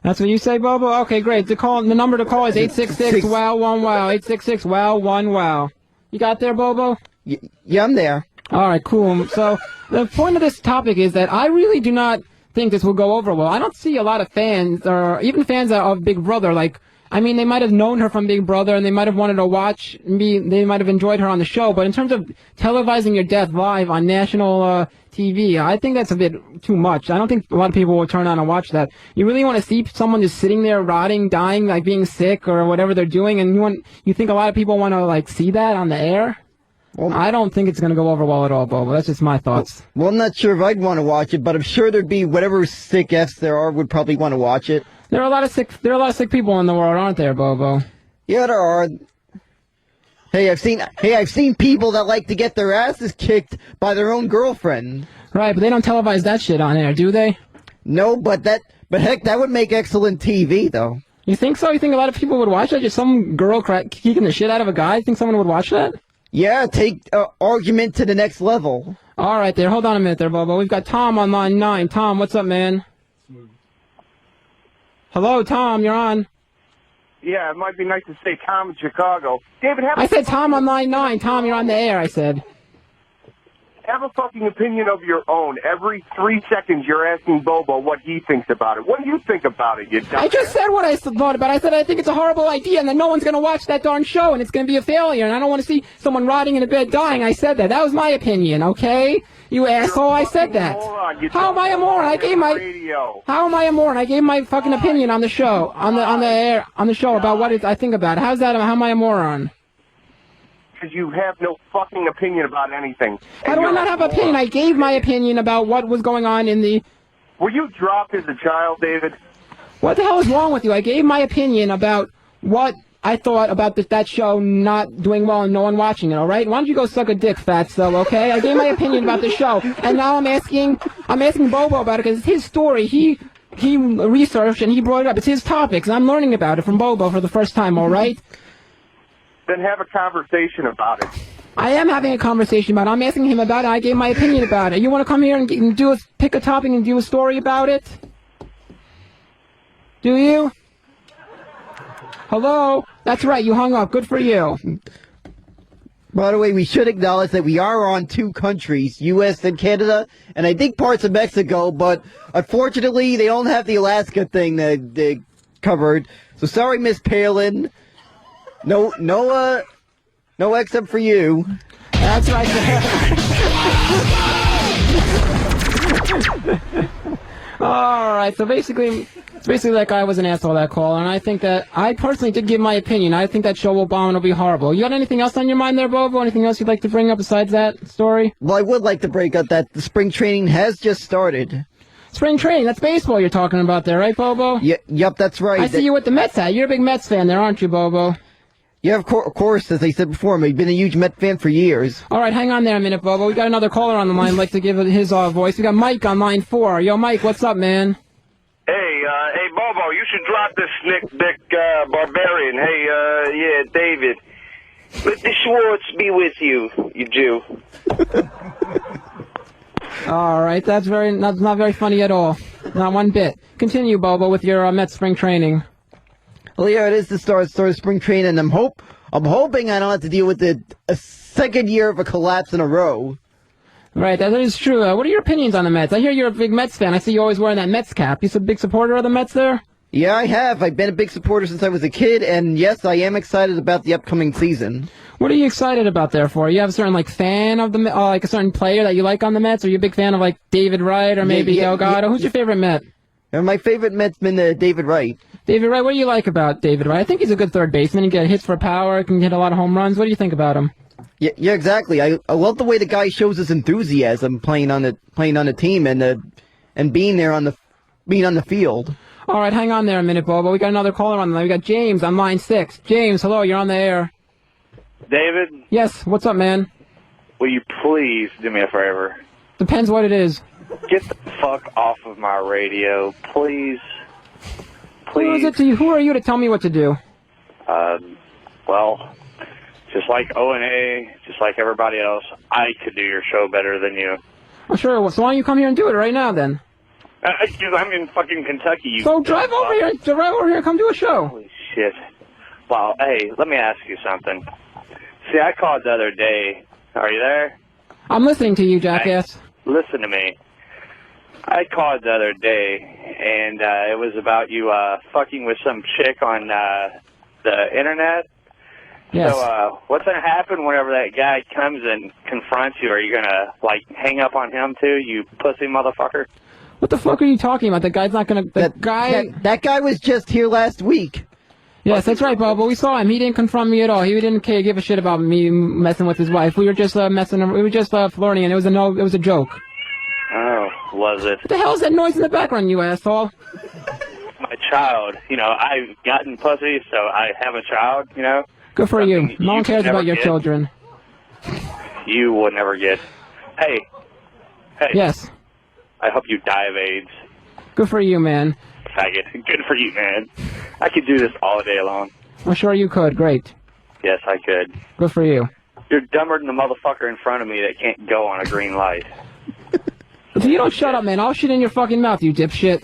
That's what you say, Bobo? Okay, great. The number to call is 866-WOW-1-WOW. 866-WOW-1-WOW. You got there, Bobo? Yeah, I'm there. All right, cool. So the point of this topic is that I really do not think this will go over well. I don't see a lot of fans, or even fans of Big Brother, like, I mean, they might have known her from Big Brother, and they might have wanted to watch me. They might have enjoyed her on the show. But in terms of televising your death live on national TV, I think that's a bit too much. I don't think a lot of people will turn on and watch that. You really want to see someone just sitting there rotting, dying, like being sick or whatever they're doing, and you think a lot of people want to like see that on the air? Well, I don't think it's going to go over well at all, Bobo. That's just my thoughts. Well, I'm not sure if I'd want to watch it, but I'm sure there'd be whatever sick F's there are would probably want to watch it. There are a lot of sick people in the world, aren't there, Bobo? Yeah, there are. Hey, I've seen people that like to get their asses kicked by their own girlfriend. Right, but they don't televise that shit on air, do they? No, but heck, that would make excellent TV, though. You think so? You think a lot of people would watch that? Just some girl kicking the shit out of a guy? You think someone would watch that? Yeah, take argument to the next level. All right, there. Hold on a minute there, Bobo. We've got Tom on line 9. Tom, what's up, man? Hello, Tom, you're on. Yeah, it might be nice to say Tom in Chicago. David, I said Tom on line 9. Tom, you're on the air, I said. Have a fucking opinion of your own. Every 3 seconds you're asking Bobo what he thinks about it. What do you think about it, you dumbass? I just said what I thought about it. I said I think it's a horrible idea and that no one's going to watch that darn show and it's going to be a failure and I don't want to see someone rotting in a bed dying. I said that. That was my opinion, okay? You asshole, I said that. How am I a moron? I gave my... How am I a moron? I gave my fucking opinion on the show, on the air, on the show about what I think about it. How's that? How am I a moron? Because you have no fucking opinion about anything. How do I not have an opinion? I gave my opinion about what was going on in the... Were you dropped as a child, David? What the hell is wrong with you? I gave my opinion about what I thought about that show not doing well and no one watching it, all right? Why don't you go suck a dick, fatso, okay? I gave my opinion about the show, and now I'm asking Bobo about it because it's his story. He researched and he brought it up. It's his topics, and I'm learning about it from Bobo for the first time, all right? Then have a conversation about it. I am having a conversation about it. I'm asking him about it. I gave my opinion about it. You want to come here and pick a topic and do a story about it? Do you? Hello? That's right. You hung up. Good for you. By the way, we should acknowledge that we are on 2 countries, U.S. and Canada, and I think parts of Mexico, but unfortunately they don't have the Alaska thing that they covered. So sorry, Miss Palin. No except for you. That's right. All right. So basically, it's basically that guy was an asshole, that caller, and I think that I personally did give my opinion. I think that show will bomb and it'll be horrible. You got anything else on your mind there, Bobo? Anything else you'd like to bring up besides that story? Well, I would like to break up that the spring training has just started. Spring training, that's baseball you're talking about there, right, Bobo? Yep, that's right. I see you with the Mets hat. You're a big Mets fan there, aren't you, Bobo? Yeah, of course, as I said before, I've been a huge Met fan for years. All right, hang on there a minute, Bobo. We got another caller on the line. I'd like to give his voice. We got Mike on line 4. Yo, Mike, what's up, man? Hey, Hey, Bobo, you should drop this Nick Dick Barbarian. Hey, yeah, David. Let the Schwartz be with you, you Jew. All right, that's not very funny at all. Not one bit. Continue, Bobo, with your Mets spring training. Well, yeah, it is the start of spring training, and I'm hoping I don't have to deal with a second year of a collapse in a row. Right, that is true. What are your opinions on the Mets? I hear you're a big Mets fan. I see you always wearing that Mets cap. You a big supporter of the Mets there? Yeah, I have. I've been a big supporter since I was a kid, and yes, I am excited about the upcoming season. What are you excited about there for? You have a certain fan of the like a certain player that you like on the Mets? Are you a big fan of like David Wright or maybe Delgado? Who's your favorite Met? My favorite Met's been David Wright. David Wright, what do you like about David Wright? I think he's a good third baseman. He can get hits for power, can hit a lot of home runs. What do you think about him? Yeah, exactly. I love the way the guy shows his enthusiasm playing on the team and being on the field. All right, hang on there a minute, Bobo. We got another caller on the line. We got James on line 6. James, hello, you're on the air. David? Yes, what's up, man? Will you please do me a favor? Depends what it is. Get the fuck off of my radio, please. Who is it to you? Who are you to tell me what to do? Well, just like O&A, just like everybody else, I could do your show better than you. Well, sure. Well, so why don't you come here and do it right now, then? I'm in fucking Kentucky. So drive over here. Drive over here. Come do a show. Holy shit. Well, hey, let me ask you something. See, I called the other day. Are you there? I'm listening to you, jackass. Hey, listen to me. I called the other day, and it was about you fucking with some chick on the internet. Yes. So what's going to happen whenever that guy comes and confronts you? Are you going to, like, hang up on him, too, you pussy motherfucker? What the fuck are you talking about? The guy's not going to... That guy was just here last week. Yes, that's right, Bobo. We saw him. He didn't confront me at all. He didn't give a shit about me messing with his wife. We were just messing. We were just flirting, and it was a joke. Oh, was it? What the hell is that noise in the background, you asshole? My child. You know, I've gotten pussy, so I have a child, you know? Good for you. No one cares about your children. You would never get. Hey. Yes. I hope you die of AIDS. Good for you, man. Faggot. Good for you, man. I could do this all day long. I'm sure you could. Great. Yes, I could. Good for you. You're dumber than the motherfucker in front of me that can't go on a green light. If you don't shut up, man, I'll shit in your fucking mouth, you dipshit.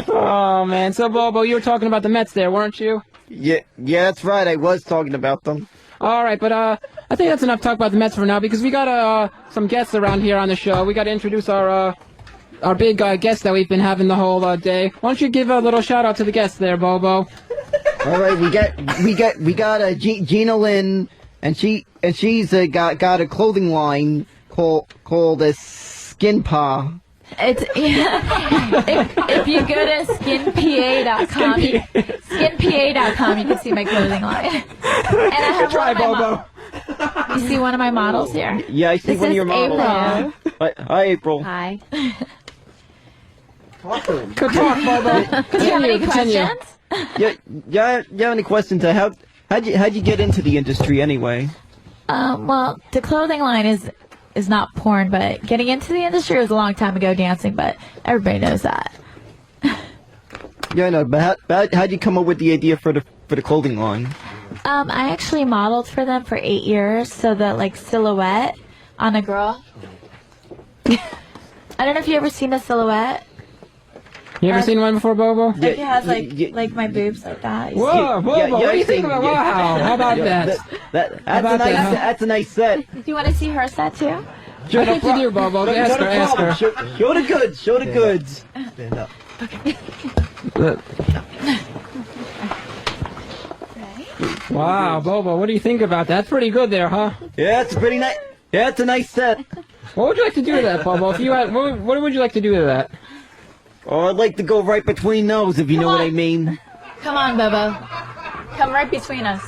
Oh, man. So, Bobo, you were talking about the Mets there, weren't you? Yeah, that's right. I was talking about them. All right, but I think that's enough talk about the Mets for now because we got some guests around here on the show. We got to introduce our big guest that we've been having the whole day. Why don't you give a little shout out to the guests there, Bobo? All right, we got Gina Lynn, and she's got a clothing line called Skin Pa. It's if you go to skinpa.com, skinpa.com, you can see my clothing line. And I have Try, Bobo. You see one of my models here? Yeah, I see this one of your is models. April. Hi, April. Hi. Good talk, Bobo. Do you have any questions? Yeah. You have any questions? How'd you get into the industry anyway? Well, the clothing line is not porn, but getting into the industry was a long time ago dancing, but everybody knows that. Yeah, I know, but how'd you come up with the idea for the clothing line? I actually modeled for them for 8 years, so that like silhouette on a girl. I don't know if you ever seen a silhouette. You ever seen one before, Bobo? It has like my boobs like that. Whoa, Bobo, what do you think about wow? How about that? That's a nice set. Do you want to see her set too? I think you do, Bobo. Ask her. Show the goods. Show the goods. Stand up. Okay. Wow, Bobo, what do you think about that? That's pretty good there, huh? Yeah, it's pretty nice. Yeah, it's a nice set. What would you like to do to that, Bobo? If you had, what would you like to do to that? Oh, I'd like to go right between those, if you know what I mean. Come on, Bobo. Come right between us.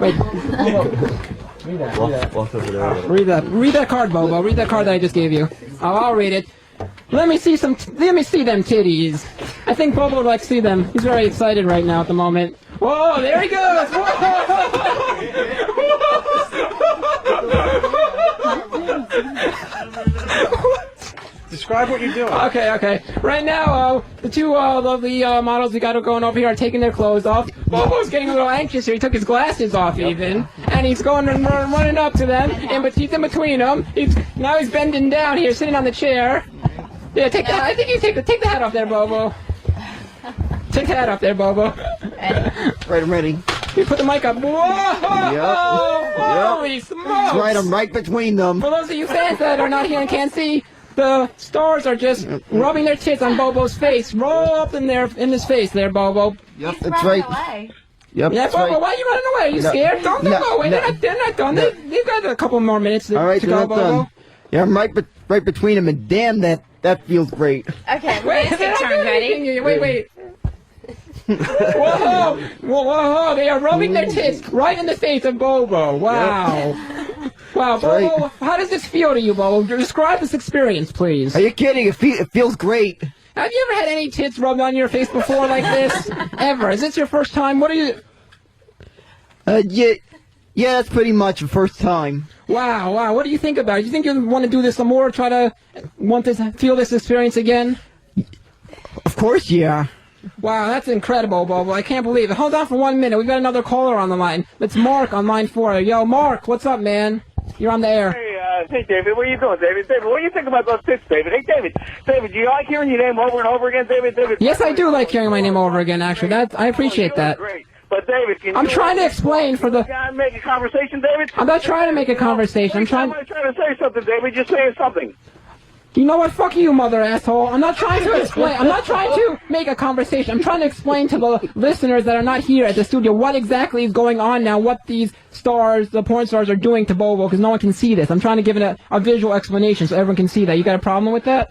Wait. Read that card, Bobo. Read that card that I just gave you. I'll read it. Let me see them titties. I think Bobo would like to see them. He's very excited right now at the moment. Whoa, there he goes. Describe what you're doing. Okay. Right now, the two lovely models we got going over here are taking their clothes off. Bobo's getting a little anxious here. He took his glasses off even, and he's going and running up to them, but he's in between them. Now he's bending down here, sitting on the chair. Yeah, take the. I think you take the hat off there, Bobo. Take the hat off there, Bobo. Right, I'm ready. You put the mic up. Whoa! Holy smokes! That's right, I'm right between them. For those of you fans that are not here and can't see, the stars are just rubbing their tits on Bobo's face. Roll up in his face there, Bobo. Yep, that's right. Yep, yeah, that's Bobo, right. why are you running away? Are you scared? Don't go away. They're not done. They've got a couple more minutes to All right, go, they're not Bobo. done. Yeah, I'm right between them, and damn, that feels great. Okay, Wait, take turns. Ready? Wait. Whoa! They are rubbing their tits right in the face of Bobo. Wow. Wow, Bobo, how does this feel to you, Bobo? Describe this experience, please. Are you kidding? It feels great. Have you ever had any tits rubbed on your face before like this? Ever? Is this your first time? What are you... Yeah, that's pretty much the first time. Wow. What do you think about it? Do you think you want to do this some more? Feel this experience again? Of course, yeah. Wow, that's incredible, Bobo. I can't believe it. Hold on for 1 minute. We've got another caller on the line. It's Mark on line 4. Yo, Mark, what's up, man? You're on the air. Hey, David, what are you doing, David? David, what do you think about those tits, David? Hey, David, do you like hearing your name over and over again, David? Yes, I do like hearing my name over again, actually. I appreciate that. Great. But, David, I'm trying to explain for the... Make a conversation, David? I'm not trying to make a conversation. I'm trying to say something, David. Just saying something. You know what? Fuck you, mother asshole. I'm not trying to explain. I'm not trying to make a conversation. I'm trying to explain to the listeners that are not here at the studio what exactly is going on now, what these stars, the porn stars, are doing to Bobo, because no one can see this. I'm trying to give it a visual explanation so everyone can see that. You got a problem with that?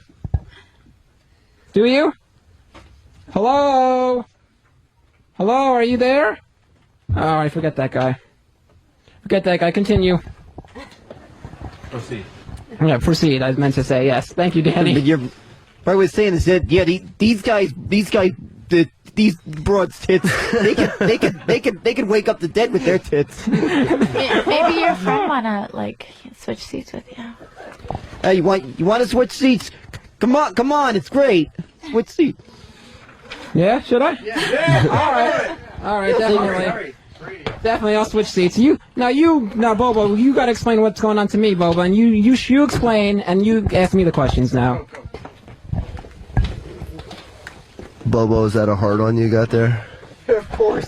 Do you? Hello? Hello, are you there? Oh, I forget that guy. Continue. Proceed. Yeah, proceed. I meant to say yes. Thank you, Danny. What I was saying is that these broads' tits, they can wake up the dead with their tits. Maybe your friend wanna switch seats with you. Hey, you want to switch seats? Come on, it's great. Switch seats. Yeah, should I? Yeah. All right, definitely. Definitely, I'll switch seats. Now, Bobo, you gotta explain what's going on to me, Bobo, and you explain, and you ask me the questions now. Bobo, is that a hard on you got there? Of course.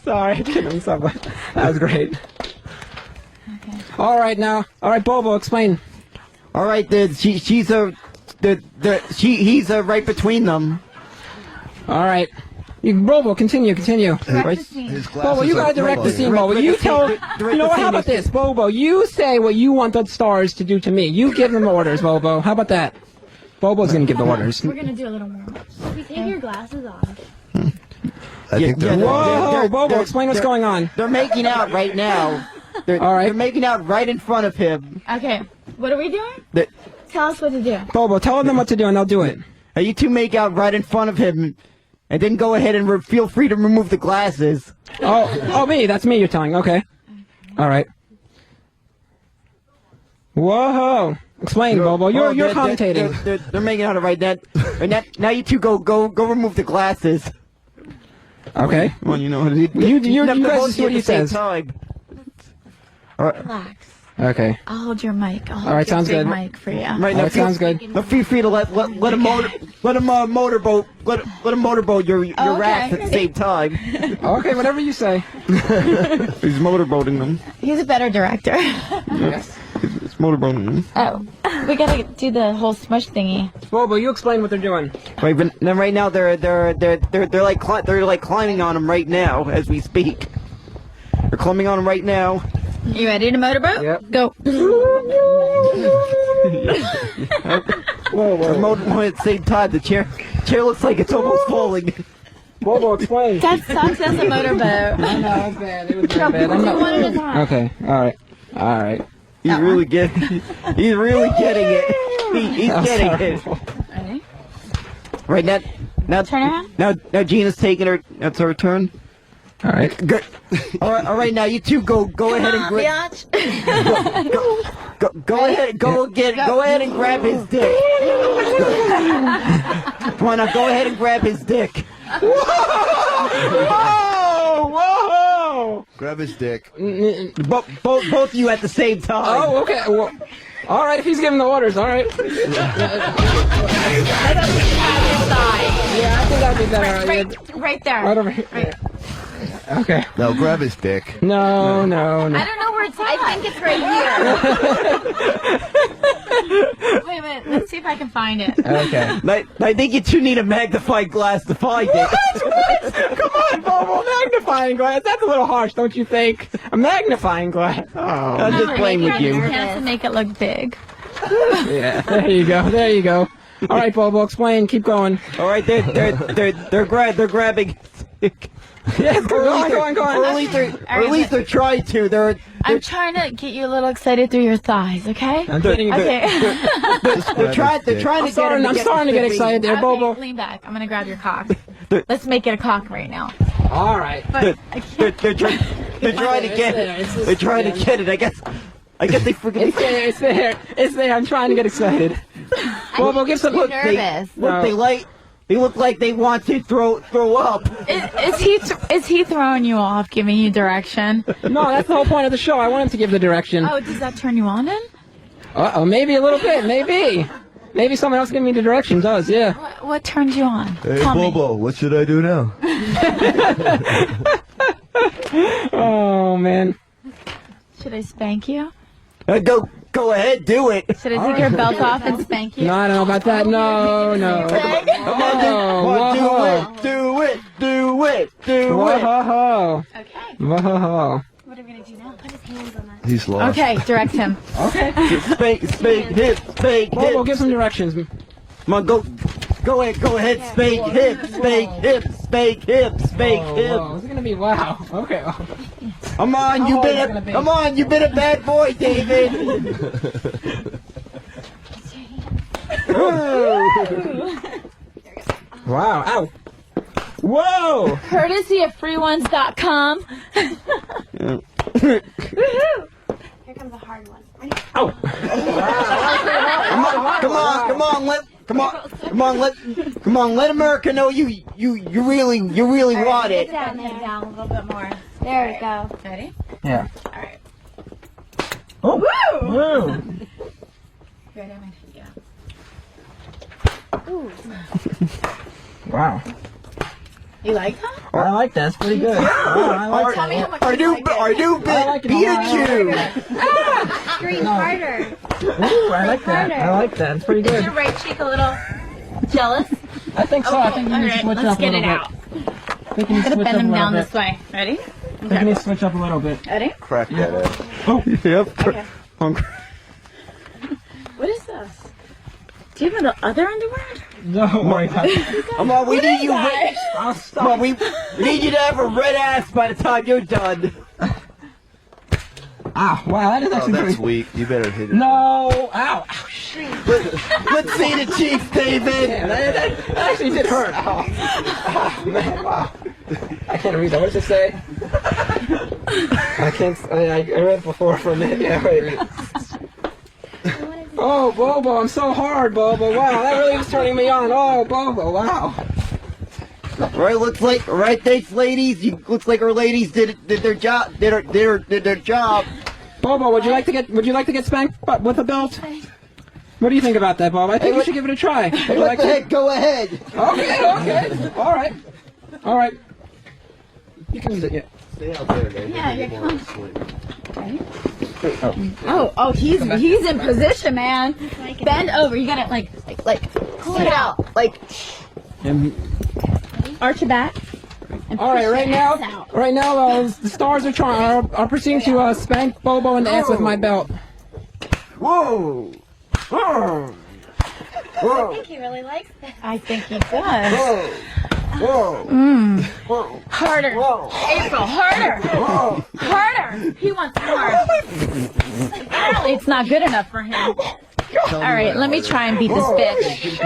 Sorry, I kidding myself. That was great. Okay. All right, Bobo, explain. All right, he's right between them. All right. Bobo, continue. Right. Bobo, you gotta direct the scene, Bobo. You tell... You know what, how about this? Bobo, you say what you want the stars to do to me. You give them orders, Bobo. How about that? Bobo's gonna give the orders. We're gonna do a little more. We take your glasses off. I think they're... Whoa, Bobo, explain what's going on. They're making out right now. They're making out right in front of him. Okay, what are we doing? Tell us what to do. Bobo, tell them what to do and they'll do it. Hey, you two make out right in front of him, and then go ahead and feel free to remove the glasses. Oh, me. That's me you're telling. Okay. All right. Whoa. Explain, Bobo. You're commentating. They're making out right now. Now you two go remove the glasses. Okay. Well, you know what it is. You guys see what he says. All right. Relax. Okay. I'll hold your mic. I'll hold All right, your sounds big good. mic for you. Right now, sounds good. Feel free to let him motorboat your racks at the same time. Okay, whatever you say. He's motorboating them. He's a better director. Yes. He's motorboating them. Oh, we gotta do the whole smush thingy. Bobo, you explain what they're doing. Right, but then right now they're like climbing on him right now as we speak. They're climbing on him right now. You ready to motorboat? Yep. Go. Whoa. Motorboat at the same time. The chair looks like it's almost falling. Bobo, explain. That sucks as a motorboat. I know, it was bad. It was very bad. Do one at a time. Okay, all right. He's really getting it. He's getting it. Ready? Right now, Now, Turn around. Now Gina's taking her. That's her turn. All right. Good. All right. Now you two go ahead and grab. Go ahead. Go ahead and grab his dick. Come on now. Go ahead and grab his dick. Whoa! Grab his dick. Both of you at the same time. Oh, okay. Well, all right. If he's giving the orders, all right. Yeah, I think that'd be better. Right there. Right over here. Right. Okay. No, grab his dick. No. I don't know where it's at. I think it's right here. Wait. Let's see if I can find it. Okay. I think you two need a magnifying glass to find it. What? Come on, Bobo. Magnifying glass. That's a little harsh, don't you think? A magnifying glass. Oh. I'm just playing with you. To make it look big. Yeah. There you go. All right, Bobo. Explain. Keep going. All right. They're grabbing. Yeah, go on. Or at least they're trying to. I'm trying to get you a little excited through your thighs, okay? I'm getting okay. They're trying to get. I'm starting to get excited there, Bobo. Lean back. I'm gonna grab your cock. Let's make it a cock right now. All right. But they're trying to get it. They're trying to get it. I guess they forget. It's there. I'm trying to get excited. Bobo, give some. Nervous. They look like they want to throw up. Is he throwing you off, giving you direction? No, that's the whole point of the show. I want him to give the direction. Oh, does that turn you on then? Uh-oh, maybe a little bit. Maybe someone else giving me the direction does, yeah. What turns you on? Hey, Tell me. Bobo, what should I do now? Oh, man. Should I spank you? Go ahead, do it. Should I take your belt off and spank you? No, I don't know about that. No. Do it. Whoa. Okay. Whoa. What are we gonna do now? Put his hands on that. He's lost. Okay, direct him. Okay. Spank hips. Bobo, give some directions. Come on, go ahead. Spank hips. Is it gonna be wow? Okay. Come on, you've been a bad boy, David. Wow. Ow. Whoa. Courtesy of freeones.com. Here comes a hard one. Oh. Come on, let America know you really want it. Down a little bit more. There we go. Ready? Yeah. All right. Oh. Woo. Ready? Yeah. Ooh. Wow. You like that? I like that. It's pretty good. I like Tell me how much Our new Pikachu. Scream harder. Ooh, I like that. It's pretty Is good. your right cheek a little jealous? I think so. I think you need to switch up a little bit. Let's get it out. I'm gonna bend him down this way. Ready? I think you need to switch up a little bit. Ready? Crack that out. Oh, yep. Okay. What is this? Do you have the other underwear? No, worry about it. Come on, we need you. Come on, we need you to have a red ass by the time you're done. Ah, wow, that is actually that's pretty... weak. You better hit it. No! Ow! Shit. Let's see the cheeks, David. Yeah, that actually did hurt. Oh, man, wow. I can't read that. What does it say? I can't... I read it before for a minute. Yeah, wait. Oh, Bobo, I'm so hard, Bobo. Wow, that really is turning me on. Oh, Bobo, wow. Thanks, ladies. Looks like our ladies did their job. Did their job. Bobo, would you like to get spanked with a belt? What do you think about that, Bob? I think you should give it a try. Hey, what the heck? Go ahead. Okay. All right. You can use it, yeah. Stay out there, man. Yeah, you're coming. Oh, he's in position, man. Bend over. You gotta like pull it out. Like arch your back. All right, right now, the stars are proceeding to spank Bobo in the ass with my belt. Whoa! I think he really likes this. I think he does. Whoa! Harder. Whoa. April, harder. Harder. He wants more. Apparently, it's not good enough for him. All right, let me try and beat this bitch.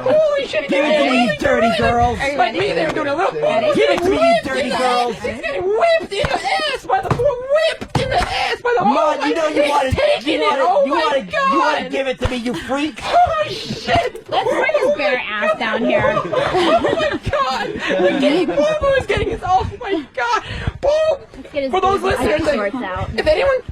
Holy shit! Give it to me, you dirty girls. Are you Like ready? me, they were doing a little. Give it to me, you dirty girls. He's getting whipped in the ass by the whipped in the ass by the. Mud, you know you want want to give it to me, you freak. Oh shit! Let's bring his bare ass down here. Oh my god! We're getting Bobo is getting his. Oh my god! Bobo. For those listeners, if anyone.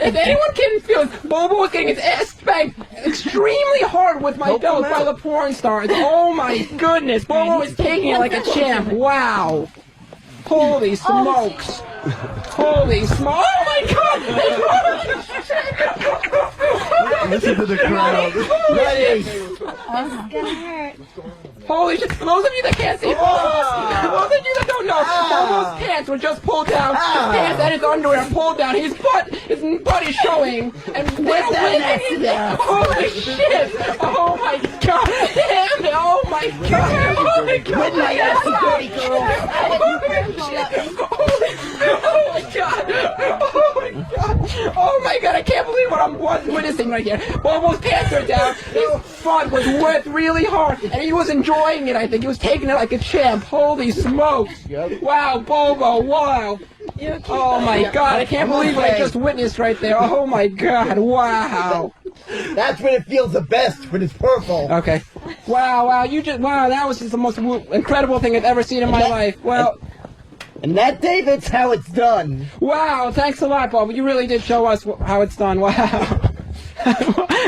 If anyone can feel it, Bobo was getting his ass spanked extremely hard with my belt by the porn stars. Oh my goodness, Bobo is taking it like a champ. Wow. Holy smokes. Holy smokes. Oh my god. Listen to the crowd. Ready. This is gonna hurt. Holy shit. For those of you that can't see, those of you that don't know, Bobo's pants were just pulled down. His pants and his underwear pulled down. His butt is showing. And we're winning. Holy shit. Oh my god. Damn it. Oh my god. Oh my god. With my ass, you dirty girl. Oh my god. Oh my god. Oh my god. I can't believe what I'm witnessing right here. Bobo's pants are down. His butt was whipped really hard. And he was enjoying it, I think. He was taking it like a champ. Holy smokes. Wow, Bobo. Wow. Oh my god. I can't believe what I just witnessed right there. Oh my god. Wow. That's when it feels the best, when it's purple. Okay. Wow, that was just the most incredible thing I've ever seen in my life. Well. And that, David's how it's done. Wow, thanks a lot, Bob. You really did show us how it's done. Wow.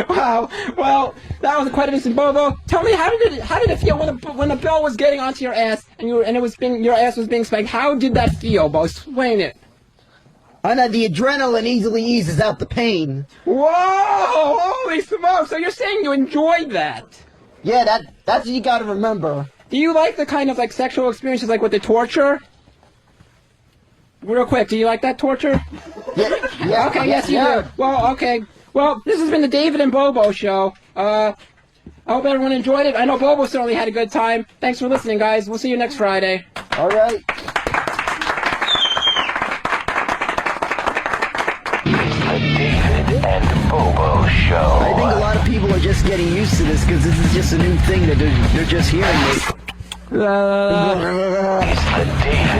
Wow. Well, that was quite amazing, Bobo. Tell me, how did it feel when the bell was getting onto your ass and your ass was being spanked? How did that feel, Bo? Explain it. I know the adrenaline easily eases out the pain. Whoa! Holy smokes! So you're saying you enjoyed that? Yeah, that's what you got to remember. Do you like the kind of like sexual experiences like with the torture? Real quick, do you like that torture? Yeah. Okay, yes, you do. Well, okay. Well, this has been the David and Bobo Show. I hope everyone enjoyed it. I know Bobo certainly had a good time. Thanks for listening, guys. We'll see you next Friday. All right. The David and Bobo Show. I think a lot of people are just getting used to this because this is just a new thing that they're just hearing. It's the David